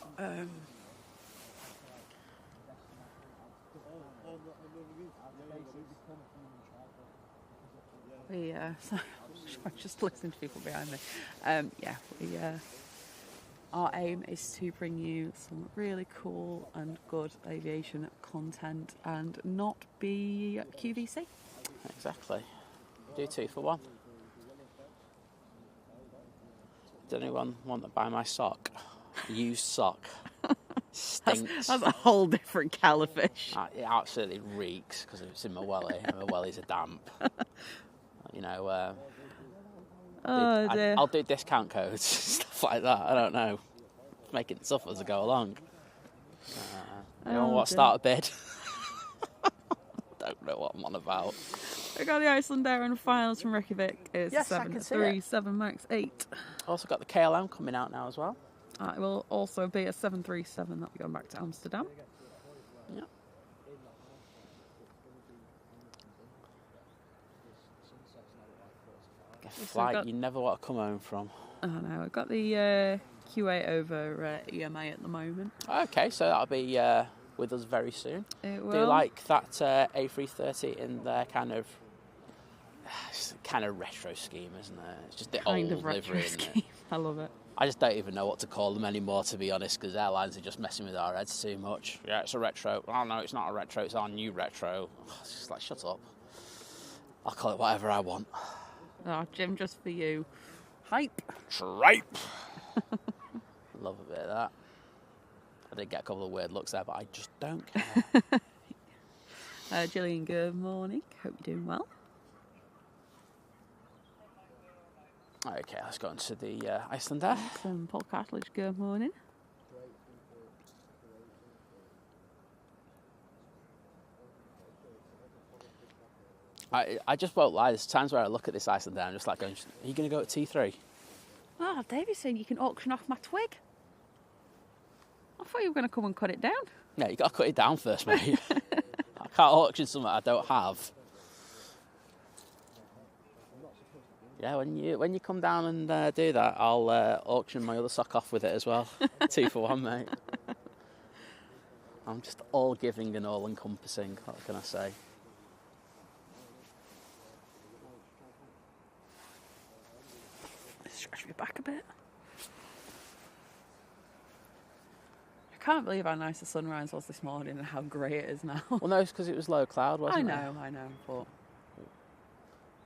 Sorry, just listening to people behind me. Our aim is to bring you some really cool and good aviation content and not be QVC. Exactly. Do 2 for 1. Does anyone want to buy my sock? Used sock. Stinks. That's a whole different kettle of fish. It absolutely reeks because it's in my welly, and my wellies are damp. You know, dear. I'll do discount codes, stuff like that. I don't know. Making stuff as I go along. Anyone want to start a bid? Don't know what I'm on about. We got the Iceland Air in finals from Reykjavik. It's Yes, I can see it. 737 MAX 8. Also got the KLM coming out now as well. It will also be a 737 that'll be going back to Amsterdam. Yeah. A flight you never want to come home from. I know. We've got the QA over EMA at the moment. Okay, so that'll be with us very soon. It will. Do you like that A330 in their kind of retro scheme, isn't it? It's just the kind old of retro livery, isn't scheme. it? I love it. I just don't even know what to call them anymore, to be honest, because airlines are just messing with our heads too much. Yeah, it's a retro. Oh, no, it's not a retro. It's our new retro. It's just like, shut up. I'll call it whatever I want. Oh, Jim, just for you. Hype. Tripe. Love a bit of that. I did get a couple of weird looks there, but I just don't care. Gillian, good morning. Hope you're doing well. Okay, let's go into the Iceland Air. Paul Cartledge, good morning. I just won't lie, there's times where I look at this Iceland Air and I'm just like going, are you going to go at T3? Oh, David's saying you can auction off my twig. I thought you were going to come and cut it down. Yeah, you got to cut it down first, mate. I can't auction something I don't have. Yeah, when you come down and do that, I'll auction my other sock off with it as well. 2 for 1, mate. I'm just all giving and all encompassing. What can I say? Scratch me back a bit. I can't believe how nice the sunrise was this morning and how grey it is now. Well, no, it's because it was low cloud, wasn't it? I know, but...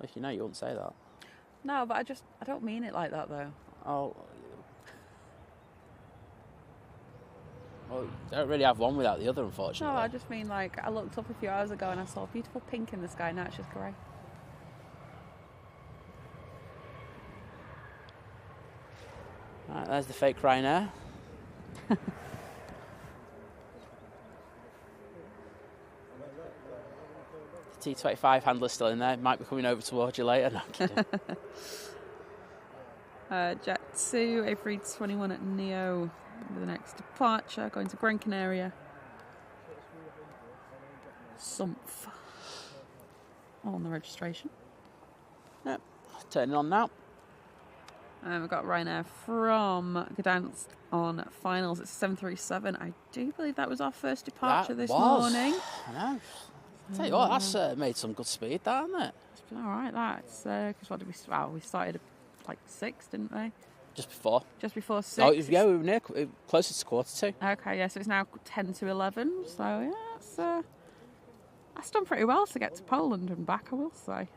If you know, you wouldn't say that. No, but I don't mean it like that, though. Oh. Well, you don't really have one without the other, unfortunately. No, I just mean, like, I looked up a few hours ago and I saw a beautiful pink in the sky, now it's just grey. Right, there's the fake Ryanair. The T25 handler's still in there. Might be coming over towards you later. No, I'm kidding. Jet 2, A321 at Neo with the next departure, going to Gran Canaria. Sumph on the registration. Yep, turning on now. And we've got Ryanair from Gdansk on finals. It's 737. I do believe that was our first departure this morning. I know. Tell you what, that's made some good speed, that, hasn't it? It's been all right, that's because what did we? Well, we started at like 6, didn't we? Just before. Just before 6. Oh, yeah, we were near, closer to 2:45. Okay, yeah, so it's now 10 to 11. So yeah, that's done pretty well to get to Poland and back, I will say.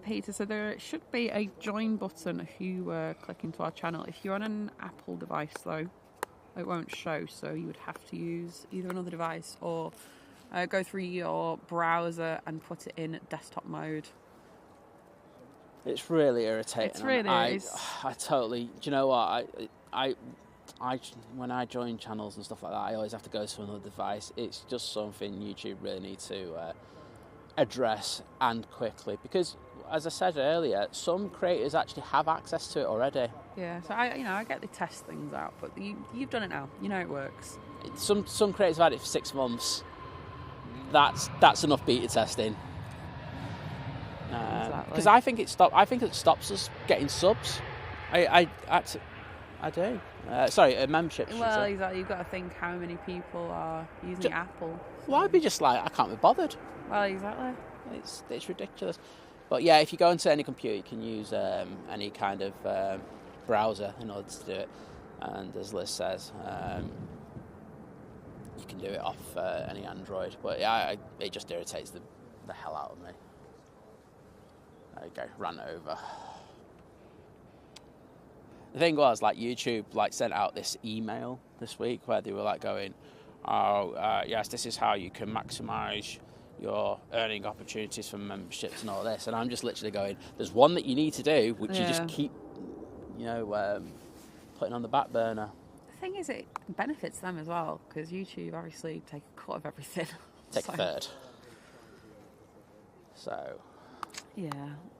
Peter, so there should be a join button if you click into our channel. If you're on an Apple device, though, it won't show, so you would have to use either another device or go through your browser and put it in desktop mode. It's really irritating. It's really is. I totally. Do you know what? I when I join channels and stuff like that, I always have to go to another device. It's just something YouTube really needs to address and quickly, because as I said earlier, some creators actually have access to it already. Yeah, so I get they test things out, but you've done it now. You know it works. Some creators have had it for 6 months. That's enough beta testing. Exactly. Because I think it stops us getting subs. I do. Sorry, memberships. Well, exactly. You've got to think how many people are using Apple. Why be just like, I can't be bothered? Well, exactly. It's ridiculous. But yeah, if you go into any computer, you can use any kind of browser in order to do it. And as Liz says, you can do it off any Android. But yeah, it just irritates the hell out of me. There you go, ran over. The thing was, like, YouTube like sent out this email this week where they were like going, yes, this is how you can maximise your earning opportunities from memberships and all this. And I'm just literally going, there's one that you need to do, which you just keep, putting on the back burner. The thing is, it benefits them as well, because YouTube obviously take a cut of everything. Take a third. So... Yeah.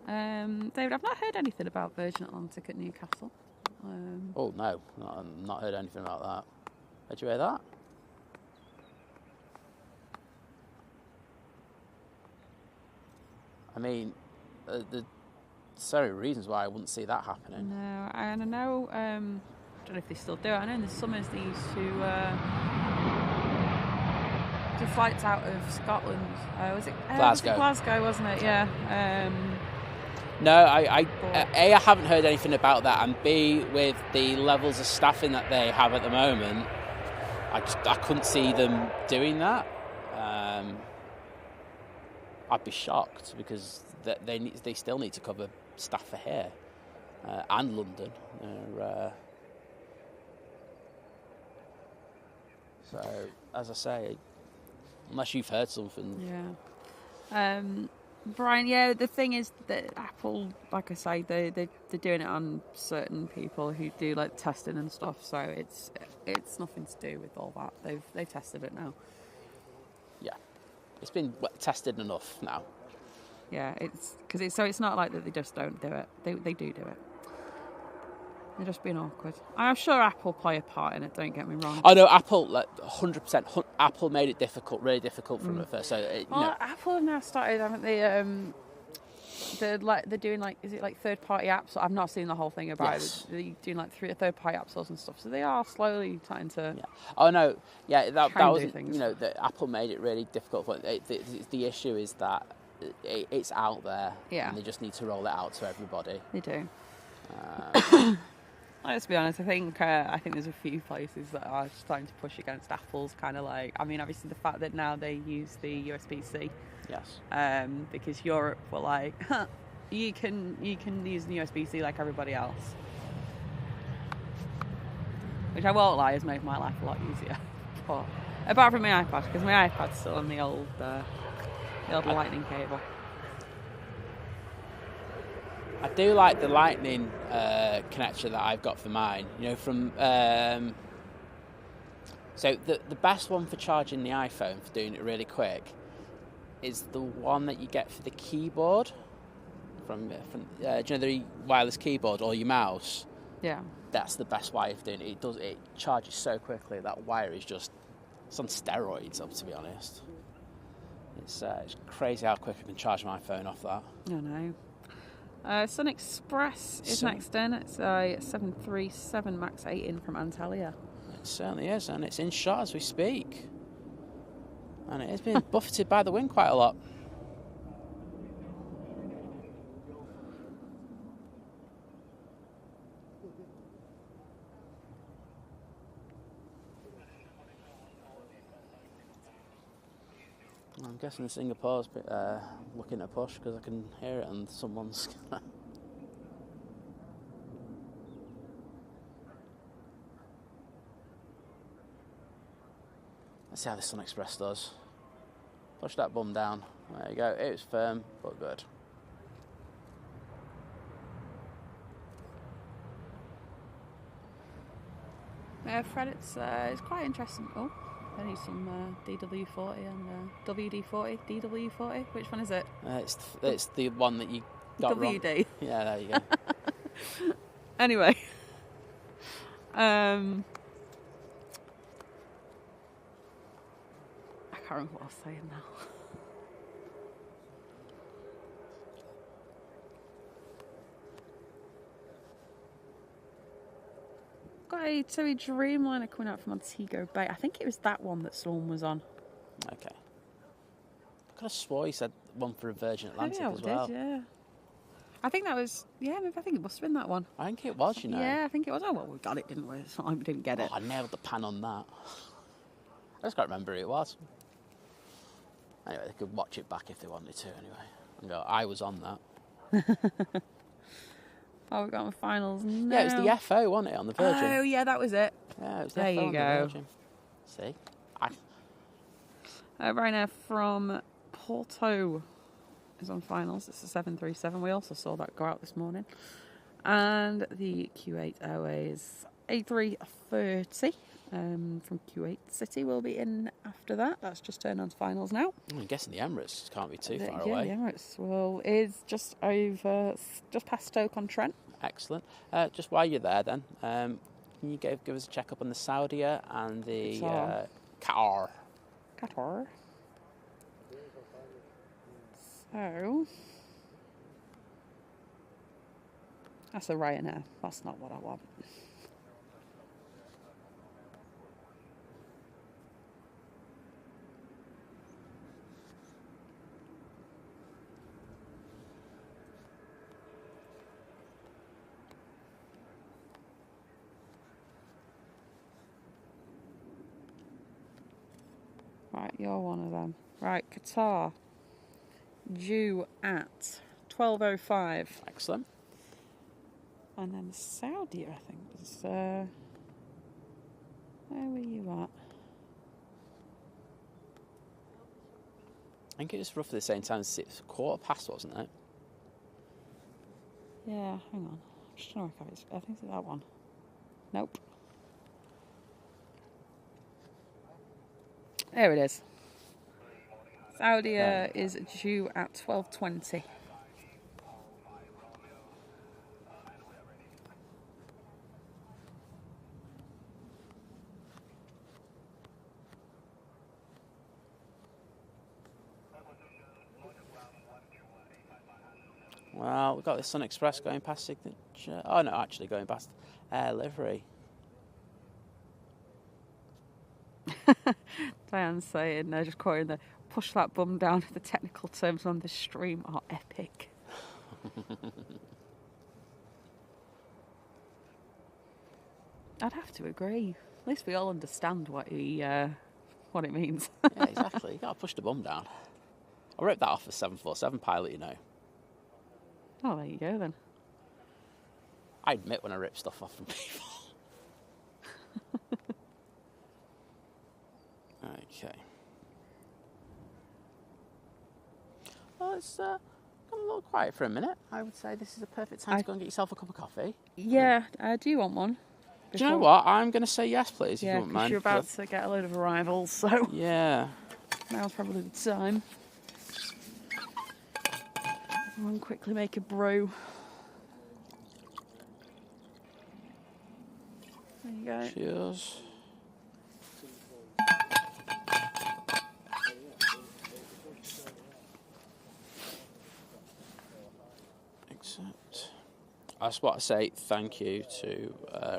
David, I've not heard anything about Virgin Atlantic at Newcastle. Oh, no. Not heard anything about that. Did you hear that? I mean, there's so many reasons why I wouldn't see that happening. No, and I know, I don't know if they still do it. I know in the summers they used to do flights out of Scotland. Was it Glasgow, wasn't it? Yeah. No, I haven't heard anything about that, and B, with the levels of staffing that they have at the moment, I couldn't see them doing that. I'd be shocked, because they still need to cover staff for here and London. So, as I say, unless you've heard something. Yeah. Brian, yeah, the thing is that Apple, like I say, they're doing it on certain people who do like testing and stuff, so it's nothing to do with all that. They've tested it now. Yeah, it's been tested enough now. Yeah, it's not like that they just don't do it. They do it. They're just being awkward. I'm sure Apple play a part in it, don't get me wrong. I know Apple, 100%. Apple made it really difficult from at first. So Apple have now started, haven't they? They're doing is it like third-party apps? I've not seen the whole thing about it. They're doing like third-party app stores and stuff. So they are slowly starting to. Yeah. Oh no, yeah, that was that Apple made it really difficult. But the issue is that it's out there, and they just need to roll it out to everybody. They do. Let's be honest. I think there's a few places that are starting to push against Apple's kind of like. I mean, obviously the fact that now they use the USB-C. Yes. Because Europe were like, you can use the USB-C like everybody else. Which I won't lie has made my life a lot easier. But apart from my iPad, because my iPad's still on the old lightning cable. I do like the lightning connector that I've got for mine. From so the best one for charging the iPhone, for doing it really quick, is the one that you get for the keyboard from the wireless keyboard or your mouse. Yeah, that's the best way of doing it. It charges so quickly. That wire is it's on steroids, to be honest. It's crazy how quick I can charge my phone off that. I know. Sun Express is next in. It's a 737 MAX 8 in from Antalya. It certainly is, and it's in shot as we speak. And it has been buffeted by the wind quite a lot. I'm guessing Singapore's looking to push, because I can hear it and someone's... Let's see how the Sun Express does. Push that bum down. There you go. It was firm, but good. Fred, it's quite interesting. Oh, I need some DW40 and WD40. DW40. Which one is it? It's the one that you got WD. wrong. Yeah, there you go. Anyway. I can't remember what I was saying now. Got a Dreamliner coming out from Montego Bay. I think it was that one that Storm was on. Okay. I could have swore he said one for a Virgin Atlantic as well. Did, yeah. I think that was, I think it must have been that one. I think it was, Yeah, I think it was. Oh, well, we got it, didn't we? It's not like we didn't get it. I nailed the pan on that. I just can't remember who it was. Anyway, they could watch it back if they wanted to, anyway. And go, I was on that. Oh, we've got on finals now. Yeah, it was the FO, wasn't it, on the Virgin? Oh, yeah, that was it. Yeah, it was the There FO you on go. the Virgin. See? Ryanair from Porto is on finals. It's a 737. We also saw that go out this morning. And the Kuwait Airways A330 from Kuwait City will be in after that. That's just turned on to finals now. I'm guessing the Emirates can't be too far Yeah, away. the Emirates is just past Stoke-on-Trent. Excellent. Just while you're there then, can you give us a check-up on the Saudia and the Qatar? Qatar. So, that's a Ryanair. That's not what I want. Right, you're one of them. Right, Qatar. Due at 12:05. Excellent. And then Saudi, I think, was... where were you at? I think it was roughly the same time as 1/4 wasn't it? Yeah, hang on. I'm just trying to work out. I think it's that one. Nope. There it is. Saudi is due at 12:20. Well, we've got the Sun Express going past Signature. Oh, no, actually going past Air Livery. Diane's saying, just quoting the push that bum down. The technical terms on this stream are epic. I'd have to agree. At least we all understand what it means. Yeah, exactly. You got to push the bum down. I wrote that off a 747 pilot, you know. Oh, there you go then. I admit when I rip stuff off from people. Okay. Well, it's gone a little quiet for a minute. I would say this is a perfect time to go and get yourself a cup of coffee. Yeah, do you want one? Do you know what? I'm going to say yes, please, Yeah, if you wouldn't mind. you're about to get a load of arrivals, so Yeah. now's probably the time. I'll quickly make a brew. There you go. Cheers. Excellent. I just want to say thank you to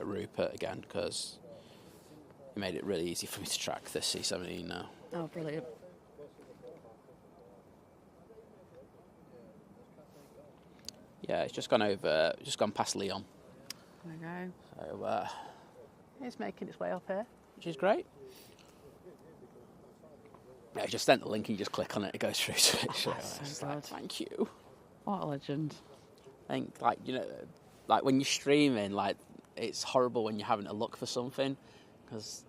Rupert again, because he made it really easy for me to track this C-17 now. Oh, brilliant. Yeah, it's just gone past Leon. There you go. So it's making its way up here, which is great. Yeah, just sent the link and you just click on it, it goes through to it. So it's like, thank you. What a legend. I think, like when you're streaming, like it's horrible when you're having to look for something, because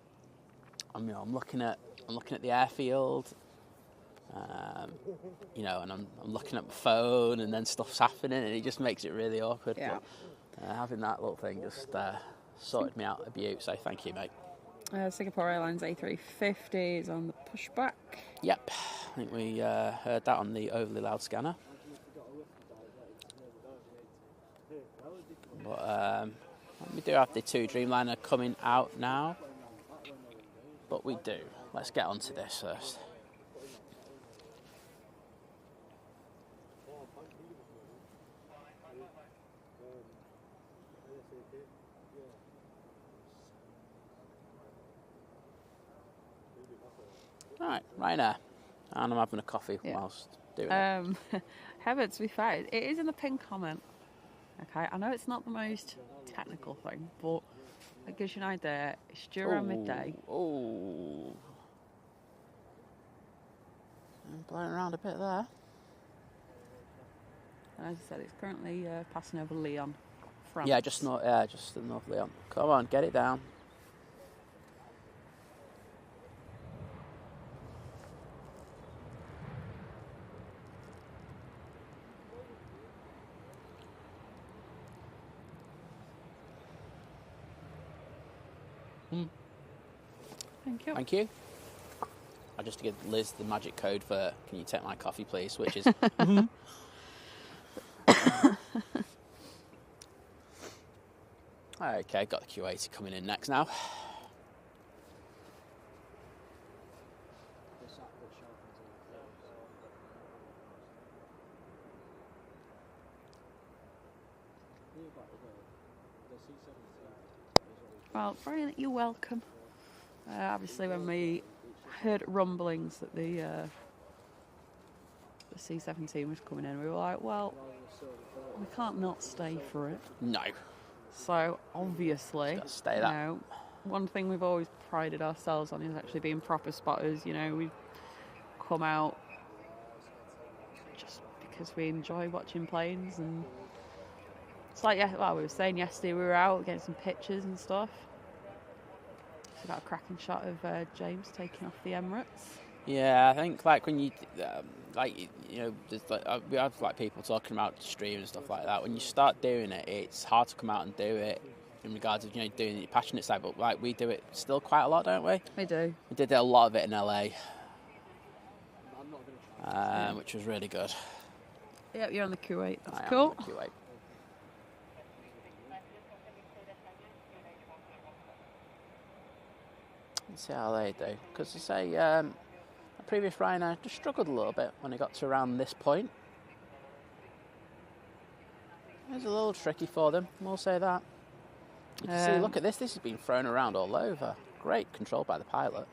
I'm looking at the airfield, and I'm looking at my phone, and then stuff's happening, and it just makes it really awkward. Yeah. But having that little thing just sorted me out a beaut. So thank you, mate. Singapore Airlines A350 is on the pushback. Yep, I think we heard that on the overly loud scanner. But we do have the 2 Dreamliner coming out now. But we do. Let's get on to this first. Right now. And I'm having a coffee whilst doing it. Heather, to be fair, it is in the pinned comment. Okay, I know it's not the most technical thing, but it gives you an idea. It's due around midday. Oh. I'm blowing around a bit there. And as I said, it's currently passing over Lyon, France. Yeah, just north of Lyon. Come on, get it down. Thank you. Thank you. I just give Liz the magic code for "Can you take my coffee, please?" which is. Okay, got the Q80 coming in next now. Well, Brian, you're welcome. Obviously, when we heard rumblings that the C-17 was coming in, we were like, well, we can't not stay for it. No. So, obviously, Just gotta stay that. One thing we've always prided ourselves on is actually being proper spotters. You know, we come out just because we enjoy watching planes. And it's like, we were saying yesterday, we were out getting some pictures and stuff. So got a cracking shot of James taking off the Emirates. Yeah, I think like when you, there's we have like people talking about stream and stuff like that. When you start doing it, it's hard to come out and do it in regards of doing the passionate side. But like we do it still quite a lot, don't we? We do. We did a lot of it in LA, which was really good. Yeah, you're on the Q8. That's I cool. am on the Q8. Let's see how they do. Because they say the previous Ryanair just struggled a little bit when it got to around this point. It was a little tricky for them, we'll say that. You can see, look at this has been thrown around all over. Great control by the pilot.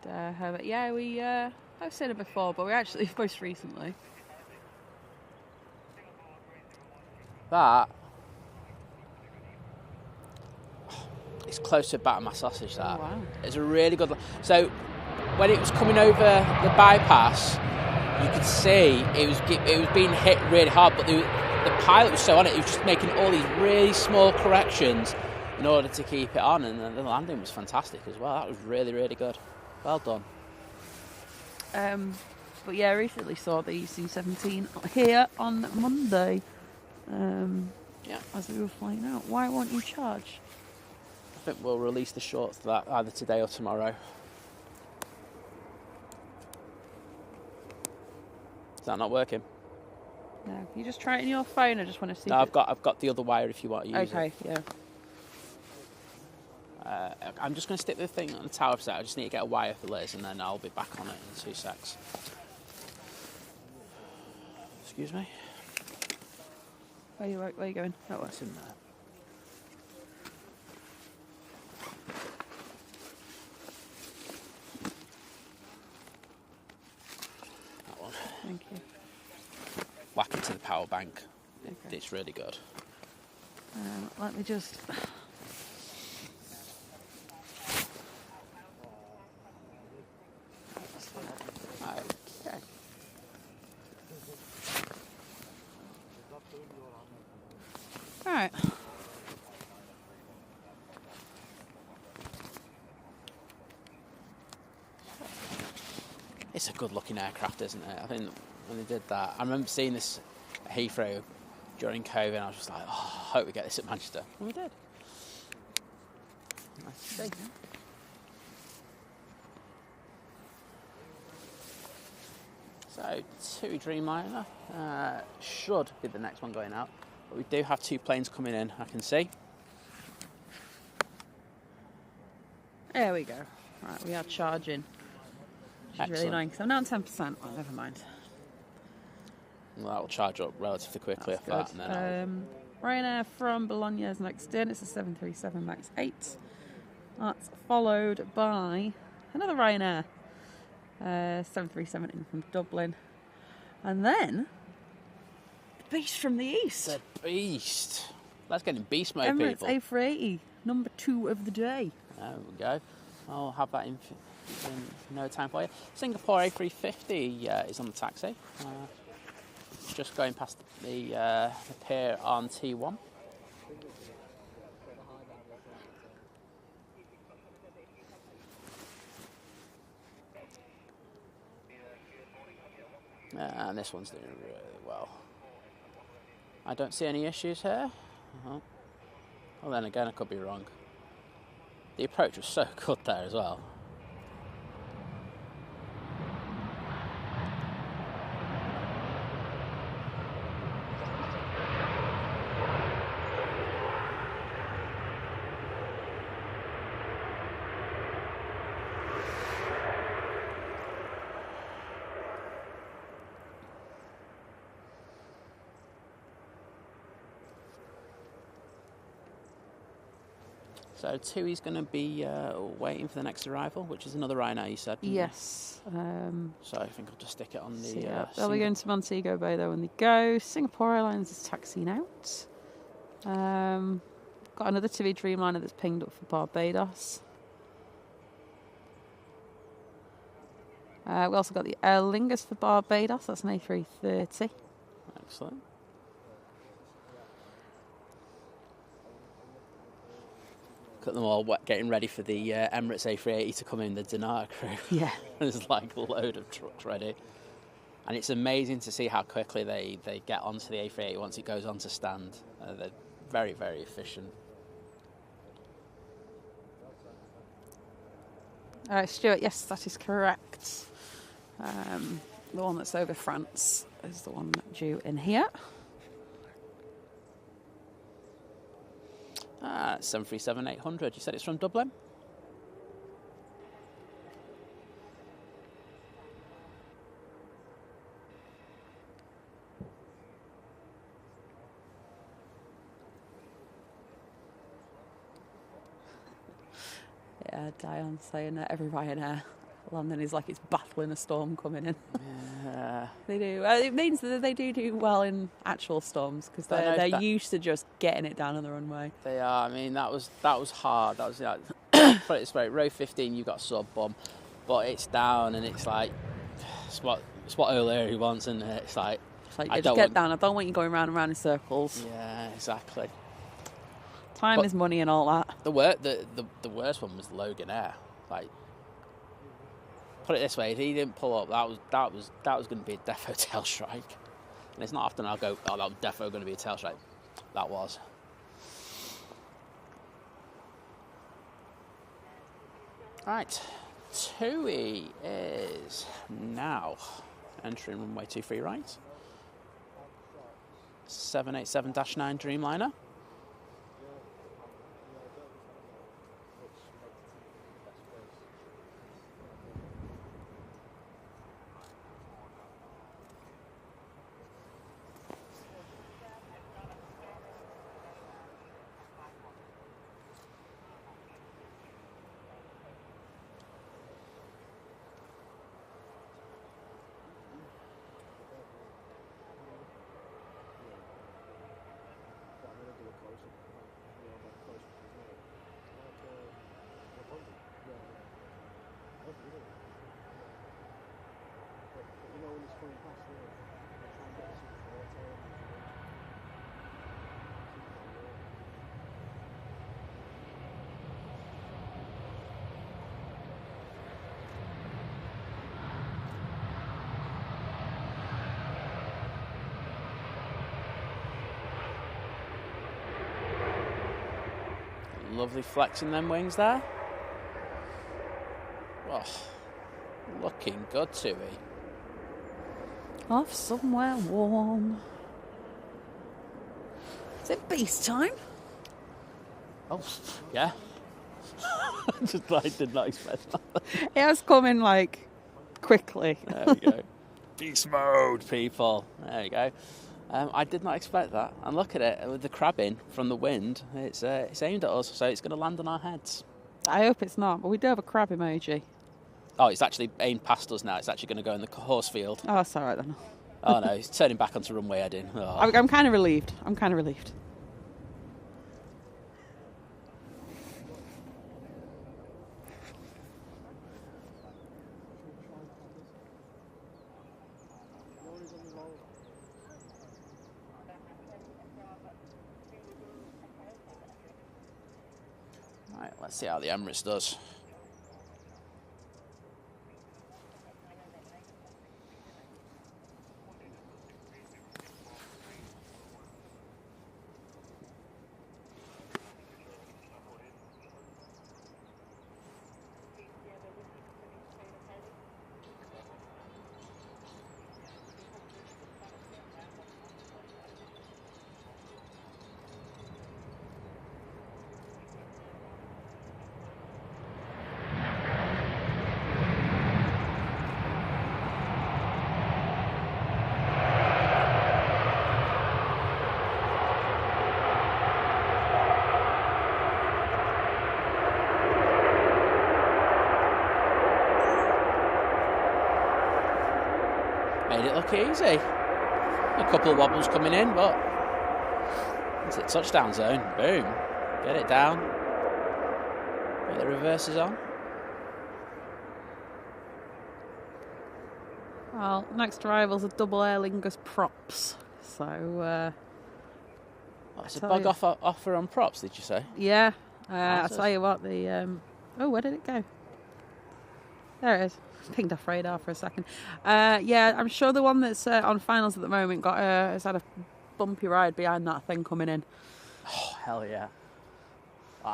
But yeah, I've seen it before, but we actually, most recently. That it's close to batter my sausage. That wow. It's a really good. So when it was coming over the bypass, you could see it was being hit really hard, but the pilot was so on it. He was just making all these really small corrections in order to keep it on, and the landing was fantastic as well. That was really, really good. Well done. But yeah, I recently saw the C-17 here on Monday. As we were flying out. Why won't you charge? I think we'll release the shorts to that either today or tomorrow. Is that not working? No, can you just try it in your phone? I just want to see. No, I've got the other wire if you want to use it. Okay, yeah. I'm just going to stick the thing on the tower for a sec. I just need to get a wire for Liz, and then I'll be back on it in 2 secs. Excuse me. Where are you going? That way. What's in there? That one. Thank you. Whack it to the power bank. Okay. It's really good. Let me just. Okay. All right. It's a good-looking aircraft, isn't it? I think when they did that, I remember seeing this at Heathrow during COVID, and I was just like, oh, I hope we get this at Manchester. And we did. Nice to see. So, 2 Dreamliner should be the next one going out, but we do have 2 planes coming in, I can see. There we go. Right, we are charging. Which is really annoying because I'm now on 10%. Oh, never mind. Well, that will charge up relatively quickly after that. And then Ryanair from Bologna is next in. It's a 737 MAX 8. That's followed by another Ryanair. 737 in from Dublin. And then the beast from the east. The beast. Let's get in beast mode, Emirates people. A380, number 2 of the day. There we go. I'll have that in no time for you. Singapore A350 is on the taxi. Just going past the pier on T1. And this one's doing really well. I don't see any issues here. Well, then again, I could be wrong. The approach was so good there as well. So TUI's going to be waiting for the next arrival, which is another Ryanair, you said? Yes. So I think I'll just stick it on the... So yeah, they'll be going to Montego Bay though when they go. Singapore Airlines is taxiing out. Got another TUI Dreamliner that's pinged up for Barbados. We also got the Lingus for Barbados. That's an A380. Excellent. Got them all getting ready for the Emirates A380 to come in, the Dinar crew. Yeah. There's like a load of trucks ready. And it's amazing to see how quickly they get onto the A380 once it goes onto stand. They're very, very efficient. Stuart, yes, that is correct. The one that's over France is the one due in here. 737-800. You said it's from Dublin? Yeah, Diane's saying that every Ryanair London is like it's battling a storm coming in. Yeah. They do. It means that they do well in actual storms because they're used to just getting it down on the runway. They are. I mean, that was hard. That was put it this way. Row 15, you've got sub bum, but it's down and it's like it's what O'Leary wants, and it's like just get down. I don't want you going round and round in circles. Yeah, exactly. Time is money and all that. The worst one was Logan Air. Like, put it this way, if he didn't pull up, that was going to be a defo tail strike. And it's not often I'll go, oh, that was defo going to be a tail strike. That was. Right, TUI is now entering runway 23 right. 787-9 Dreamliner. Lovely flexing them wings there. Oh, looking good to me. Off somewhere warm. Is it beast time? Oh, yeah. I did not expect that. It has come in like quickly. There we go. Beast mode, people. There we go. I did not expect that. And look at it, with the crabbing from the wind, it's aimed at us, so it's going to land on our heads. I hope it's not, but we do have a crab emoji. Oh, it's actually aimed past us now. It's actually going to go in the horse field. Oh, it's all right then. Oh, no, it's turning back onto runway heading. Oh. I'm kind of relieved. Let's see how the Emirates does. Made it look easy. A couple of wobbles coming in, but it's a touchdown zone. Boom. Get it down. Get the reverses on. Well, next arrival's a double Air Lingus props. So, It's a bug offer on props, did you say? yeah. I'll tell you what, oh, where did it go? There it is. Pinged off radar for a second. Yeah, I'm sure the one that's on finals at the moment has had a bumpy ride behind that thing coming in. Oh, hell yeah.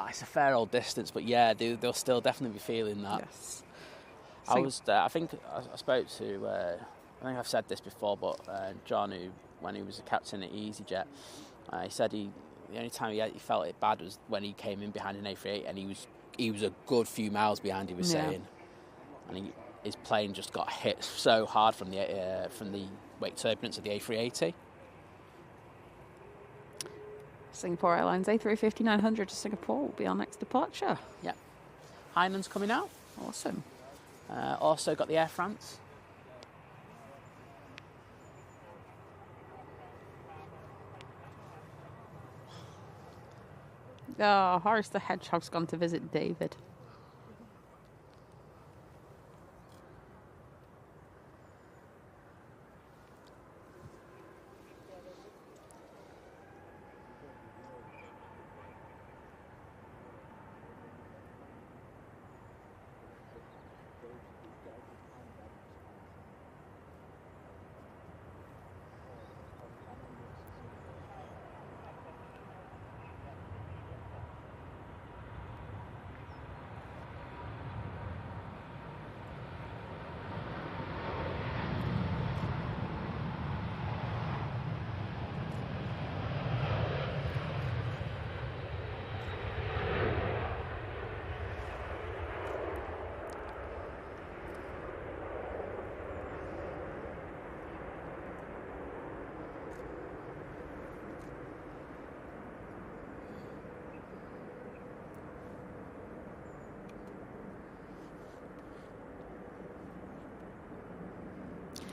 It's a fair old distance, but yeah, they'll still definitely be feeling that. Yes. I think I spoke to, I think I've said this before, but John, when he was a captain at EasyJet, he said the only time he felt it bad was when he came in behind an A380, and he was a good few miles behind, he was saying. And his plane just got hit so hard from the wake turbulence of the A380. Singapore Airlines A350-900 to Singapore will be our next departure. Yeah. Heinen's coming out. Awesome. Also got the Air France. Oh, Horace the Hedgehog's gone to visit David.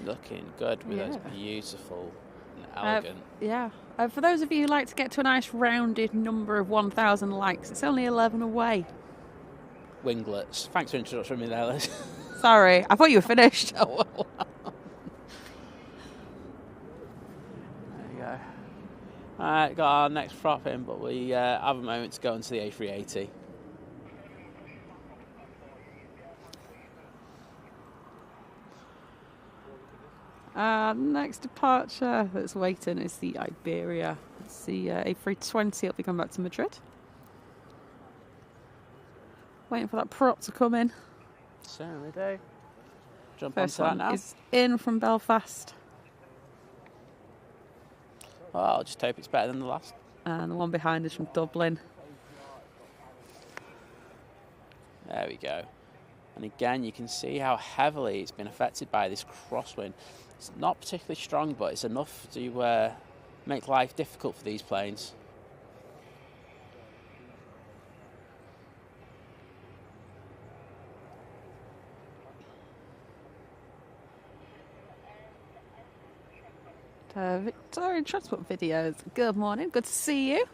Looking good with those beautiful and elegant. For those of you who like to get to a nice rounded number of 1,000 likes, it's only 11 away. Winglets. Thanks for introducing me there, Liz. Sorry, I thought you were finished. Oh, well. There you go. Alright, got our next prop in, but we have a moment to go into the A380. Next departure that's waiting is the Iberia. It's the A320. It'll be coming back to Madrid. Waiting for that prop to come in. Certainly do. Jump First onto one that now. is in from Belfast. Well, I'll just hope it's better than the last. And the one behind is from Dublin. There we go. And again, you can see how heavily it's been affected by this crosswind. It's not particularly strong, but it's enough to make life difficult for these planes. Victorian Transport Videos. Good morning. Good to see you.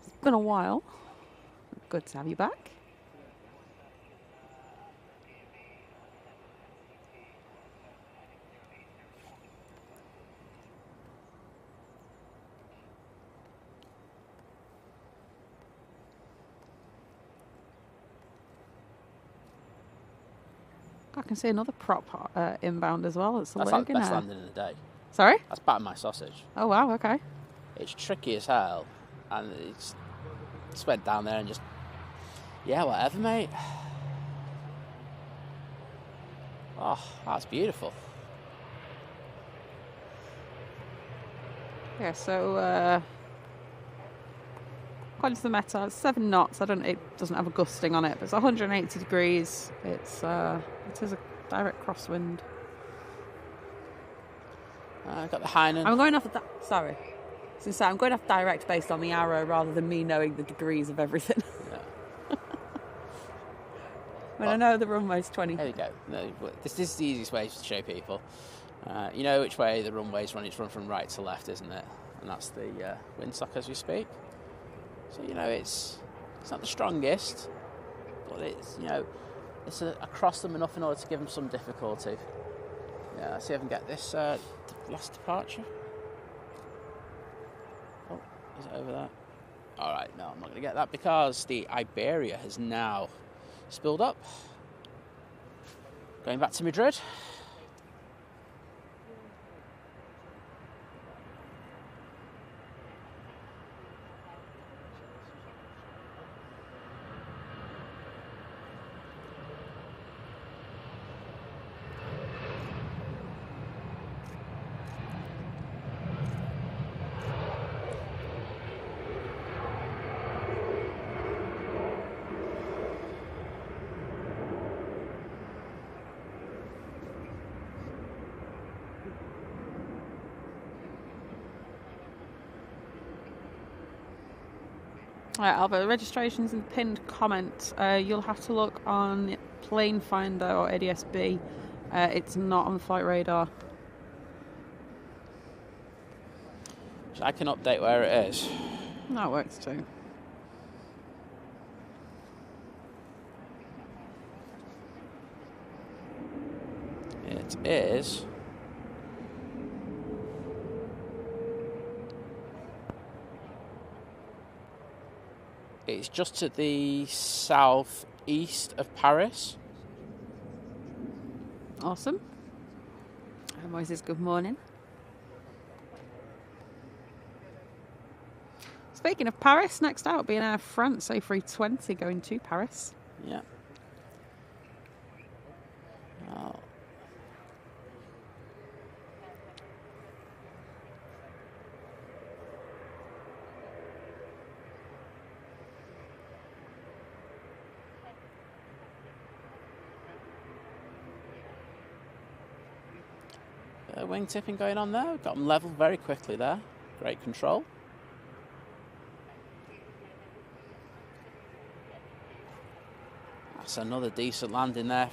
It's been a while. Good to have you back. I can see another prop inbound as well. It's the That's like the best Liganair. landing in the day. Sorry? That's batting my sausage. Oh, wow, okay. It's tricky as hell, and just went down there and just, yeah, whatever, mate. Oh, that's beautiful. Yeah, so according to the Meta, it's 7 knots. It doesn't have a gusting on it, but it's 180 degrees. It is a direct crosswind. I've got the Hainan. I'm going off sorry. Since I'm going off direct based on the arrow rather than me knowing the degrees of everything. Yeah. I know the runway's 20. There you go. No, this is the easiest way to show people. You know which way the runway's run. It's run from right to left, isn't it? And that's the windsock as we speak. So, you know, it's not the strongest, but it's, you know, it's across them enough in order to give them some difficulty. Yeah, let's see if I can get this last departure. Oh, is it over there? All right, no, I'm not going to get that because the Iberia has now spilled up. Going back to Madrid. Right, Albert, registrations and pinned comment. You'll have to look on Plane Finder or ADSB. It's not on the flight radar. So I can update where it is. That works too. It is. It's just to the southeast of Paris. Awesome. Moises, good morning. Speaking of Paris, next out will be an Air France A380 going to Paris. Yeah. Oh. Wing tipping going on there. Got them level very quickly there. Great control. That's another decent landing there.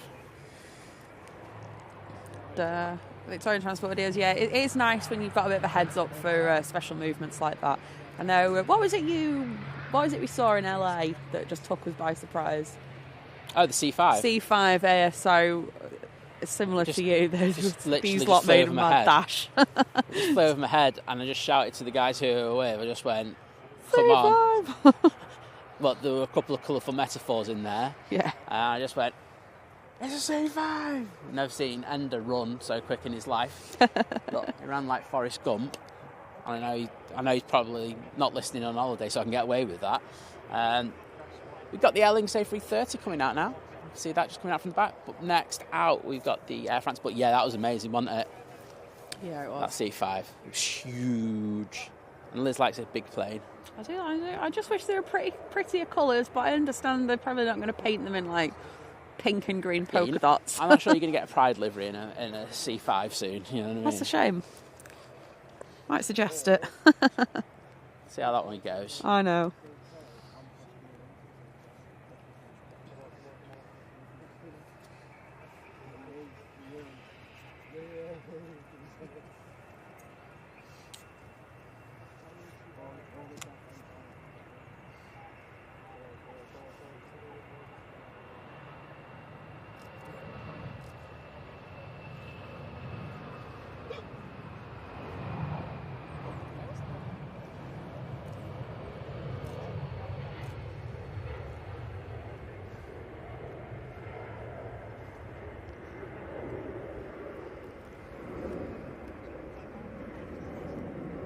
Victorian Transport Ideas, yeah, it is nice when you've got a bit of a heads up for special movements like that. I know. What was it we saw in LA that just took us by surprise? Oh, the C5. C5 ASO. Similar to you, these lot made a mad dash. Just flew over my head, and I just shouted to the guys who were with. I just went, "Come on!" But there were a couple of colourful metaphors in there. Yeah. And I just went, "It's a C5." Never seen Ender run so quick in his life. But he ran like Forrest Gump. I know he's probably not listening on holiday, so I can get away with that. We've got the Lingus A380 coming out now. See that just coming out from the back. But next out, we've got the Air France. But yeah, that was amazing, wasn't it? Yeah, it was. That C5. It was huge. And Liz likes a big plane. I do. I just wish they were prettier colours, but I understand they're probably not going to paint them in like pink and green polka dots. I'm not sure you're going to get a Pride livery in a C5 soon. You know what I mean? That's a shame. Might suggest it. See how that one goes. I know.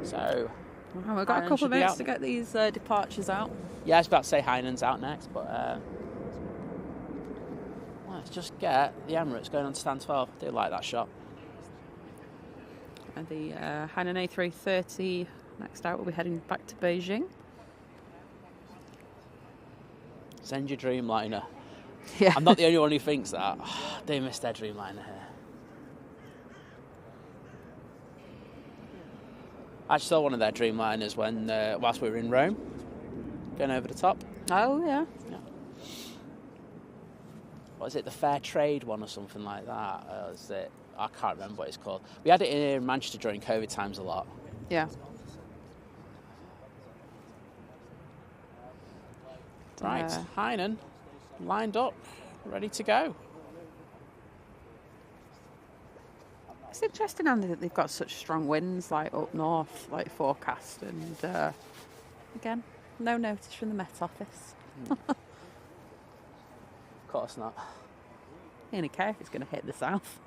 So, Well, we've got a couple of minutes to get these departures out. Yeah, I was about to say Heinen's out next, but let's just get the Emirates going on to stand 12. I do like that shot. And the Hainan A380 next out will be heading back to Beijing. Send your Dreamliner. Yeah. I'm not the only one who thinks that. Oh, they missed their Dreamliner here. I actually saw one of their Dreamliners whilst we were in Rome, going over the top. Oh, yeah. What is it, the Fair Trade one or something like that? Is it? I can't remember what it's called. We had it in Manchester during COVID times a lot. Yeah. Right, Hainan lined up, ready to go. It's interesting, Andy, that they've got such strong winds, like up north, like forecast, and again, no notice from the Met Office. Of course not. They don't care if it's going to hit the south.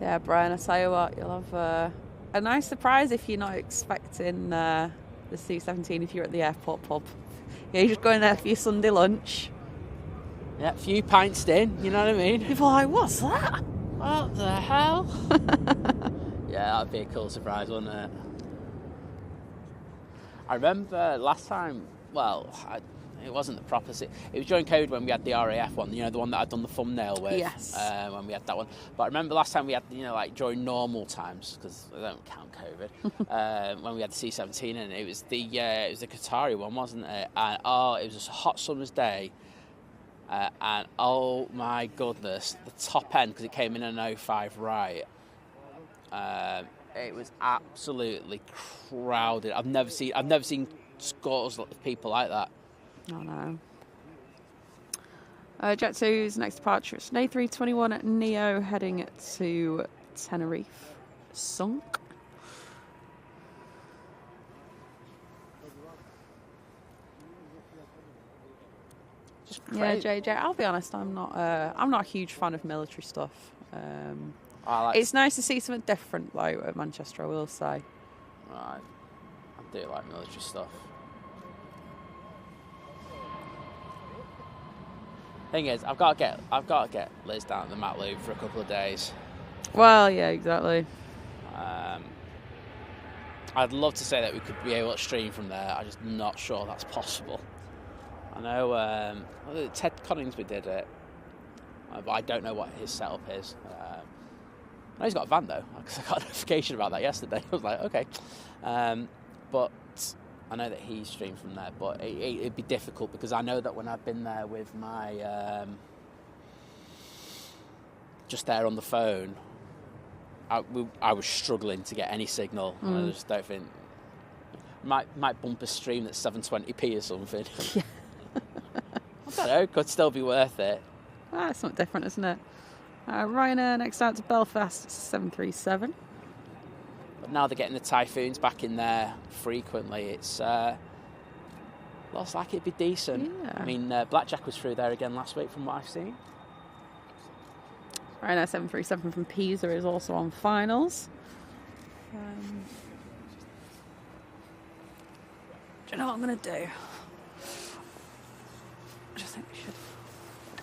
Yeah, Brian, I tell you what, you'll have a nice surprise if you're not expecting the C-17 if you're at the airport pub. Yeah, you're just going there for your Sunday lunch. Yeah, a few pints in, you know what I mean? People are like, what's that? What the hell? Yeah, that'd be a cool surprise, wouldn't it? I remember last time, it wasn't the proper... It was during COVID when we had the RAF one, you know, the one that I'd done the thumbnail with. Yes. When we had that one. But I remember last time we had, you know, like during normal times, because I don't count COVID, when we had the C-17, and it was the Qatari one, wasn't it? And, it was a hot summer's day. And, oh, my goodness, the top end, because it came in an 05 right, it was absolutely crowded. I've never seen scores of people like that. Oh no. Jet 2's next departure. It's an A321 Neo heading to Tenerife. Sunk. Yeah, JJ. I'll be honest. I'm not a huge fan of military stuff. It's nice to see something different, though, at Manchester. I will say. Right. I do like military stuff. Thing is, I've got to get Liz down at the Mat Loop for a couple of days. Well, yeah, exactly. I'd love to say that we could be able to stream from there. I'm just not sure that's possible. I know Ted Coningsby did it, but I don't know what his setup is. I know he's got a van though, because I got a notification about that yesterday. I was like, okay. But I know that he streamed from there, but it'd be difficult because I know that when I've been there with my just there on the phone, I was struggling to get any signal. And I just don't think might bump a stream that's 720p or something. Yeah. I don't know. Could still be worth it. It's something different, isn't it? Ryanair next out to Belfast, 737. But now they're getting the Typhoons back in there frequently. It's looks like it'd be decent. Yeah. I mean, Blackjack was through there again last week from what I've seen. Ryanair 737 from Pisa is also on finals. Do you know what I'm going to do? I just think we should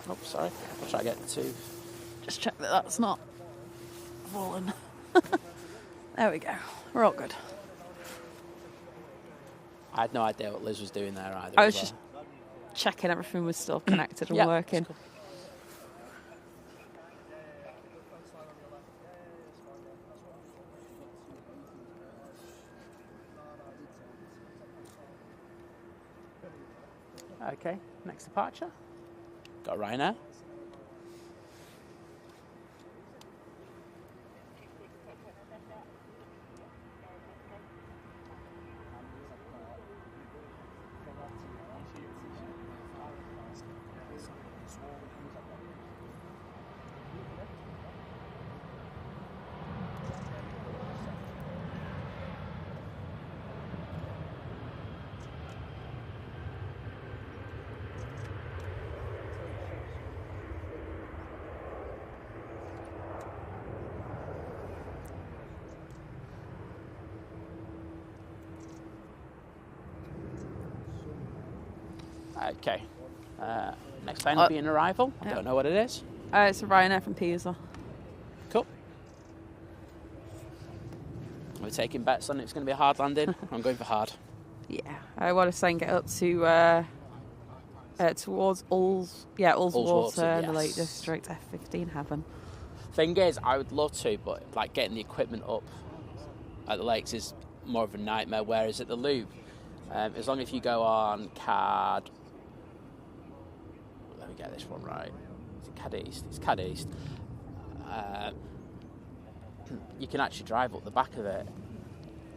Oh, sorry. I'll try to get to... Just check that that's not fallen. There we go. We're all good. I had no idea what Liz was doing there either. I was just checking everything was still connected and working. Cool. Okay, next departure. Got Ryanair. Okay. Next plane will be an arrival. I don't know what it is. It's a Ryanair from Pisa. Cool. We're taking bets on it's going to be a hard landing. I'm going for hard. Yeah. I want to say get up to towards Ullswater and the Lake District. F15 heaven. Thing is, I would love to, but like getting the equipment up at the lakes is more of a nightmare. Whereas at the Loop, as long as you go on CAD. Let me get this one right. Is it CAD East? It's CAD East. You can actually drive up the back of it,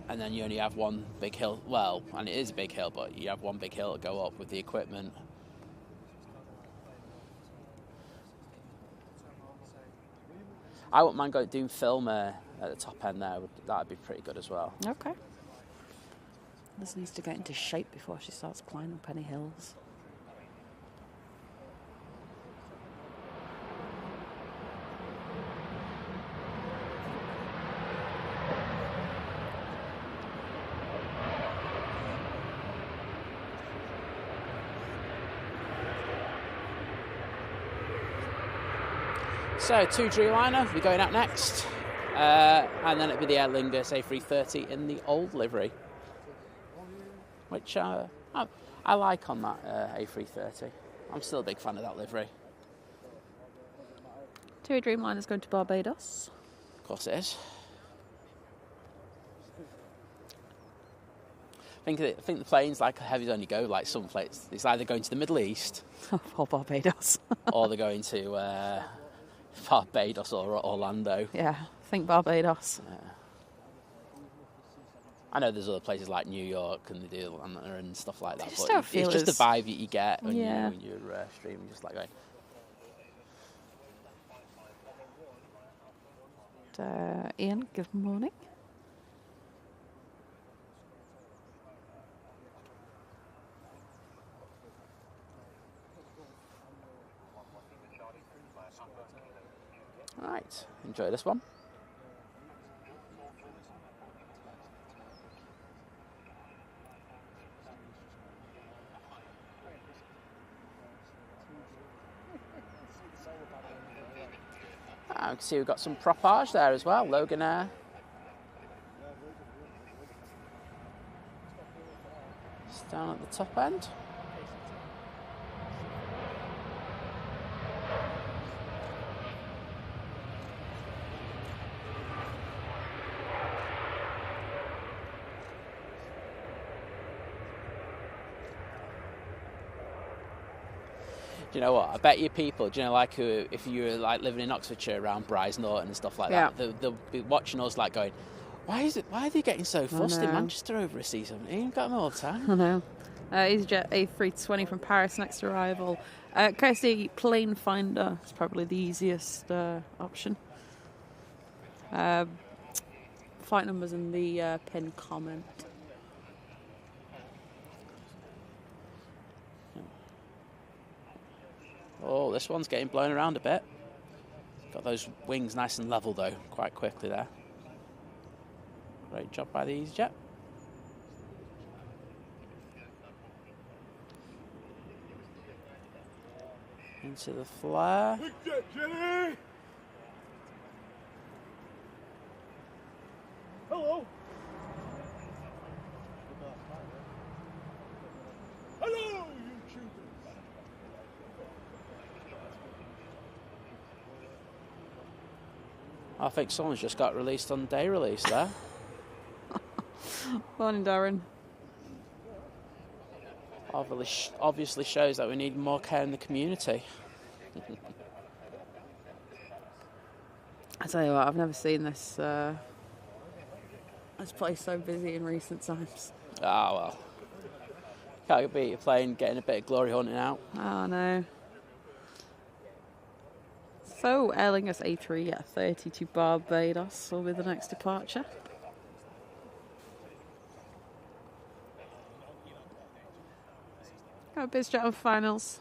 and then you only have one big hill. Well, and it is a big hill, but you have one big hill to go up with the equipment. I wouldn't mind doing film at the top end there. That'd be pretty good as well. Okay. Liz needs to get into shape before she starts climbing up any hills. So, 2 Dreamliner, we're going out next. And then it'll be the Air Lingus A380 in the old livery, which I like on that A330. I'm still a big fan of that livery. 2 Dreamliner's going to Barbados. Of course it is. I think the planes like heavies only go like some places. It's either going to the Middle East or Barbados, or they're going to Barbados or Orlando. Yeah, I think Barbados. I know there's other places like New York and they do Atlanta and stuff like that, just but it's just the vibe that you get when you're streaming, just like going. Ian, good morning. Right, enjoy this one. I can see we've got some propage there as well, Logan Air. It's down at the top end. Do you know what? I bet you people, do you know, like if you were like living in Oxfordshire around Bryce Norton and stuff like that, they'll be watching us like going, why are they getting so fussed in Manchester over a C-17? You've got them all the time. I know. EasyJet A320 from Paris, next arrival. Courtesy Plane Finder is probably the easiest option. Flight numbers in the pin comment. Oh, this one's getting blown around a bit. Got those wings nice and level though, quite quickly there. Great job by the EasyJet. Into the flare. Hello. Hello, YouTubers. I think someone's just got released on day release there. Morning, Darren. Obviously shows that we need more care in the community. I tell you what, I've never seen this this place so busy in recent times. Ah, well. Can't beat your plane, getting a bit of glory hunting out. Oh, no. So, Aer Lingus A380 to Barbados will be the next departure. Got BizJet on finals.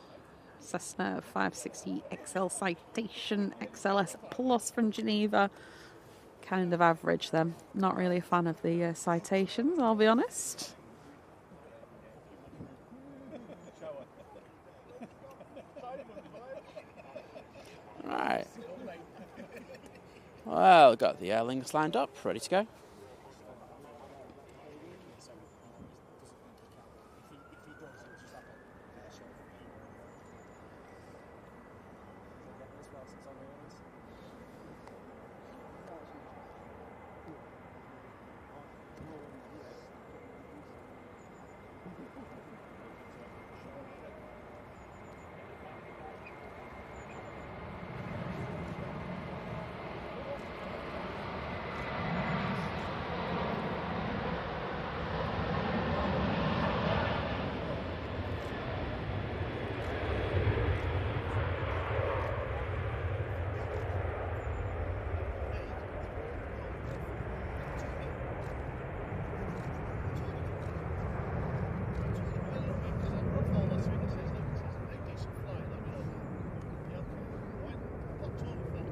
Cessna 560 XL Citation XLS Plus from Geneva. Kind of average them. Not really a fan of the Citations, I'll be honest. Right. Well, got the Aer Lingus lined up, ready to go.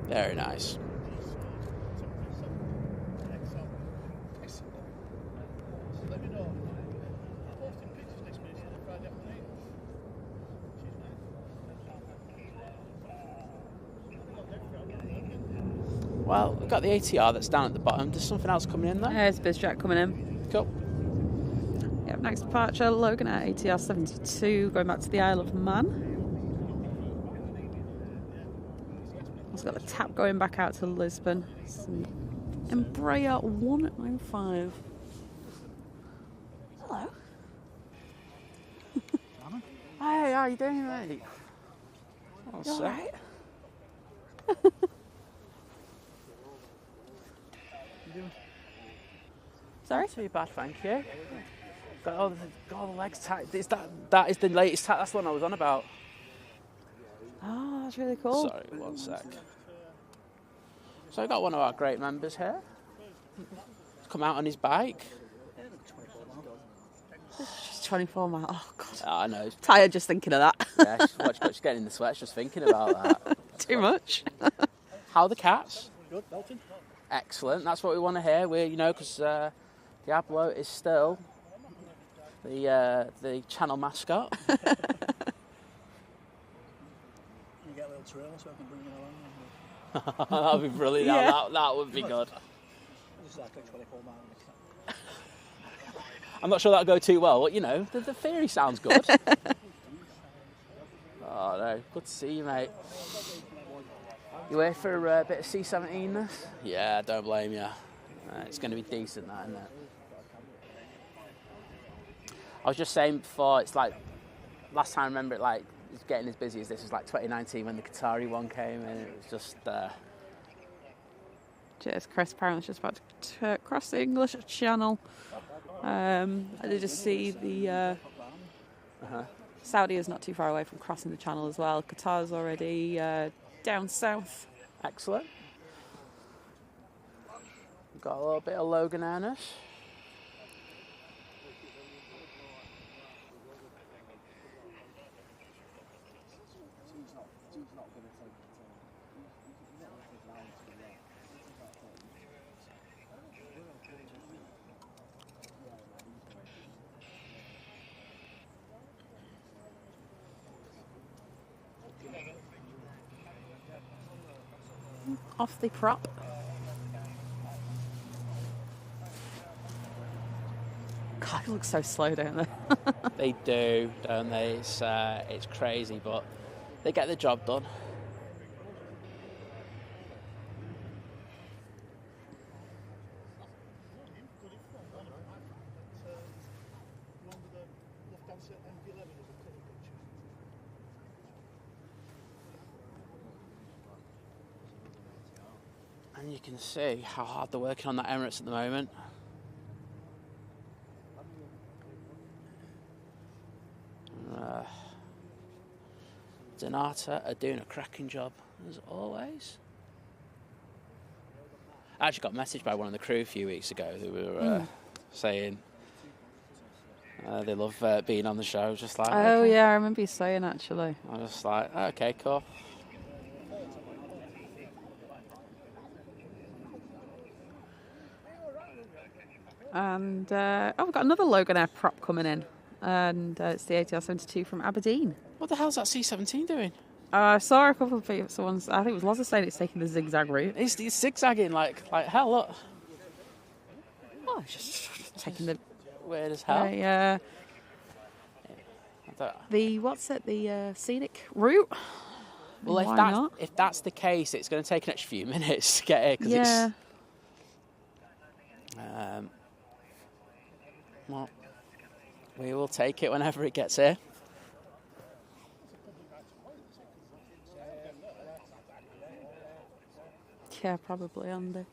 Very nice. Well, we've got the ATR that's down at the bottom. There's something else coming in there? There's BizJet coming in. Cool. Yep, next departure, Logan at ATR 72, going back to the Isle of Man. It's got the tap going back out to Lisbon. Some Embraer 195. Hello. Hey, how you doing, mate? Oh, You all right? Sorry? Not too bad, thank you. Got all the legs tight. That is the latest tap. That's the one I was on about. Oh, that's really cool. Sorry, one sec. So I've got one of our great members here. He's come out on his bike. She's 24 miles. Oh, God. Oh, I know. Tired just thinking of that. Yeah, she's getting in the sweats just thinking about that. Too much. How are the cats? Good, Dalton. Excellent. That's what we want to hear. Because Diablo is still the channel mascot. You get a little trailer so I can bring it along. That would be brilliant. Yeah. That would be good. Just like a 24 mile. I'm not sure that'll go too well, but the theory sounds good. Oh no, good to see you, mate. You here for a bit of C-17-ness? Yeah, don't blame you. It's going to be decent, that, isn't it? I was just saying before, it's like, last time I remember it, like, it's getting as busy as this was like 2019 when the Qatari one came in. It was just... Cheers, Chris. Apparently just about to cross the English Channel. I did just see the... Saudi is not too far away from crossing the Channel as well. Qatar's already down south. Excellent. We've got a little bit of Logan Ernest. off the prop. God, it looks so slow, don't they? They do, don't they? It's crazy, but they get the job done. And you can see how hard they're working on that Emirates at the moment. Donata are doing a cracking job, as always. I actually got messaged by one of the crew a few weeks ago who were saying they love being on the show. Just like, oh, okay. yeah, I remember you saying, actually. I was just like, okay, cool. And, we've got another Loganair prop coming in. And it's the ATR-72 from Aberdeen. What the hell's that C-17 doing? I saw a couple of people, I think it was Loza saying it's taking the zigzag route. It's zigzagging like hell, look. Oh, it's just taking the... Weird as hell. The scenic route. Well, if that's the case, it's going to take an extra few minutes to get here. Cause yeah. Well, we will take it whenever it gets here. Yeah, probably, Andy.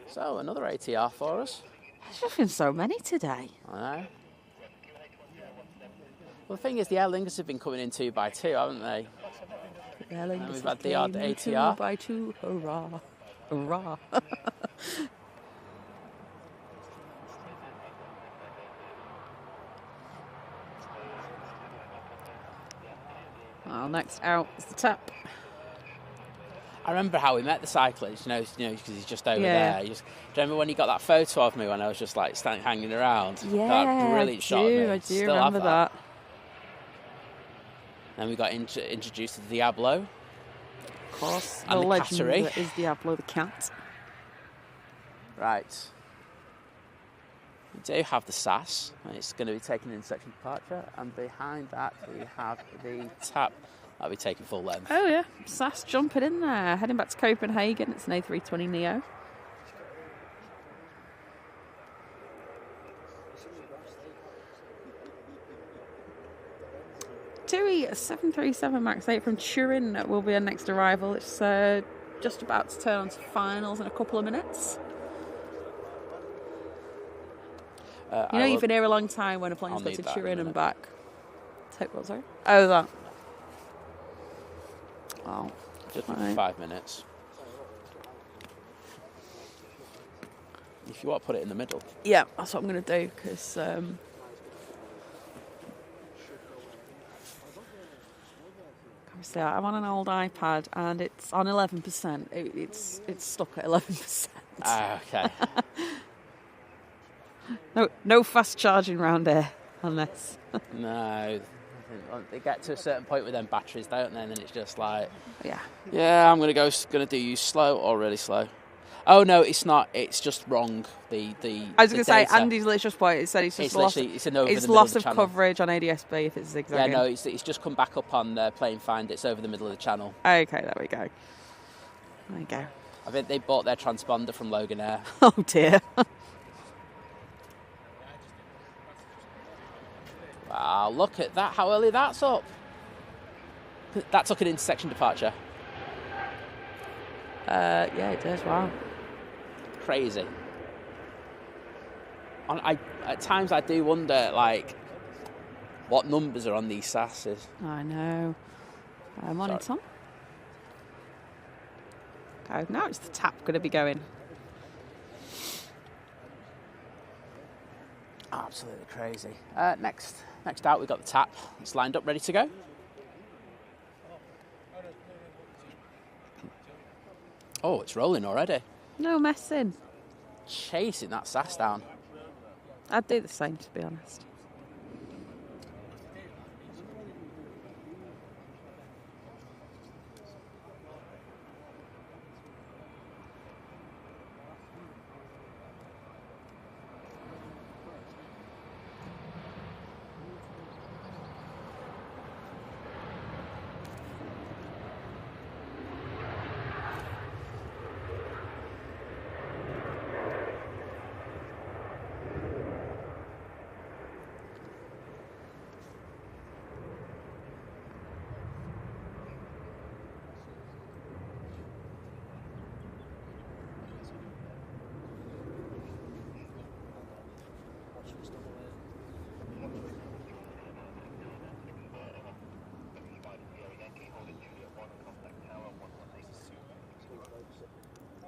So, another ATR for us. There's just been so many today. I know. Well, the thing is, the Air Lingus have been coming in 2 by 2, haven't they? Yeah, and we've had the odd ATR. 2 by 2, hurrah. Hurrah. Well, next out is the tap. I remember how we met the cyclist, because he's just over there. Do you remember when he got that photo of me when I was just like standing hanging around? Yeah, that brilliant shot of me. I do remember that. Then we got introduced to Diablo. Of course, and the the legend Qatari. that is Diablo the cat. Right. We do have the SAS. It's going to be taken in section departure, and behind that we have the tap. That'll be taking full length. Oh yeah, SAS jumping in there, heading back to Copenhagen. It's an A320 Neo. TUI 737 MAX 8 from Turin will be our next arrival. It's just about to turn on to finals in a couple of minutes. You've been here a long time when a plane's got to Turin and back. Take what, sorry? Oh, that. Oh, just 5 minutes. If you want to put it in the middle. Yeah, that's what I'm going to do, because... obviously, I'm on an old iPad, and it's on 11%. It's stuck at 11%. Ah, okay. No fast charging round here on this. No. They get to a certain point with them batteries, don't they? And then it's just like... Yeah, I'm going to do you slow or really slow. Oh, no, it's not. It's just wrong. I was going to say, Andy's just point. It said it's loss of coverage on ADS-B if it's zigzagging. Yeah, no, it's just come back up on Plane Find. It's over the middle of the channel. Okay, there we go. There you go. I think they bought their transponder from Loganair. Oh, dear. Wow, look at that, how early that's up. That took an intersection departure. Yeah, it does, wow. Crazy. At times I do wonder, what numbers are on these SASs. I know. Morning, Tom. Okay, now it's the tap going to be going. Absolutely crazy. Next out, we've got the tap. It's lined up, ready to go. Oh, it's rolling already. No messing. chasing that sass down. I'd do the same, to be honest.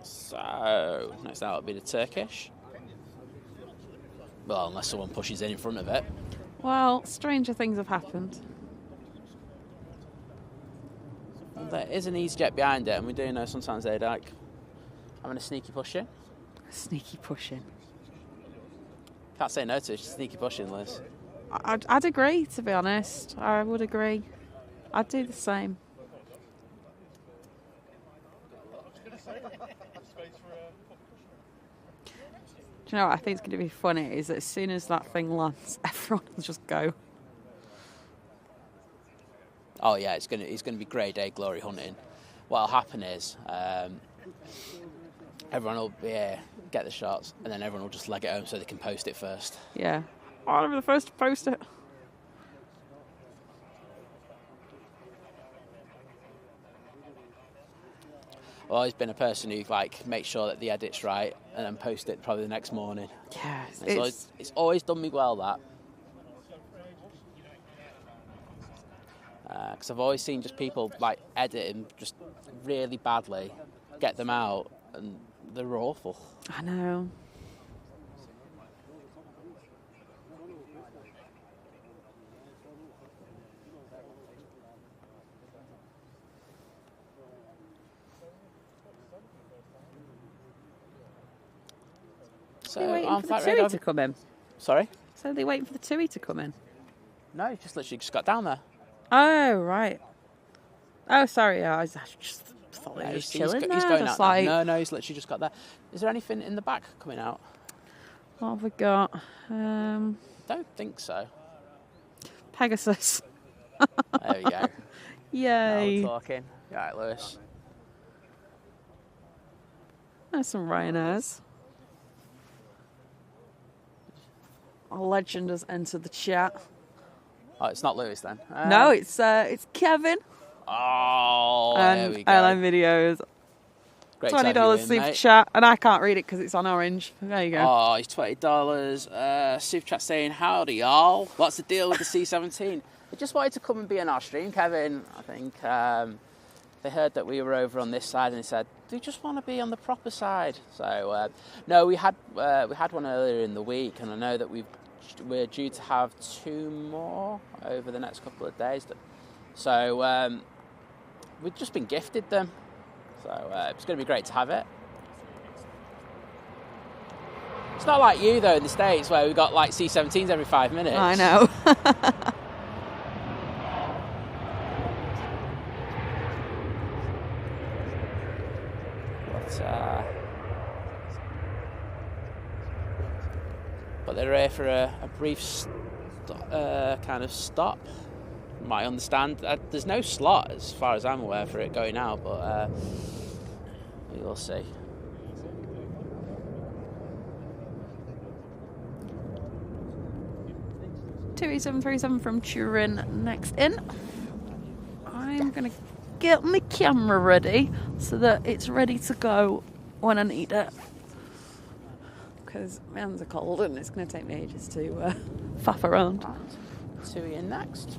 So, next out will be the Turkish. Well, unless someone pushes in front of it. Well, stranger things have happened. And there is an EasyJet behind it, and we do know sometimes they're like having a sneaky push in. Sneaky pushing. Can't say no to it, sneaky pushing, Liz. I'd agree, to be honest. I would agree. I'd do the same. Do you know what I think is going to be funny is that as soon as that thing lands, everyone will just go. Oh yeah, it's gonna be grade A glory hunting. What'll happen is everyone will get the shots, and then everyone will just leg it home so they can post it first. Yeah. Oh, I'll be the first to post it. I've always been a person who makes sure that the edit's right and then post it probably the next morning. Yeah, It's always done me well, that. Because I've always seen just people editing just really badly, get them out, and they're awful. I know. So Are they waiting on for the flight TUI radar. to come in? Sorry? So they're waiting for the TUI to come in? No, he just literally just got down there. Oh, right. Oh, sorry. I just thought they were just chilling there. He's going just out now. No, he's literally just got there. Is there anything in the back coming out? What have we got? Don't think so. Pegasus. There we go. Yay. Now we're talking. Right, Lewis. There's some Ryanairs. A legend has entered the chat. Oh, it's not Lewis then. No, it's Kevin. Oh, there we go. Airline videos. Great to have you $20 in, super mate. chat, and I can't read it because it's on orange. There you go. Oh, it's $20. Super chat saying, howdy, y'all. What's the deal with the C-17? They just wanted to come and be in our stream, Kevin. I think they heard that we were over on this side, and they said, they just want to be on the proper side. So, no, we had one earlier in the week, and I know that we're due to have 2 more over the next couple of days. So, we've just been gifted them. So it's going to be great to have it. It's not like you, though, in the States, where we've got C-17s every 5 minutes. I know. But they're here for a brief kind of stop. You might understand. There's no slot, as far as I'm aware, for it going out, but we'll see. TUI 737 from Turin next in. I'm going to get my camera ready so that it's ready to go when I need it. Because my hands are cold and it's going to take me ages to faff around. TUI in next.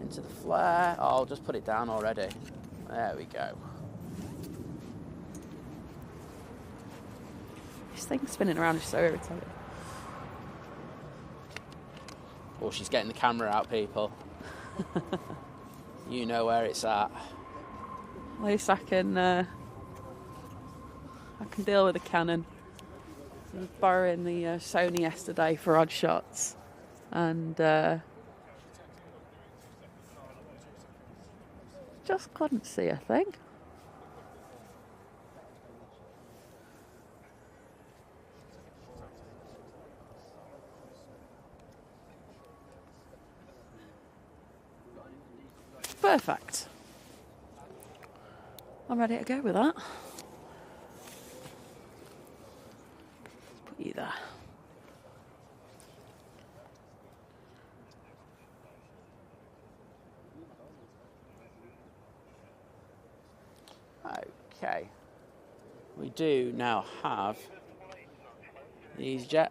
Into the flare. Oh, I'll just put it down already. There we go. This thing's spinning around is so irritating. Oh, she's getting the camera out, people. You know where it's at. At least I can deal with the Canon. I was borrowing the Sony yesterday for odd shots, and just couldn't see a thing. Perfect. I'm ready to go with that. Put you there. Okay. We do now have the EasyJet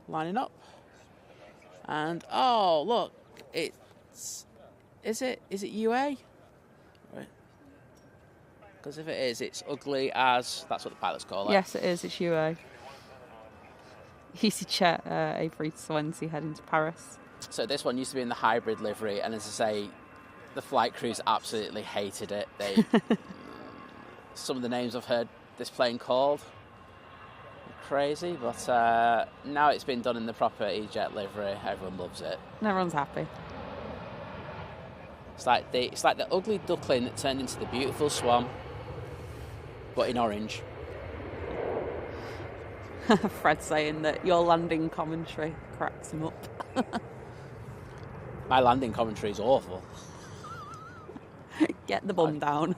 lining up. And, oh, look, it's... Is it UA? Right. Because if it is, it's ugly as... That's what the pilots call it. Yes, it is. It's UA. EasyJet A380 heading to Paris. So this one used to be in the hybrid livery, and as I say, the flight crews absolutely hated it. They... some of the names I've heard this plane called... Crazy, but now it's been done in the proper EasyJet livery. Everyone loves it. And everyone's happy. It's like the ugly duckling that turned into the beautiful swan, but in orange. Fred saying that your landing commentary cracks him up. My landing commentary is awful. Get the bum down.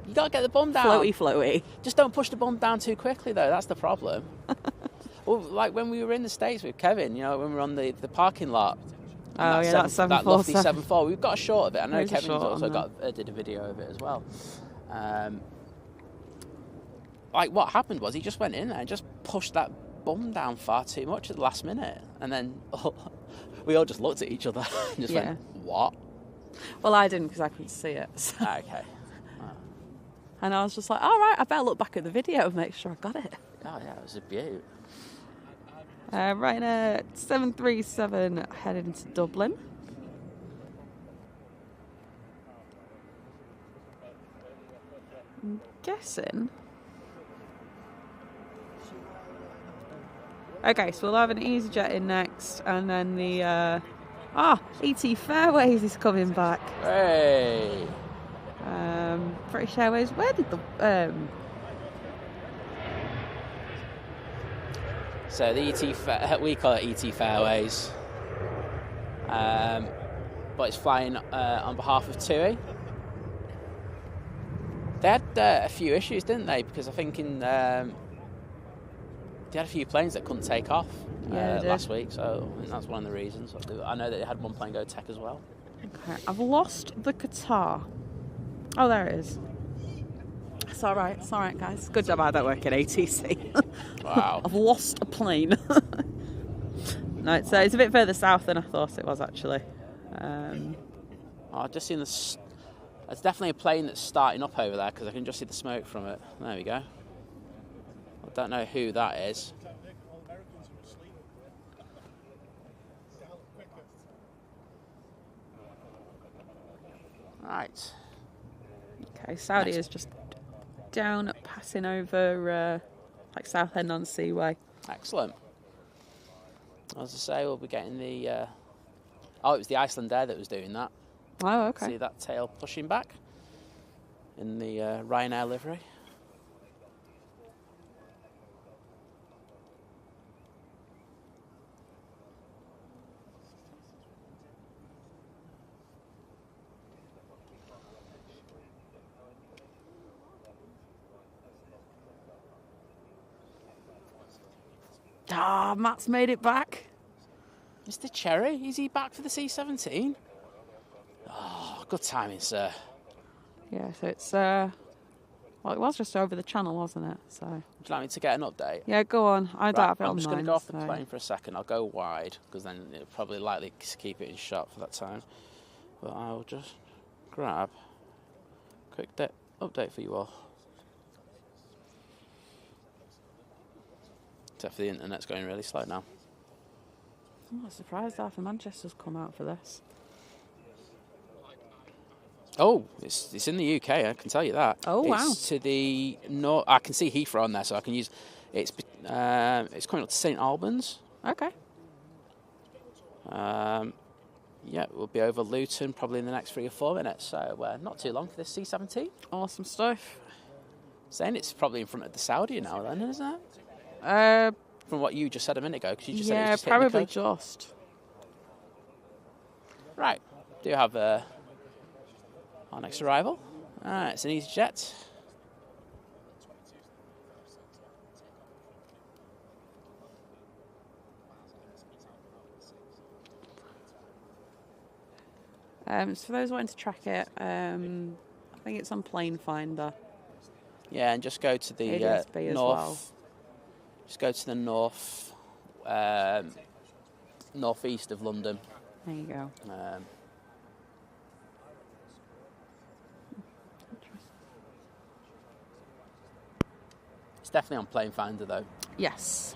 You gotta get the bum down. Floaty, floaty. Just don't push the bum down too quickly, though. That's the problem. Well, like when we were in the States with Kevin, you know, when we were on the parking lot. Oh, yeah, that's 747. That lofty 747. We've got a shot of it. I know There's Kevin's also did a video of it as well. Like, what happened was he just went in there and just pushed that bum down far too much at the last minute. And then we all just looked at each other and just went, what? Well, I didn't because I couldn't see it. So. Okay. And I was just like, all right, I better look back at the video and make sure I got it. Oh, yeah, it was a beaut. Right now, 737 heading to Dublin. I'm guessing. Okay, so we'll have an EasyJet in next, and then the ET Fairways is coming back. Hey. British Airways. Where did the So the we call it ET Fairways, but it's flying on behalf of TUI. They had a few issues, didn't they? Because I think they had a few planes that couldn't take off last week, so I think that's one of the reasons. I know that they had one plane go tech as well. Okay, I've lost the Qatar. Oh, there it is. It's all right, guys. Good job I don't work at ATC. Wow. I've lost a plane. No, it's a bit further south than I thought it was, actually. I've just seen this. There's definitely a plane that's starting up over there because I can just see the smoke from it. There we go. I don't know who that is. Right. Okay, Saudi is just down, passing over like Southend on Seaway. Excellent. As I say, we'll be getting the... it was the Icelandair that was doing that. Oh, okay. See that tail pushing back in the Ryanair livery. Matt's made it back. Mr. Cherry, is he back for the C-17? Oh, good timing, sir. Yeah, so it's well, it was just over the channel, wasn't it? So. Would you like me to get an update? Yeah, go on. I don't have it on I'm just going to mine, go off the plane for a second. I'll go wide because then it'll probably likely to keep it in shot for that time. But I'll just grab a quick update for you all. Except for the internet's going really slow now. I'm not surprised half of Manchester's come out for this. Oh, it's in the UK, I can tell you that. Oh, wow. It's to the north. I can see Heathrow on there, so I can use... It's coming up to St Albans. Okay. Yeah, we'll be over Luton probably in the next 3 or 4 minutes, so not too long for this C-17. Awesome stuff. Saying it's probably in front of the Saudi now, then, isn't it? From what you just said a minute ago, because you just said it was just hitting the probably coast. just. Right, do have our next arrival. It's an EasyJet. So for those wanting to track it, I think it's on Plane Finder. Yeah, and just go to the ADSB north. as well. Just go to the north, northeast of London. There you go. It's definitely on Plane Finder though. Yes.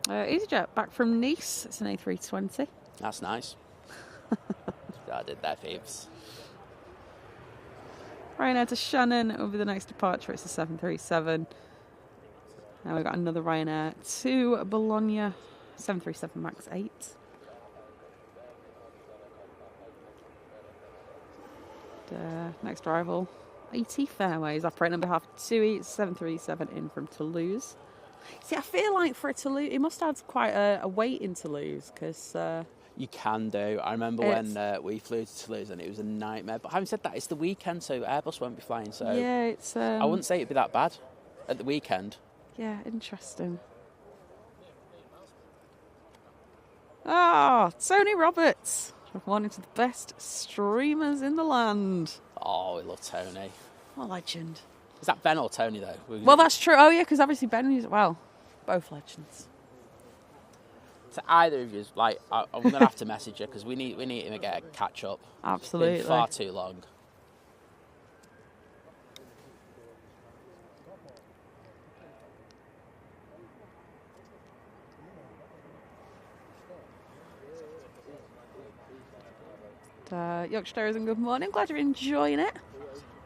EasyJet back from Nice. It's an A320. That's nice. I did that, Phoebes. Ryanair to Shannon over the next departure. It's a 737. Now we've got another Ryanair to Bologna, 737 MAX 8. Next arrival, ET Fairways, operating on behalf of TUI, 737 in from Toulouse. See, I feel like for a Toulouse, it must have quite a wait in Toulouse, because... You can do. I remember when we flew to Toulouse and it was a nightmare. But having said that, it's the weekend, so Airbus won't be flying. So yeah, it's... I wouldn't say it'd be that bad at the weekend. Yeah, interesting. Tony Roberts, one of the best streamers in the land. Oh, we love Tony. What a legend. Is that Ben or Tony, though? Well, that's true. Oh, yeah, because obviously Ben is... Well, both legends. To either of you, like, I'm going to have to message you because we need to get a catch-up. Absolutely. It's been far too long. Yorkshire and good morning. Glad you're enjoying it.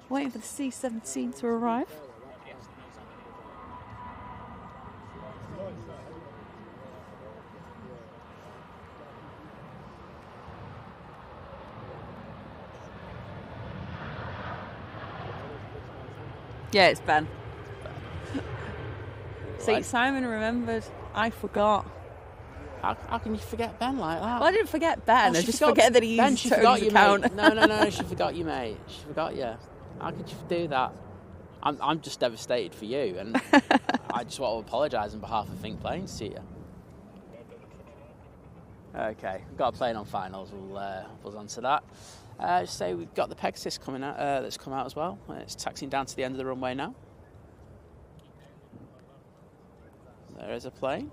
Waiting for the C-17 to arrive. Yeah, it's Ben. See, Simon remembered. I forgot. How can you forget Ben like that? Well, I didn't forget Ben. I just forget that he used Tony's account. Mate. No, she forgot you, mate. She forgot you. How could you do that? I'm just devastated for you, and I just want to apologise on behalf of Think Planes to you. Okay, we've got a plane on finals. We'll buzz on to that. Just say we've got the Pegasus coming out. That's come out as well. It's taxiing down to the end of the runway now. There is a plane.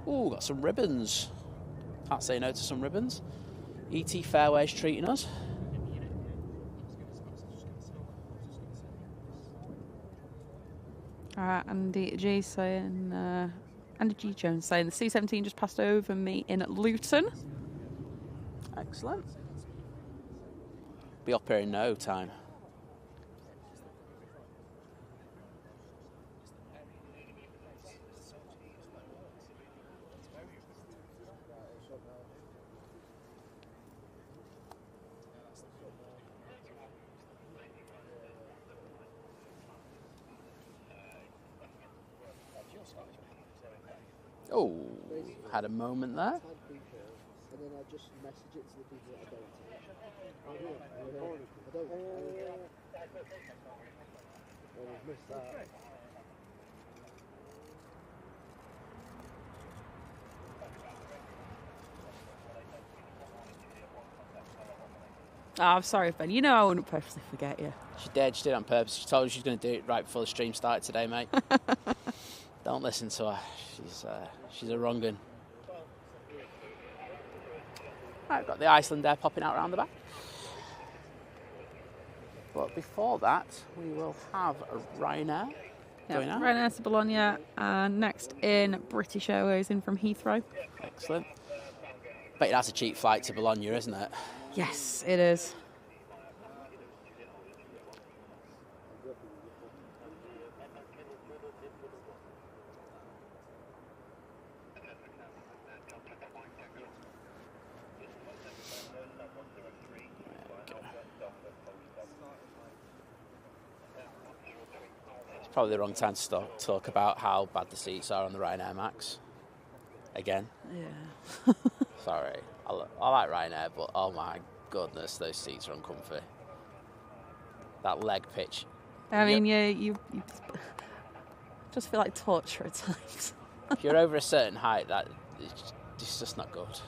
Ooh, got some ribbons. Can't say no to some ribbons. ET Fairways treating us. Andy G saying, Andy G Jones saying the C-17 just passed over me in Luton. Excellent. Be up here in no time. Oh, had a moment there. And then I just message it to the people that I don't. I've missed that. Oh, I'm sorry, Ben. You know I wouldn't purposely forget you. She did on purpose. She told you she was going to do it right before the stream started today, mate. Don't listen to her. She's a wrong 'un. Right, got the Iceland Air popping out around the back. But before that, we will have a Ryanair going out. Ryanair to Bologna, and next in British Airways in from Heathrow. Excellent. Bet that's a cheap flight to Bologna, isn't it? Yes, it is. It's probably the wrong time to talk about how bad the seats are on the Ryanair Max. Again. Yeah. Sorry. I like Ryanair, but oh my goodness, those seats are uncomfy. That leg pitch. I mean, you just feel like torture at times. If you're over a certain height, it's just not good.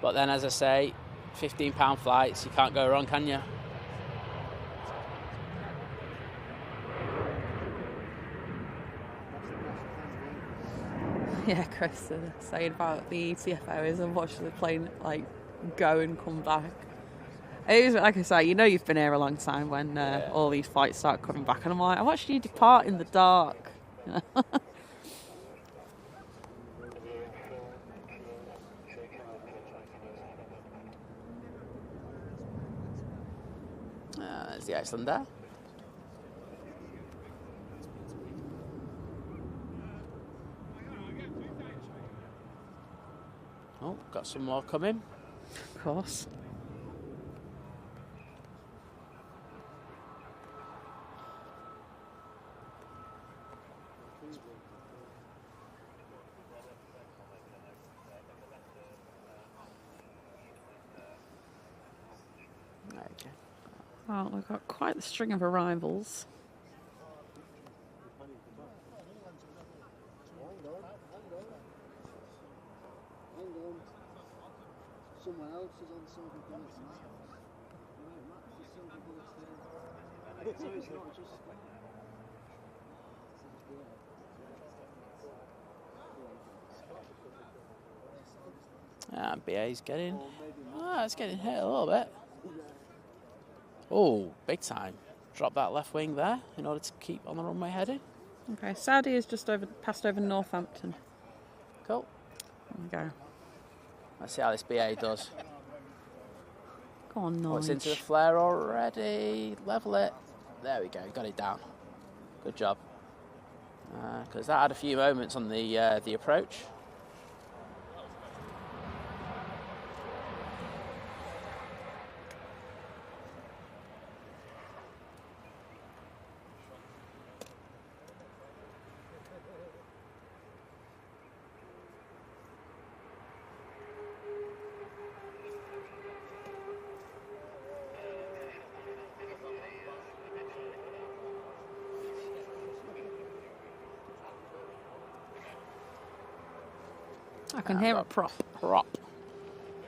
But then, as I say, £15 flights, you can't go wrong, can you? Yeah, Chris saying about the TFO is I've watched the plane like go and come back. It is, like I say, you know you've been here a long time when all these flights start coming back, and I'm like, I watched you depart in the dark. There's the Icelander. Oh, got some more coming. Of course. Okay. Well, we've got quite the string of arrivals. Someone else is on silver bullets now. Right, Max, the silver bullets there. So it's not just... BA's getting... it's getting hit a little bit. Oh, big time. Drop that left wing there in order to keep on the runway heading. Okay, Saudi is just passed over Northampton. Cool. There we go. Let's see how this BA does. Go on, Norwich. Oh, it's into the flare already. Level it. There we go. Got it down. Good job. Because that had a few moments on the approach. I can hear a prop.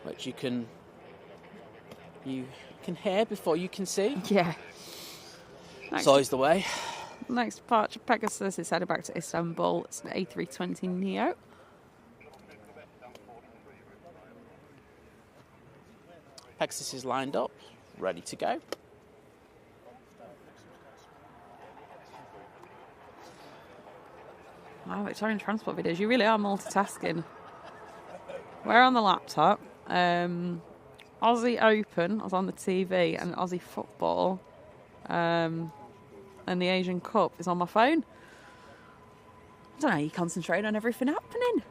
Which you can hear before you can see. Yeah. It's always the way. Next departure, Pegasus is headed back to Istanbul. It's an A320 Neo. Pegasus is lined up, ready to go. Wow, Victorian transport videos. You really are multitasking. We're on the laptop. Aussie Open was on the TV, and Aussie football, and the Asian Cup is on my phone. I don't know. You concentrate on everything happening.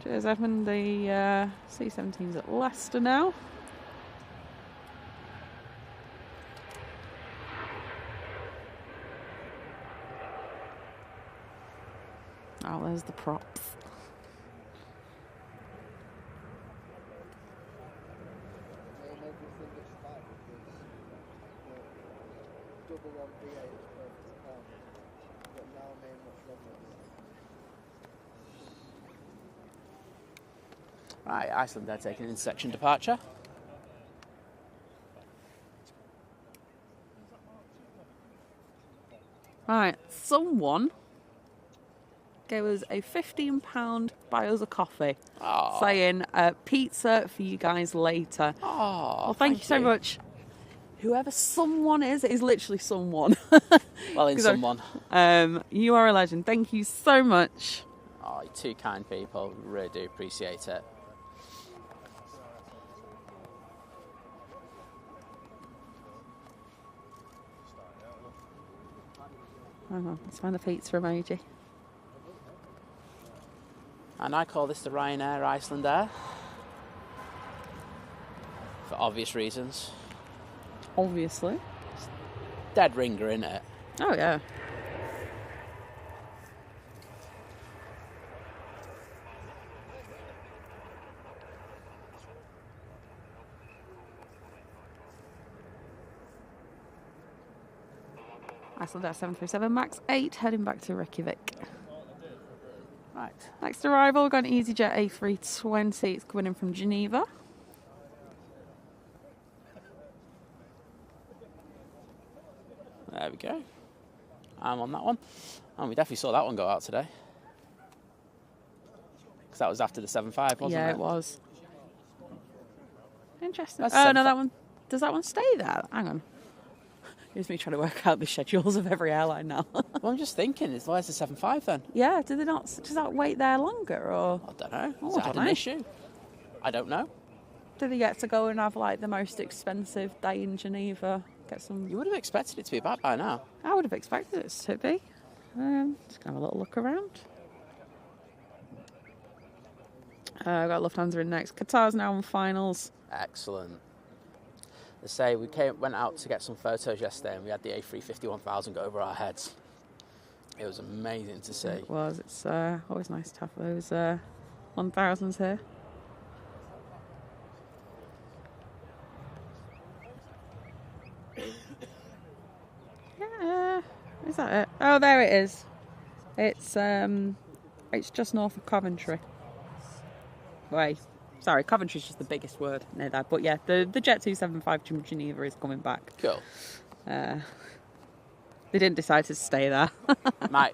Cheers, Edmund. The C-17's at Leicester now. Oh, there's the props. Right, Iceland, they're taking an intersection departure. Right, someone gave us a £15 buy us a coffee, saying pizza for you guys later. Oh, well, thank you so much. whoever someone is, it is literally someone. Well, in someone. You are a legend. Thank you so much. Oh, you're two kind people. Really do appreciate it. Hang on, let's find the pizza emoji. And I call this the Ryanair Iceland Air. For obvious reasons. Obviously. Dead ringer, innit? Oh, yeah. Iceland Air 737 MAX 8 heading back to Reykjavik. Right. Next arrival, we've got an EasyJet A320. It's coming in from Geneva. There we go. I'm on that one. And we definitely saw that one go out today. Because that was after the 7.5, wasn't it? Yeah, it was. Interesting. That's Oh, no, that one... Does that one stay there? Hang on. Here's me trying to work out the schedules of every airline now. Well, I'm just thinking, where's the 7.5 then? Yeah, do they not... Does that wait there longer, or... I don't know. Oh, Is I that don't an know. issue? I don't know. Do they get to go and have, like, the most expensive day in Geneva? Get some... You would have expected it to be back by now. I would have expected it to be. Just gonna have a little look around. I've got Lufthansa in next. Qatar's now on finals. Excellent. They say we went out to get some photos yesterday and we had the A350-1000 go over our heads. It was amazing to see. It was. It's always nice to have those 1000s here. Yeah, is that it? Oh, there it is. It's just north of Coventry. Wait, sorry, Coventry's just the biggest word near that. But yeah, the Jet 275 from Geneva is coming back. Cool. They didn't decide to stay there.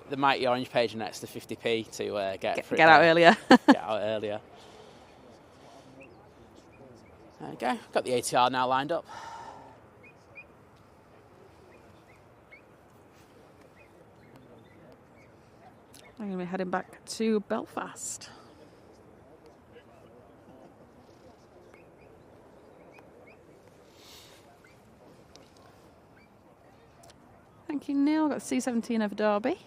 The mighty orange page an extra 50p to get out earlier. Get out earlier. There we go. Got the ATR now lined up. I'm going to be heading back to Belfast. Thank you, Neil. Got C-17 over Derby.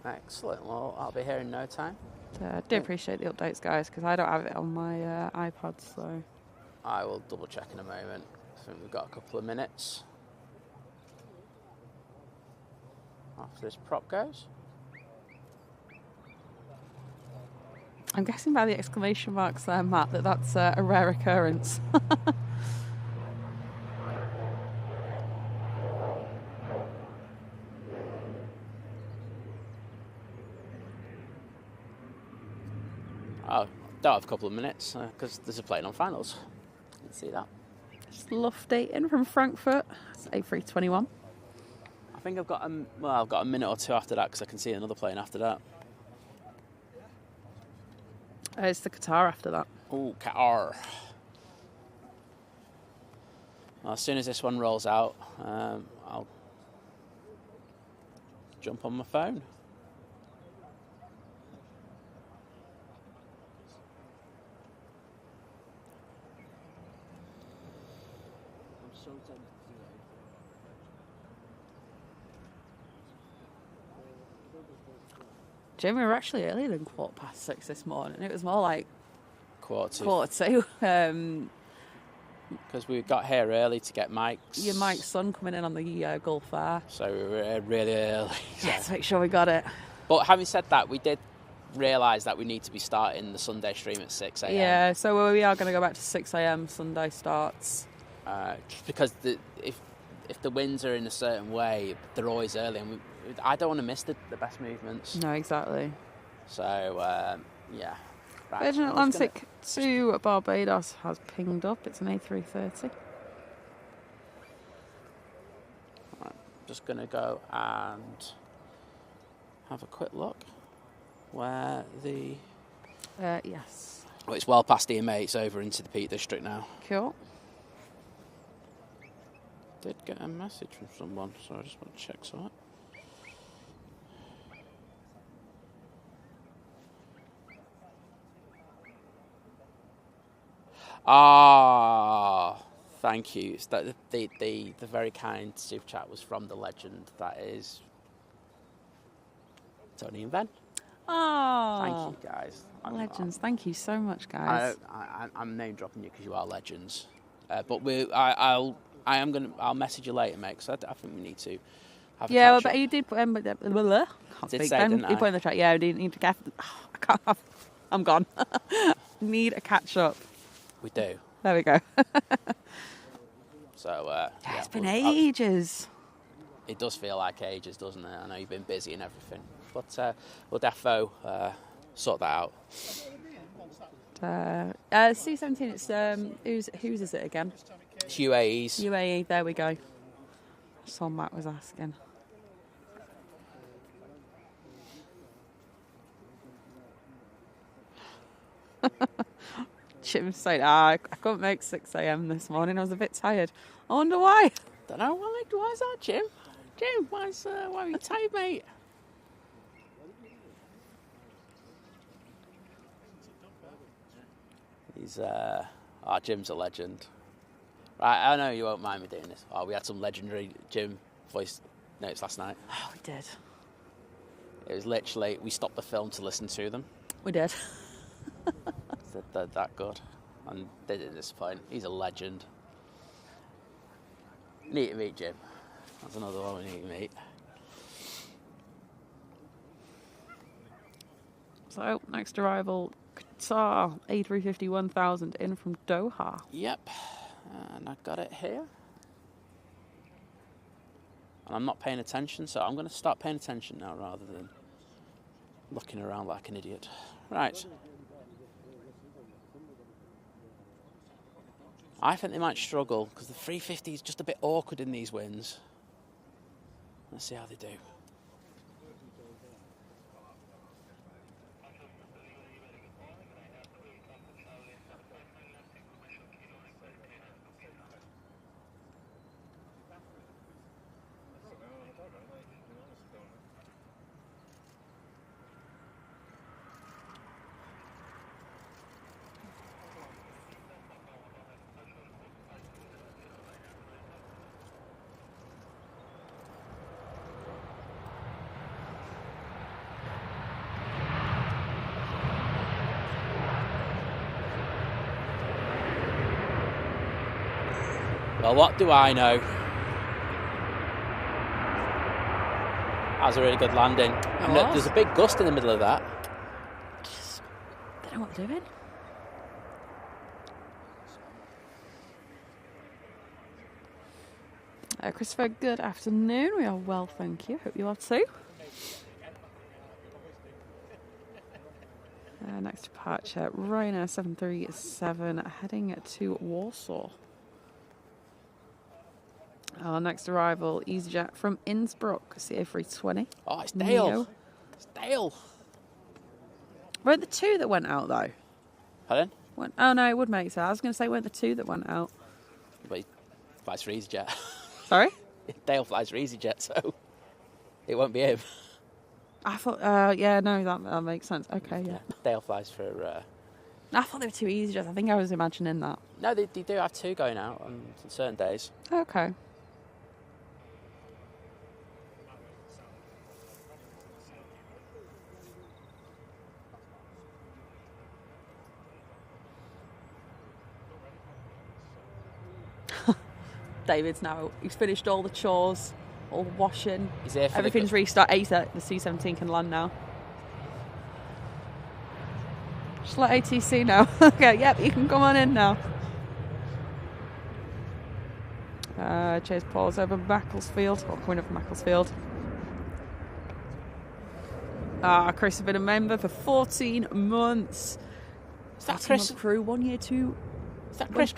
Excellent. Well, I'll be here in no time. I do appreciate the updates, guys, because I don't have it on my iPod, so... I will double check in a moment. I think we've got a couple of minutes. After this prop goes. I'm guessing by the exclamation marks there, Matt, that's a rare occurrence. Oh, don't have a couple of minutes because there's a plane on finals. You can see that. Just Luft in from Frankfurt. It's A321. I think I've got a minute or two after that because I can see another plane after that. It's the Qatar after that. Oh, Qatar. Well, as soon as this one rolls out, I'll jump on my phone. I'm so tempted to do Jim, we were actually earlier than 6:15 this morning. It was more like Quarter 2. Because we got here early to get Mike's. Your Mike's son coming in on the Gulf Air. So we were here really early. Yeah, to make sure we got it. But having said that, we did realise that we need to be starting the Sunday stream at 6 a.m. Yeah, so we are going to go back to 6 a.m. Sunday starts. Just because if the winds are in a certain way, they're always early, and I don't want to miss the best movements. No, exactly. So, yeah. Right, Virgin Atlantic to Barbados has pinged up. It's an A330. Right, just going to go and have a quick look where the... Yes. Well, it's well past EMA. It's over into the Peak District now. Cool. Did get a message from someone, so I just want to check something. Ah, thank you. It's that the very kind super chat was from the legend that is Tony and Ben. Oh, Thank you, guys. legends. Thank you so much, guys. I'm name dropping you because you are legends. But I'll message you later, mate. Because I think we need to have. Yeah, but you did put can't Did speak. say, Ben, didn't you I? put in the chat. Yeah, I didn't need to get. I can't have. I'm gone. Need a catch up. We do. There we go. So yeah, It's been ages. It does feel like ages, doesn't it? I know you've been busy and everything, but we'll defo sort that out. C-17. It's whose is it again? It's UAE's. UAE. There we go. That's all Matt was asking. Jim saying, I couldn't make 6 a.m. this morning. I was a bit tired. I wonder why. Don't know why is that, Jim? Jim, why are you tired, mate? He's Jim's a legend. Right, I know you won't mind me doing this. We had some legendary Jim voice notes last night. Oh, we did. It was literally, we stopped the film to listen to them. We did. They're that good. And they didn't disappoint. He's a legend. Need to meet Jim. That's another one we need to meet. So, next arrival, Qatar A350 1000 in from Doha. Yep. And I got it here. And I'm not paying attention, so I'm going to start paying attention now rather than looking around like an idiot. Right. I think they might struggle because the 350 is just a bit awkward in these winds. Let's see how they do. Well, what do I know? That was a really good landing. And there's a big gust in the middle of that. They know what they're doing. Christopher, good afternoon. We are well, thank you. Hope you are too. Next departure, Ryanair 737 heading to Warsaw. Our next arrival, EasyJet from Innsbruck, CA320. Oh, it's Dale. Neo. It's Dale. Weren't the two that went out, though? Pardon? Oh, no, it would make sense. I was going to say, weren't the two that went out? But he flies for EasyJet. Sorry? Dale flies for EasyJet, so it won't be him. I thought, yeah, no, that makes sense. Okay, yeah. Dale flies for... I thought they were two EasyJets. I think I was imagining that. No, they do have two going out on certain days. Okay. David's now, he's finished all the chores, all the washing. He's there for everything's restarted. The C-17 can land now. Just let ATC know. Okay, yep, you can come on in now. Chase Paul's over Macclesfield, or coming up from Macclesfield. Chris has been a member for 14 months. Is that Chris? Crew, 1 year, 2. Is that Chris?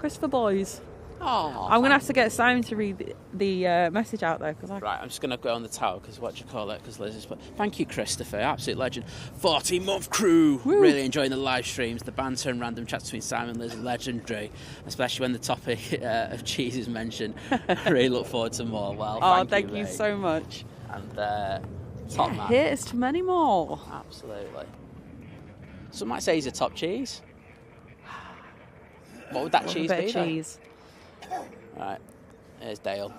Chris for boys. Oh, I'm going to have to get Simon to read the message out though. Right, I'm just going to go on the tower because what do you call it? Because Liz is... Thank you, Christopher. Absolute legend. 14-month crew. Woo. Really enjoying the live streams. The banter and random chats between Simon and Liz are legendary. Especially when the topic of cheese is mentioned. I really look forward to more. Well, thank you mate. so much. And top man. Here's to many more. Absolutely. Some might say he's a top cheese. What would that cheese a bit be? of cheese. Right, here's Dale.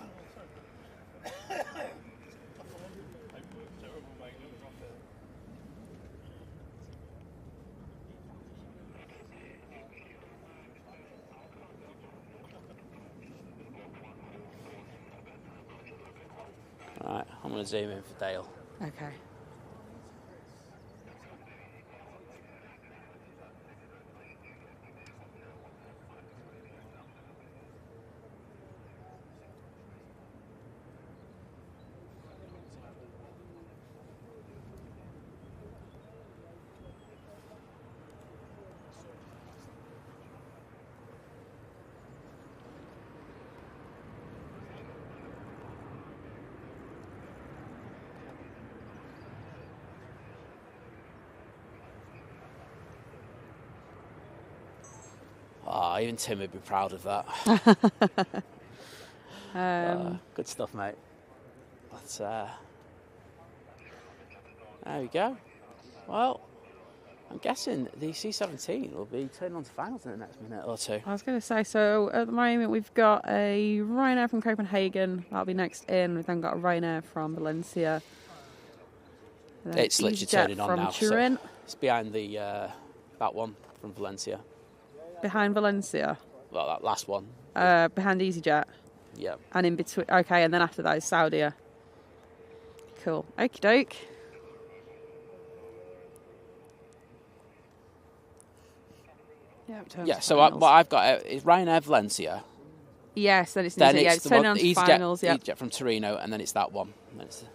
Right, I'm going to zoom in for Dale. Okay. Oh, even Tim would be proud of that. Good stuff, mate. But, there we go. Well, I'm guessing the C-17 will be turning on to finals in the next minute or two. I was going to say, so at the moment we've got a Ryanair from Copenhagen. That'll be next in. We've then got a Ryanair from Valencia. It's literally turning on now. Turin. So it's behind the that one from Valencia. Behind Valencia? Well, that last one. Behind EasyJet? Yeah. And in between... Okay, and then after that is Saudi. Cool. Okie doke. Yeah, so what I've got is Ryanair Valencia. Yes, then it's then yeah, it's the turning one, on to finals. Yeah. EasyJet from Torino, and then it's that one. And then it's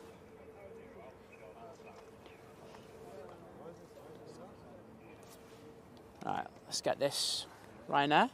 right, let's get this Ryanair.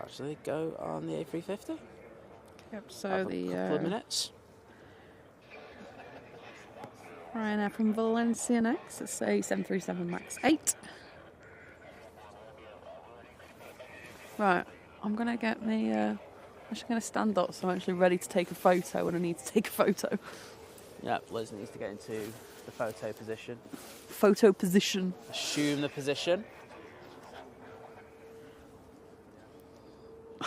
Actually go on the A350. Yep, so Have a couple of minutes. Ryanair from Valencia next. It's a 737 MAX 8. Right, I'm going to get me... I'm actually going to stand up so I'm actually ready to take a photo when I need to take a photo. Yeah, Liz needs to get into the photo position. Photo position. Assume the position.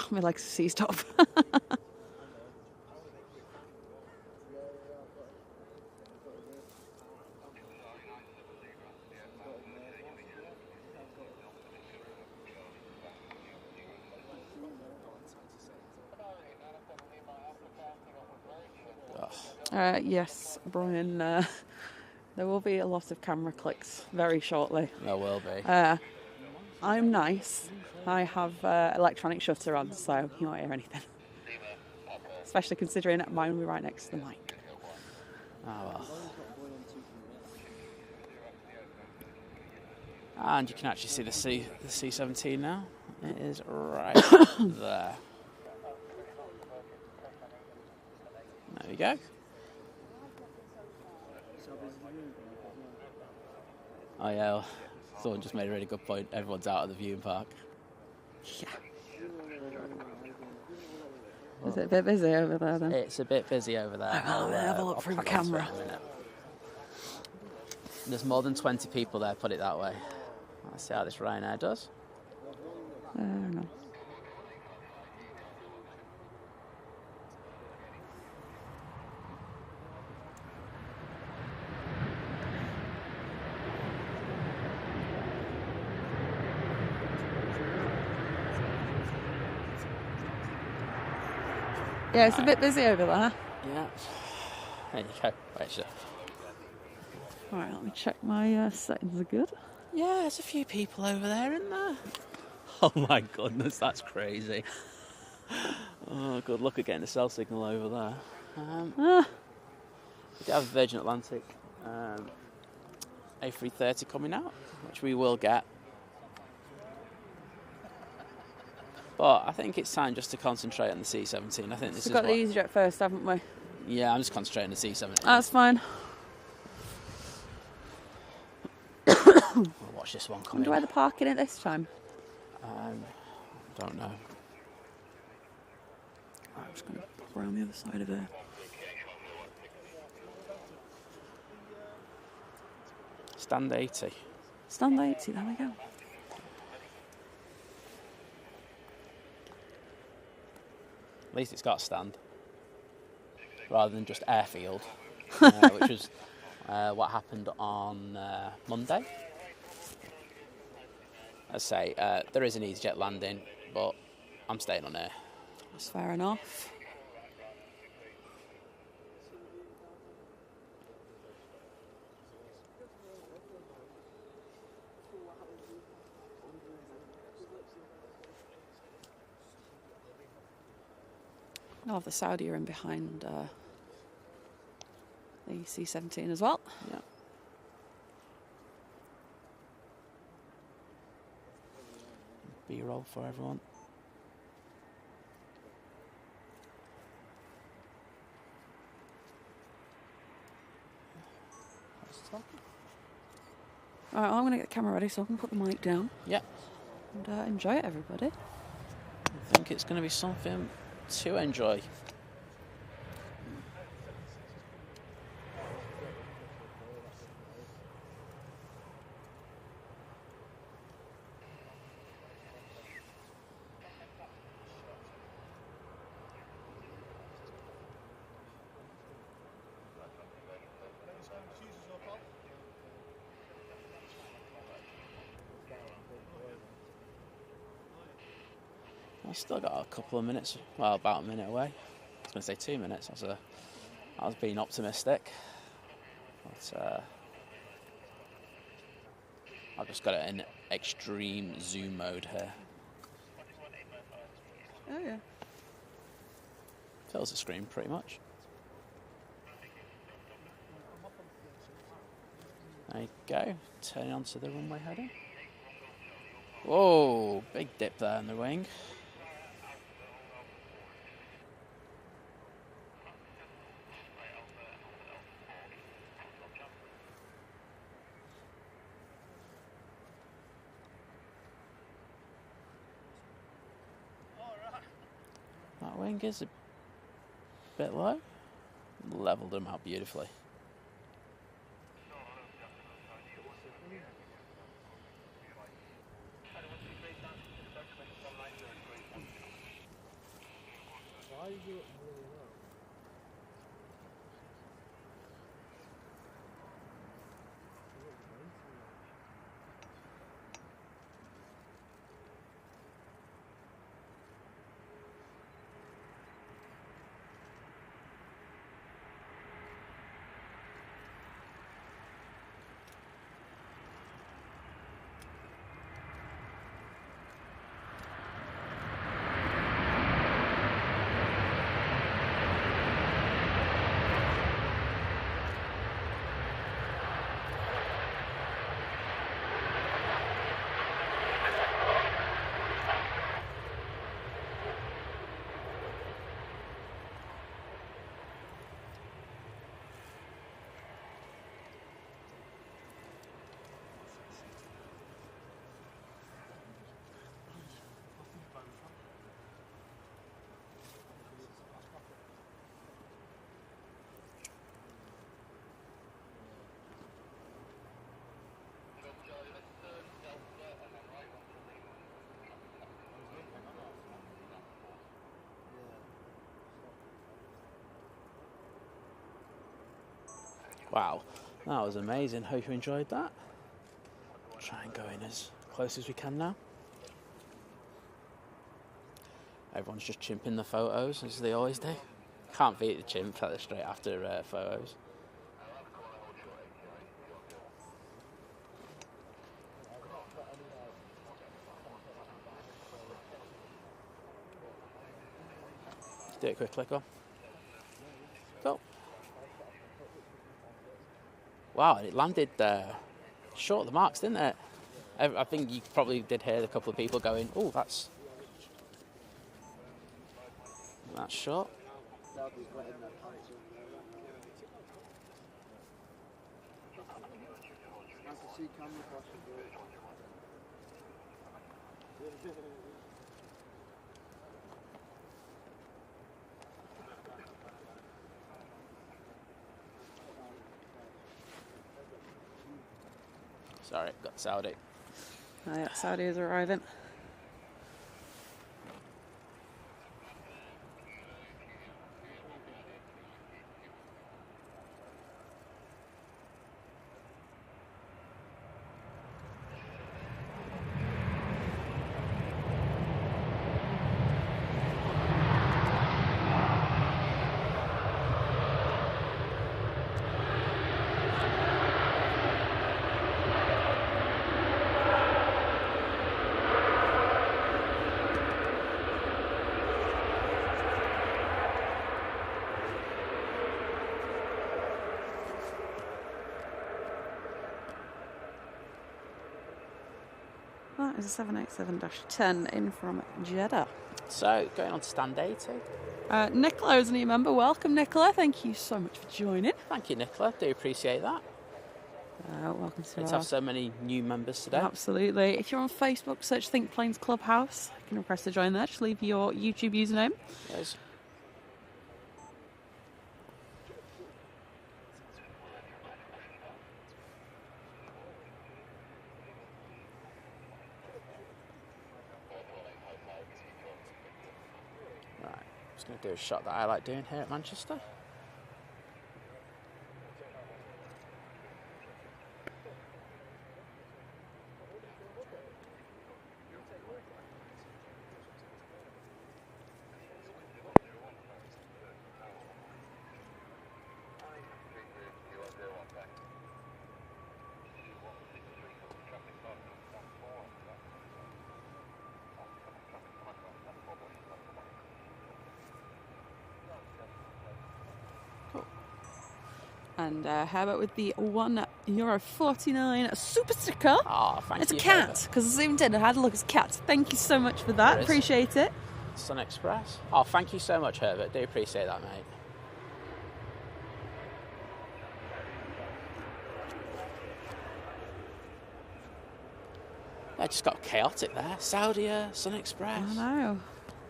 My legs are seized up. Yes, Brian, there will be a lot of camera clicks very shortly. There will be. I'm nice. I have electronic shutter on, so you won't hear anything. Especially considering mine will be right next to the mic. Oh well. And you can actually see the C-17 now. It is right there. There we go. Oh yeah, well, someone just made a really good point. Everyone's out of the viewing park. Yeah. Is it a bit busy over there then? It's a bit busy over there. I'll have a look through my camera. There's more than 20 people there, put it that way. Let's see how this Ryanair does. No. Yeah, it's a bit busy over there. Yeah. There you go. Right, so. Alright, let me check my settings are good. Yeah, there's a few people over there, isn't there? Oh my goodness, that's crazy. Oh, good luck at getting the cell signal over there. We do have Virgin Atlantic A380 coming out, which we will get. But I think it's time just to concentrate on the C-17. I think this is We've got the EasyJet first, haven't we? Yeah, I'm just concentrating on the C-17. That's fine. We'll watch this one I coming. wonder where they're parking it this time. Don't know. I'm just going to pop around the other side of there. Stand 80. Stand 80, there we go. At least it's got a stand, rather than just airfield, which was what happened on Monday. I say there is an EasyJet landing, but I'm staying on air. That's fair enough. I'll have the Saudi in behind the C-17 as well. Yeah. B-roll for everyone. Alright, I'm going to get the camera ready so I can put the mic down. Yeah. And enjoy it, everybody. I think it's going to be something to enjoy. I've still got a couple of minutes, well, about a minute away. I was going to say 2 minutes. I was being optimistic. But I've just got it in extreme zoom mode here. Oh, yeah. Fills the screen pretty much. There you go. Turning onto the runway heading. Whoa, big dip there in the wing. That wing is a bit low. Levelled them out beautifully. Wow, that was amazing. Hope you enjoyed that. Try and go in as close as we can now. Everyone's just chimping the photos, as they always do. Can't beat the chimp straight after photos. Do it quickly, go on. Go. Wow, it landed short of the marks, didn't it? I think you probably did hear a couple of people going, "Oh, that's short." Sorry, got Saudi. Oh, yeah, Saudi is arriving. That is a 787-10 in from Jeddah. So, going on to stand 80. Nicola is a new member. Welcome, Nicola. Thank you so much for joining. Thank you, Nicola. Do appreciate that. Welcome to Good to have so many new members today. Absolutely. If you're on Facebook, search Think Planes Clubhouse. You can request to join there. Just leave your YouTube username. Yes. Right, just going to do a shot that I like doing here at Manchester. And how about with the €1.49 super sticker? Oh, thank you. It's a cat, because I zoomed in and had a look. It's a cat. Thank you so much for that. Appreciate it. Sun Express. Oh, thank you so much, Herbert. Do appreciate that, mate. I just got chaotic there. Saudi, Sun Express. I know.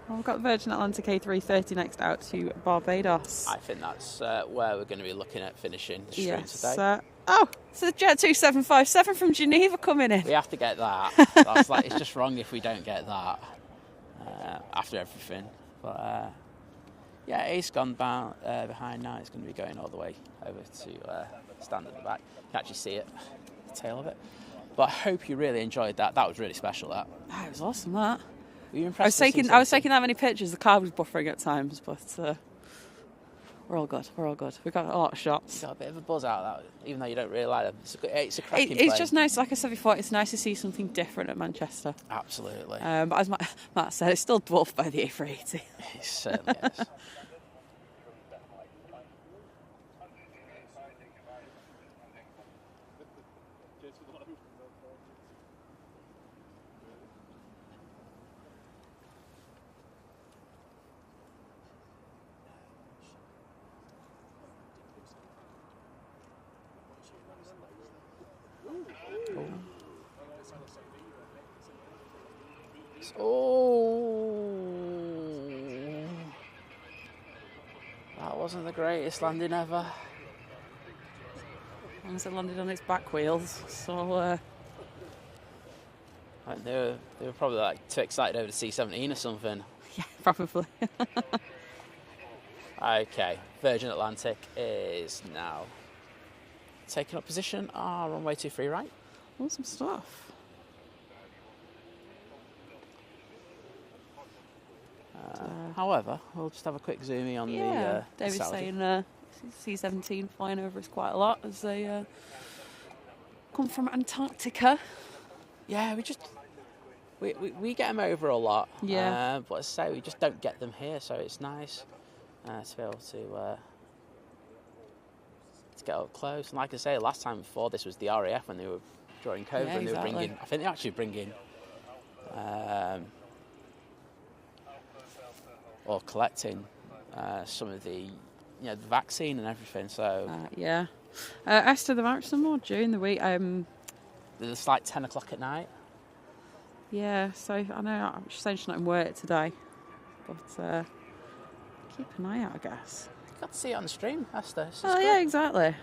Well, we've got Virgin Atlantic A380 next out to Barbados. I think that's where we're going to be looking at finishing the stream today. It's the Jet 2757 from Geneva coming in. We have to get that. That's like, it's just wrong if we don't get that after everything. But yeah, it's gone behind now. It's going to be going all the way over to stand at the back. You can actually see it, the tail of it. But I hope you really enjoyed that. That was really special, that. That was awesome, that. Were you impressed? I was taking that many pictures. The car was buffering at times, but we're all good. We're all good. We got a lot of shots. Got a bit of a buzz out of that, even though you don't really like them. It's a cracking It's plane. just nice. Like I said before, it's nice to see something different at Manchester. Absolutely. But as Matt said, it's still dwarfed by the A380. It certainly is. That wasn't the greatest landing ever. Once it landed on its back wheels, so They were probably like too excited over the C-17 or something. yeah, probably. Okay, Virgin Atlantic is now taking up position, runway 23 right. Awesome stuff. However, we'll just have a quick zoomie on the David's Saudi. saying C-17 flying over us quite a lot as they come from Antarctica. Yeah, we get them over a lot. Yeah. But as I say, we just don't get them here, so it's nice to be able to get up close. And like I say, last time before this was the RAF when they were during COVID, Yeah, and they were exactly. bringing. I think they actually bring in or collecting some of the the vaccine and everything. So Esther, there might be some more during the week. it's like 10 o'clock at night. Yeah, so I know she's saying she's not in work today, but keep an eye out, I guess. You got to see it on the stream, Esther. Oh yeah, exactly.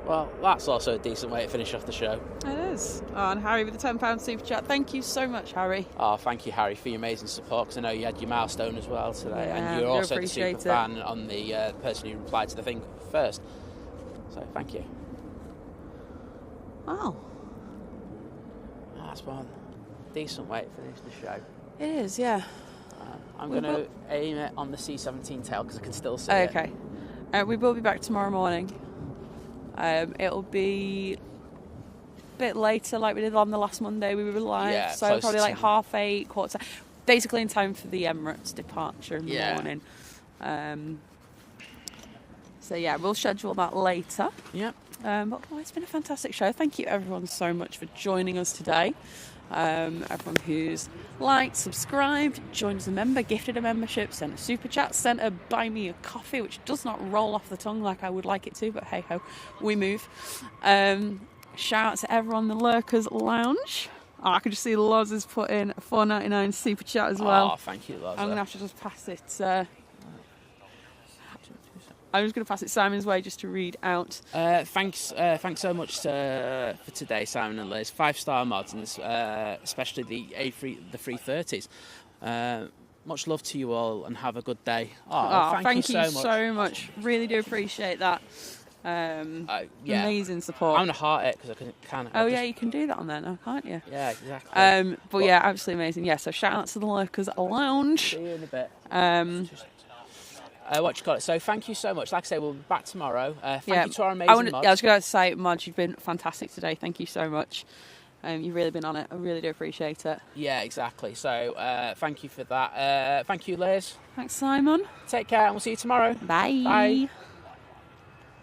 Well, that's also a decent way to finish off the show. It is. Oh, and Harry with the £10 super chat. Thank you so much, Harry. Oh, thank you, Harry, for your amazing support, because I know you had your milestone as well today, Yeah, and you're I also the appreciate super fan on the person who replied to the thing first. So thank you. Oh. That's one decent way to finish the show. It is, yeah. I'm going to aim it on the C-17 tail because I can still see it. Okay. We will be back tomorrow morning. It'll be a bit later, like we did on the last Monday. We were live, Yeah, so close probably to like 8:30, quarter. Basically in time for the Emirates departure in the Yeah. morning. So yeah, we'll schedule that later. Yep. But it's been a fantastic show. Thank you everyone so much for joining us today. Everyone who's liked, subscribed, joined as a member, gifted a membership, sent a super chat, sent a buy me a coffee, which does not roll off the tongue like I would like it to, but hey ho, we move. Shout out to everyone in the Lurkers Lounge. Oh, I can just see Loz has put in a $4.99 super chat as well. Oh, thank you, Loz. I'm going to have to just pass it. I'm just going to pass it Simon's way just to read out. Thanks so much for today, Simon and Liz. 5-star mods, and especially the A330s. Much love to you all, and have a good day. Thank you so much. Really do appreciate that. Amazing support. I'm going to heart it because I can't. Oh yeah, you can do that on there now, can't you? Yeah, exactly. But yeah, absolutely amazing. Yeah, so shout out to the Lurkers Lounge. See you in a bit. What you call it? So thank you so much. Like I say, we'll be back tomorrow. Thank you to our amazing mods. I was going to say, Mod, you've been fantastic today. Thank you so much. You've really been on it. I really do appreciate it. Yeah, exactly. So thank you for that. Thank you, Liz. Thanks, Simon. Take care, and we'll see you tomorrow. Bye. Bye.